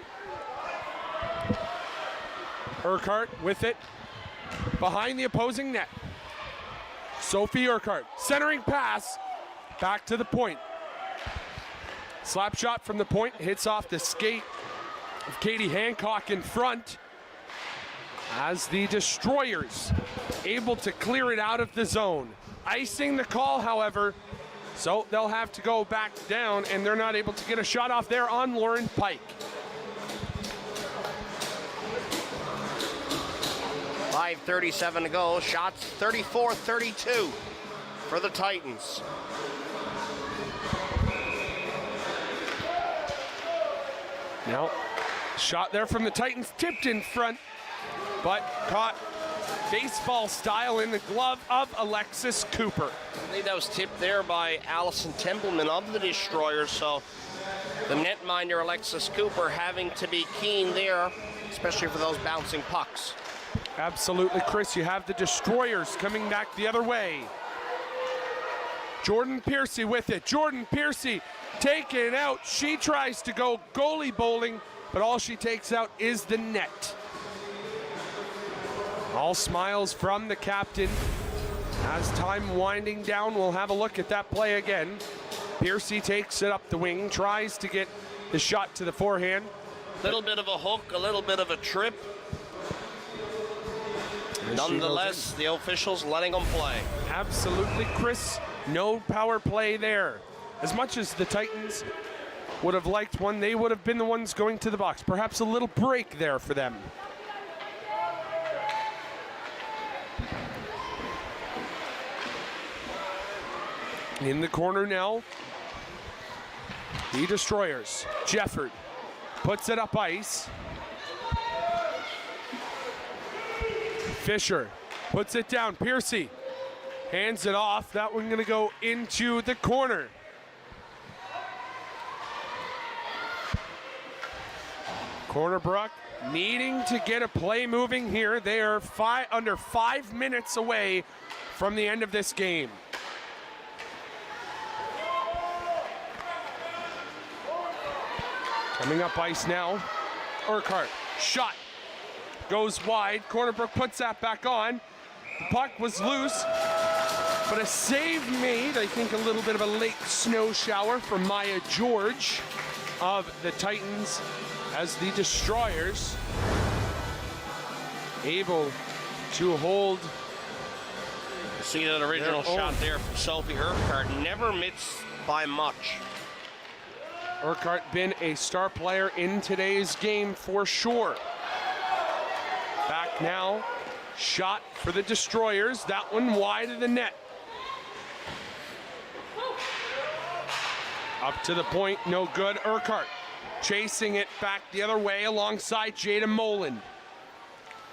Urquhart with it behind the opposing net. Sophie Urquhart, centering pass, back to the point. Slap shot from the point, hits off the skate of Katie Hancock in front as the Destroyers able to clear it out of the zone. Icing the call, however, so they'll have to go back down, and they're not able to get a shot off there on Lauren Pike. 5:37 to go. Shots 34-32 for the Titans. Now, shot there from the Titans, tipped in front, but caught baseball style in the glove of Alexis Cooper. I think that was tipped there by Allison Templeman of the Destroyers, so the netminder Alexis Cooper having to be keen there, especially for those bouncing pucks. Absolutely, Chris. You have the Destroyers coming back the other way. Jordan Piercy with it. Jordan Piercy taking it out. She tries to go goalie bowling, but all she takes out is the net. All smiles from the captain. As time winding down, we'll have a look at that play again. Piercy takes it up the wing, tries to get the shot to the forehand. Little bit of a hook, a little bit of a trip. Nonetheless, the officials letting them play. Absolutely, Chris. No power play there. As much as the Titans would have liked one, they would have been the ones going to the box. Perhaps a little break there for them. In the corner now, the Destroyers. Jefford puts it up ice. Fisher puts it down. Piercy hands it off. That one gonna go into the corner. Cornerbrook needing to get a play moving here. They are under 5 minutes away from the end of this game. Coming up ice now, Urquhart, shot, goes wide. Cornerbrook puts that back on. The puck was loose, but a save made. I think a little bit of a late snow shower from Maya George of the Titans as the Destroyers able to hold. See that original shot there from Sophie Urquhart, never missed by much. Urquhart been a star player in today's game for sure. Back now, shot for the Destroyers. That one wide of the net. Up to the point, no good. Urquhart chasing it back the other way alongside Jada Molan.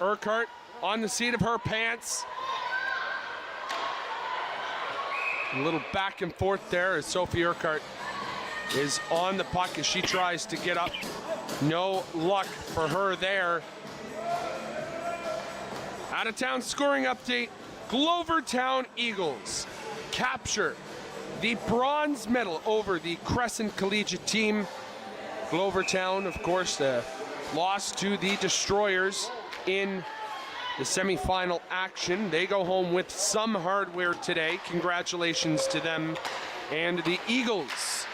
Urquhart on the seat of her pants. A little back and forth there as Sophie Urquhart is on the puck as she tries to get up. No luck for her there. Out of town scoring update. Glovertown Eagles capture the bronze medal over the Crescent Collegiate team. Glovertown, of course, lost to the Destroyers in the semifinal action. They go home with some hardware today. Congratulations to them and the Eagles.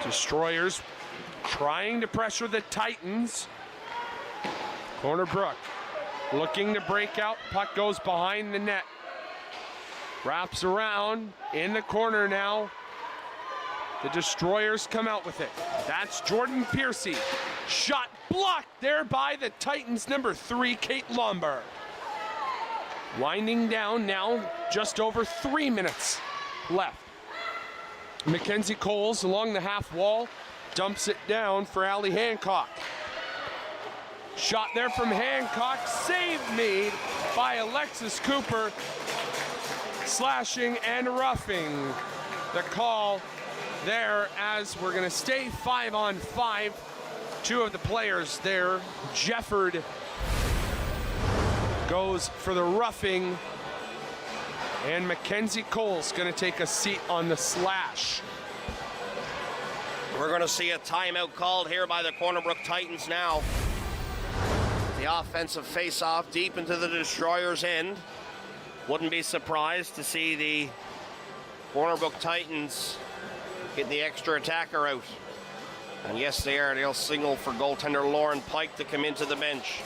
Destroyers trying to pressure the Titans. Cornerbrook looking to break out. Puck goes behind the net. Wraps around in the corner now. The Destroyers come out with it. That's Jordan Piercy. Shot blocked there by the Titans number 3, Kate Lombard. Winding down now, just over 3 minutes left. Mackenzie Coles along the half wall, dumps it down for Allie Hancock. Shot there from Hancock, save made by Alexis Cooper. Slashing and roughing. The call there as we're gonna stay 5-on-5. 2 of the players there. Jefford goes for the roughing, and Mackenzie Cole's gonna take a seat on the slash. We're gonna see a timeout called here by the Corner Brook Titans now. The offensive face-off deep into the Destroyers' end. Wouldn't be surprised to see the Corner Brook Titans get the extra attacker out. And yes, they are. They'll signal for goaltender Lauren Pike to come into the bench.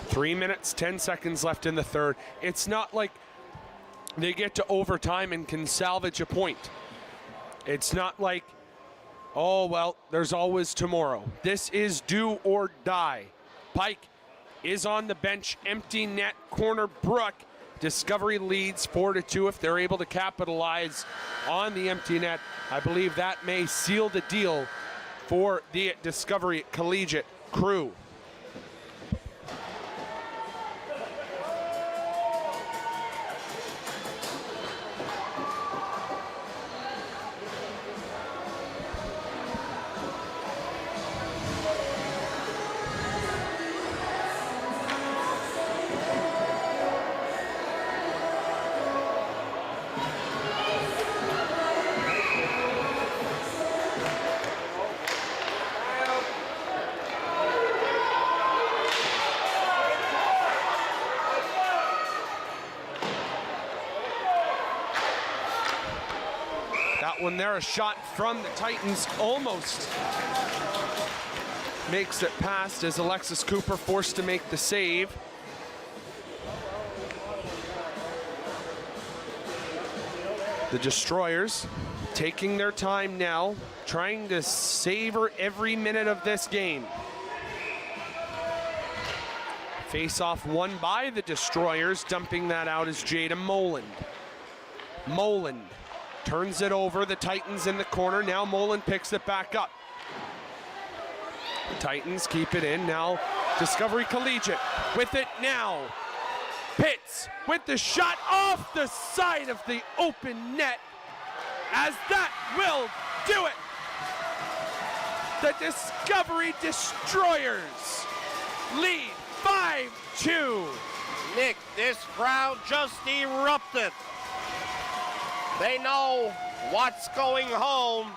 3 minutes, 10 seconds left in the third. It's not like they get to overtime and can salvage a point. It's not like, oh, well, there's always tomorrow. This is do or die. Pike is on the bench, empty net, Corner Brook. Discovery leads 4-2 if they're able to capitalize on the empty net. I believe that may seal the deal for the Discovery Collegiate crew. When there, a shot from the Titans almost makes it past as Alexis Cooper forced to make the save. The Destroyers taking their time now, trying to savor every minute of this game. Face-off won by the Destroyers. Dumping that out is Jada Moland. Moland turns it over, the Titans in the corner. Now Moland picks it back up. The Titans keep it in. Now Discovery Collegiate with it now. Pitts with the shot off the side of the open net, as that will do it. The Discovery Destroyers lead 5-2. Nick, this crowd just erupted. They know what's going home,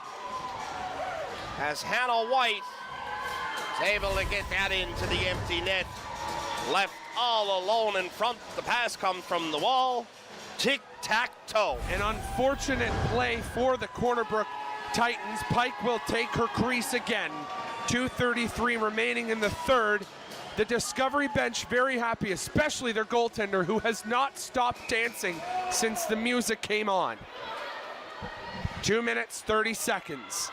as Hannah White is able to get that into the empty net. Left all alone in front. The pass comes from the wall. Tic-tac-toe. An unfortunate play for the Corner Brook Titans. Pike will take her crease again. 2:33 remaining in the third. The Discovery bench very happy, especially their goaltender, who has not stopped dancing since the music came on. 2 minutes, 30 seconds.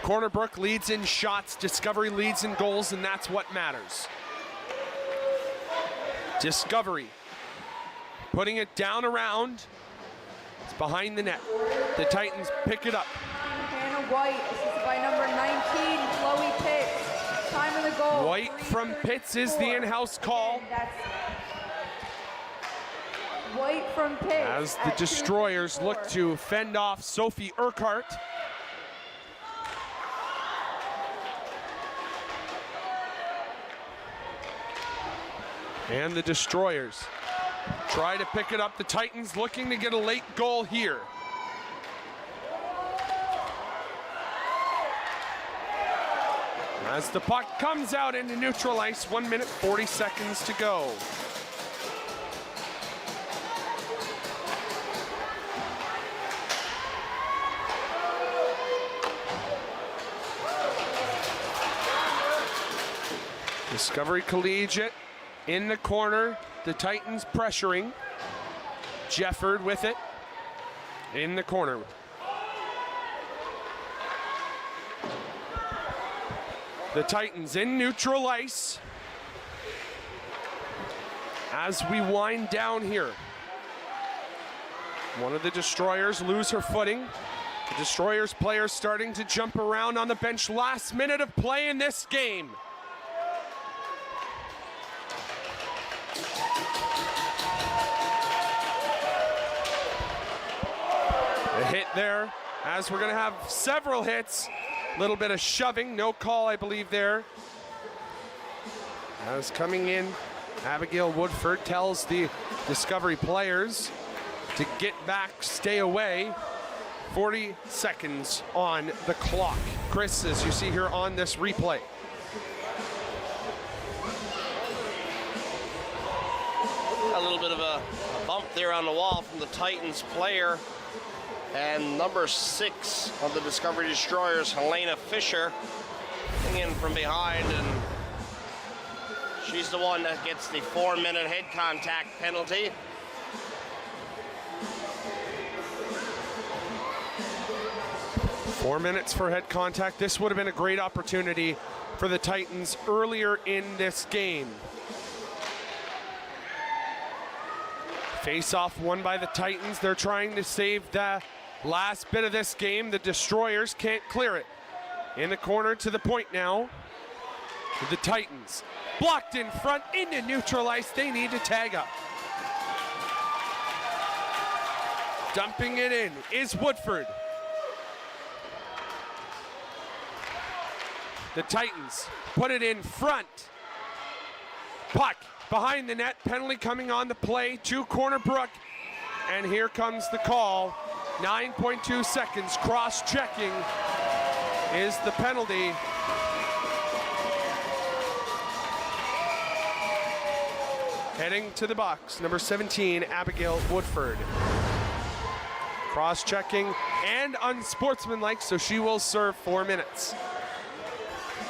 Corner Brook leads in shots, Discovery leads in goals, and that's what matters. Discovery putting it down around. It's behind the net. The Titans pick it up. Hannah White, assisted by number 19, Chloe Pitts. Time of the goal. White from Pitts is the in-house call. White from Pitts. As the Destroyers look to fend off Sophie Urquhart. And the Destroyers try to pick it up. The Titans looking to get a late goal here. As the puck comes out into neutral ice, 1 minute, 40 seconds to go. Discovery Collegiate in the corner, the Titans pressuring. Jefford with it in the corner. The Titans in neutral ice as we wind down here. One of the Destroyers lose her footing. The Destroyers players starting to jump around on the bench. Last minute of play in this game. A hit there, as we're going to have several hits. A little bit of shoving, no call, I believe, there. As coming in, Abigail Woodford tells the Discovery players to get back, stay away. 40 seconds on the clock. Chris, as you see here on this replay. A little bit of a bump there on the wall from the Titans player. And number 6 of the Discovery Destroyers, Helena Fisher, coming in from behind, and she's the one that gets the 4-minute head contact penalty. Four minutes for head contact. This would have been a great opportunity for the Titans earlier in this game. Face-off won by the Titans. They're trying to save the last bit of this game. The Destroyers can't clear it. In the corner to the point now. The Titans blocked in front into neutral ice. They need to tag up. Dumping it in is Woodford. The Titans put it in front. Puck behind the net. Penalty coming on the play to Corner Brook. And here comes the call. 9.2 seconds. Cross-checking is the penalty. Heading to the box, number 17, Abigail Woodford. Cross-checking and unsportsmanlike, so she will serve 4 minutes.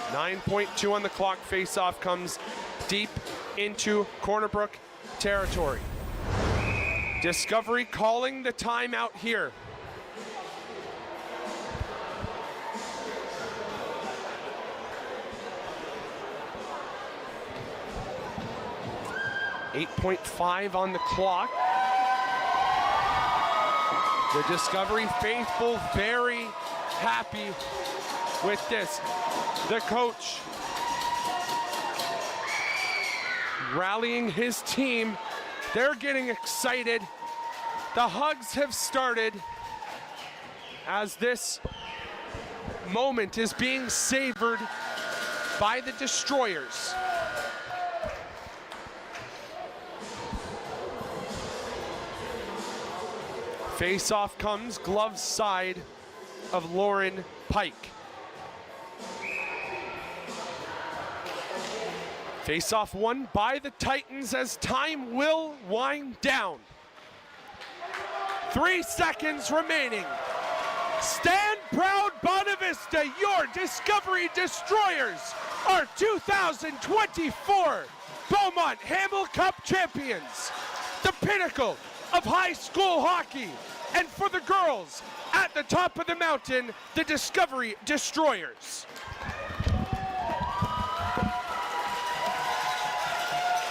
9.2 on the clock. Face-off comes deep into Corner Brook territory. Discovery calling the timeout here. .5 on the clock. The Discovery faithful very happy with this. The coach rallying his team. They're getting excited. The hugs have started as this moment is being savored by the Destroyers. Face-off comes, glove side of Lauren Pike. Face-off won by the Titans as time will wind down. 3 seconds remaining. Stand proud, Bonavista. Your Discovery Destroyers are 2024 Beaumont Hamel Cup champions. The pinnacle of high school hockey. And for the girls, at the top of the mountain, the Discovery Destroyers.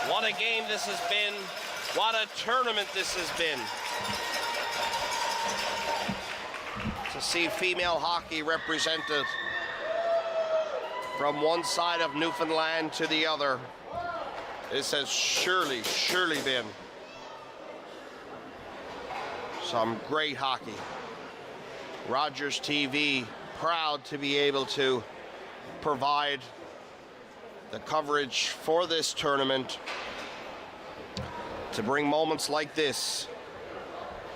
What a game this has been. What a tournament this has been. To see female hockey represented from one side of Newfoundland to the other. This has surely been some great hockey. Rogers TV proud to be able to provide the coverage for this tournament, to bring moments like this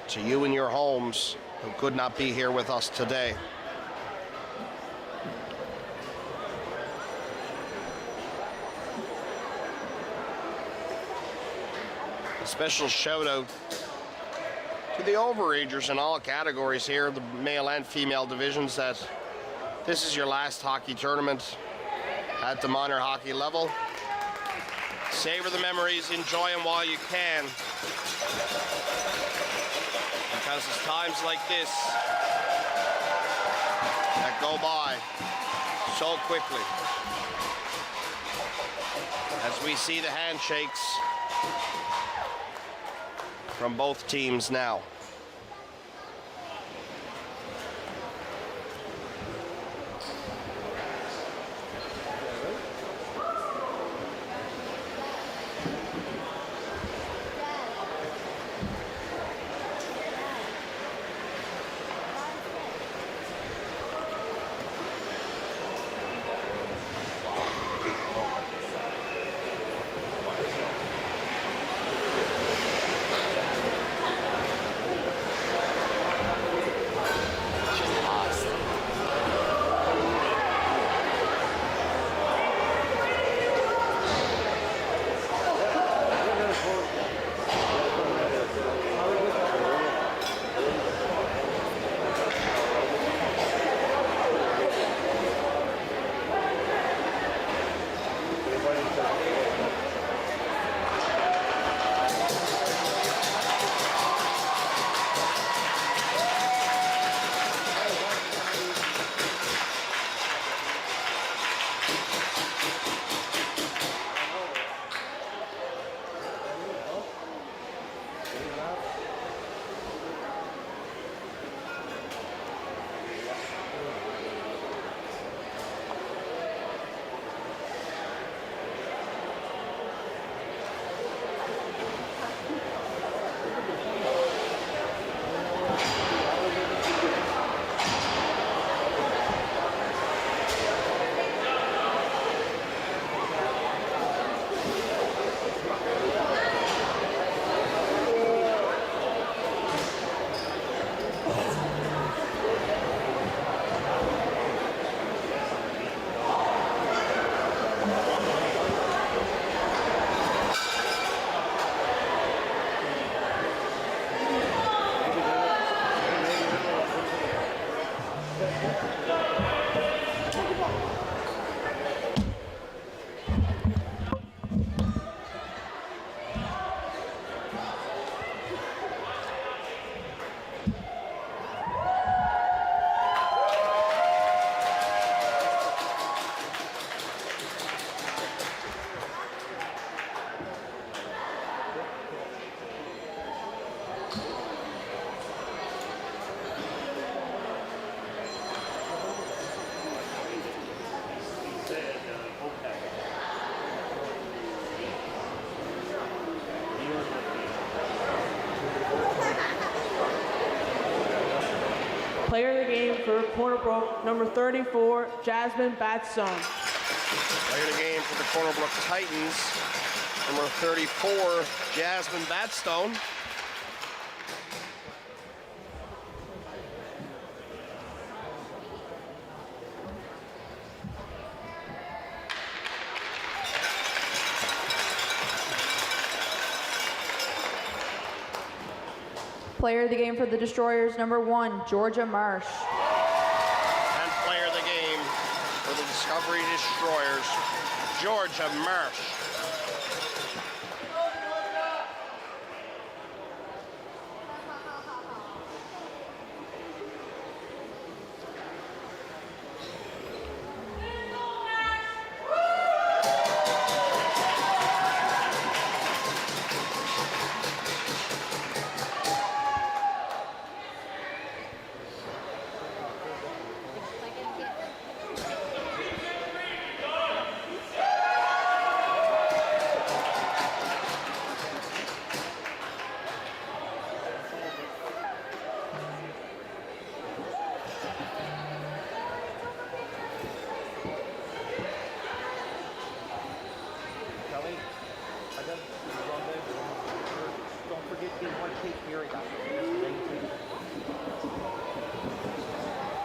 to you in your homes who could not be here with us today. A special shout out to the overagers in all categories here, the male and female divisions, that this is your last hockey tournament at the minor hockey level. Savor the memories, enjoy them while you can, because it's times like this that go by so quickly. As we see the handshakes from both teams now. Player of the game for Corner Brook, number 34, Jasmine Batstone. Player of the game for the Corner Brook Titans, number 34, Jasmine Batstone. Player of the game for the Destroyers, number 1, Georgia Marsh. And player of the game for the Discovery Destroyers, Georgia Marsh.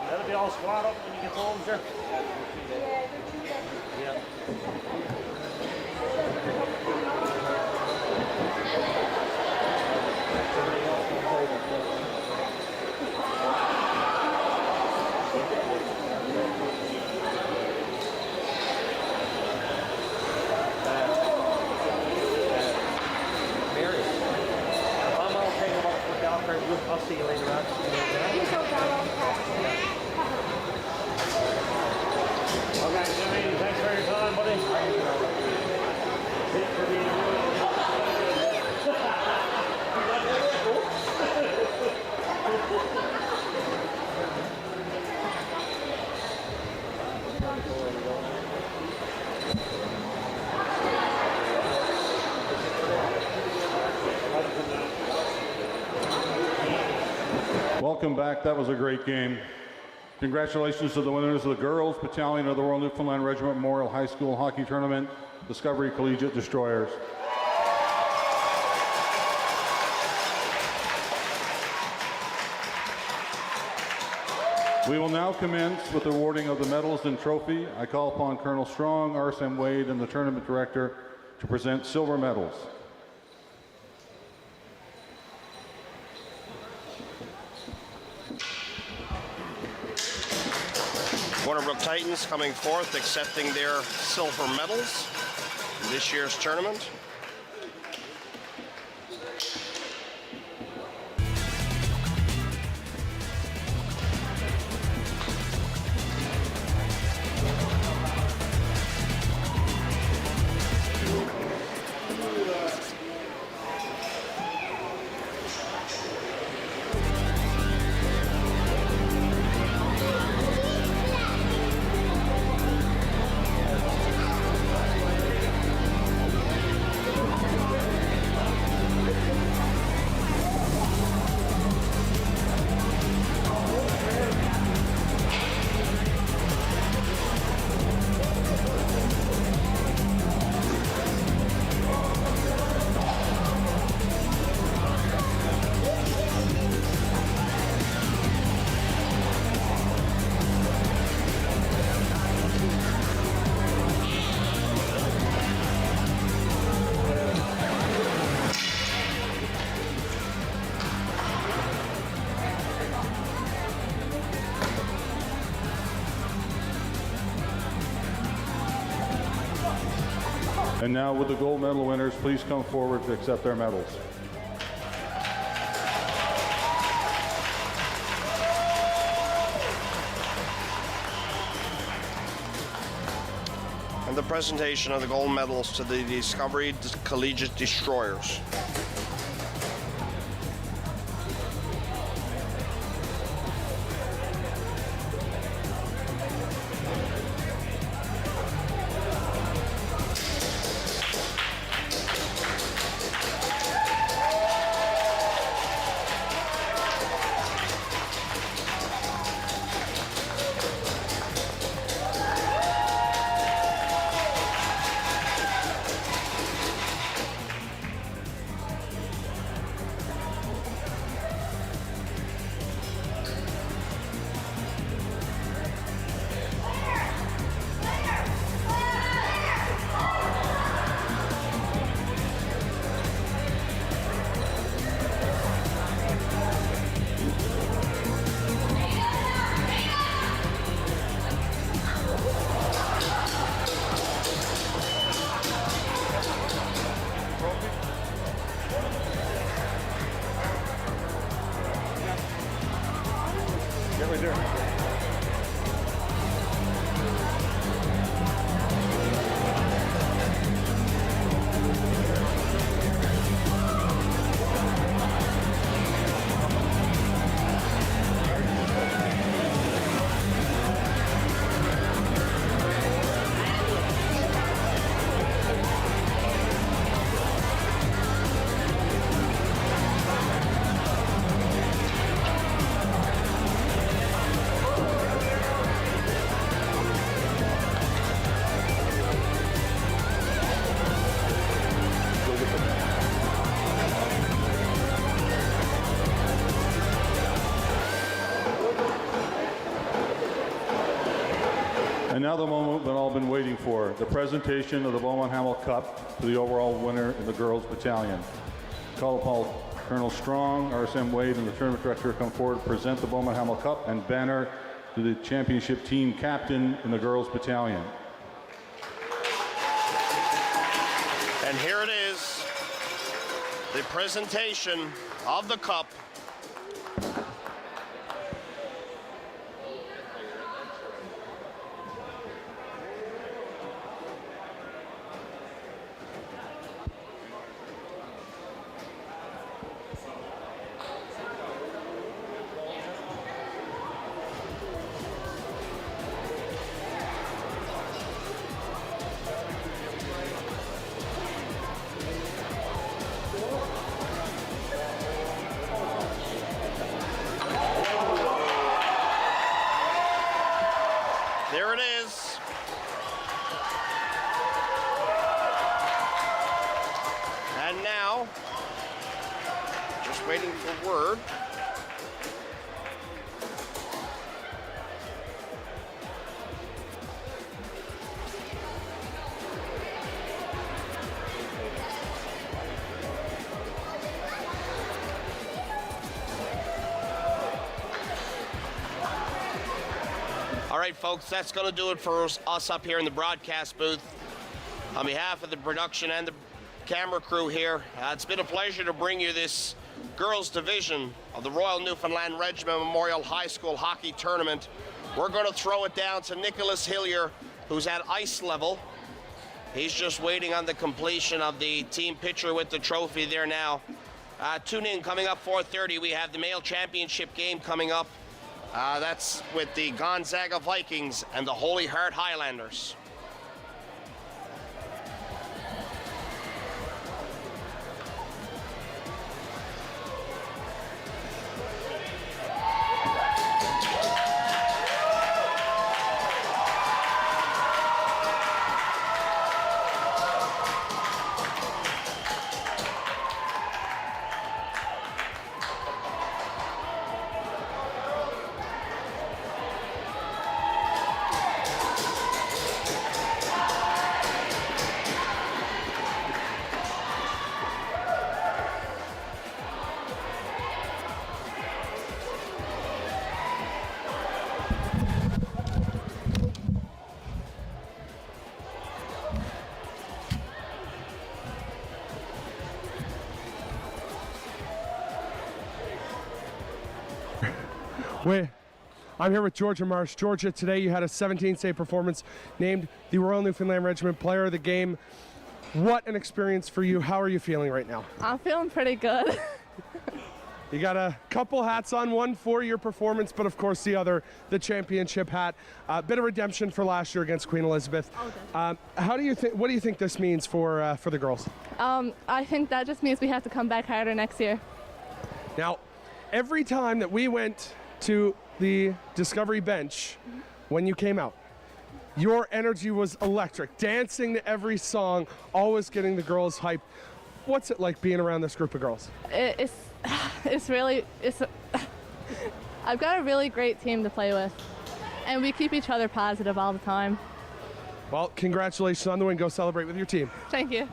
That'll be all squad up when you get home, sir. Yeah. I'll see you later on. Okay, Jimmy, thanks for your time, buddy. Welcome back. That was a great game. Congratulations to the winners of the Girls Battalion of the Royal Newfoundland Regiment Memorial High School Hockey Tournament, Discovery Collegiate Destroyers. We will now commence with the awarding of the medals and trophy. I call upon Colonel Strong, RSM Wade, and the tournament director to present silver medals. Corner Brook Titans coming forth, accepting their silver medals in this year's tournament. And now, would the gold medal winners please come forward to accept their medals? And the presentation of the gold medals to the Discovery Collegiate Destroyers. And now the moment we've all been waiting for, the presentation of the Beaumont Hamel Cup to the overall winner in the Girls Battalion. Call upon Colonel Strong, RSM Wade, and the tournament director to come forward to present the Beaumont Hamel Cup and banner to the championship team captain in the Girls Battalion. And here it is, the presentation of the cup. waiting for word. All right, folks, that's going to do it for us up here in the broadcast booth. On behalf of the production and the camera crew here, it's been a pleasure to bring you this girls division of the Royal Newfoundland Regiment Memorial High School Hockey Tournament. We're going to throw it down to Nicholas Hillier, who's at ice level. He's just waiting on the completion of the team picture with the trophy there now. Tune in, coming up 4:30, we have the male championship game coming up. That's with the Gonzaga Vikings and the Holy Heart Highlanders. I'm here with Georgia Marsh. Georgia, today you had a 17-save performance, named the Royal Newfoundland Regiment Player of the Game. What an experience for you. How are you feeling right now? I'm feeling pretty good. You got a couple hats on, one for your performance, but of course the other, the championship hat. A bit of redemption for last year against Queen Elizabeth. What do you think this means for the girls? I think that just means we have to come back harder next year. Now, every time that we went to the Discovery bench when you came out, your energy was electric, dancing to every song, always getting the girls hyped. What's it like being around this group of girls? I've got a really great team to play with, and we keep each other positive all the time. Well, congratulations on the win. Go celebrate with your team. Thank you.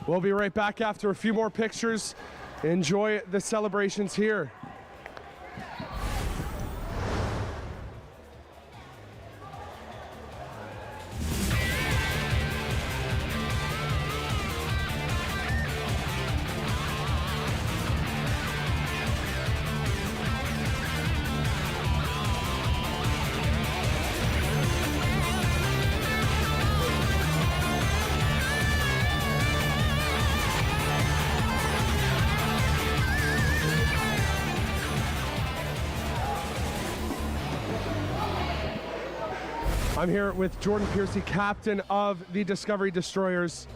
We'll be right back after a few more pictures. Enjoy the celebrations here. I'm here with Jordan Piercy, captain of the Discovery Destroyers.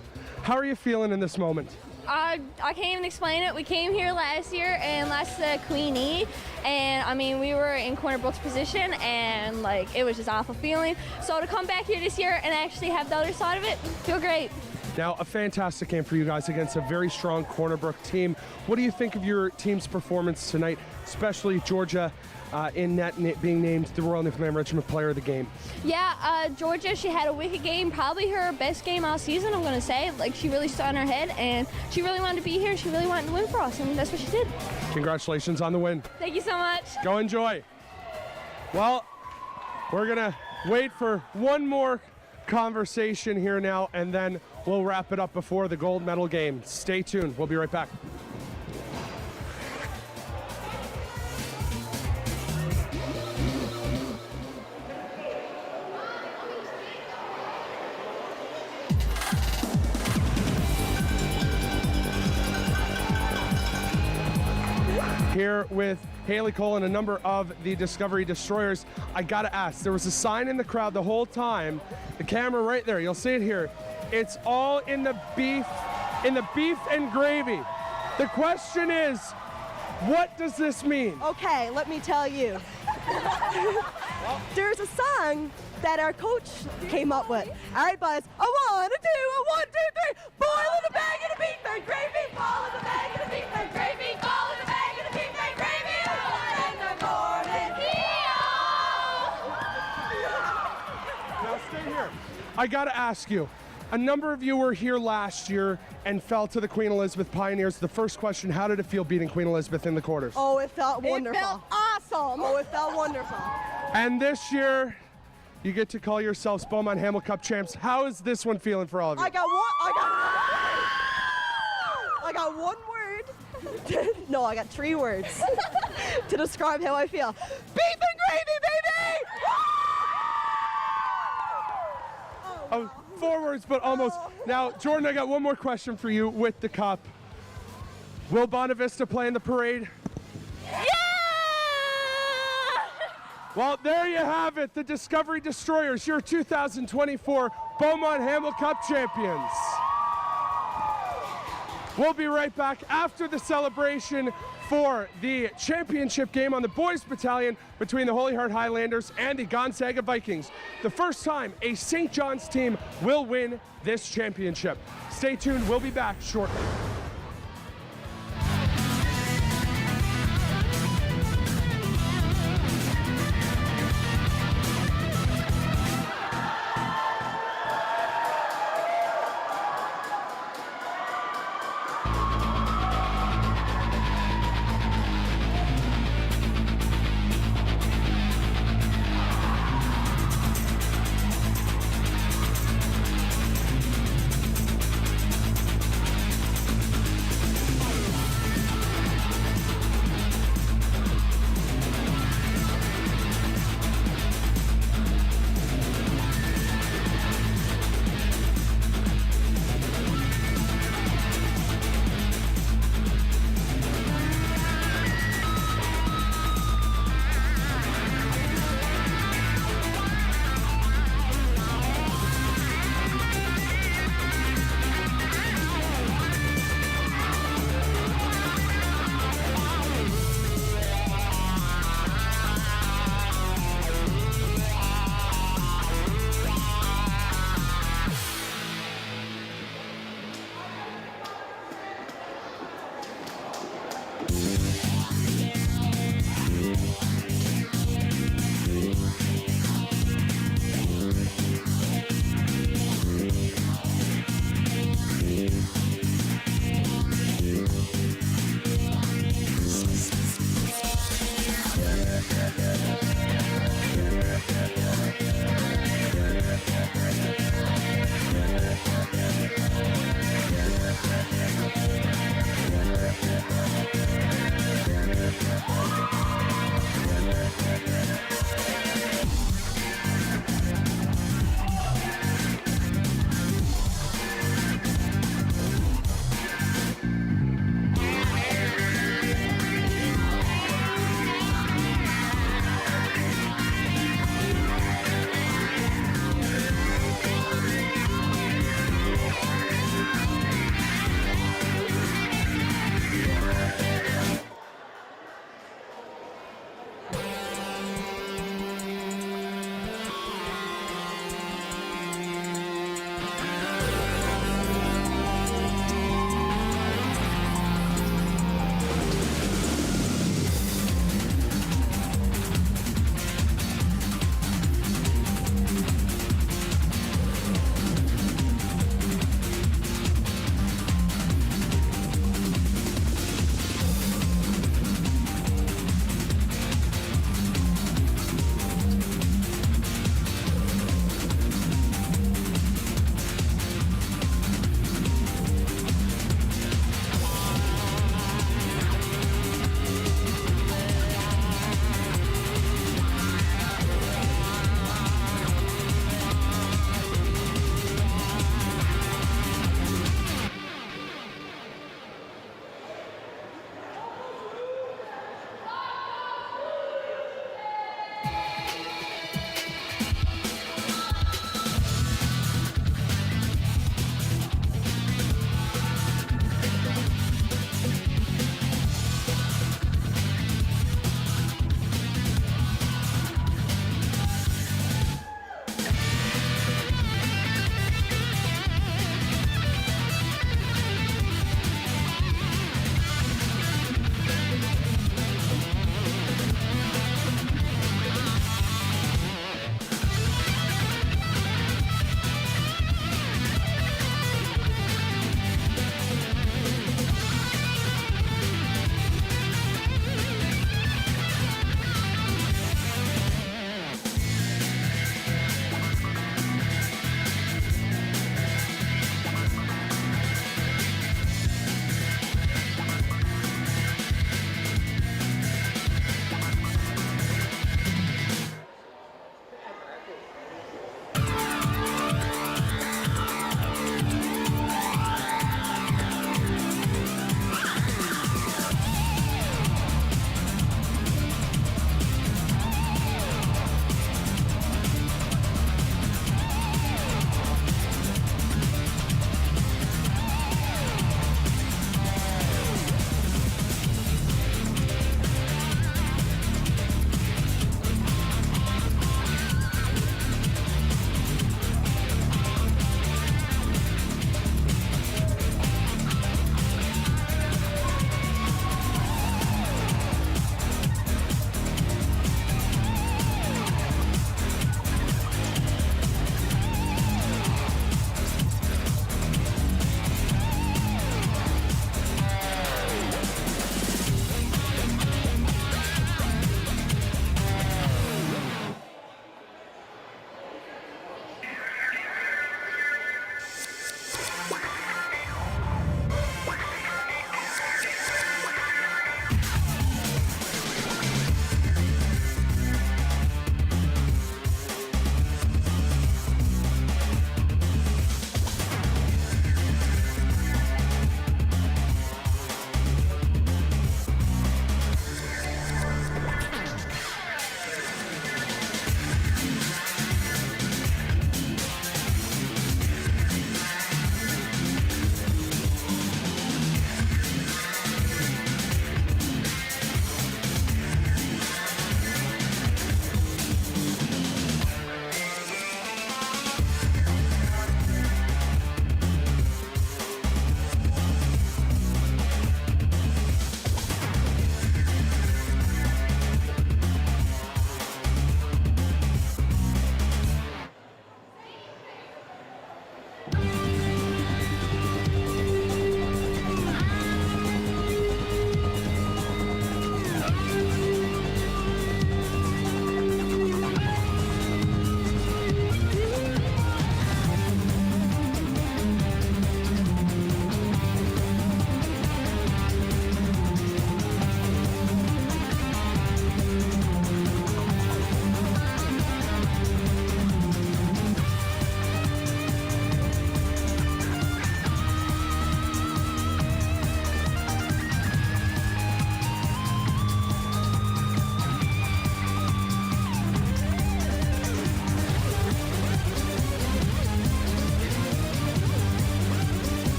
How are you feeling in this moment? I can't even explain it. We came here last year and lost to Queenie, and I mean we were in corner Brooks position, and like it was just awful feeling. So to come back here this year and actually have the other side of it, feel great. Now, a fantastic game for you guys against a very strong Corner Brook team. What do you think of your team's performance tonight, especially Georgia in net being named the Royal Newfoundland Regiment Player of the Game? Yeah, Georgia, she had a wicked game, probably her best game all season, I'm going to say. Like, she really stood on her head, and she really wanted to be here. She really wanted to win for us, and that's what she did. Congratulations on the win. Thank you so much. Go enjoy. Well, we're going to wait for one more conversation here now, and then we'll wrap it up before the gold medal game. Stay tuned. We'll be right back. Here with Haley Cole and a number of the Discovery Destroyers. I gotta ask, there was a sign in the crowd the whole time, the camera right there, you'll see it here. It's all in the beef and gravy. The question is, what does this mean? Okay, let me tell you. There's a song that our coach came up with. All right, boys. A 1, a 2, a 1, 2, 3. Boil in the bag and a beef and gravy. Ball in the bag and a beef and gravy. Ball in the bag and a I got to ask you, a number of you were here last year and fell to the Queen Elizabeth Pioneers. The first question, how did it feel beating Queen Elizabeth in the quarters? Oh, it felt wonderful. It felt awesome. Oh, it felt wonderful. And this year, you get to call yourselves Beaumont Hamel Cup champs. How is this one feeling for all of you? I got one word. No, I got 3 words to describe how I feel. Beef and gravy, baby! Oh, 4 words, but almost. Now, Jordan, I got one more question for you with the cup. Will Bonavista play in the parade? Yeah! Well, there you have it. The Discovery Destroyers, your 2024 Beaumont Hamel Cup champions. We'll be right back after the celebration for the championship game on the boys battalion between the Holy Heart Highlanders and the Gonzaga Vikings. The first time a St. John's team will win this championship. Stay tuned, we'll be back shortly.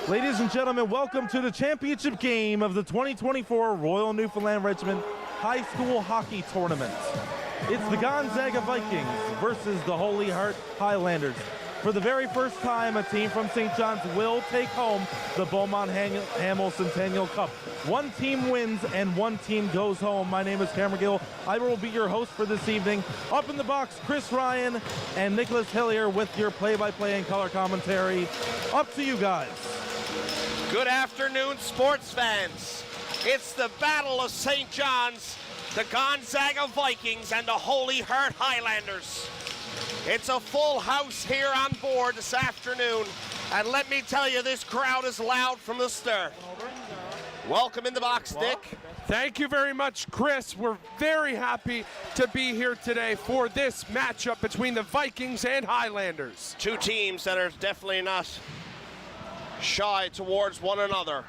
Ladies and gentlemen, welcome to the championship game of the 2024 Royal Newfoundland Regiment High School Hockey Tournament. It's the Gonzaga Vikings versus the Holy Heart Highlanders. For the very first time, a team from St. John's will take home the Beaumont Hamel Centennial Cup. One team wins and one team goes home. My name is Cameron Gill. I will be your host for this evening. Up in the box, Chris Ryan and Nicholas Hillier with your play-by-play and color commentary. Up to you guys. Good afternoon, sports fans. It's the Battle of St. John's, the Gonzaga Vikings and the Holy Heart Highlanders. It's a full house here on board this afternoon, and let me tell you, this crowd is loud from the start. Welcome in the box, Nick. Thank you very much, Chris. We're very happy to be here today for this matchup between the Vikings and Highlanders. Two teams that are definitely not shy towards one another.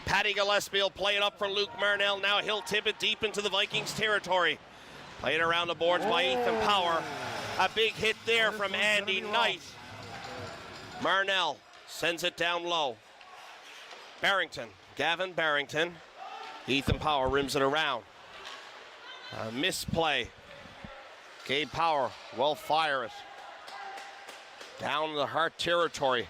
Paddy Gillespie will play it up for Luke Marnell. Now he'll tip it deep into the Vikings territory. Played around the boards by Ethan Power. A big hit there from Andy Knight. Marnell sends it down low. Barrington, Gavin Barrington. Ethan Power rims it around. A misplay. Gabe Power will fire it. Down in the Heart territory.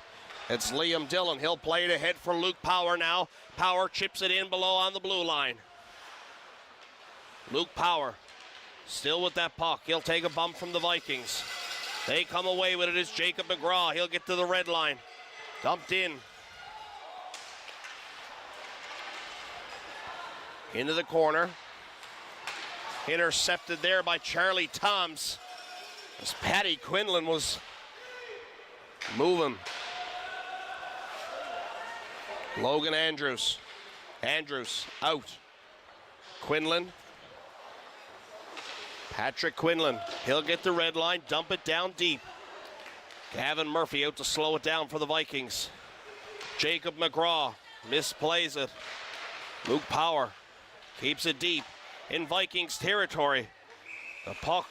It's Liam Dillon. He'll play it ahead for Luke Power now. Power chips it in below on the blue line. Luke Power still with that puck. He'll take a bump from the Vikings. They come away with it as Jacob McGraw. He'll get to the red line. Dumped in. Into the corner. Intercepted there by Charlie Toms. As Paddy Quinlan was moving. Logan Andrews. Andrews out. Quinlan. Patrick Quinlan. He'll get the red line, dump it down deep. Gavin Murphy out to slow it down for the Vikings. Jacob McGraw misplays it. Luke Power keeps it deep in Vikings territory. The puck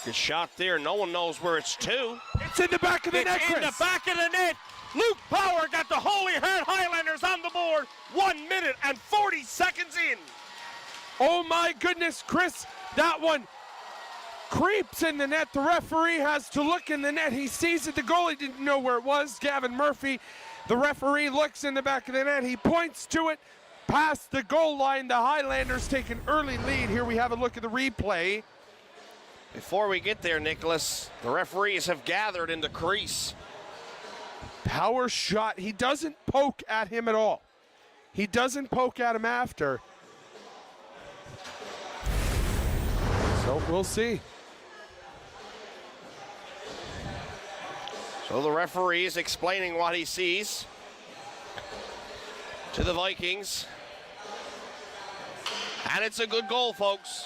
is shot there. No one knows where it's to. It's in the back of the net, Chris. In the back of the net. Luke Power got the Holy Heart Highlanders on the board. 1 minute and 40 seconds in. Oh my goodness, Chris, that one creeps in the net. The referee has to look in the net. He sees it. The goalie didn't know where it was. Gavin Murphy, the referee, looks in the back of the net. He points to it past the goal line. The Highlanders take an early lead. Here we have a look at the replay. Before we get there, Nicholas, the referees have gathered in the crease. Power shot. He doesn't poke at him at all. He doesn't poke at him after. So we'll see. So the referee is explaining what he sees to the Vikings. And it's a good goal, folks.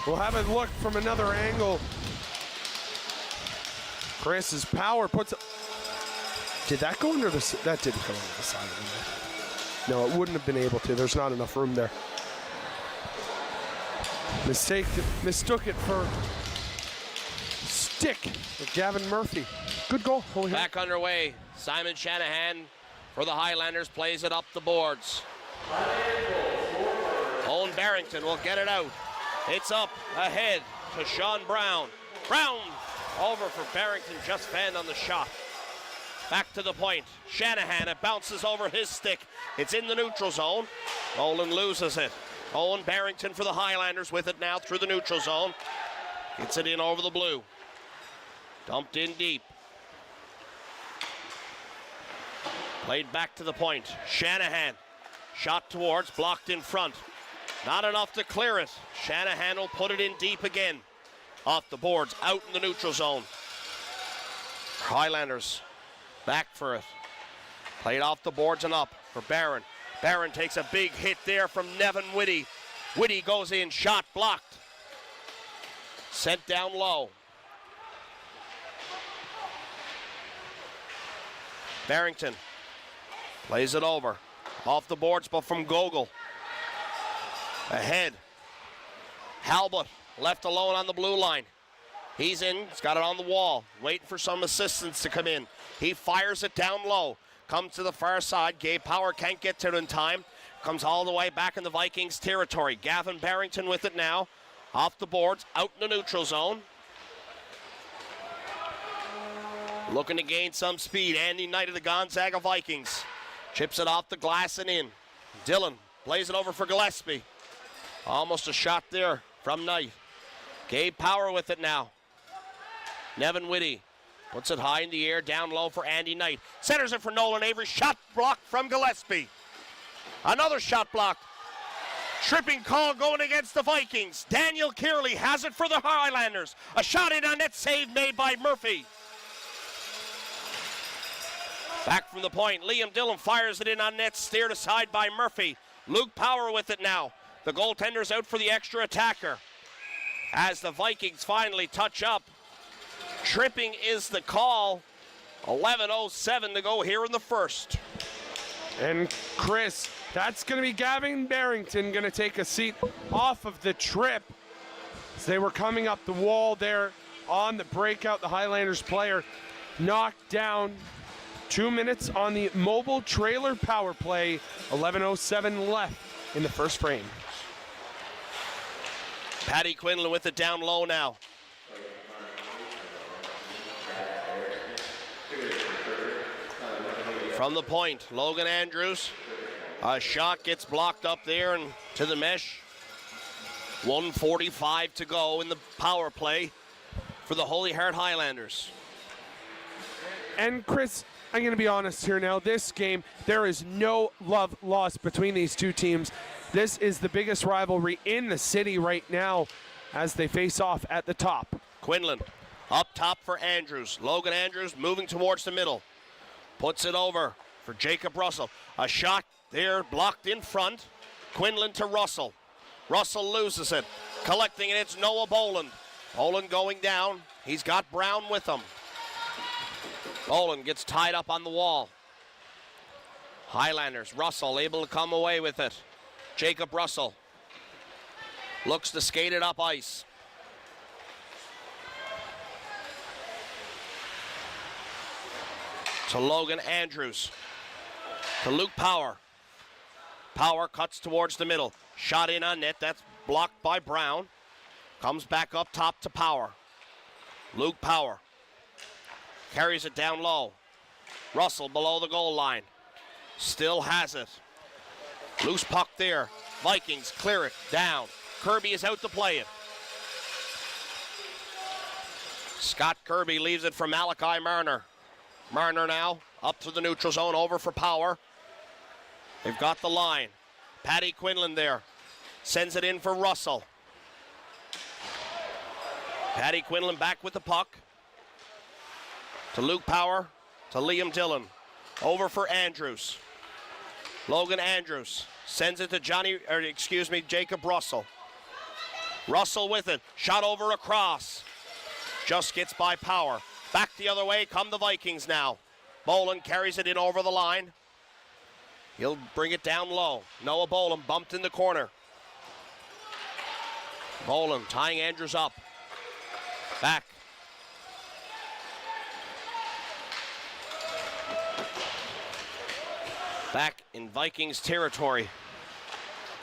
We'll have it look from another angle. Chris's Power puts it. Did that go under the... That didn't go under the side of the net. No, it wouldn't have been able to. There's not enough room there. Mistook it for stick with Gavin Murphy. Good goal. Back underway. Simon Shanahan for the Highlanders plays it up the boards. Owen Barrington will get it out. It's up ahead to Sean Brown. Brown over for Barrington, just fanned on the shot. Back to the point. Shanahan, it bounces over his stick. It's in the neutral zone. Nolan loses it. Owen Barrington for the Highlanders with it now through the neutral zone. Gets it in over the blue. Dumped in deep. Played back to the point. Shanahan. Shot towards, blocked in front. Not enough to clear it. Shanahan will put it in deep again. Off the boards, out in the neutral zone. Highlanders back for it. Played off the boards and up for Barron. Barron takes a big hit there from Nevin Whitty. Whitty goes in, shot blocked. Sent down low. Barrington plays it over. Off the boards, but from Gogol. Ahead. Halbut left alone on the blue line. He's in, he's got it on the wall, waiting for some assistance to come in. He fires it down low. Comes to the far side. Gabe Power can't get to it in time. Comes all the way back in the Vikings territory. Gavin Barrington with it now. Off the boards, out in the neutral zone. Looking to gain some speed. Andy Knight of the Gonzaga Vikings. Chips it off the glass and in. Dillon plays it over for Gillespie. Almost a shot there from Knight. Gabe Power with it now. Nevin Whitty puts it high in the air, down low for Andy Knight. Centers it for Nolan Avery. Shot blocked from Gillespie. Another shot blocked. Tripping call going against the Vikings. Daniel Kearley has it for the Highlanders. A shot in on net, save made by Murphy. Back from the point, Liam Dillon fires it in on net, steered aside by Murphy. Luke Power with it now. The goaltender's out for the extra attacker. As the Vikings finally touch up. Tripping is the call. 11:07 to go here in the first. And Chris, that's going to be Gavin Barrington going to take a seat off of the trip. As they were coming up the wall there on the breakout, the Highlanders player knocked down. 2 minutes on the mobile trailer power play. 11:07 left in the first frame. Paddy Quinlan with it down low now. From the point, Logan Andrews. A shot gets blocked up there and to the mesh. 1:45 to go in the power play for the Holy Heart Highlanders. And Chris, I'm going to be honest here now. This game, there is no love lost between these two teams. This is the biggest rivalry in the city right now as they face off at the top. Quinlan up top for Andrews. Logan Andrews moving towards the middle. Puts it over for Jacob Russell. A shot there blocked in front. Quinlan to Russell. Russell loses it. Collecting it, it's Noah Boland. Boland going down. He's got Brown with him. Boland gets tied up on the wall. Highlanders, Russell able to come away with it. Jacob Russell looks to skate it up ice. To Logan Andrews. To Luke Power. Power cuts towards the middle. Shot in on net. That's blocked by Brown. Comes back up top to Power. Luke Power. Carries it down low. Russell below the goal line. Still has it. Loose puck there. Vikings clear it down. Kirby is out to play it. Scott Kirby leaves it for Malachi Marner. Marner now up to the neutral zone, over for Power. They've got the line. Paddy Quinlan there. Sends it in for Russell. Paddy Quinlan back with the puck. To Luke Power. To Liam Dillon. Over for Andrews. Logan Andrews sends it to Jacob Russell. Russell with it. Shot over across. Just gets by Power. Back the other way come the Vikings now. Boland carries it in over the line. He'll bring it down low. Noah Boland bumped in the corner. Boland tying Andrews up. Back. Back in Vikings territory.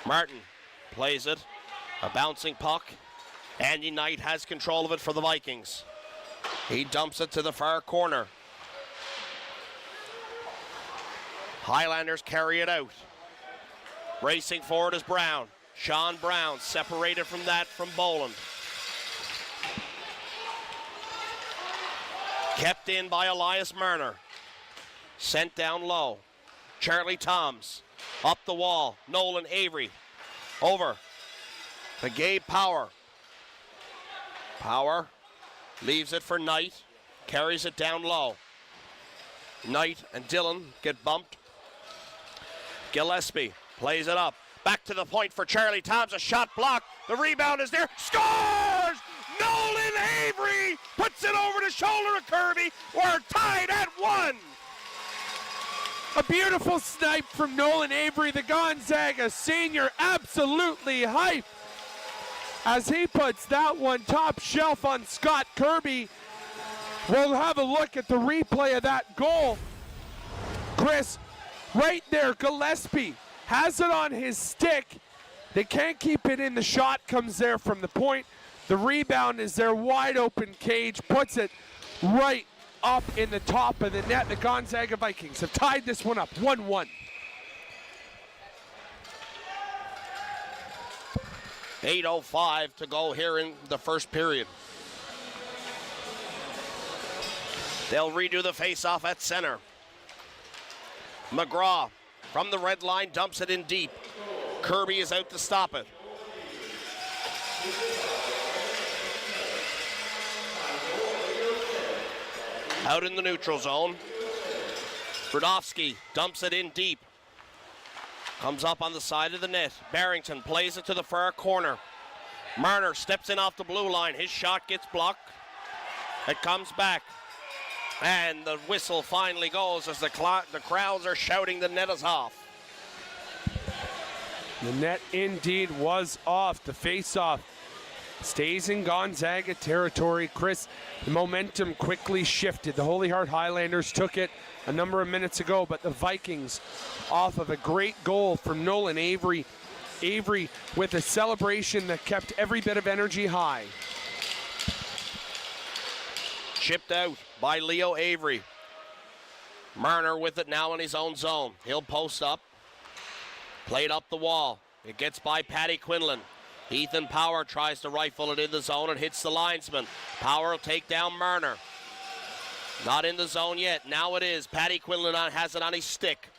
Martin plays it. A bouncing puck. Andy Knight has control of it for the Vikings. He dumps it to the far corner. Highlanders carry it out. Racing forward is Brown. Sean Brown separated from that from Boland. Kept in by Elias Marner. Sent down low. Charlie Toms up the wall. Nolan Avery over to Gabe Power. Power leaves it for Knight. Carries it down low. Knight and Dillon get bumped. Gillespie plays it up. Back to the point for Charlie Toms. A shot blocked. The rebound is there. Scores! Nolan Avery puts it over the shoulder of Kirby. We're tied at 1. A beautiful snipe from Nolan Avery, the Gonzaga senior, absolutely hyped as he puts that one top shelf on Scott Kirby. We'll have a look at the replay of that goal. Chris, right there, Gillespie has it on his stick. They can't keep it in. The shot comes there from the point. The rebound is there, wide open. Cage puts it right up in the top of the net. The Gonzaga Vikings have tied this one up, 1-1. .8:05 to go here in the first period. They'll redo the face-off at center. McGraw from the red line dumps it in deep. Kirby is out to stop it. Out in the neutral zone. Brodowski dumps it in deep. Comes up on the side of the net. Barrington plays it to the far corner. Marner steps in off the blue line. His shot gets blocked. It comes back. And the whistle finally goes as the crowds are shouting the net is off. The net indeed was off. The face-off stays in Gonzaga territory. Chris, the momentum quickly shifted. The Holy Heart Highlanders took it a number of minutes ago, but the Vikings, off of a great goal from Nolan Avery. Avery with a celebration that kept every bit of energy high. Chipped out by Leo Avery. Marner with it now in his own zone. He'll post up. Played up the wall. It gets by Paddy Quinlan. Ethan Power tries to rifle it in the zone and hits the linesman. Power will take down Marner. Not in the zone yet. Now it is. Paddy Quinlan has it on his stick.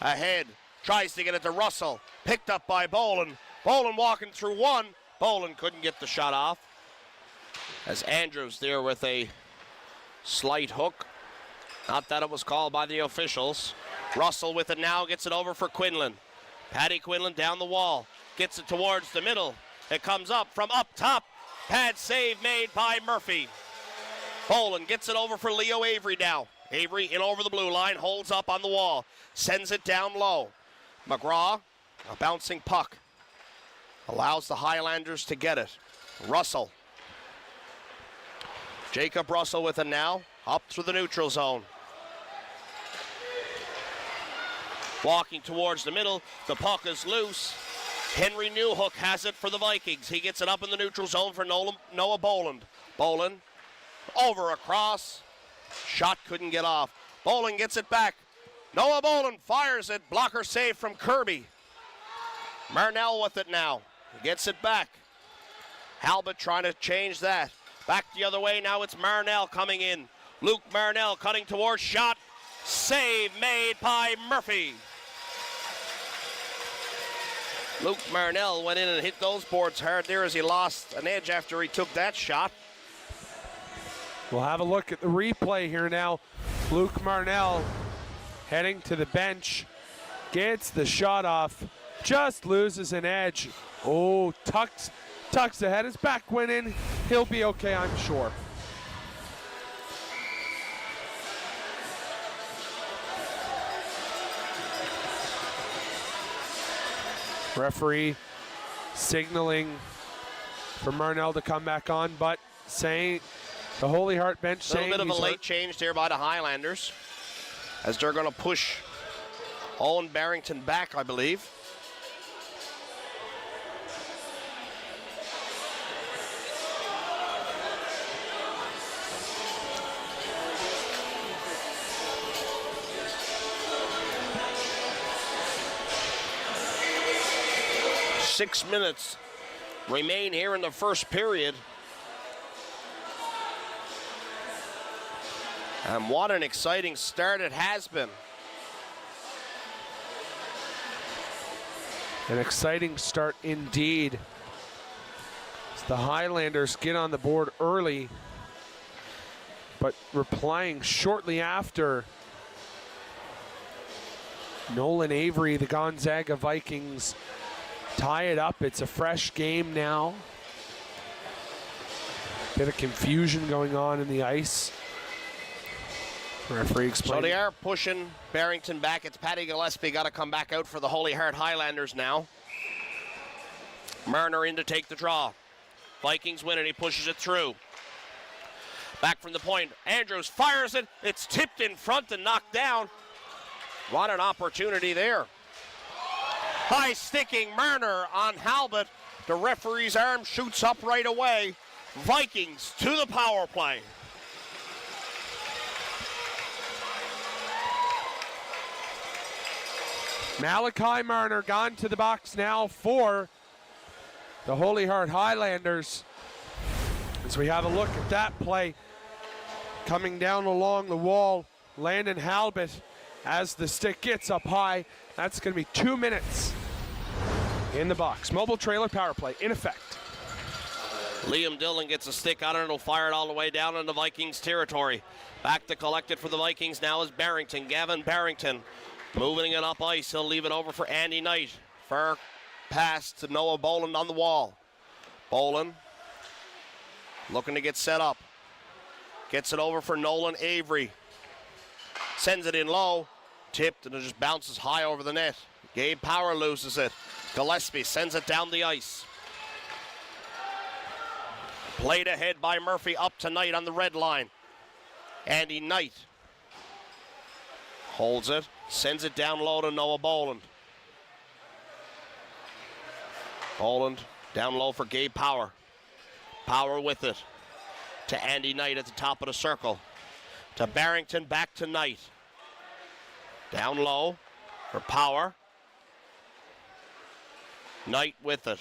Ahead. Tries to get it to Russell. Picked up by Boland. Boland walking through one. Boland couldn't get the shot off. As Andrews there with a slight hook. Not that it was called by the officials. Russell with it now. Gets it over for Quinlan. Paddy Quinlan down the wall. Gets it towards the middle. It comes up from up top. Pad save made by Murphy. Boland gets it over for Leo Avery now. Avery in over the blue line, holds up on the wall. Sends it down low. McGraw, a bouncing puck. Allows the Highlanders to get it. Russell. Jacob Russell with it now. Up through the neutral zone. Walking towards the middle. The puck is loose. Henry Newhook has it for the Vikings. He gets it up in the neutral zone for Noah Boland. Boland over across. Shot couldn't get off. Boland gets it back. Noah Boland fires it. Blocker save from Kirby. Marnell with it now. He gets it back. Halbert trying to change that. Back the other way. Now it's Marnell coming in. Luke Marnell cutting towards shot. Save made by Murphy. Luke Marnell went in and hit those boards hard there as he lost an edge after he took that shot. We'll have a look at the replay here now. Luke Marnell heading to the bench. Gets the shot off. Just loses an edge. Oh, tucks ahead. His back went in. He'll be okay, I'm sure. Referee signaling for Marnell to come back on, but saying the Holy Heart bench saying a little bit of a late change there by the Highlanders as they're going to push Owen Barrington back, I believe. Six minutes remain here in the first period. And what an exciting start it has been. An exciting start indeed. As the Highlanders get on the board early, but replying shortly after. Nolan Avery, the Gonzaga Vikings, tie it up. It's a fresh game now. Bit of confusion going on in the ice. Referee explaining. So they are pushing Barrington back. It's Paddy Gillespie got to come back out for the Holy Heart Highlanders now. Marner in to take the draw. Vikings win it. He pushes it through. Back from the point. Andrews fires it. It's tipped in front and knocked down. What an opportunity there. High sticking Marner on Halbert. The referee's arm shoots up right away. Vikings to the power play. Malachi Marner gone to the box now for the Holy Heart Highlanders. As we have a look at that play, coming down along the wall, Landon Halbert as the stick gets up high. That's going to be 2 minutes in the box. Mobile trailer power play in effect. Liam Dillon gets a stick on it. It'll fire it all the way down into Vikings territory. Back to collect it for the Vikings now is Barrington. Gavin Barrington moving it up ice. He'll leave it over for Andy Knight. Fair pass to Noah Boland on the wall. Boland looking to get set up. Gets it over for Nolan Avery. Sends it in low. Tipped and it just bounces high over the net. Gabe Power loses it. Gillespie sends it down the ice. Played ahead by Murphy up to Knight on the red line. Andy Knight holds it. Sends it down low to Noah Boland. Boland down low for Gabe Power. Power with it to Andy Knight at the top of the circle. To Barrington, back to Knight. Down low for Power. Knight with it.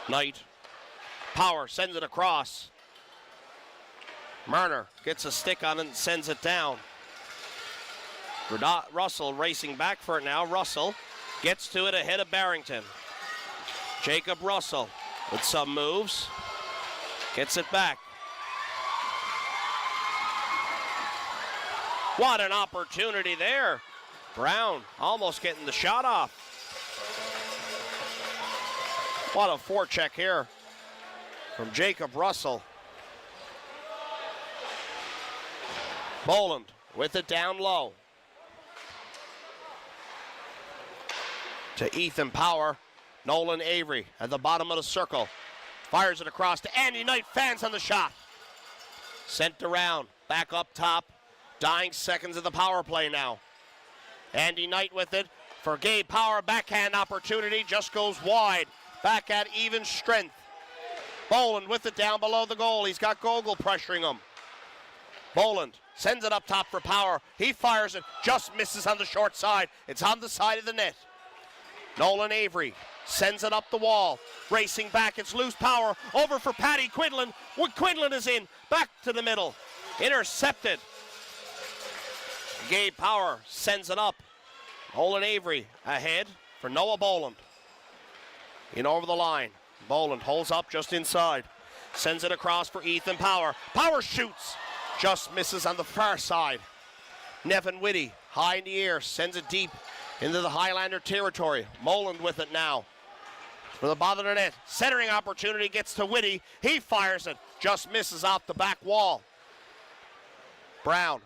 Knight. Power sends it across. Marner gets a stick on it and sends it down. Russell racing back for it now. Russell gets to it ahead of Barrington. Jacob Russell with some moves. Gets it back. What an opportunity there. Brown almost getting the shot off. What a forecheck here from Jacob Russell. Boland with it down low. To Ethan Power. Nolan Avery at the bottom of the circle. Fires it across to Andy Knight. Fans on the shot. Sent around. Back up top. Dying seconds of the power play now. Andy Knight with it for Gabe Power. Backhand opportunity. Just goes wide. Back at even strength. Boland with it down below the goal. He's got Gogol pressuring him. Boland sends it up top for Power. He fires it. Just misses on the short side. It's on the side of the net. Nolan Avery sends it up the wall. Racing back. It's loose. Power over for Paddy Quinlan. Quinlan is in. Back to the middle. Intercepted. Gabe Power sends it up. Nolan Avery ahead for Noah Boland. In over the line. Boland holds up just inside. Sends it across for Ethan Power. Power shoots. Just misses on the far side. Nevin Whitty high in the air. Sends it deep into the Highlander territory. Moland with it now. For the bottom of the net. Centering opportunity gets to Whitty. He fires it. Just misses off the back wall. Brown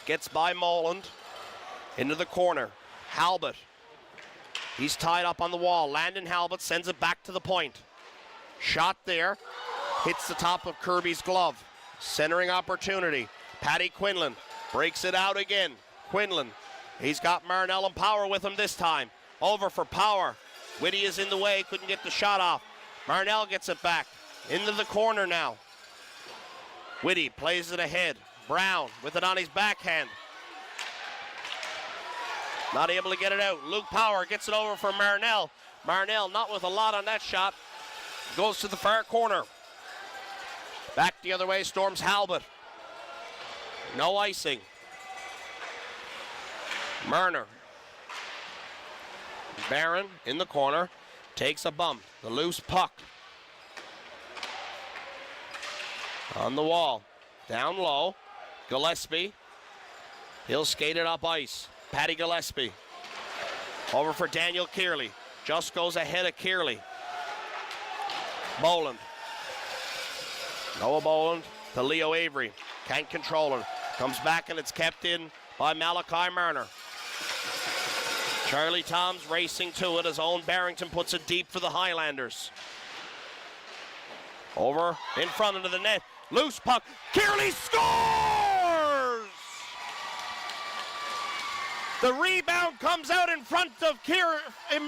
gets by Moland. Into the corner. Halbert. He's tied up on the wall. Landon Halbert sends it back to the point. Shot there. Hits the top of Kirby's glove. Centering opportunity. Paddy Quinlan breaks it out again. Quinlan. He's got Marnell and Power with him this time. Over for Power. Whitty is in the way. Couldn't get the shot off. Marnell gets it back. Into the corner now. Whitty plays it ahead. Brown with it on his backhand. Not able to get it out. Luke Power gets it over for Marnell. Marnell not with a lot on that shot. Goes to the far corner. Back the other way, storms Halbert. No icing. Marner. Barron in the corner. Takes a bump. The loose puck. On the wall. Down low. Gillespie. He'll skate it up ice. Paddy Gillespie. Over for Daniel Kearley. Just goes ahead of Kearley. Boland. Noah Boland to Leo Avery. Can't control her. Comes back and it's kept in by Malachi Marner. Charlie Toms racing to it as Owen Barrington puts it deep for the Highlanders. Over in front into the net. Loose puck. Kearley scores! The rebound comes out in front of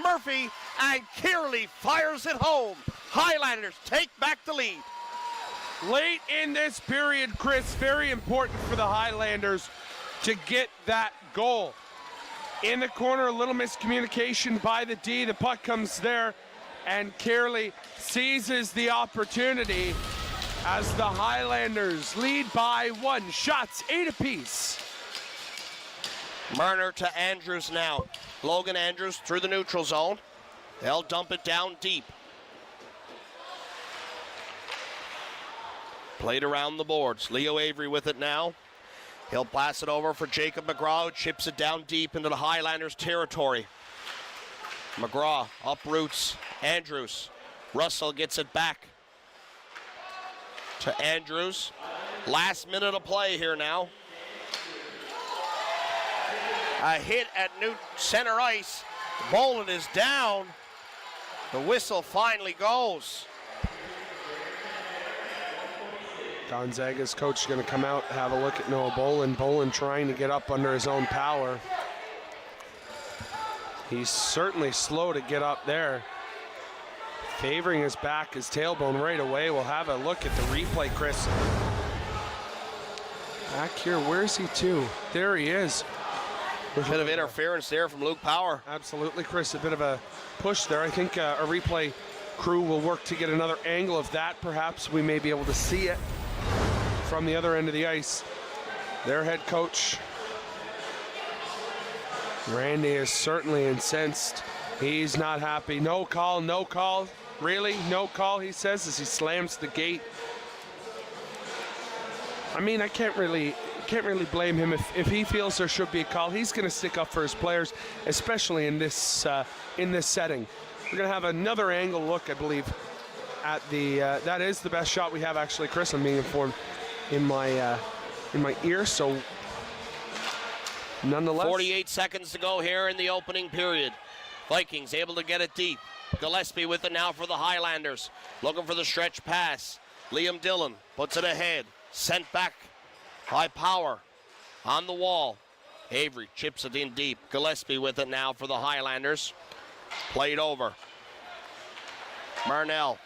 Murphy, and Kearley fires it home. Highlanders take back the lead. Late in this period, Chris, very important for the Highlanders to get that goal. In the corner, a little miscommunication by the D. The puck comes there, and Kearley seizes the opportunity as the Highlanders lead by 1. Shots 8 apiece. Marner to Andrews now. Logan Andrews through the neutral zone. They'll dump it down deep. Played around the boards. Leo Avery with it now. He'll pass it over for Jacob McGraw, who chips it down deep into the Highlanders' territory. McGraw uproots Andrews. Russell gets it back to Andrews. Last minute of play here now. A hit at new center ice. Boland is down. The whistle finally goes. Gonzaga's coach is going to come out, have a look at Noah Boland. Boland trying to get up under his own power. He's certainly slow to get up there. Favoring his back, his tailbone right away. We'll have a look at the replay, Chris. Back here, where's he to? There he is. A bit of interference there from Luke Power. Absolutely, Chris, a bit of a push there. I think a replay crew will work to get another angle of that. Perhaps we may be able to see it from the other end of the ice. Their head coach, Randy, is certainly incensed. He's not happy. No call, no call. Really? No call, he says, as he slams the gate. I mean, I can't really blame him if he feels there should be a call. He's going to stick up for his players, especially in this setting. We're going to have another angle look, I believe, at the that is the best shot we have, actually, Chris. I'm being informed in my ear, so nonetheless. 48 seconds to go here in the opening period. Vikings able to get it deep. Gillespie with it now for the Highlanders. Looking for the stretch pass. Liam Dillon puts it ahead. Sent back by Power on the wall. Avery chips it in deep. Gillespie with it now for the Highlanders. Played over. Marnell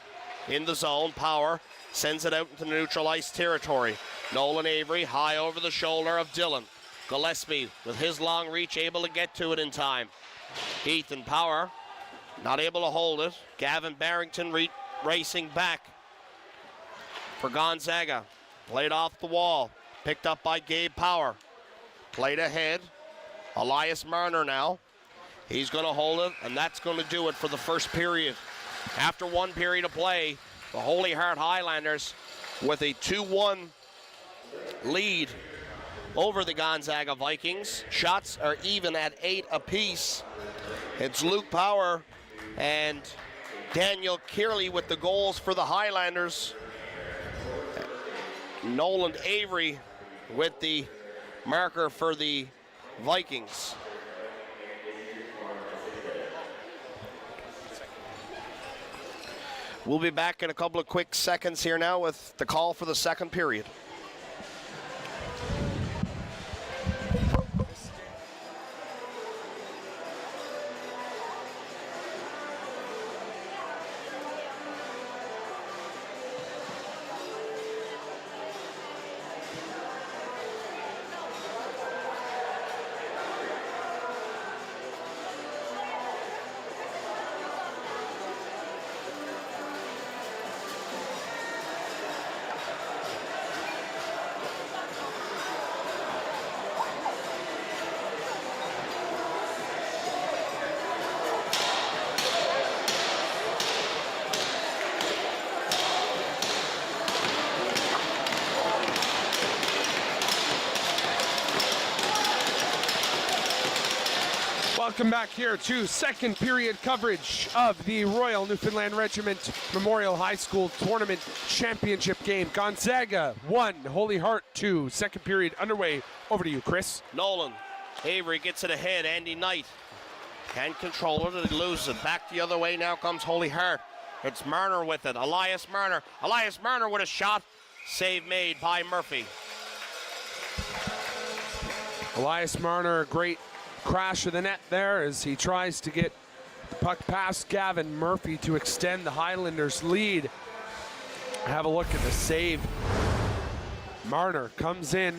in the zone. Power sends it out into neutral ice territory. Nolan Avery high over the shoulder of Dillon. Gillespie with his long reach able to get to it in time. Ethan Power not able to hold it. Gavin Barrington racing back for Gonzaga. Played off the wall. Picked up by Gabe Power. Played ahead. Elias Marner now. He's going to hold it, and that's going to do it for the first period. After one period of play, the Holy Heart Highlanders with a 2-1 lead over the Gonzaga Vikings. Shots are even at 8 apiece. It's Luke Power and Daniel Kearley with the goals for the Highlanders. Nolan Avery with the marker for the Vikings. We'll be back in a couple of quick seconds here now with the call for the second period. Welcome back here to second period coverage of the Royal Newfoundland Regiment Memorial High School Tournament Championship game. Gonzaga 1, Holy Heart 2. Second period underway. Over to you, Chris. Nolan Avery gets it ahead. Andy Knight can't control it. He loses it. Back the other way now comes Holy Heart. It's Marner with it. Elias Marner. Elias Marner with a shot. Save made by Murphy. Elias Marner, great crash of the net there as he tries to get the puck past Gavin Murphy to extend the Highlanders' lead. Have a look at the save. Marner comes in,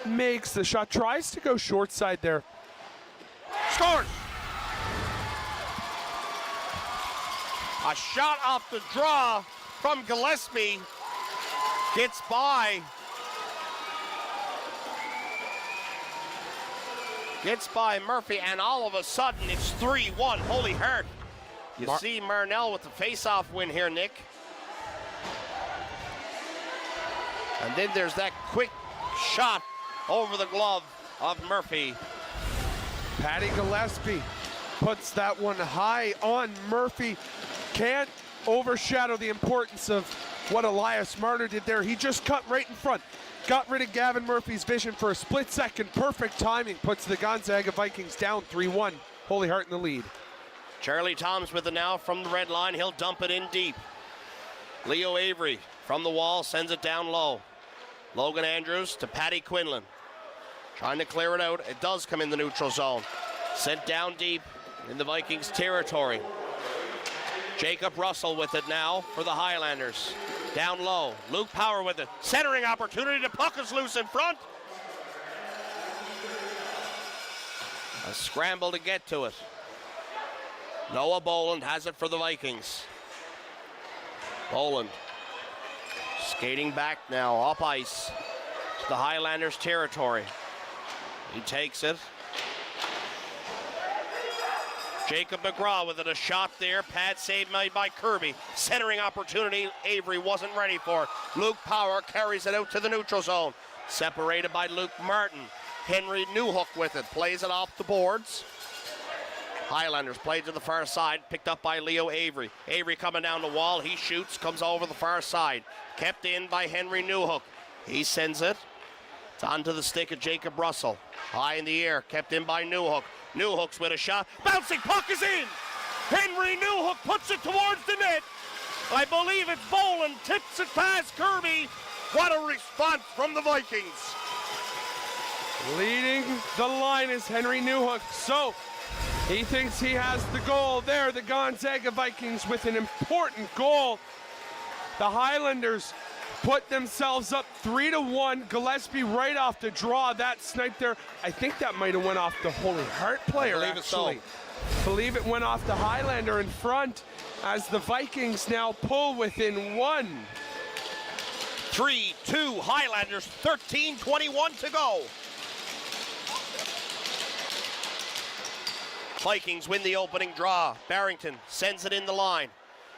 makes the shot, tries to go short side there. Scores! A shot off the draw from Gillespie. Gets by. Gets by Murphy, and all of a sudden it's 3-1. Holy Heart. You see Marnell with the face-off win here, Nick. And then there's that quick shot over the glove of Murphy. Paddy Gillespie puts that one high on Murphy. Can't overshadow the importance of what Elias Marner did there. He just cut right in front. Got rid of Gavin Murphy's vision for a split second. Perfect timing puts the Gonzaga Vikings down 3-1. Holy Heart in the lead. Charlie Toms with it now from the red line. He'll dump it in deep. Leo Avery from the wall sends it down low. Logan Andrews to Paddy Quinlan. Trying to clear it out. It does come in the neutral zone. Sent down deep in the Vikings territory. Jacob Russell with it now for the Highlanders. Down low. Luke Power with it. Centering opportunity. The puck is loose in front. A scramble to get to it. Noah Boland has it for the Vikings. Boland skating back now up ice to the Highlanders territory. He takes it. Jacob McGraw with it, a shot there. Pad save made by Kirby. Centering opportunity Avery wasn't ready for. Luke Power carries it out to the neutral zone. Separated by Luke Martin. Henry Newhook with it. Plays it off the boards. Highlanders played to the far side. Picked up by Leo Avery. Avery coming down the wall. He shoots. Comes over the far side. Kept in by Henry Newhook. He sends it. It's onto the stick of Jacob Russell. High in the air. Kept in by Newhook. Newhook's with a shot. Bouncing puck is in. Henry Newhook puts it towards the net. I believe it's Boland. Tips it past Kirby. What a response from the Vikings. Leading the line is Henry Newhook. So he thinks he has the goal there. The Gonzaga Vikings with an important goal. The Highlanders put themselves up 3-1. Gillespie right off the draw. That snipe there. I think that might have went off the Holy Heart player, I believe actually. So. Believe it went off the Highlander in front as the Vikings now pull within one. 3-2 Highlanders, 13:21 to go. Vikings win the opening draw. Barrington sends it in the line.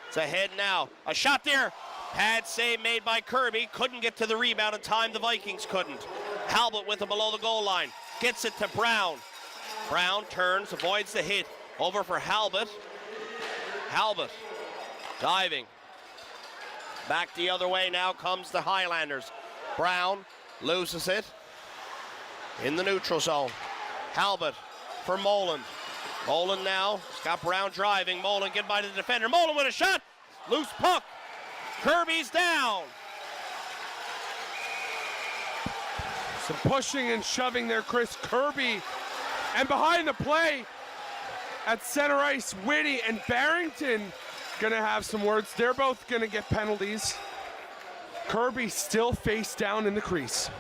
It's ahead now. A shot there. Pad save made by Kirby. Couldn't get to the rebound in time. The Vikings couldn't. Halbert with it below the goal line. Gets it to Brown. Brown turns, avoids the hit. Over for Halbert. Halbert diving. Back the other way now comes the Highlanders. Brown loses it in the neutral zone. Halbert for Moland. Moland now. He's got Brown driving. Moland get by the defender. Moland with a shot. Loose puck. Kirby's down. Some pushing and shoving there, Chris Kirby. And behind the play at center ice, Whitty and Barrington gonna have some words. They're both gonna get penalties. Kirby still face down in the crease.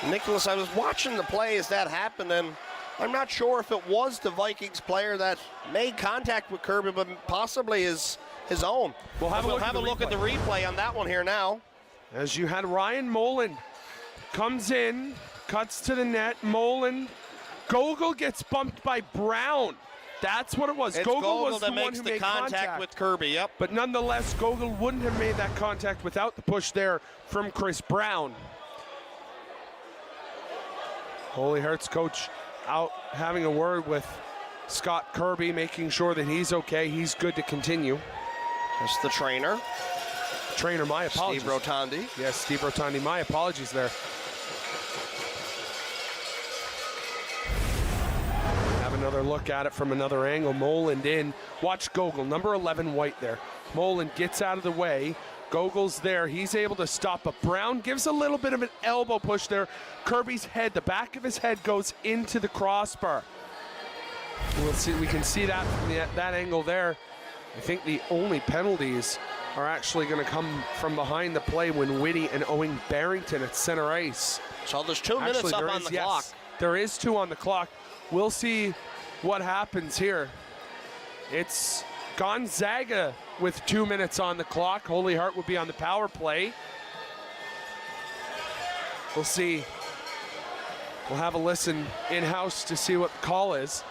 Nicholas, I was watching the play as that happened, and I'm not sure if it was the Vikings player that made contact with Kirby, but possibly his own. We'll have a look at the replay on that one here now. As you had Ryan Moland comes in, cuts to the net. Moland, Gogol gets bumped by Brown. That's what it was. It's Gogol was that the one makes who the made contact with Kirby, yep. But nonetheless, Gogol wouldn't have made that contact without the push there from Chris Brown. Holy Hearts coach out having a word with Scott Kirby, making sure that he's okay. He's good to continue. That's the trainer. Trainer, my apologies. Steve Rotondi. Yes, Steve Rotondi. My apologies there. Have another look at it from another angle. Moland in. Watch Gogol, number 11 white there. Moland gets out of the way. Gogol's there. He's able to stop, but Brown gives a little bit of an elbow push there. Kirby's head, the back of his head goes into the crossbar. We'll see. We can see that from that angle there. I think the only penalties are actually going to come from behind the play when Whitty and Owen Barrington at center ice. So there's 2 minutes up on the clock. There is 2 on the clock. We'll see what happens here. It's Gonzaga with 2 minutes on the clock. Holy Heart will be on the power play. We'll see. We'll have a listen in-house to see what the call is.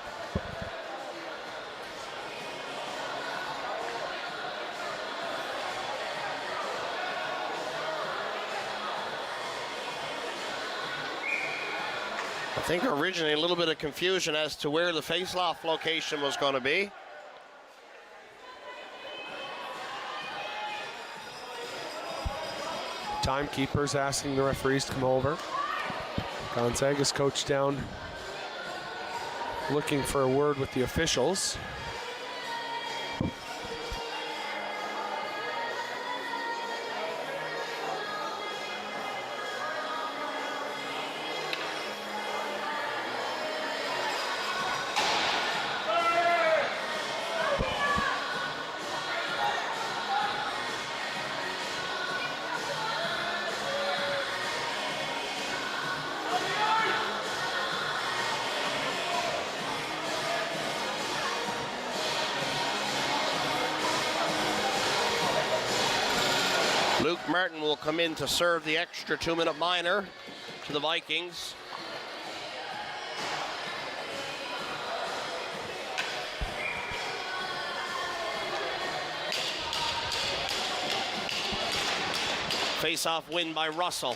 I think originally a little bit of confusion as to where the face-off location was going to be. Timekeepers asking the referees to come over. Gonzaga's coach down looking for a word with the officials. Luke Martin will come in to serve the extra 2-minute minor to the Vikings. Face-off win by Russell.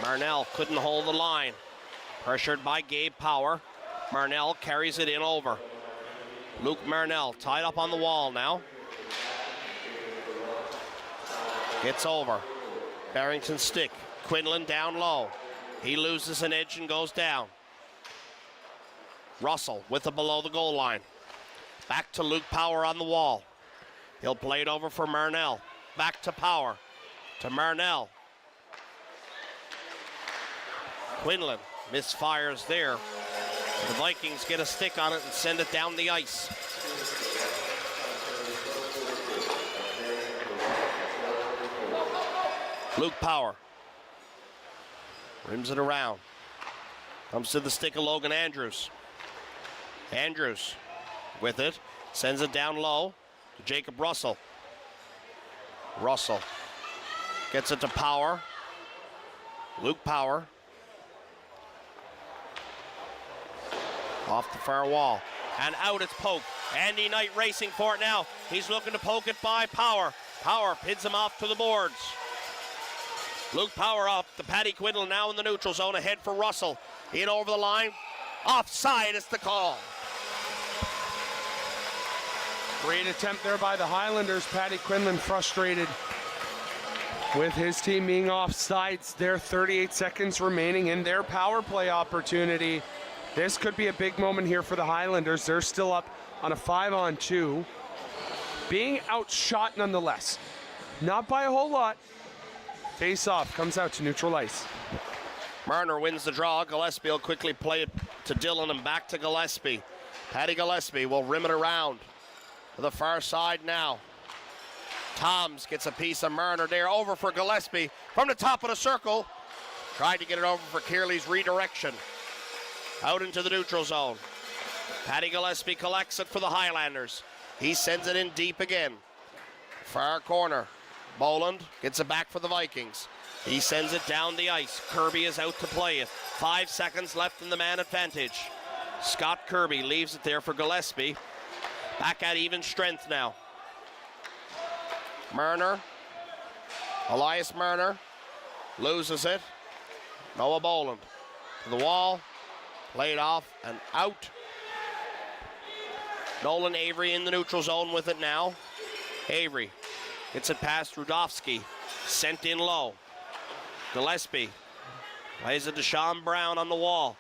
Marnell couldn't hold the line. Pressured by Gabe Power. Marnell carries it in over. Luke Marnell tied up on the wall now. Gets over. Barrington's stick. Quinlan down low. He loses an edge and goes down. Russell with it below the goal line. Back to Luke Power on the wall. He'll play it over for Marnell. Back to Power. To Marnell. Quinlan misfires there. The Vikings get a stick on it and send it down the ice. Luke Power rims it around. Comes to the stick of Logan Andrews. Andrews with it. Sends it down low to Jacob Russell. Russell gets it to Power. Luke Power. Off the far wall. And out it's poked. Andy Knight racing for it now. He's looking to poke it by Power. Power pins him off to the boards. Luke Power up to Paddy Quinlan now in the neutral zone, ahead for Russell. In over the line. Offside is the call. Great attempt there by the Highlanders. Paddy Quinlan frustrated with his team being offsides. There 38 seconds remaining in their power play opportunity. This could be a big moment here for the Highlanders. They're still up on a 5-on-2. Being outshot nonetheless. Not by a whole lot. Face-off comes out to neutral ice. Marner wins the draw. Gillespie will quickly play it to Dillon and back to Gillespie. Paddy Gillespie will rim it around to the far side now. Toms gets a piece of Marner there. Over for Gillespie from the top of the circle. Tried to get it over for Kearley's redirection. Out into the neutral zone. Paddy Gillespie collects it for the Highlanders. He sends it in deep again. Far corner. Boland gets it back for the Vikings. He sends it down the ice. Kirby is out to play it. 5 seconds left in the man advantage. Scott Kirby leaves it there for Gillespie. Back at even strength now. Marner. Elias Marner loses it. Noah Boland to the wall. Played off and out. Nolan Avery in the neutral zone with it now. Avery gets it past Rudofsky. Sent in low. Gillespie plays it to Sean Brown on the wall.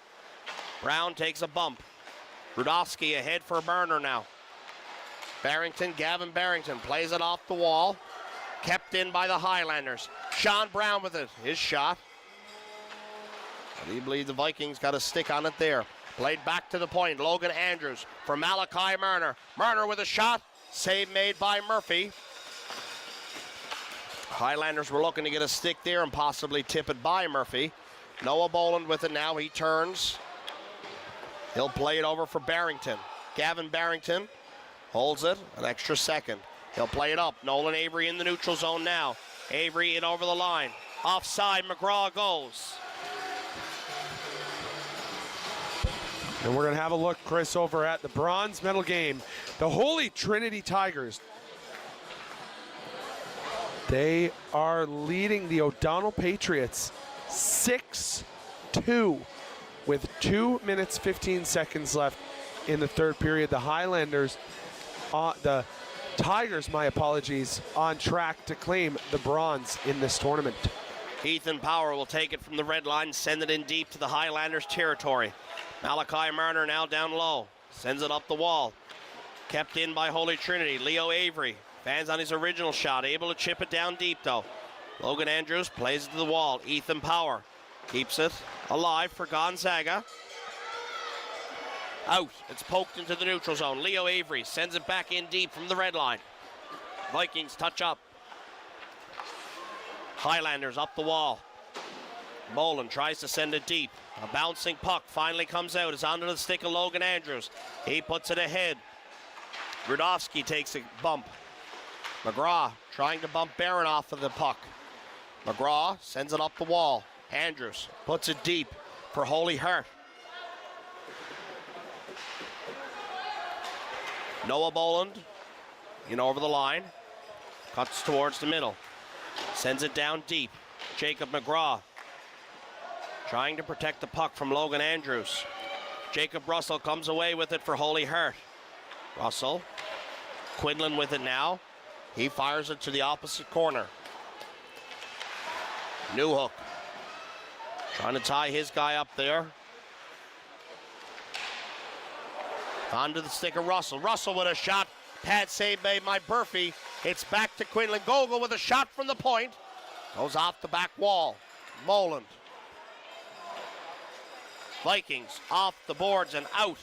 Brown takes a bump. Rudofsky ahead for Burner now. Barrington, Gavin Barrington plays it off the wall. Kept in by the Highlanders. Sean Brown with it. His shot. I do believe the Vikings got a stick on it there. Played back to the point. Logan Andrews for Malachi Marner. Marner with a shot. Save made by Murphy. Highlanders were looking to get a stick there and possibly tip it by Murphy. Noah Boland with it now. He turns. He'll play it over for Barrington. Gavin Barrington holds it an extra second. He'll play it up. Nolan Avery in the neutral zone now. Avery in over the line. Offside, McGraw goes. And we're going to have a look, Chris, over at the bronze medal game. The Holy Trinity Tigers. They are leading the O'Donnell Patriots 6-2 with 2 minutes 15 seconds left in the third period. The Highlanders, the Tigers, my apologies, on track to claim the bronze in this tournament. Ethan Power will take it from the red line, send it in deep to the Highlanders territory. Malachi Marner now down low, sends it up the wall. Kept in by Holy Trinity. Leo Avery fans on his original shot, able to chip it down deep though. Logan Andrews plays it to the wall. Ethan Power keeps it alive for Gonzaga. Out, it's poked into the neutral zone. Leo Avery sends it back in deep from the red line. Vikings touch up. Highlanders up the wall. Boland tries to send it deep. A bouncing puck finally comes out. It's onto the stick of Logan Andrews. He puts it ahead. Rudofsky takes a bump. McGraw trying to bump Barron off of the puck. McGraw sends it up the wall. Andrews puts it deep for Holy Heart. Noah Boland in over the line. Cuts towards the middle. Sends it down deep. Jacob McGraw trying to protect the puck from Logan Andrews. Jacob Russell comes away with it for Holy Heart. Russell. Quinlan with it now. He fires it to the opposite corner. Newhook trying to tie his guy up there. Onto the stick of Russell. Russell with a shot. Pad save made by Murphy. It's back to Quinlan. Gogol with a shot from the point. Goes off the back wall. Moland. Vikings off the boards and out.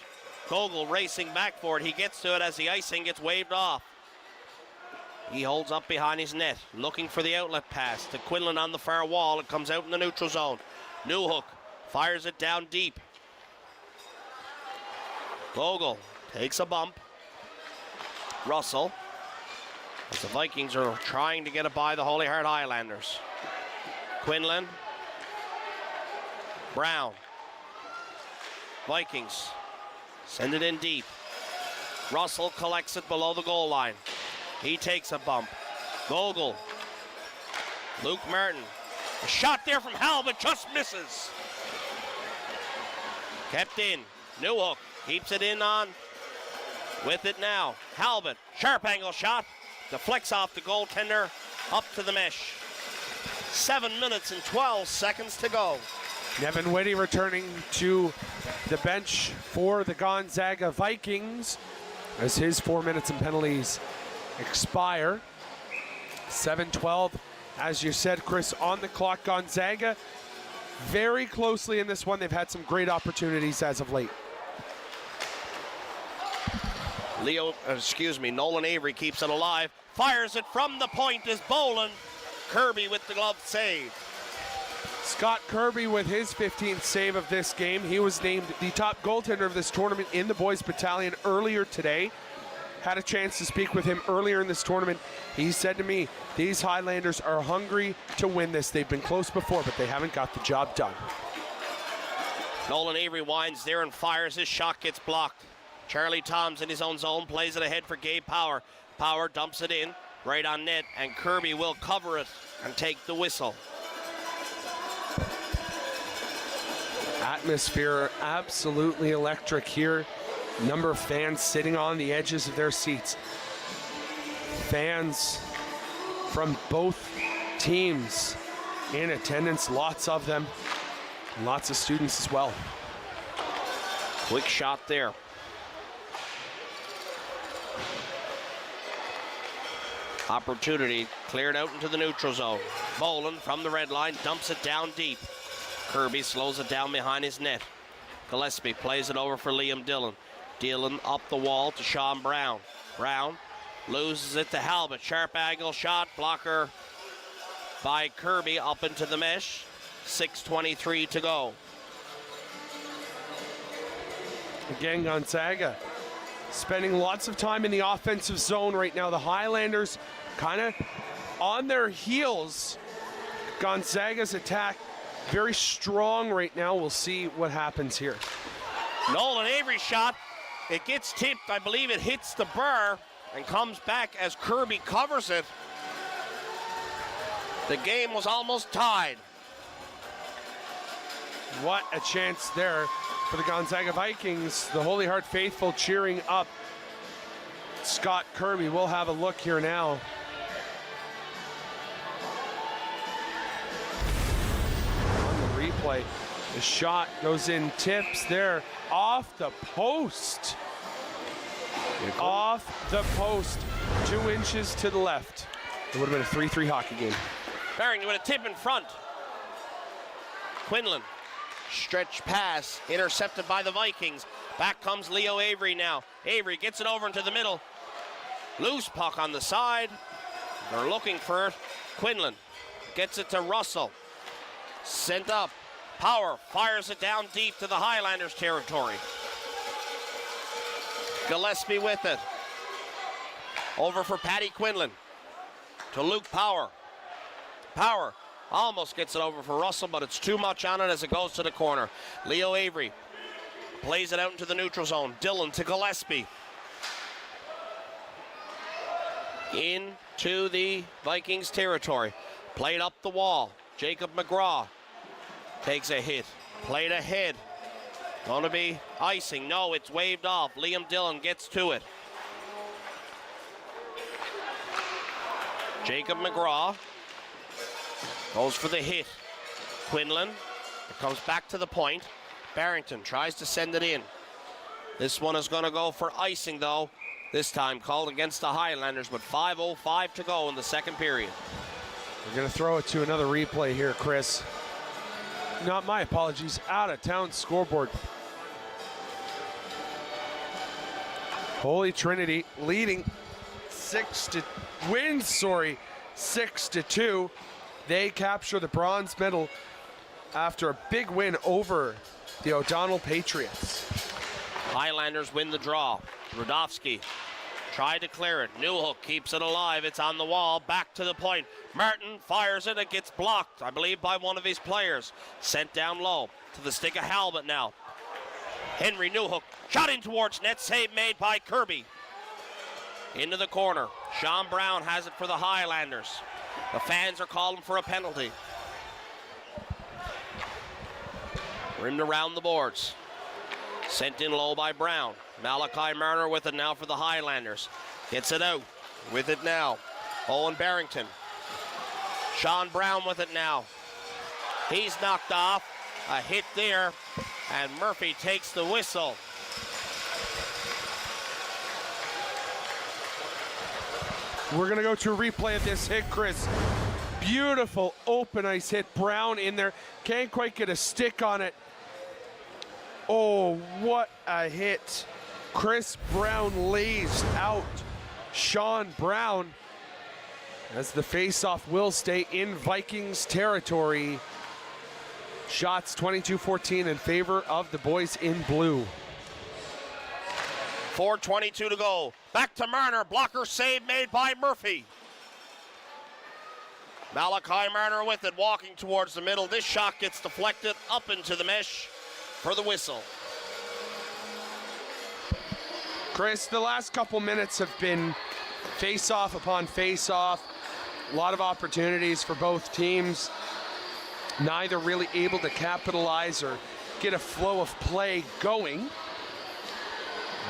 Gogol racing back for it. He gets to it as the icing gets waved off. He holds up behind his net, looking for the outlet pass to Quinlan on the far wall. It comes out in the neutral zone. Newhook fires it down deep. Gogol takes a bump. Russell, as the Vikings are trying to get it by the Holy Heart Highlanders. Quinlan. Brown. Vikings send it in deep. Russell collects it below the goal line. He takes a bump. Gogol. Luke Martin. A shot there from Halbert, just misses. Kept in. Newhook keeps it in on. With it now. Halbert. Sharp angle shot. Deflects off the goaltender. Up to the mesh. 7 minutes and 12 seconds to go. Nevin Whitty returning to the bench for the Gonzaga Vikings as his 4 minutes and penalties expire. 7:12, as you said, Chris, on the clock. Gonzaga very closely in this one. They've had some great opportunities as of late. Nolan Avery keeps it alive. Fires it from the point is Boland. Kirby with the glove save. Scott Kirby with his 15th save of this game. He was named the top goaltender of this tournament in the boys battalion earlier today. Had a chance to speak with him earlier in this tournament. He said to me, these Highlanders are hungry to win this. They've been close before, but they haven't got the job done. Nolan Avery winds there and fires. His shot gets blocked. Charlie Toms in his own zone plays it ahead for Gabe Power. Power dumps it in right on net, and Kirby will cover it and take the whistle. Atmosphere absolutely electric here. Number of fans sitting on the edges of their seats. Fans from both teams in attendance, lots of them. Lots of students as well. Quick shot there. Opportunity cleared out into the neutral zone. Boland from the red line dumps it down deep. Kirby slows it down behind his net. Gillespie plays it over for Liam Dillon. Dillon up the wall to Sean Brown. Brown loses it to Halbert. Sharp angle shot. Blocker by Kirby up into the mesh. 6:23 to go. Again, Gonzaga spending lots of time in the offensive zone right now. The Highlanders kind of on their heels. Gonzaga's attack very strong right now. We'll see what happens here. Nolan Avery shot. It gets tipped. I believe it hits the bar and comes back as Kirby covers it. The game was almost tied. What a chance there for the Gonzaga Vikings. The Holy Heart faithful cheering up Scott Kirby. We'll have a look here now. On the replay, the shot goes in, tips there, off the post. Off the post, 2 inches to the left. It would have been a 3-3 hockey game. Barrington with a tip in front. Quinlan, stretch pass, intercepted by the Vikings. Back comes Leo Avery now. Avery gets it over into the middle. Loose puck on the side. They're looking for it. Quinlan gets it to Russell. Sent up. Power fires it down deep to the Highlanders territory. Gillespie with it. Over for Paddy Quinlan. To Luke Power. Power almost gets it over for Russell, but it's too much on it as it goes to the corner. Leo Avery plays it out into the neutral zone. Dillon to Gillespie. Into the Vikings territory. Played up the wall. Jacob McGraw takes a hit. Played ahead. Going to be icing. No, it's waved off. Liam Dillon gets to it. Jacob McGraw goes for the hit. Quinlan, it comes back to the point. Barrington tries to send it in. This one is going to go for icing, though. This time called against the Highlanders with 5:05 to go in the second period. We're going to throw it to another replay here, Chris. Not my apologies. Out of town scoreboard. Holy Trinity leading 6-2. They capture the bronze medal after a big win over the O'Donnell Patriots. Highlanders win the draw. Rudofsky tried to clear it. Newhook keeps it alive. It's on the wall. Back to the point. Martin fires it. It gets blocked, I believe, by one of his players. Sent down low to the stick of Halbert now. Henry Newhook shot in towards net. Save made by Kirby. Into the corner. Sean Brown has it for the Highlanders. The fans are calling for a penalty. Rimmed around the boards. Sent in low by Brown. Malachi Marner with it now for the Highlanders. Gets it out. With it now. Owen Barrington. Sean Brown with it now. He's knocked off. A hit there. And Murphy takes the whistle. We're going to go to a replay of this hit, Chris. Beautiful open ice hit. Brown in there. Can't quite get a stick on it. Oh, what a hit. Chris Brown lays out Sean Brown as the face-off will stay in Vikings territory. Shots 22-14 in favor of the boys in blue. 4:22 to go. Back to Marner. Blocker save made by Murphy. Malachi Marner with it, walking towards the middle. This shot gets deflected up into the mesh for the whistle. Chris, the last couple minutes have been face-off upon face-off. A lot of opportunities for both teams. Neither really able to capitalize or get a flow of play going.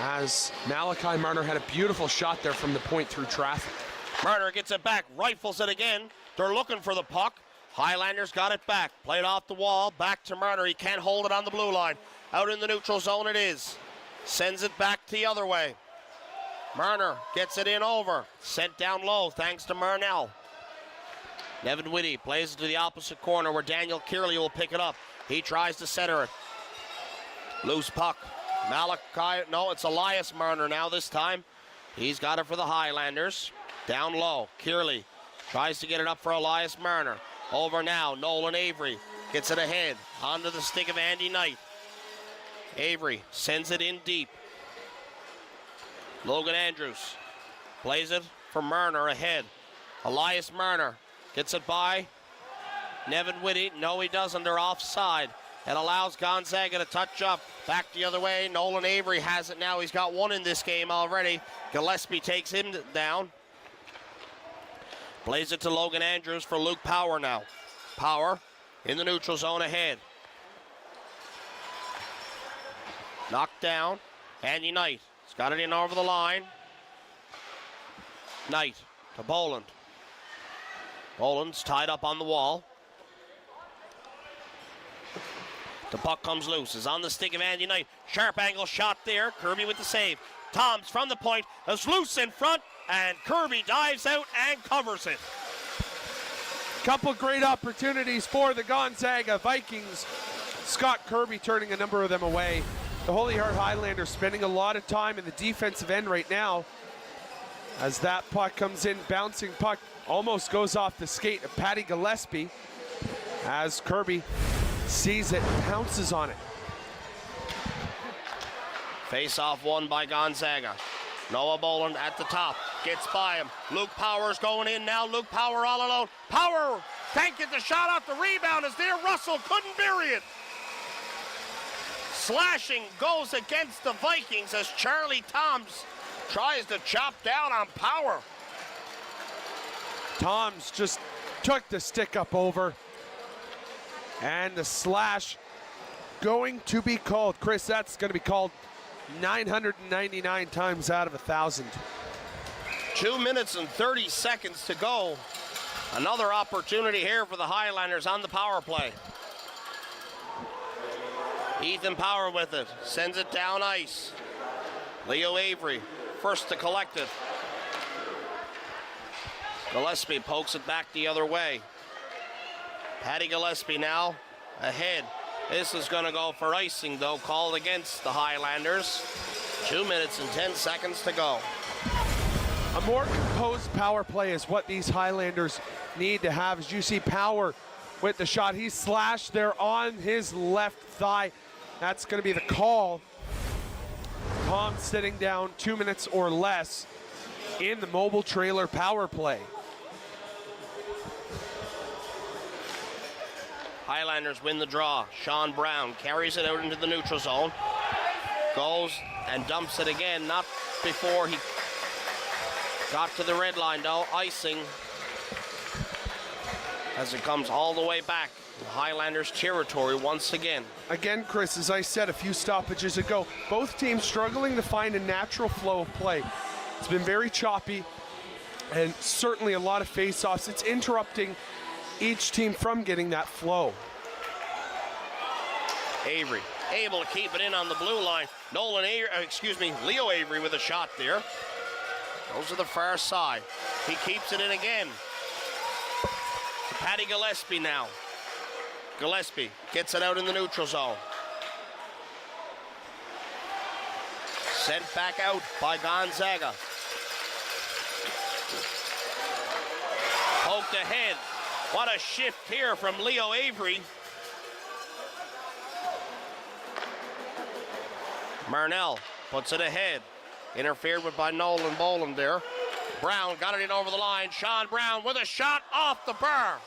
As Malachi Marner had a beautiful shot there from the point through traffic. Marner gets it back, rifles it again. They're looking for the puck. Highlanders got it back. Played off the wall, back to Marner. He can't hold it on the blue line. Out in the neutral zone it is. Sends it back the other way. Marner gets it in over. Sent down low thanks to Marnell. Nevin Whitty plays it to the opposite corner where Daniel Kearley will pick it up. He tries to center it. Loose puck. Malachi, no, it's Elias Marner now this time. He's got it for the Highlanders. Down low, Kearley tries to get it up for Elias Marner. Over now, Nolan Avery gets it ahead. Onto the stick of Andy Knight. Avery sends it in deep. Logan Andrews plays it for Marner ahead. Elias Marner gets it by Nevin Whitty. No, he doesn't. They're offside. It allows Gonzaga to touch up. Back the other way. Nolan Avery has it now. He's got one in this game already. Gillespie takes him down. Plays it to Logan Andrews for Luke Power now. Power in the neutral zone ahead. Knocked down. Andy Knight. He's got it in over the line. Knight to Boland. Boland's tied up on the wall. The puck comes loose. Is on the stick of Andy Knight. Sharp angle shot there. Kirby with the save. Toms from the point. Is loose in front. And Kirby dives out and covers it. Couple great opportunities for the Gonzaga Vikings. Scott Kirby turning a number of them away. The Holy Heart Highlanders spending a lot of time in the defensive end right now. As that puck comes in, bouncing puck almost goes off the skate of Patty Gillespie. As Kirby sees it, pounces on it. Face-off won by Gonzaga. Noah Boland at the top, gets by him. Luke Power's going in now. Luke Power all alone. Power can't get the shot off. The rebound is there. Russell couldn't bury it. Slashing goes against the Vikings as Charlie Toms tries to chop down on Power. Toms just took the stick up over. And the slash going to be called. Chris, that's going to be called 999 times out of 1,000. 2 minutes and 30 seconds to go. Another opportunity here for the Highlanders on the power play. Ethan Power with it, sends it down ice. Leo Avery, first to collect it. Gillespie pokes it back the other way. Patty Gillespie now ahead. This is going to go for icing, though, called against the Highlanders. 2 minutes and 10 seconds to go. A more composed power play is what these Highlanders need to have. As you see Power with the shot, he's slashed there on his left thigh. That's going to be the call. Tom sitting down 2 minutes or less in the mobile trailer power play. Highlanders win the draw. Sean Brown carries it out into the neutral zone. Goes and dumps it again, not before he got to the red line, though. Icing as it comes all the way back. Highlanders territory once again. Again, Chris, as I said a few stoppages ago, both teams struggling to find a natural flow of play. It's been very choppy and certainly a lot of face-offs. It's interrupting each team from getting that flow. Avery able to keep it in on the blue line. Leo Avery with a shot there. Goes to the far side. He keeps it in again. To Patty Gillespie now. Gillespie gets it out in the neutral zone. Sent back out by Gonzaga. Poked ahead. What a shift here from Leo Avery. Marnell puts it ahead. Interfered with by Nolan Boland there. Brown got it in over the line. Sean Brown with a shot off the bar.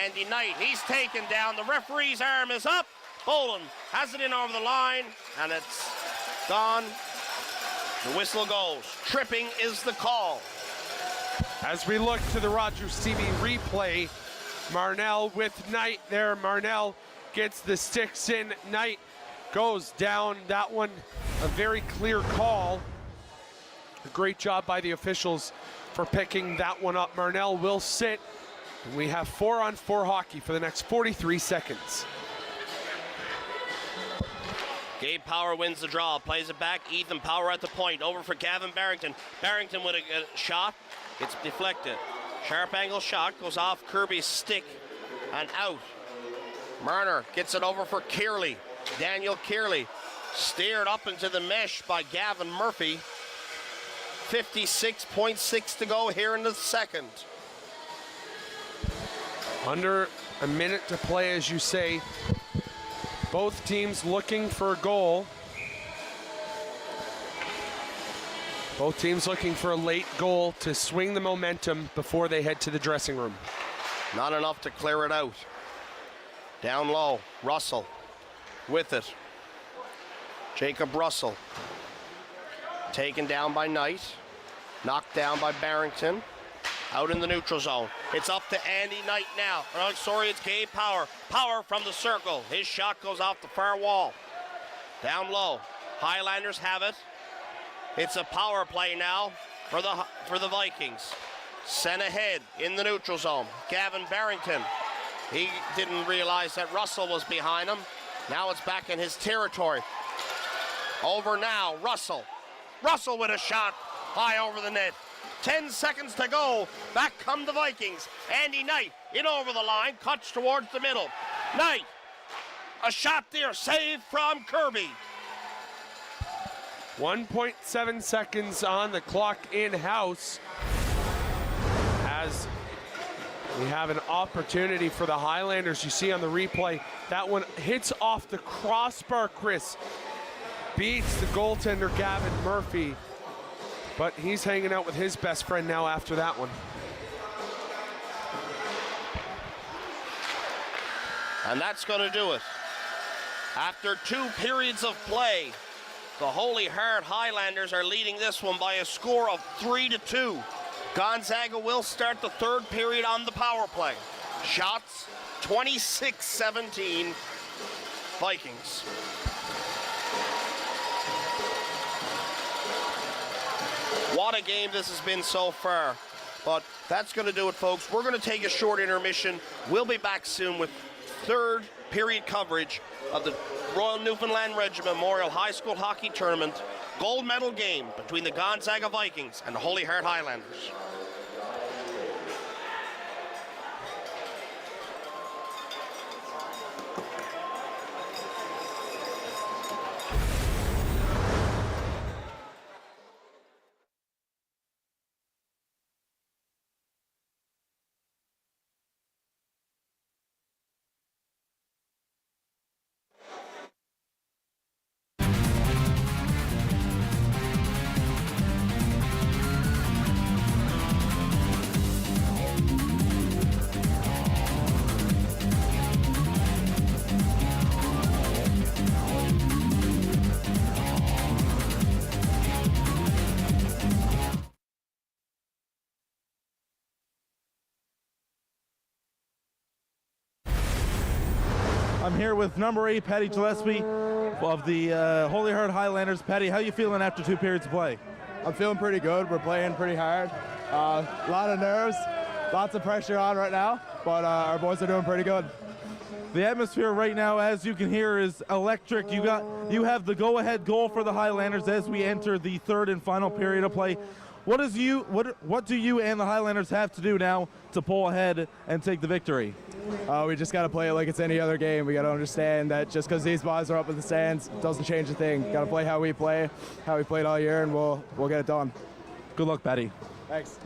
Andy Knight, he's taken down. The referee's arm is up. Boland has it in over the line, and it's gone. The whistle goes. Tripping is the call. As we look to the Rogers TV replay, Marnell with Knight there. Marnell gets the sticks in. Knight goes down. That one, a very clear call. A great job by the officials for picking that one up. Marnell will sit. We have 4-on-4 hockey for the next 43 seconds. Gabe Power wins the draw, plays it back. Ethan Power at the point, over for Gavin Barrington. Barrington with a shot, it's deflected. Sharp angle shot goes off Kirby's stick and out. Marner gets it over for Kearley. Daniel Kearley steered up into the mesh by Gavin Murphy. 56.6 to go here in the second. Under a minute to play, as you say. Both teams looking for a goal. Both teams looking for a late goal to swing the momentum before they head to the dressing room. Not enough to clear it out. Down low, Russell with it. Jacob Russell. Taken down by Knight. Knocked down by Barrington. Out in the neutral zone. It's up to Andy Knight now. Oh, sorry, it's Gabe Power. Power from the circle. His shot goes off the far wall. Down low. Highlanders have it. It's a power play now for the Vikings. Sent ahead in the neutral zone. Gavin Barrington. He didn't realize that Russell was behind him. Now it's back in his territory. Over now, Russell. Russell with a shot high over the net. 10 seconds to go. Back come the Vikings. Andy Knight in over the line, cuts towards the middle. Knight, a shot there, save from Kirby. 1.7 seconds on the clock in-house as we have an opportunity for the Highlanders. You see on the replay, that one hits off the crossbar, Chris. Beats the goaltender, Gavin Murphy. But he's hanging out with his best friend now after that one. And that's going to do it. After 2 periods of play, the Holy Heart Highlanders are leading this one by a score of 3-2. Gonzaga will start the 3rd period on the power play. Shots, 26-17, Vikings. What a game this has been so far. But that's going to do it, folks. We're going to take a short intermission. We'll be back soon with 3rd period coverage of the Royal Newfoundland Regiment Memorial High School Hockey Tournament gold medal game between the Gonzaga Vikings and the Holy Heart Highlanders. I'm here with number 8, Patty Gillespie of the Holy Heart Highlanders. Patty, how you feeling after 2 periods of play? I'm feeling pretty good. We're playing pretty hard. A lot of nerves, lots of pressure on right now, but our boys are doing pretty good. The atmosphere right now, as you can hear, is electric. You have the go-ahead goal for the Highlanders as we enter the 3rd and final period of play. What do you and the Highlanders have to do now to pull ahead and take the victory? We just got to play it like it's any other game. We got to understand that just because these boys are up in the stands doesn't change a thing. Got to play how we played all year, and we'll get it done. Good luck, Patty. Thanks.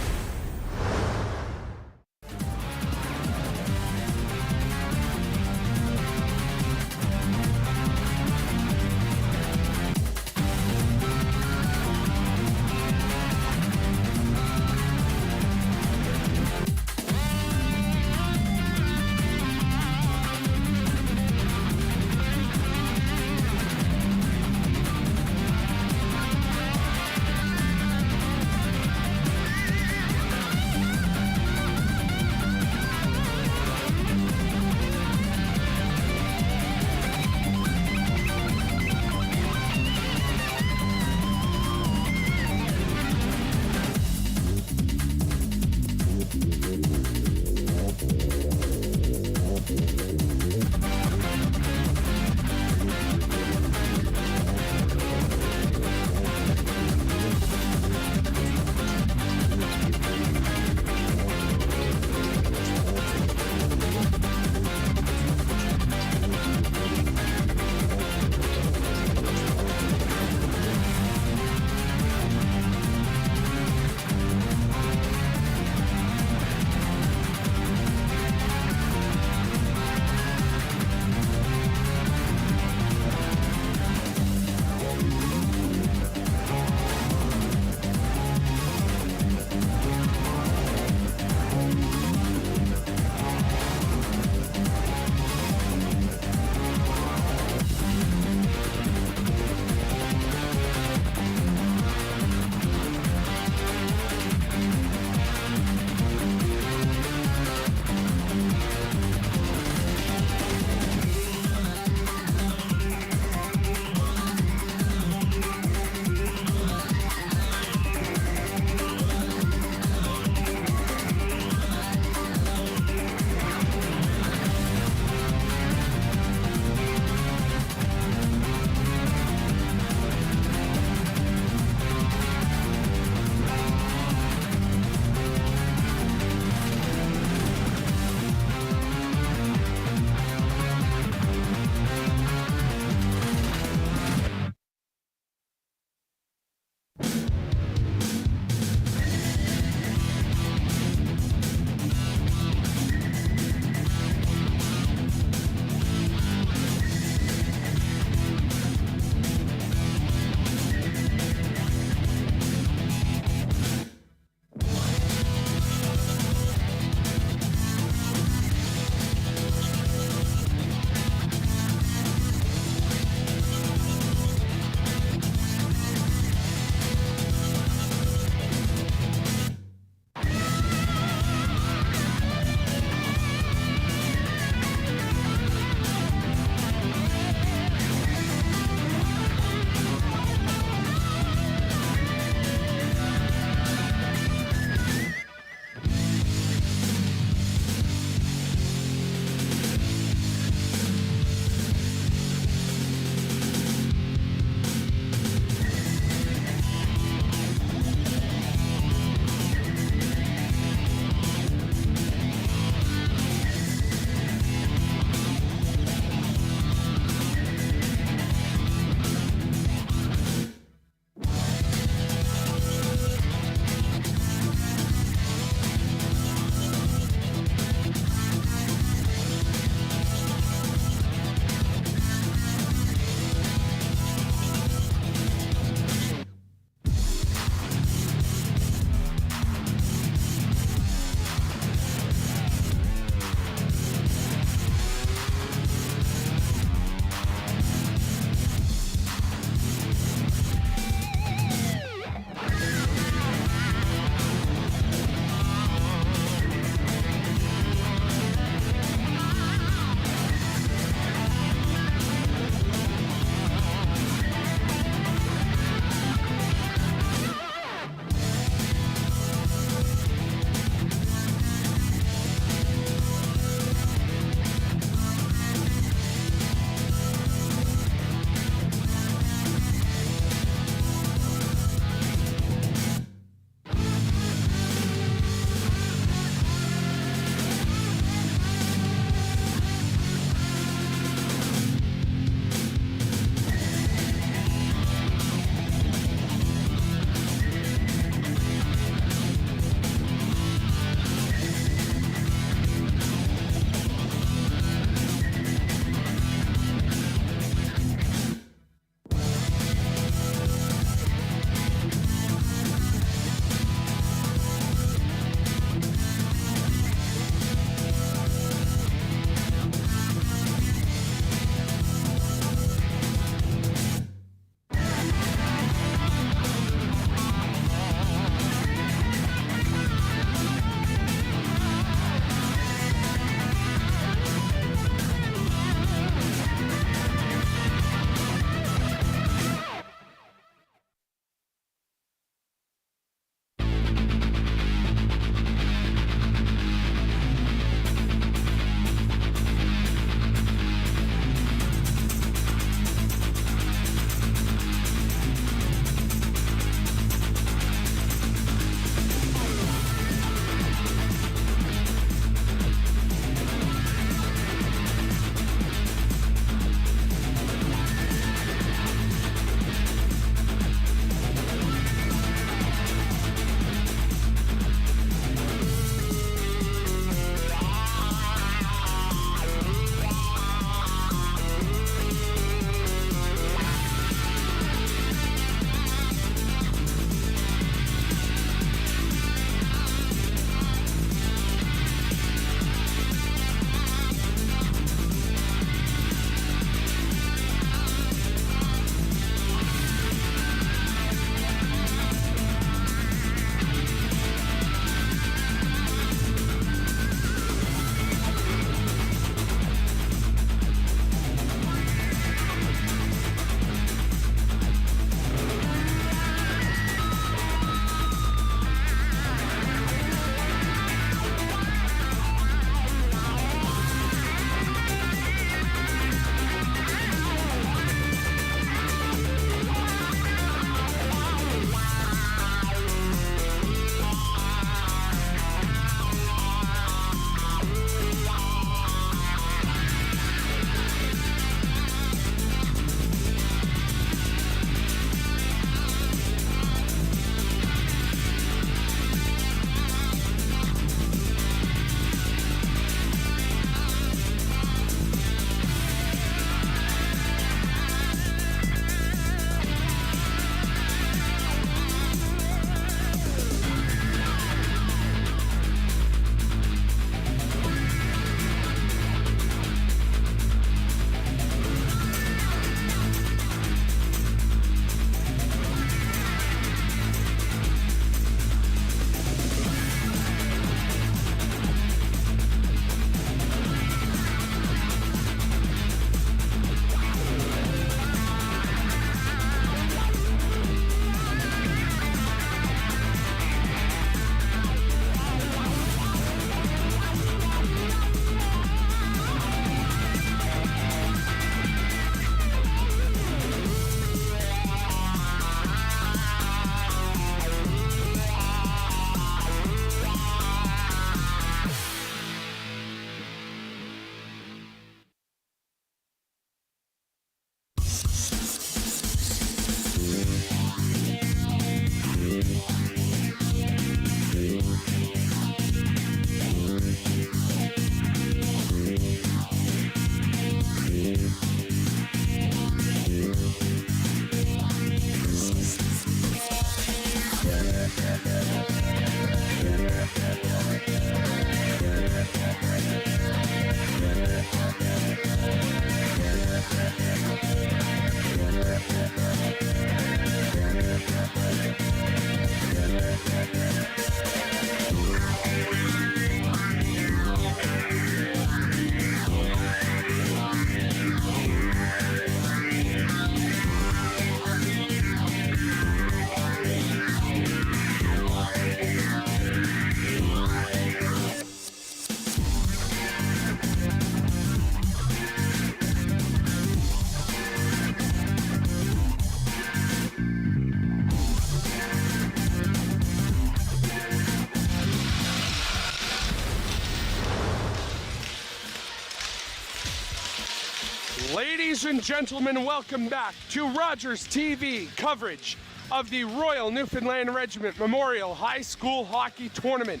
Ladies and gentlemen, welcome back to Rogers TV coverage of the Royal Newfoundland Regiment Memorial High School Hockey Tournament.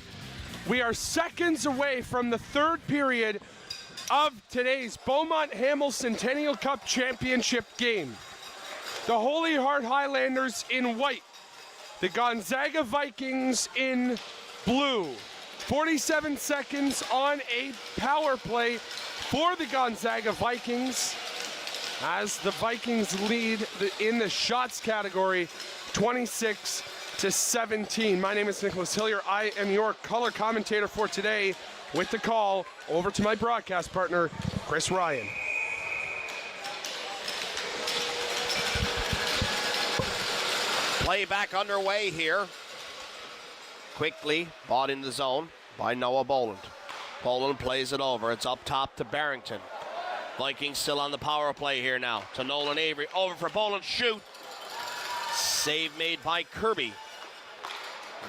We are seconds away from the third period of today's Beaumont Hamel Centennial Cup Championship game. The Holy Heart Highlanders in white, the Gonzaga Vikings in blue. 47 seconds on a power play for the Gonzaga Vikings as the Vikings lead in the shots category 26-17. My name is Nicholas Hillier. I am your color commentator for today with the call over to my broadcast partner, Chris Ryan. Play back underway here. Quickly bought in the zone by Noah Boland. Boland plays it over. It's up top to Barrington. Vikings still on the power play here now to Nolan Avery. Over for Boland. Shoot. Save made by Kirby.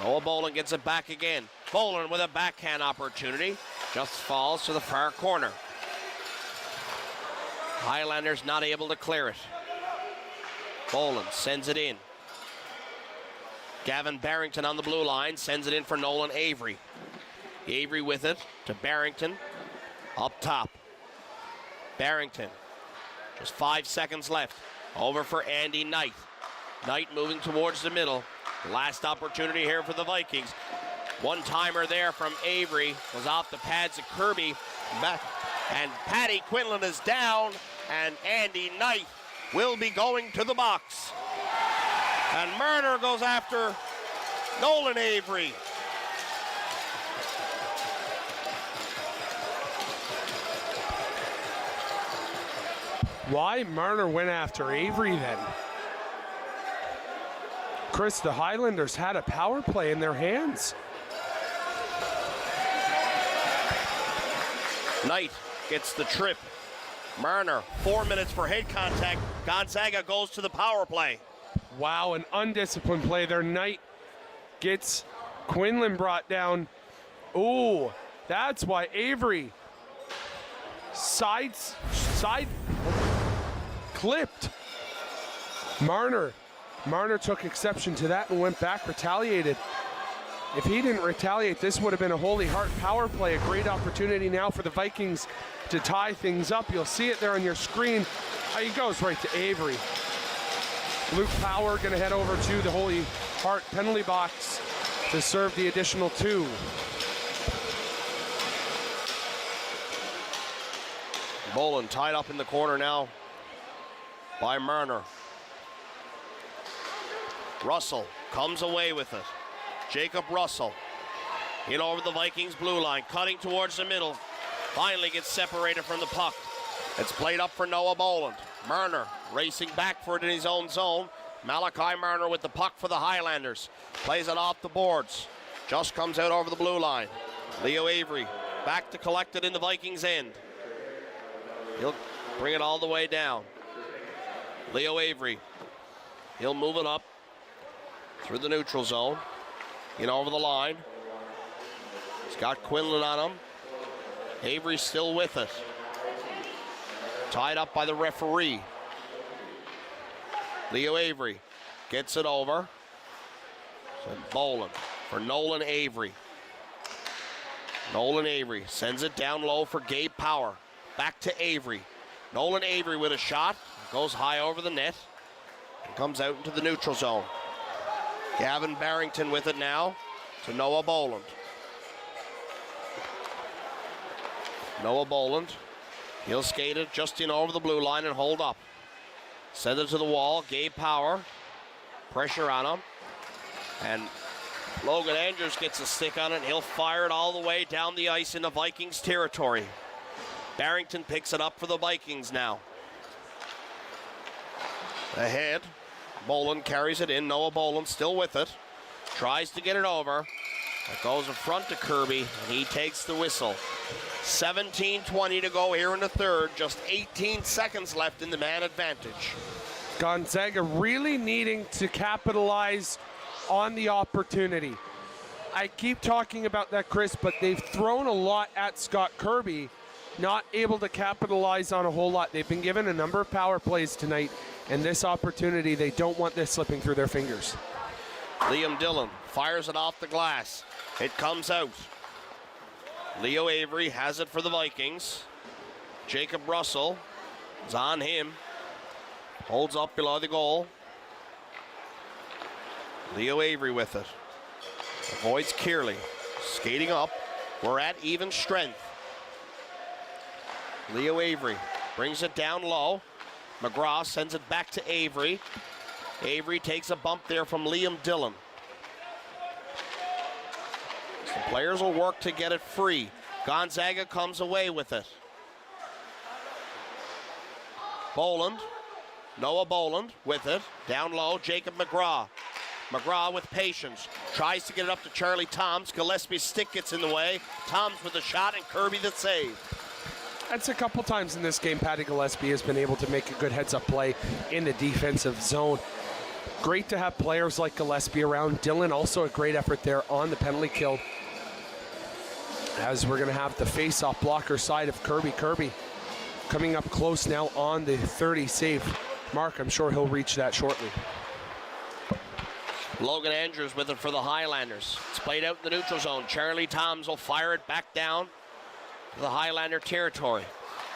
Noah Boland gets it back again. Boland with a backhand opportunity. Just falls to the far corner. Highlanders not able to clear it. Boland sends it in. Gavin Barrington on the blue line sends it in for Nolan Avery. Avery with it to Barrington. Up top. Barrington. Just 5 seconds left. Over for Andy Knight. Knight moving towards the middle. Last opportunity here for the Vikings. One-timer there from Avery was off the pads of Kirby. Back. And Patty Quinlan is down. And Andy Knight will be going to the box. And Murner goes after Nolan Avery. Why Marner went after Avery then? Chris, the Highlanders had a power play in their hands. Knight gets the trip. Marner, 4 minutes for head contact. Gonzaga goes to the power play. Wow, an undisciplined play there. Knight gets Quinlan brought down. Ooh, that's why Avery side clipped. Marner took exception to that and went back, retaliated. If he didn't retaliate, this would have been a Holy Heart power play. A great opportunity now for the Vikings to tie things up. You'll see it there on your screen. He goes right to Avery. Luke Power going to head over to the Holy Heart penalty box to serve the additional 2. Boland tied up in the corner now by Marner. Russell comes away with it. Jacob Russell in over the Vikings blue line, cutting towards the middle. Finally gets separated from the puck. It's played up for Noah Boland. Marner racing back for it in his own zone. Malachi Marner with the puck for the Highlanders. Plays it off the boards. Just comes out over the blue line. Leo Avery back to collect it in the Vikings' end. He'll bring it all the way down. Leo Avery. He'll move it up through the neutral zone. In over the line. He's got Quinlan on him. Avery's still with it. Tied up by the referee. Leo Avery gets it over. Boland for Nolan Avery. Nolan Avery sends it down low for Gabe Power. Back to Avery. Nolan Avery with a shot. Goes high over the net. And comes out into the neutral zone. Gavin Barrington with it now to Noah Boland. Noah Boland. He'll skate it just in over the blue line and hold up. Send it to the wall. Gabe Power. Pressure on him. And Logan Andrews gets a stick on it. He'll fire it all the way down the ice into Vikings territory. Barrington picks it up for the Vikings now. Ahead. Boland carries it in. Noah Boland still with it. Tries to get it over. It goes in front to Kirby, and he takes the whistle. 17:20 to go here in the third. Just 18 seconds left in the man advantage. Gonzaga really needing to capitalize on the opportunity. I keep talking about that, Chris, but they've thrown a lot at Scott Kirby, not able to capitalize on a whole lot. They've been given a number of power plays tonight, and this opportunity, they don't want this slipping through their fingers. Liam Dillon fires it off the glass. It comes out. Leo Avery has it for the Vikings. Jacob Russell is on him. Holds up below the goal. Leo Avery with it. Avoids Kearley. Skating up. We're at even strength. Leo Avery brings it down low. McGraw sends it back to Avery. Avery takes a bump there from Liam Dillon. The players will work to get it free. Gonzaga comes away with it. Boland, Noah Boland with it. Down low, Jacob McGraw. McGraw with patience. Tries to get it up to Charlie Toms. Gillespie's stick gets in the way. Toms with the shot and Kirby the save. That's a couple times in this game Patty Gillespie has been able to make a good heads-up play in the defensive zone. Great to have players like Gillespie around. Dillon also a great effort there on the penalty kill. As we're going to have the face-off blocker side of Kirby. Kirby coming up close now on the 30 save mark. I'm sure he'll reach that shortly. Logan Andrews with it for the Highlanders. It's played out in the neutral zone. Charlie Toms will fire it back down to the Highlander territory.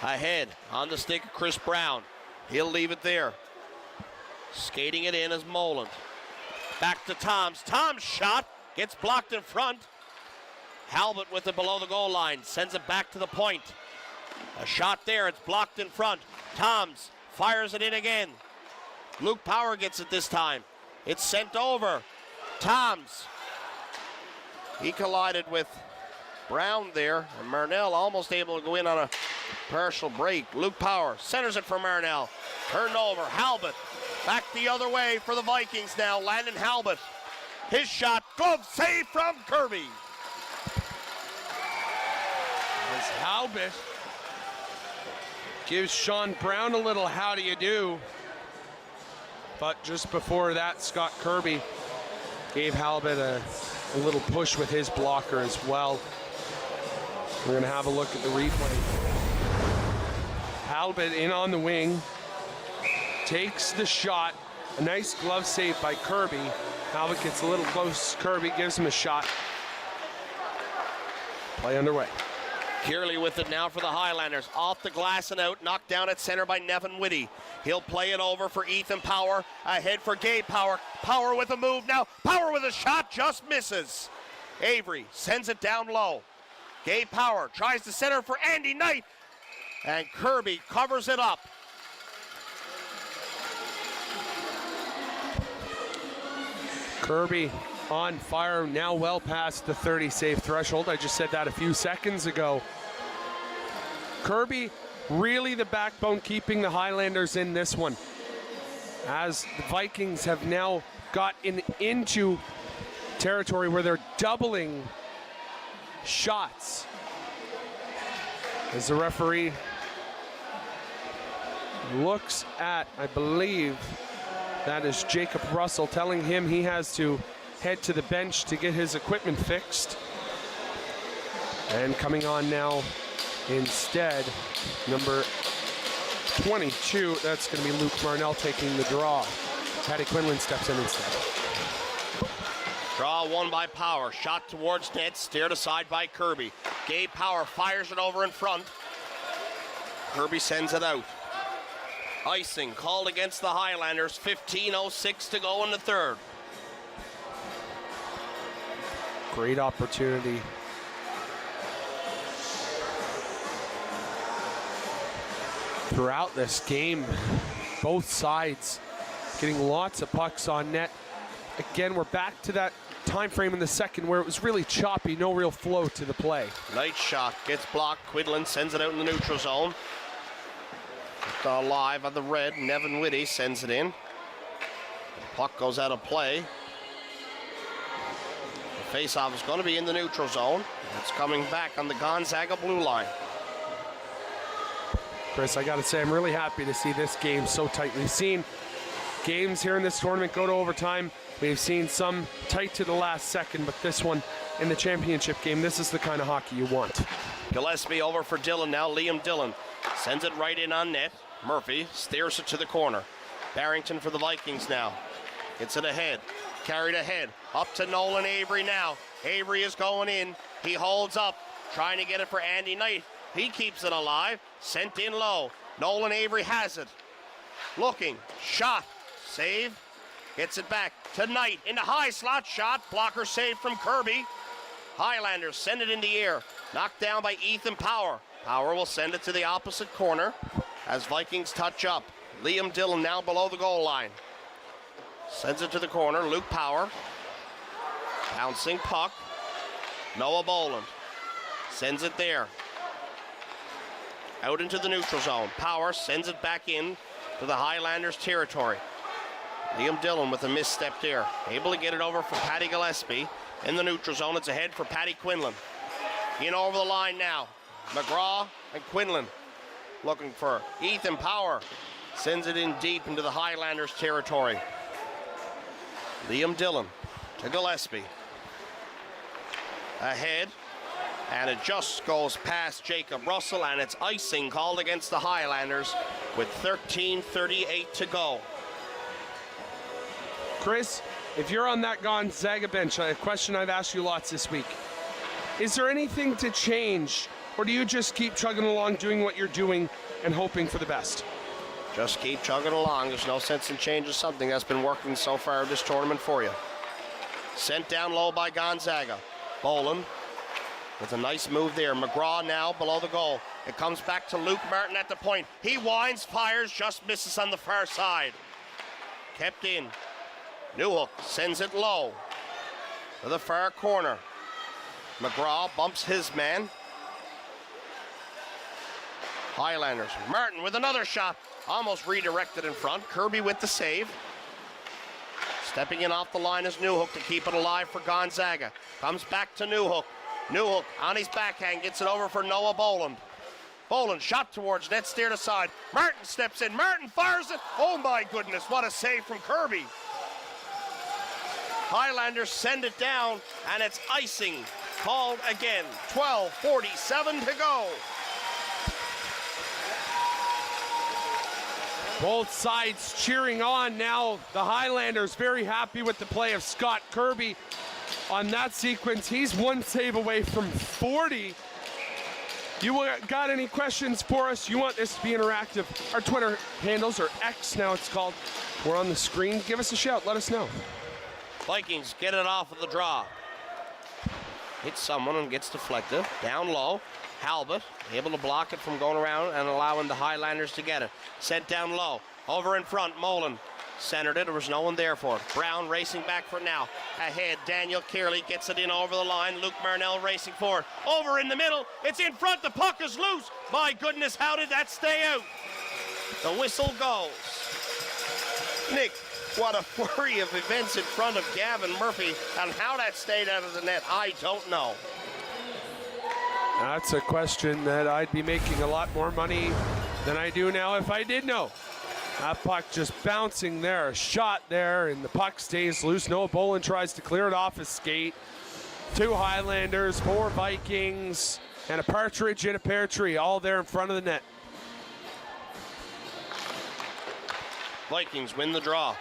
Ahead on the stick, Chris Brown. He'll leave it there. Skating it in as Moland. Back to Toms. Toms' shot gets blocked in front. Halbert with it below the goal line. Sends it back to the point. A shot there. It's blocked in front. Toms fires it in again. Luke Power gets it this time. It's sent over. Toms. He collided with Brown there. And Marnell almost able to go in on a partial break. Luke Power centers it for Marnell. Turned over. Halbert. Back the other way for the Vikings now. Landon Halbert. His shot. Glove save from Kirby. As Halbert gives Sean Brown a little how do you do. But just before that, Scott Kirby gave Halbert a little push with his blocker as well. We're going to have a look at the replay. Halbert in on the wing. Takes the shot. A nice glove save by Kirby. Halbert gets a little close. Kirby gives him a shot. Play underway. Kearley with it now for the Highlanders. Off the glass and out. Knocked down at center by Nevin Whitty. He'll play it over for Ethan Power. Ahead for Gabe Power. Power with a move now. Power with a shot. Just misses. Avery sends it down low. Gabe Power tries to center for Andy Knight. And Kirby covers it up. Kirby on fire, now well past the 30 save threshold. I just said that a few seconds ago. Kirby really the backbone keeping the Highlanders in this one, as the Vikings have now got into territory where they're doubling shots. As the referee looks at, I believe that is Jacob Russell, telling him he has to head to the bench to get his equipment fixed. And coming on now instead, number 22, that's going to be Luke Marnell taking the draw. Patty Quinlan steps in instead. Draw won by Power. Shot towards net, steered aside by Kirby. Gabe Power fires it over in front. Kirby sends it out. Icing called against the Highlanders. 15:06 to go in the third. Great opportunity. Throughout this game, both sides getting lots of pucks on net. Again, we're back to that time frame in the second where it was really choppy, no real flow to the play. Nice shot, gets blocked. Quidlin sends it out in the neutral zone. Live on the red, Nevin Whitty sends it in. Puck goes out of play. The face-off is going to be in the neutral zone. It's coming back on the Gonzaga blue line. Chris, I got to say, I'm really happy to see this game so tight. We've seen games here in this tournament go to overtime. We've seen some tight to the last second, but this one in the championship game, this is the kind of hockey you want. Gillespie over for Dillon now. Liam Dillon sends it right in on net. Murphy steers it to the corner. Barrington for the Vikings now. Gets it ahead. Carried ahead. Up to Nolan Avery now. Avery is going in. He holds up. Trying to get it for Andy Knight. He keeps it alive. Sent in low. Nolan Avery has it. Looking. Shot. Save. Gets it back to Knight. In the high slot. Shot. Blocker save from Kirby. Highlanders send it in the air. Knocked down by Ethan Power. Power will send it to the opposite corner as Vikings touch up. Liam Dillon now below the goal line. Sends it to the corner. Luke Power. Bouncing puck. Noah Boland. Sends it there. Out into the neutral zone. Power sends it back in to the Highlanders territory. Liam Dillon with a misstep there. Able to get it over for Paddy Gillespie. In the neutral zone, it's ahead for Paddy Quinlan. In over the line now. McGraw and Quinlan looking for Ethan Power. Sends it in deep into the Highlanders territory. Liam Dillon to Gillespie. Ahead. And it just goes past Jacob Russell, and it's icing called against the Highlanders with 13:38 to go. Chris, if you're on that Gonzaga bench, a question I've asked you lots this week, is there anything to change, or do you just keep chugging along doing what you're doing and hoping for the best? Just keep chugging along. There's no sense in changing something that's been working so far this tournament for you. Sent down low by Gonzaga. Boland with a nice move there. McGraw now below the goal. It comes back to Luke Martin at the point. He winds, fires, just misses on the far side. Kept in. Newhook sends it low to the far corner. McGraw bumps his man. Highlanders. Martin with another shot. Almost redirected in front. Kirby with the save. Stepping in off the line is Newhook to keep it alive for Gonzaga. Comes back to Newhook. Newhook on his backhand gets it over for Noah Boland. Boland shot towards net, steered aside. Martin steps in. Martin fires it. Oh my goodness, what a save from Kirby. Highlanders send it down, and it's icing called again. 12:47 to go. Both sides cheering on now. The Highlanders very happy with the play of Scott Kirby on that sequence. He's one save away from 40. You got any questions for us? You want this to be interactive? Our Twitter handles, or X now it's called, we're on the screen. Give us a shout. Let us know. Vikings get it off of the draw. Hits someone and gets deflected. Down low. Halbert able to block it from going around and allowing the Highlanders to get it. Sent down low. Over in front, Molan centered it. There was no one there for it. Brown racing back for it now. Ahead, Daniel Kearley gets it in over the line. Luke Marnell racing forward. Over in the middle. It's in front. The puck is loose. My goodness, how did that stay out? The whistle goes. Nick, what a flurry of events in front of Gavin Murphy, and how that stayed out of the net, I don't know. That's a question that I'd be making a lot more money than I do now if I did know. That puck just bouncing there, a shot there, and the puck stays loose. Noah Boland tries to clear it off his skate. 2 Highlanders, 4 Vikings, and a partridge in a pear tree, all there in front of the net. Vikings win the draw.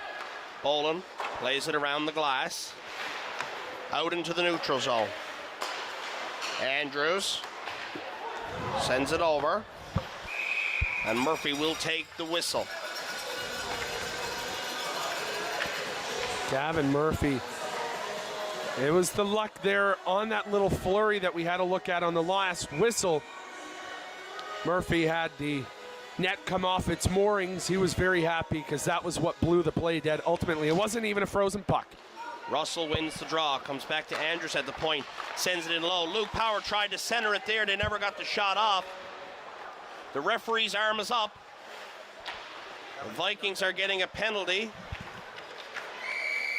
Boland plays it around the glass. Out into the neutral zone. Andrews sends it over. And Murphy will take the whistle. Gavin Murphy. It was the luck there on that little flurry that we had a look at on the last whistle. Murphy had the net come off its moorings. He was very happy because that was what blew the play dead. Ultimately, it wasn't even a frozen puck. Russell wins the draw. Comes back to Andrews at the point. Sends it in low. Luke Power tried to center it there. They never got the shot off. The referee's arm is up. The Vikings are getting a penalty.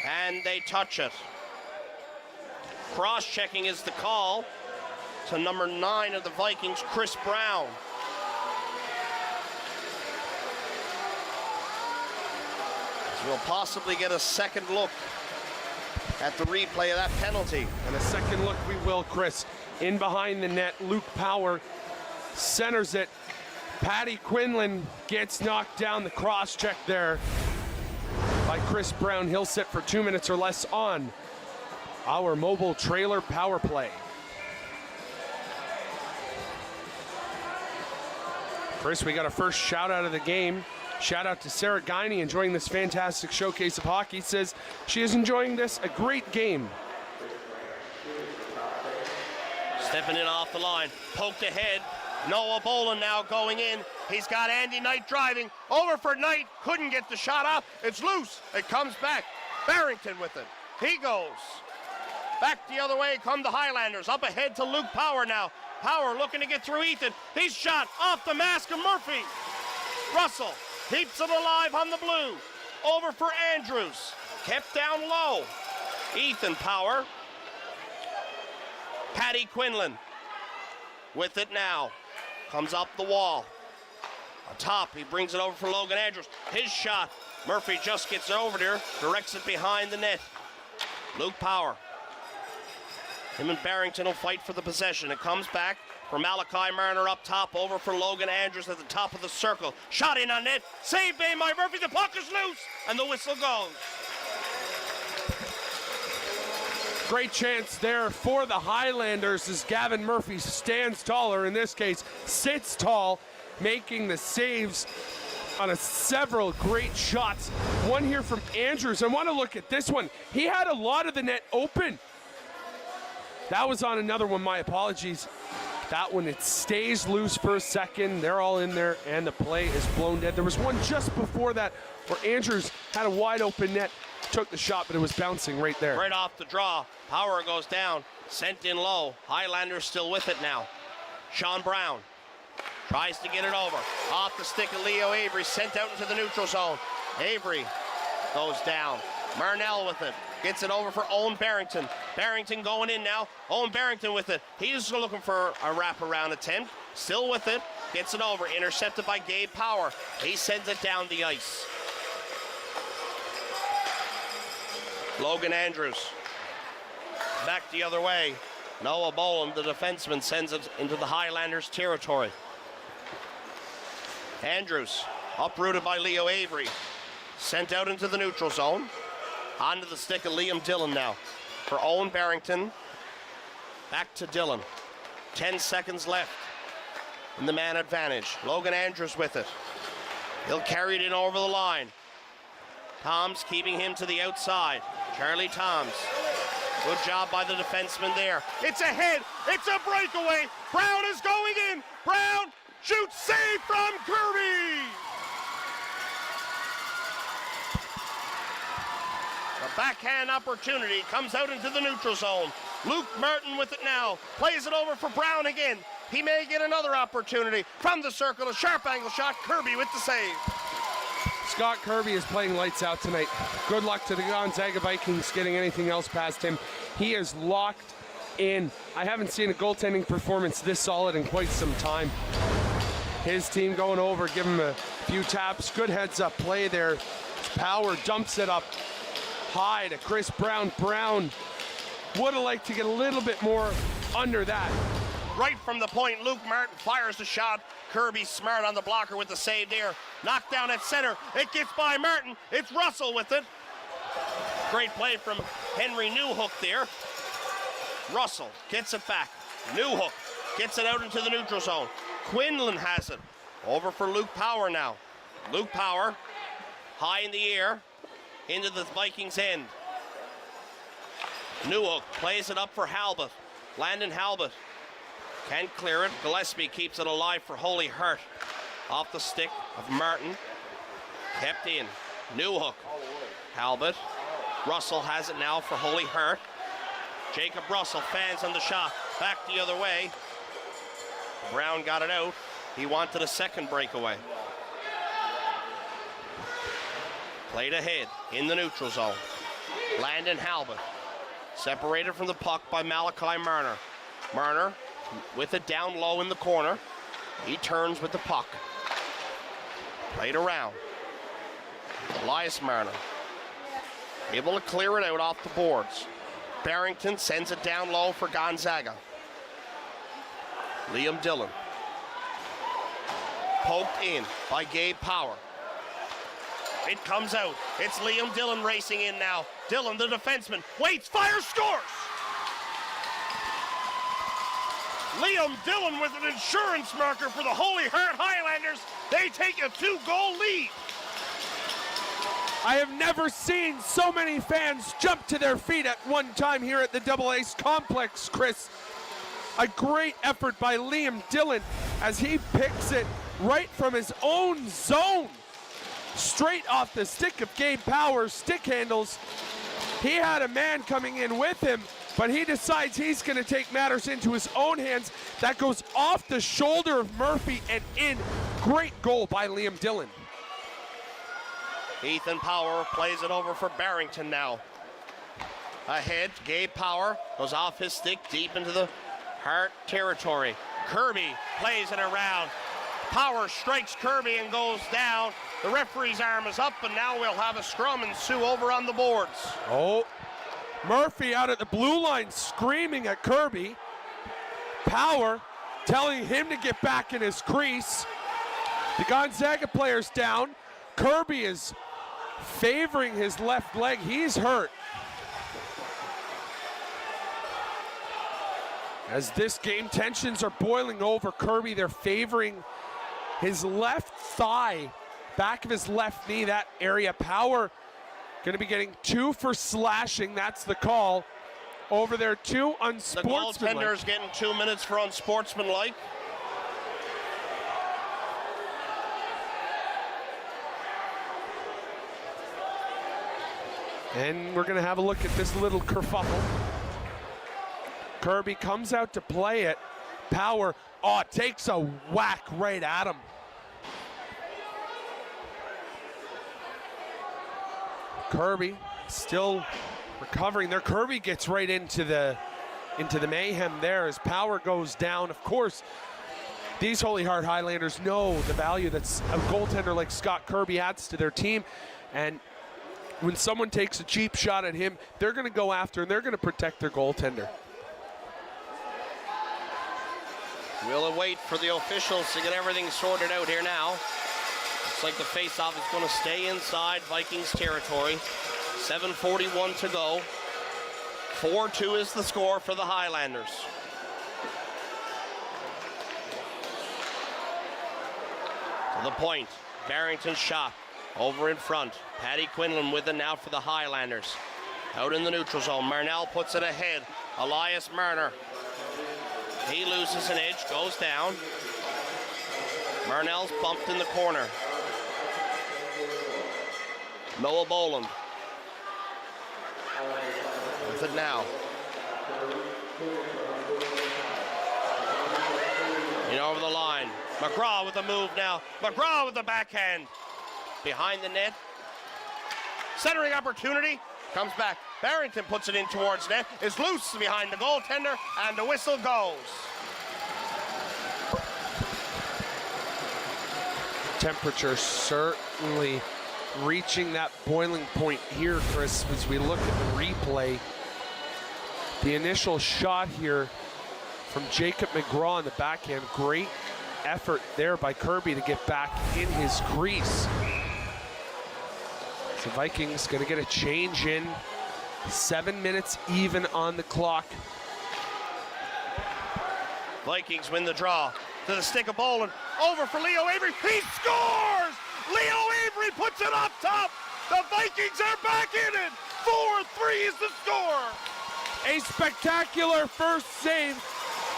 And they touch it. Cross-checking is the call to number 9 of the Vikings, Chris Brown. So we'll possibly get a second look at the replay of that penalty. And a second look we will, Chris. In behind the net, Luke Power centers it. Patty Quinlan gets knocked down. The cross check there by Chris Brown. He'll sit for 2 minutes or less on our mobile trailer power play. First, we got a first shout out of the game. Shout out to Sarah Guiney enjoying this fantastic showcase of hockey. Says she is enjoying this, a great game. Stepping in off the line, poked ahead. Noah Boland now going in. He's got Andy Knight driving. Over for Knight, couldn't get the shot off. It's loose, it comes back. Barrington with it, he goes. Back the other way come the Highlanders. Up ahead to Luke Power now. Power looking to get through Ethan. He's shot off the mask of Murphy. Russell keeps it alive on the blue. Over for Andrews, kept down low. Ethan Power. Patty Quinlan with it now. Comes up the wall. Atop, he brings it over for Logan Andrews. His shot. Murphy just gets it over there, directs it behind the net. Luke Power. Him and Barrington will fight for the possession. It comes back for Malachi Marner up top, over for Logan Andrews at the top of the circle. Shot in on net. Saved by Murphy. The puck is loose, and the whistle goes. Great chance there for the Highlanders as Gavin Murphy stands taller, in this case sits tall, making the saves on several great shots. One here from Andrews. I want to look at this one. He had a lot of the net open. That was on another one, my apologies. That one, it stays loose for a second. They're all in there, and the play is blown dead. There was one just before that where Andrews had a wide open net, took the shot, but it was bouncing right there. Right off the draw. Power goes down, sent in low. Highlanders still with it now. Sean Brown tries to get it over. Off the stick of Leo Avery, sent out into the neutral zone. Avery goes down. Marnell with it. Gets it over for Owen Barrington. Barrington going in now. Owen Barrington with it. He's looking for a wraparound attempt. Still with it. Gets it over. Intercepted by Gabe Power. He sends it down the ice. Logan Andrews. Back the other way. Noah Boland, the defenseman, sends it into the Highlanders' territory. Andrews, uprooted by Leo Avery. Sent out into the neutral zone. Onto the stick of Liam Dillon now. For Owen Barrington. Back to Dillon. 10 seconds left in the man advantage. Logan Andrews with it. He'll carry it in over the line. Toms keeping him to the outside. Charlie Toms. Good job by the defenseman there. It's ahead. It's a breakaway. Brown is going in. Brown shoots. Save from Kirby. A backhand opportunity comes out into the neutral zone. Luke Martin with it now. Plays it over for Brown again. He may get another opportunity from the circle. A sharp angle shot. Kirby with the save. Scott Kirby is playing lights out tonight. Good luck to the Gonzaga Vikings getting anything else past him. He is locked in. I haven't seen a goaltending performance this solid in quite some time. His team going over, give him a few taps. Good heads-up play there. Power dumps it up high to Chris Brown. Brown would have liked to get a little bit more under that. Right from the point, Luke Martin fires the shot. Kirby smart on the blocker with the save there. Knocked down at center. It gets by Martin. It's Russell with it. Great play from Henry Newhook there. Russell gets it back. Newhook gets it out into the neutral zone. Quinlan has it. Over for Luke Power now. Luke Power high in the air into the Vikings' end. Newhook plays it up for Halbert. Landon Halbert can't clear it. Gillespie keeps it alive for Holy Hurt. Off the stick of Martin. Kept in. Newhook. Halbert. Russell has it now for Holy Hurt. Jacob Russell fans on the shot. Back the other way. Brown got it out. He wanted a second breakaway. Played ahead in the neutral zone. Landon Halbert. Separated from the puck by Malachi Marner. Marner with it down low in the corner. He turns with the puck. Played around. Elias Marner able to clear it out off the boards. Barrington sends it down low for Gonzaga. Liam Dillon. Poked in by Gabe Power. It comes out. It's Liam Dillon racing in now. Dillon, the defenseman, waits, fires, scores! Liam Dillon with an insurance marker for the Holy Heart Highlanders. They take a 2-goal lead. I have never seen so many fans jump to their feet at one time here at the Double Ace Complex, Chris. A great effort by Liam Dillon as he picks it right from his own zone. Straight off the stick of Gabe Power's stick handles. He had a man coming in with him, but he decides he's going to take matters into his own hands. That goes off the shoulder of Murphy and in. Great goal by Liam Dillon. Ethan Power plays it over for Barrington now. Ahead, Gabe Power goes off his stick deep into the Hart territory. Kirby plays it around. Power strikes Kirby and goes down. The referee's arm is up, and now we'll have a scrum ensue over on the boards. Oh, Murphy out at the blue line screaming at Kirby. Power telling him to get back in his crease. The Gonzaga player's down. Kirby is favoring his left leg. He's hurt. As this game, tensions are boiling over. Kirby, they're favoring his left thigh, back of his left knee, that area. Power going to be getting 2 for slashing. That's the call. Over there, 2 unsportsmanlike. The goaltender's getting 2 minutes for unsportsmanlike. And we're going to have a look at this little kerfuffle. Kirby comes out to play it. Power, takes a whack right at him. Kirby still recovering there. Kirby gets right into the mayhem there as Power goes down. Of course, these Holy Heart Highlanders know the value that's a goaltender like Scott Kirby adds to their team. And when someone takes a cheap shot at him, they're going to go after and they're going to protect their goaltender. We'll wait for the officials to get everything sorted out here now. Looks like the face-off is going to stay inside Vikings territory. 7:41 to go. 4-2 is the score for the Highlanders. To the point. Barrington's shot. Over in front. Paddy Quinlan with it now for the Highlanders. Out in the neutral zone. Marnell puts it ahead. Elias Marner. He loses an edge, goes down. Marnell's bumped in the corner. Noah Boland. With it now. In over the line. McGraw with the move now. McGraw with the backhand. Behind the net. Centering opportunity. Comes back. Barrington puts it in towards net. Is loose behind the goaltender, and the whistle goes. Temperature certainly reaching that boiling point here, Chris, as we look at the replay. The initial shot here from Jacob McGraw on the backhand. Great effort there by Kirby to get back in his crease. The Vikings going to get a change in. 7 minutes even on the clock. Vikings win the draw. To the stick of Boland. Over for Leo Avery. He scores! Leo Avery puts it up top. The Vikings are back in it. 4-3 is the score. A spectacular first save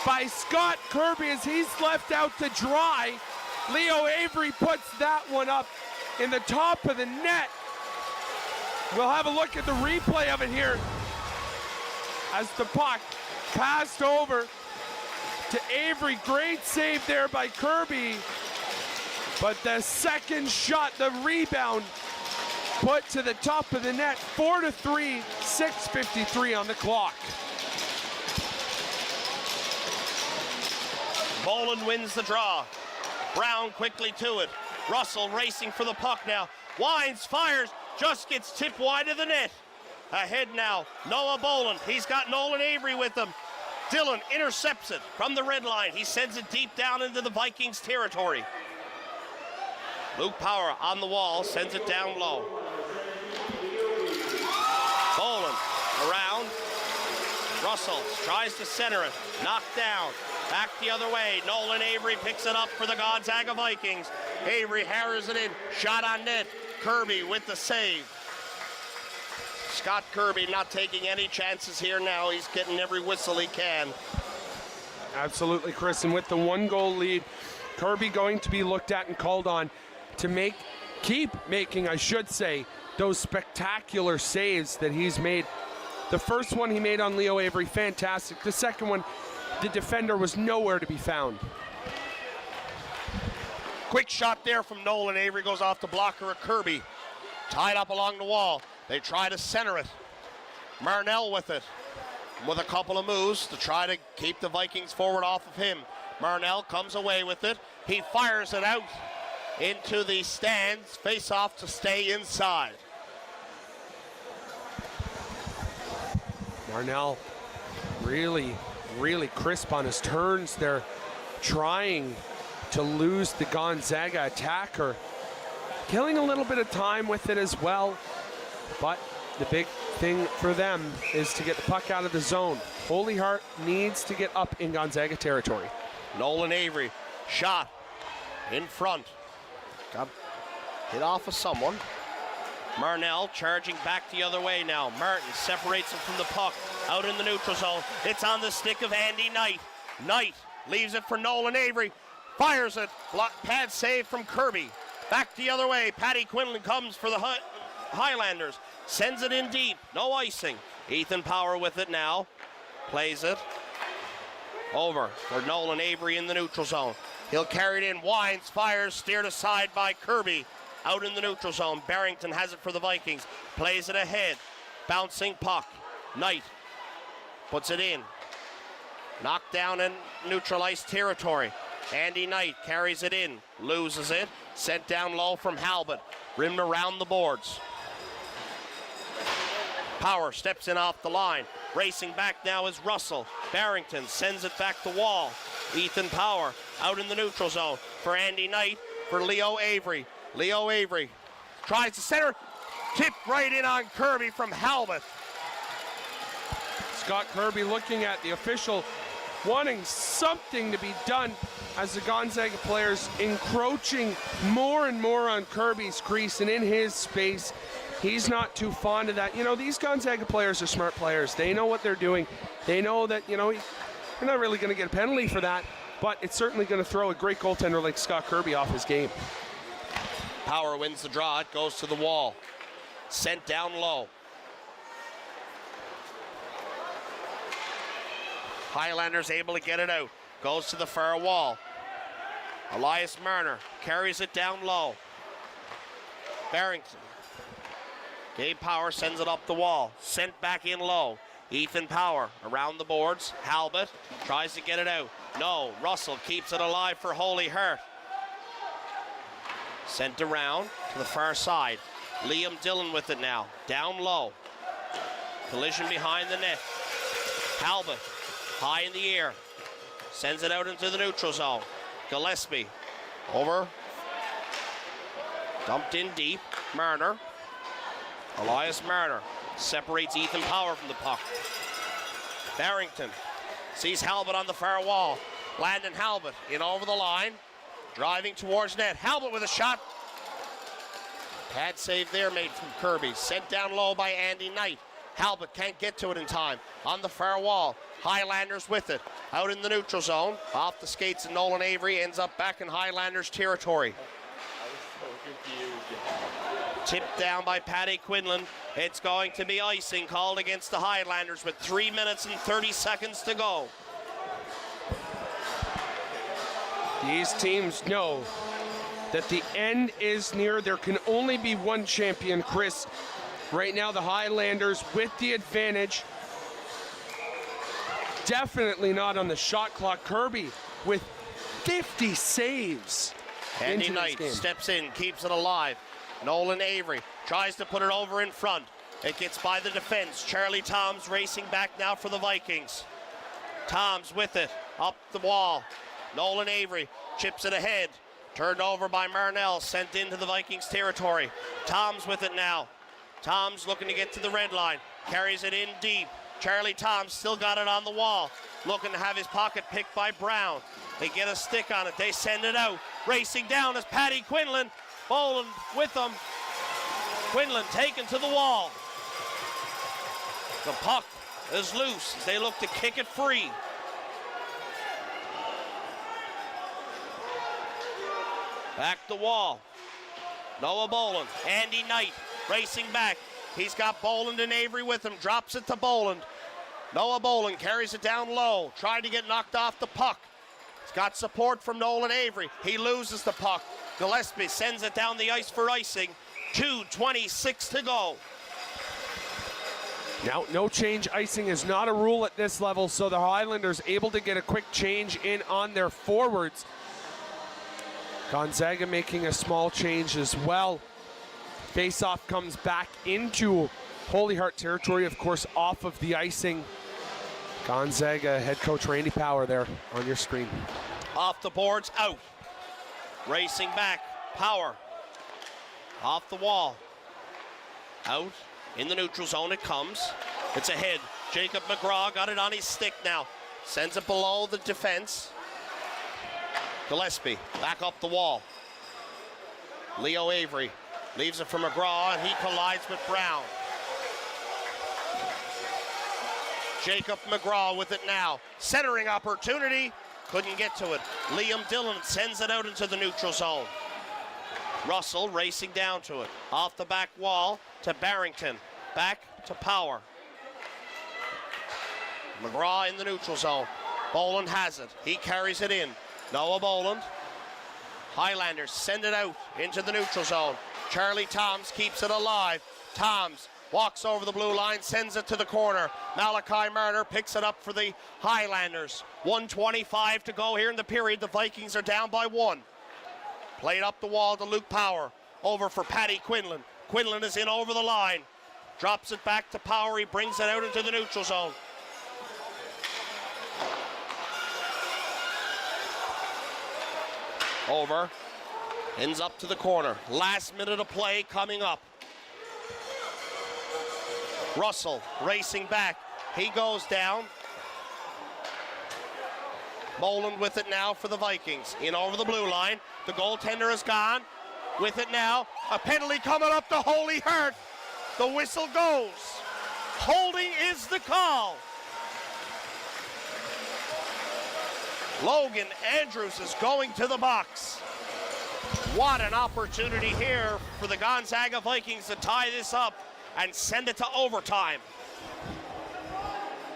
by Scott Kirby as he's left out to dry. Leo Avery puts that one up in the top of the net. We'll have a look at the replay of it here as the puck passed over to Avery. Great save there by Kirby. But the second shot, the rebound, put to the top of the net. 4-3, 6:53 on the clock. Boland wins the draw. Brown quickly to it. Russell racing for the puck now. Wines fires, just gets tipped wide of the net. Ahead now, Noah Boland. He's got Nolan Avery with him. Dillon intercepts it from the red line. He sends it deep down into the Vikings territory. Luke Power on the wall, sends it down low. Boland around. Russell tries to center it. Knocked down. Back the other way. Nolan Avery picks it up for the Gonzaga Vikings. Avery hammers it in. Shot on net. Kirby with the save. Scott Kirby not taking any chances here now. He's getting every whistle he can. Absolutely, Chris. And with the 1-goal lead, Kirby going to be looked at and called on to keep making, I should say, those spectacular saves that he's made. The first one he made on Leo Avery, fantastic. The second one, the defender was nowhere to be found. Quick shot there from Nolan Avery, goes off the blocker of Kirby. Tied up along the wall. They try to center it. Marnell with it. With a couple of moves to try to keep the Vikings forward off of him. Marnell comes away with it. He fires it out into the stands. Face off to stay inside. Marnell really, really crisp on his turns. They're trying to lose the Gonzaga attacker. Killing a little bit of time with it as well. But the big thing for them is to get the puck out of the zone. Holy Heart needs to get up in Gonzaga territory. Nolan Avery, shot in front. Got hit off of someone. Marnell charging back the other way now. Martin separates him from the puck out in the neutral zone. It's on the stick of Andy Knight. Knight leaves it for Nolan Avery. Fires it. Pad save from Kirby. Back the other way. Paddy Quinlan comes for the Highlanders. Sends it in deep. No icing. Ethan Power with it now. Plays it. Over for Nolan Avery in the neutral zone. He'll carry it in. Wines fires. Steered aside by Kirby. Out in the neutral zone. Barrington has it for the Vikings. Plays it ahead. Bouncing puck. Knight puts it in. Knocked down in neutral ice territory. Andy Knight carries it in. Loses it. Sent down low from Halbert. Rimmed around the boards. Power steps in off the line. Racing back now is Russell. Barrington sends it back the wall. Ethan Power out in the neutral zone for Andy Knight for Leo Avery. Leo Avery tries to center. Tipped right in on Kirby from Halbert. Scott Kirby looking at the official, wanting something to be done as the Gonzaga players encroaching more and more on Kirby's crease and in his space. He's not too fond of that. You know, these Gonzaga players are smart players. They know what they're doing. They know that, you know, you're not really going to get a penalty for that, but it's certainly going to throw a great goaltender like Scott Kirby off his game. Power wins the draw. It goes to the wall. Sent down low. Highlanders able to get it out. Goes to the far wall. Elias Marner carries it down low. Barrington. Gabe Power sends it up the wall. Sent back in low. Ethan Power around the boards. Halbert tries to get it out. No. Russell keeps it alive for Holy Heart. Sent around to the far side. Liam Dillon with it now. Down low. Collision behind the net. Halbert high in the air. Sends it out into the neutral zone. Gillespie over. Dumped in deep. Marner. Elias Marner separates Ethan Power from the puck. Barrington sees Halbert on the far wall. Landon Halbert in over the line. Driving towards net. Halbert with a shot. Pad save there made from Kirby. Sent down low by Andy Knight. Halbert can't get to it in time. On the far wall. Highlanders with it. Out in the neutral zone. Off the skates and Nolan Avery ends up back in Highlanders territory. Tipped down by Paddy Quinlan. It's going to be icing called against the Highlanders with 3 minutes and 30 seconds to go. These teams know that the end is near. There can only be one champion, Chris. Right now, the Highlanders with the advantage. Definitely not on the shot clock. Kirby with 50 saves. Andy Knight steps in, keeps it alive. Nolan Avery tries to put it over in front. It gets by the defense. Charlie Toms racing back now for the Vikings. Toms with it, up the wall. Nolan Avery chips it ahead. Turned over by Marnell, sent into the Vikings territory. Toms with it now. Toms looking to get to the red line. Carries it in deep. Charlie Toms still got it on the wall. Looking to have his pocket picked by Brown. They get a stick on it. They send it out. Racing down is Paddy Quinlan. Boland with them. Quinlan taken to the wall. The puck is loose as they look to kick it free. Back the wall. Noah Boland. Andy Knight racing back. He's got Boland and Avery with him. Drops it to Boland. Noah Boland carries it down low. Trying to get knocked off the puck. He's got support from Nolan Avery. He loses the puck. Gillespie sends it down the ice for icing. 2:26 to go. Now, no change icing is not a rule at this level, so the Highlanders able to get a quick change in on their forwards. Gonzaga making a small change as well. Face-off comes back into Holy Heart territory, of course, off of the icing. Gonzaga head coach Randy Power there on your screen. Off the boards, out. Racing back, Power. Off the wall. Out. In the neutral zone it comes. It's ahead. Jacob McGraw got it on his stick now. Sends it below the defense. Gillespie back up the wall. Leo Avery leaves it for McGraw and he collides with Brown. Jacob McGraw with it now. Centering opportunity. Couldn't get to it. Liam Dillon sends it out into the neutral zone. Russell racing down to it. Off the back wall to Barrington. Back to Power. McGraw in the neutral zone. Boland has it. He carries it in. Noah Boland. Highlanders send it out into the neutral zone. Charlie Toms keeps it alive. Toms walks over the blue line, sends it to the corner. Malachi Marner picks it up for the Highlanders. 1:25 to go here in the period. The Vikings are down by 1. Played up the wall to Luke Power. Over for Paddy Quinlan. Quinlan is in over the line. Drops it back to Power. He brings it out into the neutral zone. Over. Ends up to the corner. Last minute of play coming up. Russell racing back. He goes down. Boland with it now for the Vikings. In over the blue line. The goaltender is gone. With it now. A penalty coming up to Holy Heart. The whistle goes. Holding is the call. Logan Andrews is going to the box. What an opportunity here for the Gonzaga Vikings to tie this up and send it to overtime.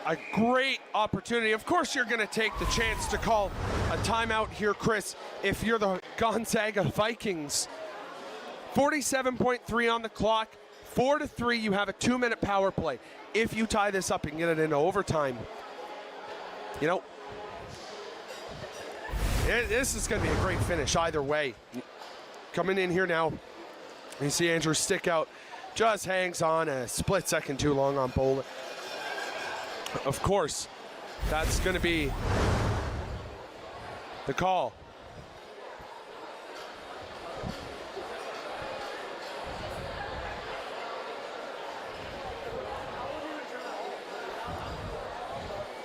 A great opportunity. Of course you're going to take the chance to call a timeout here, Chris, if you're the Gonzaga Vikings. 47.3 on the clock. 4-3, you have a 2-minute power play. If you tie this up and get it into overtime, you know, this is going to be a great finish either way. Coming in here now, you see Andrew stick out. Just hangs on a split second too long on Boland. Of course, that's going to be the call.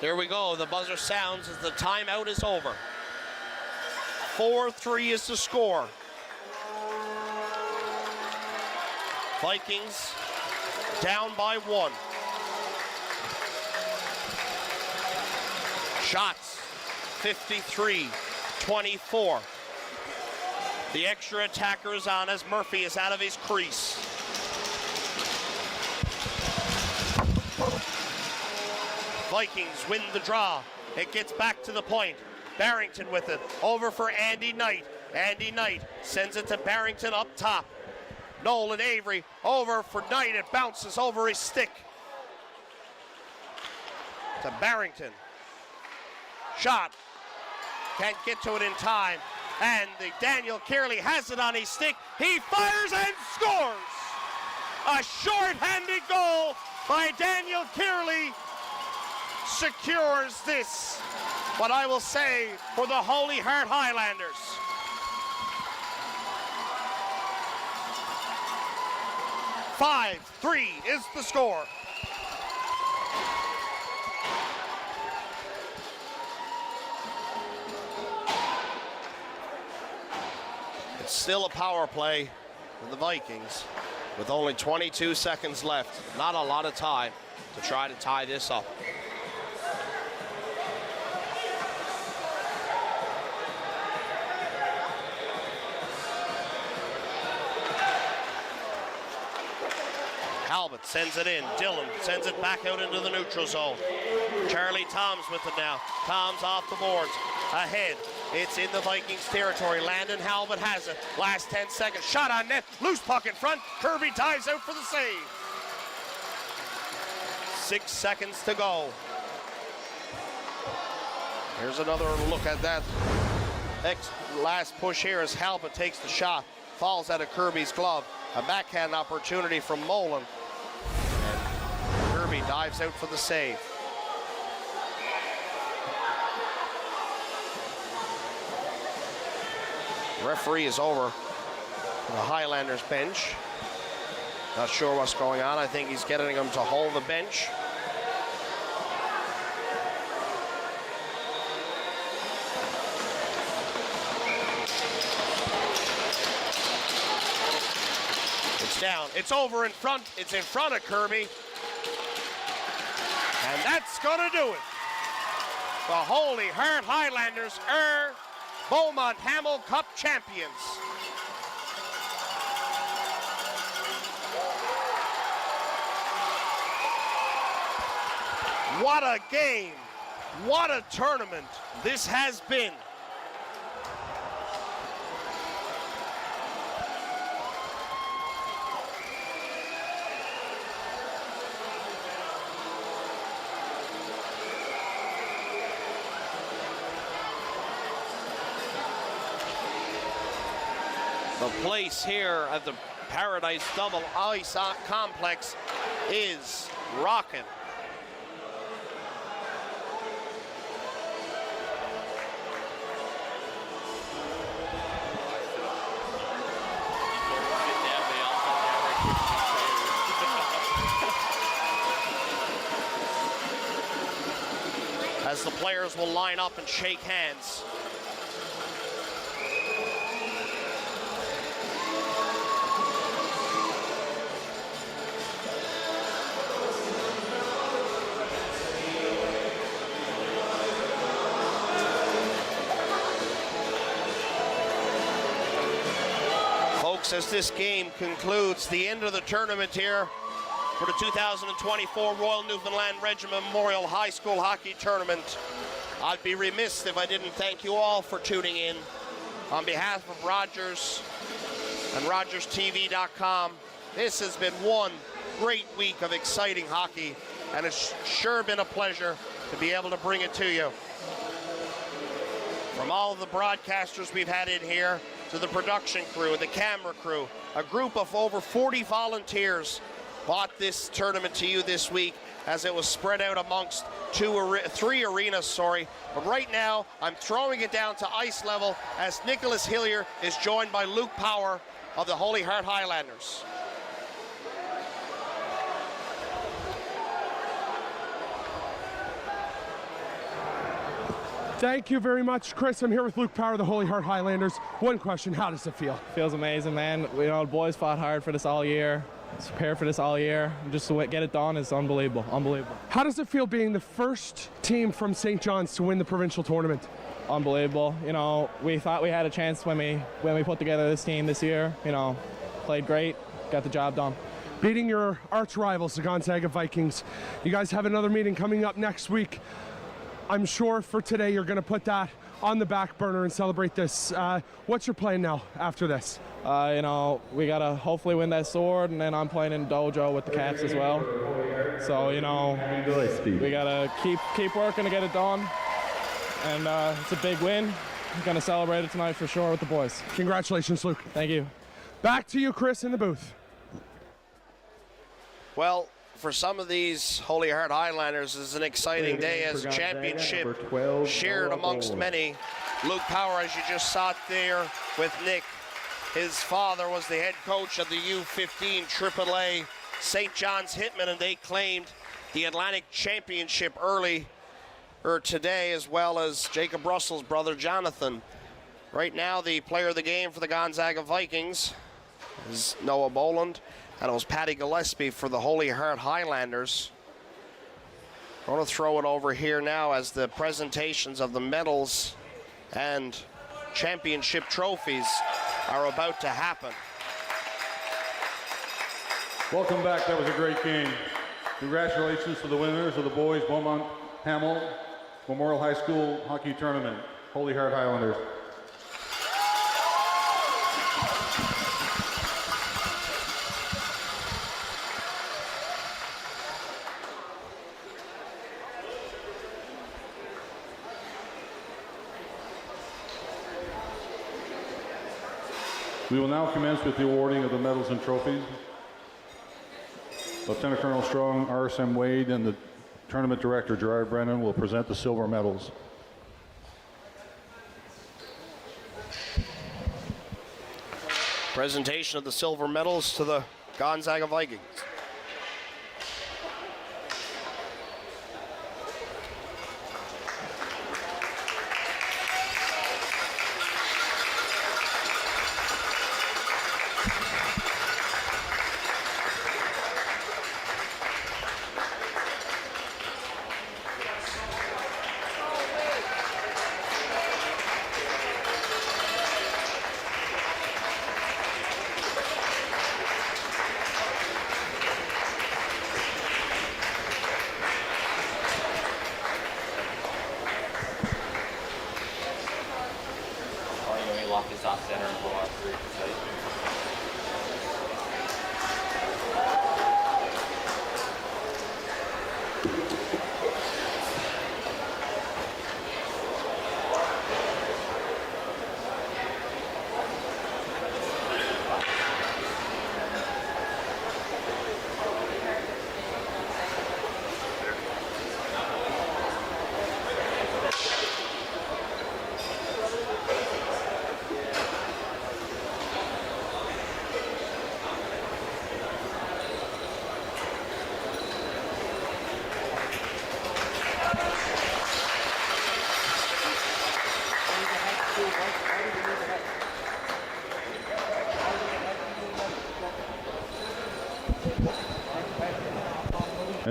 There we go. The buzzer sounds as the timeout is over. 4-3 is the score. Vikings down by 1. Shots 53-24. The extra attacker is on as Murphy is out of his crease. Vikings win the draw. It gets back to the point. Barrington with it. Over for Andy Knight. Andy Knight sends it to Barrington up top. Nolan Avery over for Knight. It bounces over his stick. To Barrington. Shot. Can't get to it in time. And the Daniel Kearley has it on his stick. He fires and scores. A short-handed goal by Daniel Kearley secures this, what I will say, for the Holy Heart Highlanders. Five, 3 is the score. It's still a power play for the Vikings with only 22 seconds left. Not a lot of time to try to tie this up. Halbert sends it in. Dillon sends it back out into the neutral zone. Charlie Toms with it now. Toms off the boards. Ahead. It's in the Vikings territory. Landon Halbert has it. Last 10 seconds. Shot on net. Loose puck in front. Kirby dives out for the save. 6 seconds to go. Here's another look at that. Last push here as Halbert takes the shot. Falls out of Kirby's glove. A backhand opportunity from Molan. And Kirby dives out for the save. Referee is over to the Highlanders bench. Not sure what's going on. I think he's getting them to hold the bench. It's down. It's over in front. It's in front of Kirby. And that's going to do it. The Holy Heart Highlanders are Beaumont Hamel Cup champions. What a game. What a tournament this has been. The place here at the Paradise Double Ice Complex is rocking. As the players will line up and shake hands. As this game concludes the end of the tournament here for the 2024 Royal Newfoundland Regiment Memorial High School Hockey Tournament. I'd be remiss if I didn't thank you all for tuning in. On behalf of Rogers and RogersTV.com, this has been one great week of exciting hockey, and it's sure been a pleasure to be able to bring it to you. From all of the broadcasters we've had in here, to the production crew, the camera crew, a group of over 40 volunteers brought this tournament to you this week as it was spread out amongst three arenas, But right now, I'm throwing it down to ice level as Nicholas Hillier is joined by Luke Power of the Holy Heart Highlanders. Thank you very much, Chris. I'm here with Luke Power of the Holy Heart Highlanders. One question, how does it feel? Feels amazing, man. You know, the boys fought hard for this all year. Prepared for this all year. Just to get it done is unbelievable, unbelievable. How does it feel being the first team from St. John's to win the provincial tournament? Unbelievable. You know, we thought we had a chance when we put together this team this year. You know, played great, got the job done. Beating your arch rivals, the Gonzaga Vikings. You guys have another meeting coming up next week. I'm sure for today you're going to put that on the back burner and celebrate this. What's your plan now after this? You know, we got to hopefully win that sword, and then I'm playing in dojo with the Caps as well. So, you know, we got to keep working to get it done. And it's a big win. I'm going to celebrate it tonight for sure with the boys. Congratulations, Luke. Thank you. Back to you, Chris, in the booth. Well, for some of these Holy Heart Highlanders, this is an exciting day as a championship shared amongst many. Luke Power, as you just saw there with Nick, his father was the head coach of the U15 AAA St. John's Hitmen, and they claimed the Atlantic Championship today, as well as Jacob Russell's brother Jonathan. Right now, the player of the game for the Gonzaga Vikings is Noah Boland, and it was Paddy Gillespie for the Holy Heart Highlanders. I'm going to throw it over here now as the presentations of the medals and championship trophies are about to happen. Welcome back. That was a great game. Congratulations to the winners of the boys Beaumont Hamel Memorial High School Hockey Tournament, Holy Heart Highlanders. We will now commence with the awarding of the medals and trophies. Lieutenant Colonel Strong, RSM Wade, and the tournament director, Gerard Brennan, will present the silver medals. Presentation of the silver medals to the Gonzaga Vikings.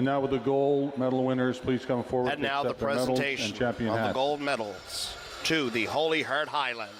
And now with the gold medal winners, please come forward. And now the presentation of the gold medals to the Holy Heart Highlanders.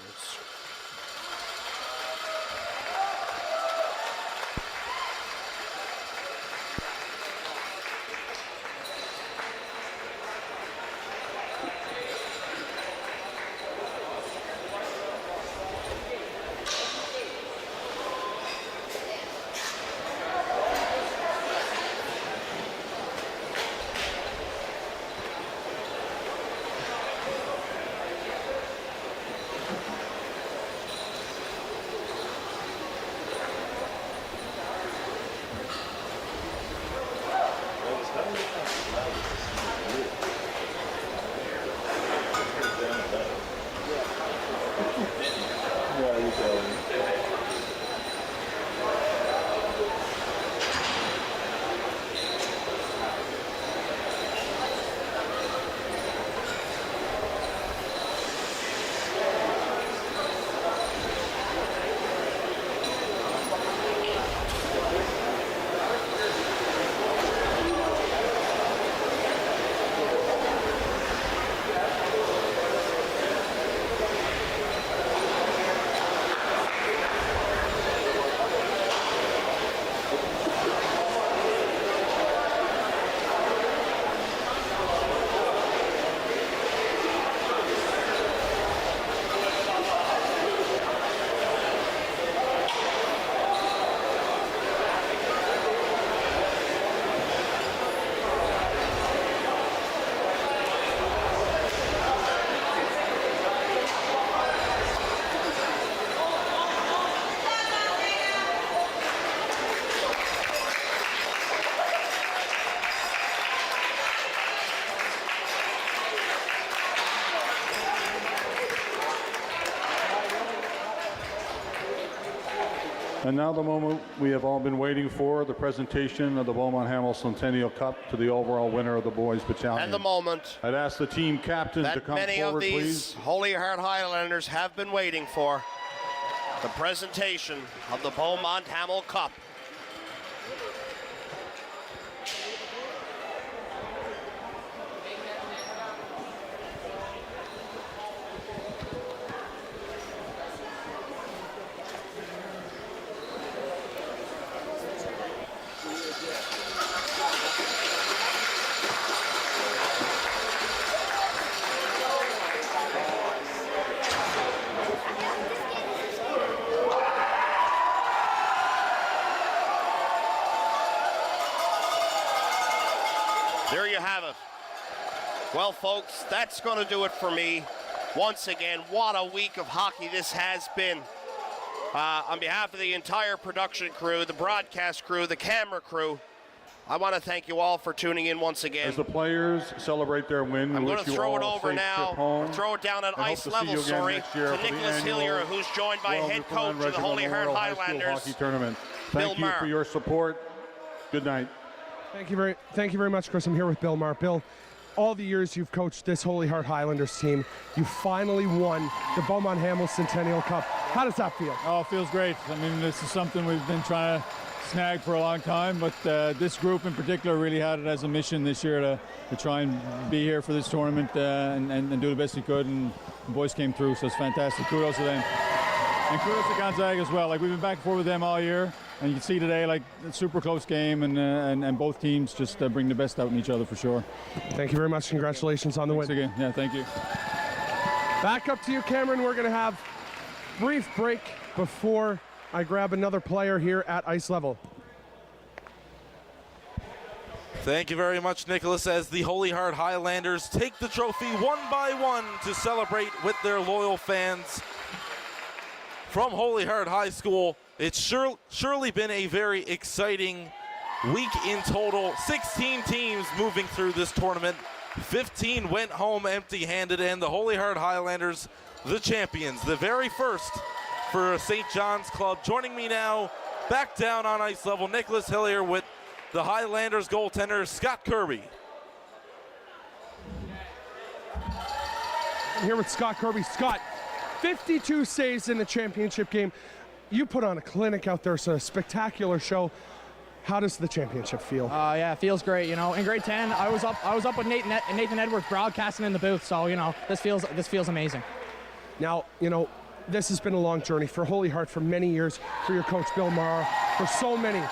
And now the moment we have all been waiting for, the presentation of the Beaumont Hamel Centennial Cup to the overall winner of the boys battalion. And the moment I'd ask the team captains to that come many forward, of these please. Holy Heart Highlanders have been waiting for. The presentation of the Beaumont Hamel Cup. There you have it. Well, folks, that's going to do it for me. Once again, what a week of hockey this has been. On behalf of the entire production crew, the broadcast crew, the camera crew, I want to thank you all for tuning in once again. As the players celebrate their win, I'm we going wish to you throw all it a over safe now, trip home. throw it down at I hope ice to see level, you again sorry, next year to for the Nicholas annual Hillier, who's joined by Royal head Newfoundland coach of the Regiment Holy Heart Memorial High School Highlanders, Hockey Tournament. Bill Thank you Maher. for your support. Good night. Thank you very much, Chris. I'm here with Bill Maher. Bill, all the years you've coached this Holy Heart Highlanders team, you finally won the Beaumont Hamel Centennial Cup. How does that feel? Oh, it feels great. I mean, this is something we've been trying to snag for a long time, but this group in particular really had it as a mission this year to try and be here for this tournament and do the best we could, and the boys came through, so it's fantastic. Kudos to them. And kudos to Gonzaga as well. Like, we've been back and forth with them all year, and you can see today, like, a super close game, and both teams just bring the best out in each other for sure. Thank you very much. Congratulations on the win. Again. Yeah, thank you. Back up to you, Cameron. We're going to have a brief break before I grab another player here at ice level. Thank you very much, Nicholas, as the Holy Heart Highlanders take the trophy one by one to celebrate with their loyal fans from Holy Heart High School. It's surely been a very exciting week in total. 16 teams moving through this tournament. 15 went home empty-handed, and the Holy Heart Highlanders, the champions, the very first for St. John's Club. Joining me now, back down on ice level, Nicholas Hillier with the Highlanders goaltender, Scott Kirby. I'm here with Scott Kirby. Scott, 52 saves in the championship game. You put on a clinic out there, so a spectacular show. How does the championship feel? Yeah, it feels great. You know, in grade 10, I was up with Nathan Edwards broadcasting in the booth. So you know, this feels amazing. Now, you know, this has been a long journey for Holy Heart for many years, for your coach Bill Maher, for so many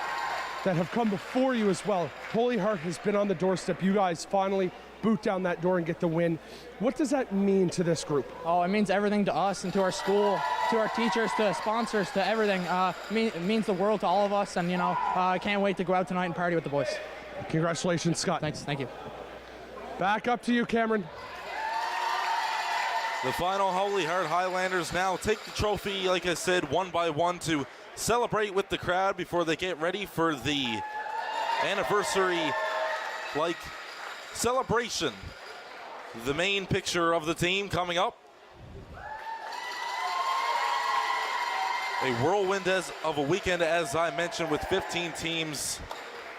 that have come before you as well. Holy Heart has been on the doorstep. You guys finally boot down that door and get the win. What does that mean to this group? Oh, it means everything to us and to our school, to our teachers, to sponsors, to everything. It means the world to all of us, and you know, I can't wait to go out tonight and party with the boys. Congratulations, Scott. Thanks, thank you. Back up to you, Cameron. The final Holy Heart Highlanders now take the trophy, like I said, one by one to celebrate with the crowd before they get ready for the anniversary-like celebration. The main picture of the team coming up. A whirlwind of a weekend, as I mentioned, with 15 teams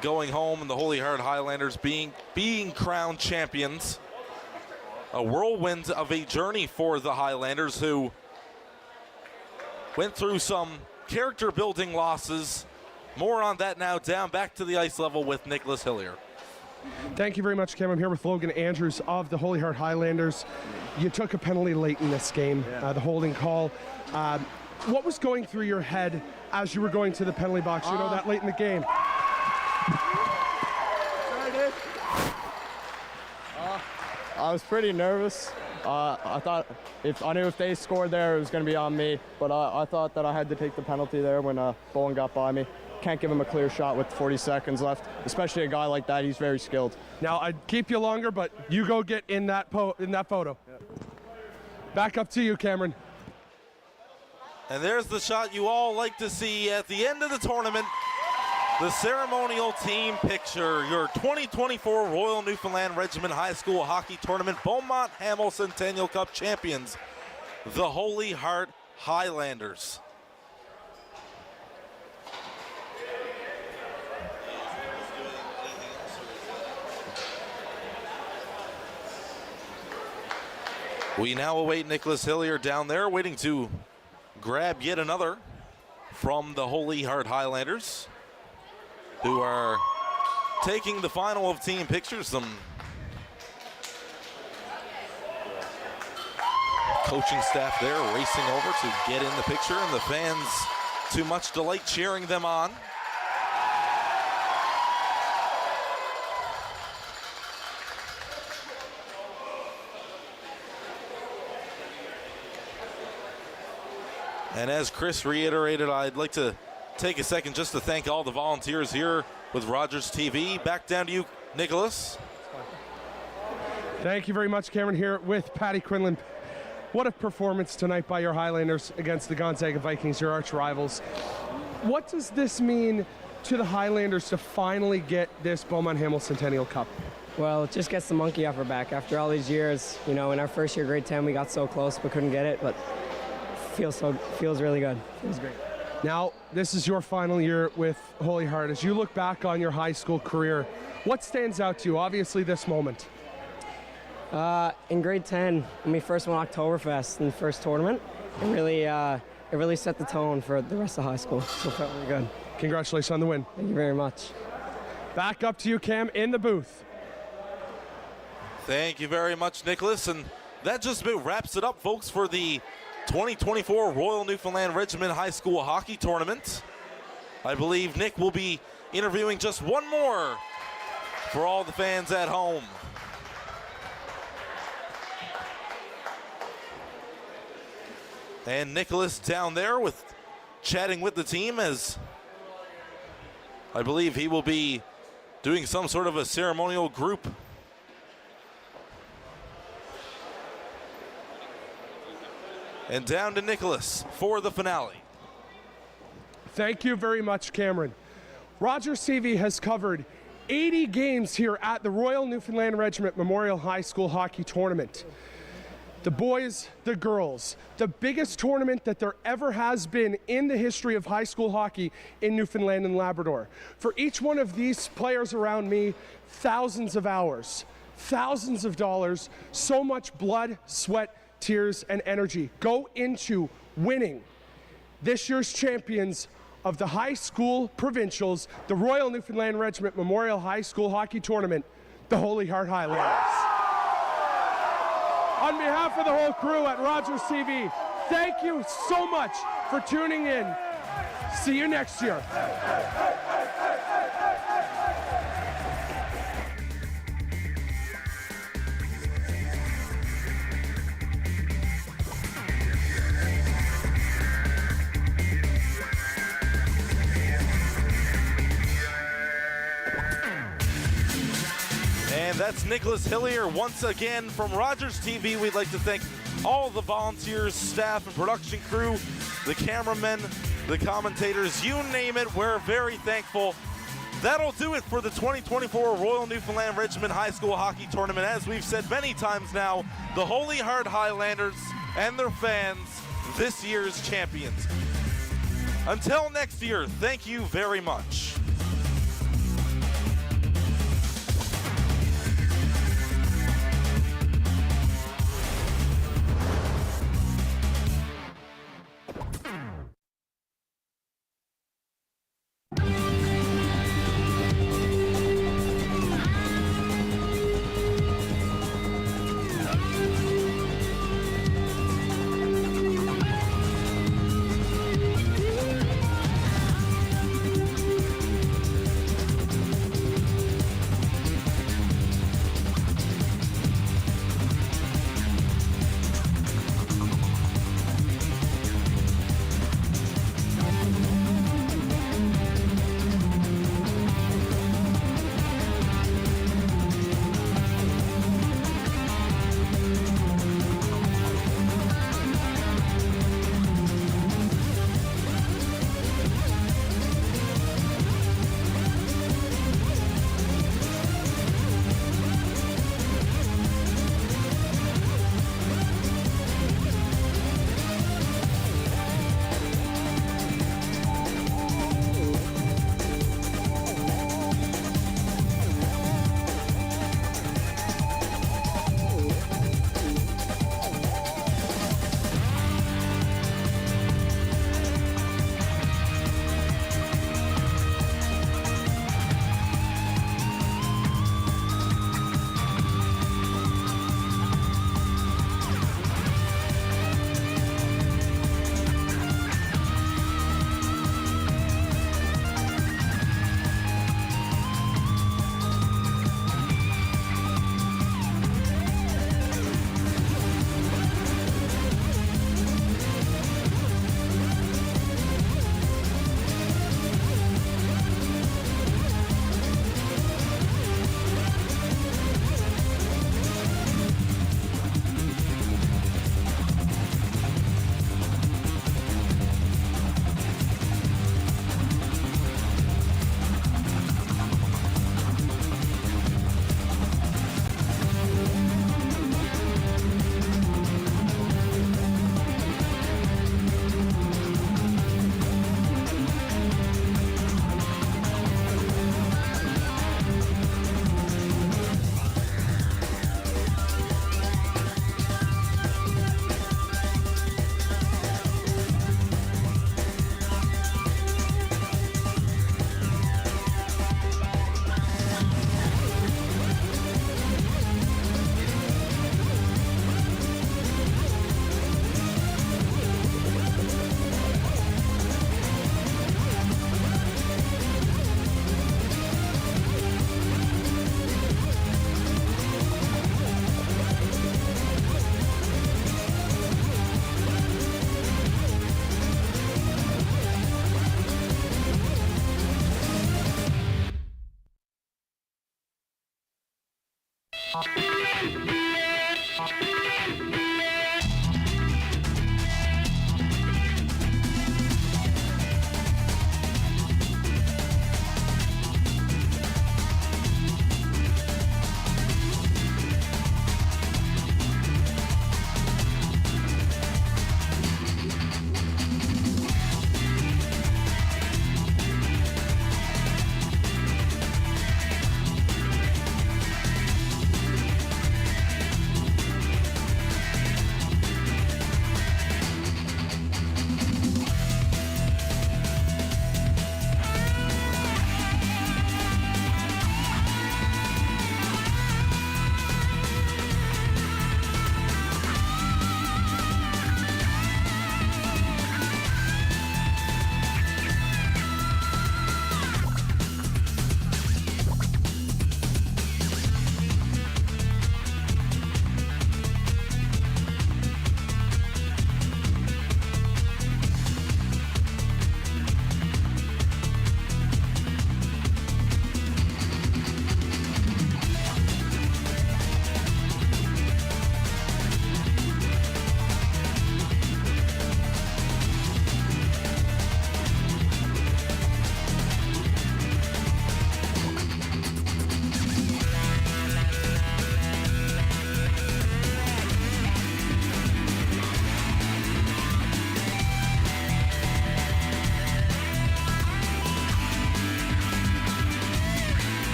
going home and the Holy Heart Highlanders being crowned champions. A whirlwind of a journey for the Highlanders, who went through some character-building losses. More on that now. Down back to the ice level with Nicholas Hillier. Thank you very much, Cam. I'm here with Logan Andrews of the Holy Heart Highlanders. You took a penalty late in this game, the holding call. What was going through your head as you were going to the penalty box, you know, that late in the game? I was pretty nervous. I knew if they scored there, it was going to be on me. But I thought that I had to take the penalty there when Bowen got by me. Can't give him a clear shot with 40 seconds left, especially a guy like that. He's very skilled. Now, I'd keep you longer, but you go get in that photo. Yep. Back up to you, Cameron. And there's the shot you all like to see at the end of the tournament. The ceremonial team picture, your 2024 Royal Newfoundland Regiment High School Hockey Tournament Beaumont Hamel Centennial Cup champions, the Holy Heart Highlanders. We now await Nicholas Hillier down there, waiting to grab yet another from the Holy Heart Highlanders, who are taking the final of team pictures. Some coaching staff there racing over to get in the picture, and the fans, to much delight, cheering them on. And as Chris reiterated, I'd like to take a second just to thank all the volunteers here with Rogers TV. Back down to you, Nicholas. Thank you very much, Cameron, here with Patty Quinlan. What a performance tonight by your Highlanders against the Gonzaga Vikings, your arch rivals. What does this mean to the Highlanders to finally get this Beaumont Hamel Centennial Cup? Well, it just gets the monkey off our back. After all these years, you know, in our first year, grade 10, we got so close but couldn't get it, but feels really good. Feels great. Now, this is your final year with Holy Heart. As you look back on your high school career, what stands out to you? Obviously, this moment. In grade 10, when we first won Oktoberfest in the first tournament, it really set the tone for the rest of high school. So it felt really good. Congratulations on the win. Thank you very much. Back up to you, Cam, in the booth. Thank you very much, Nicholas. And that just about wraps it up, folks, for the 2024 Royal Newfoundland Regiment High School Hockey Tournament. I believe Nick will be interviewing just one more for all the fans at home. And Nicholas down there chatting with the team, as I believe he will be doing some sort of a ceremonial group. And down to Nicholas for the finale. Thank you very much, Cameron. Rogers TV has covered 80 games here at the Royal Newfoundland Regiment Memorial High School Hockey Tournament. The boys, the girls, the biggest tournament that there ever has been in the history of high school hockey in Newfoundland and Labrador. For each one of these players around me, thousands of hours, thousands of dollars, so much blood, sweat, tears, and energy go into winning this year's champions of the high school provincials, the Royal Newfoundland Regiment Memorial High School Hockey Tournament, the Holy Heart Highlanders. On behalf of the whole crew at Rogers TV, thank you so much for tuning in. See you next year. And that's Nicholas Hillier once again from Rogers TV. We'd like to thank all the volunteers, staff, and production crew, the cameramen, the commentators, you name it. We're very thankful. That'll do it for the 2024 Royal Newfoundland Regiment High School Hockey Tournament. As we've said many times now, the Holy Heart Highlanders and their fans, this year's champions. Until next year, thank you very much.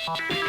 Thank you.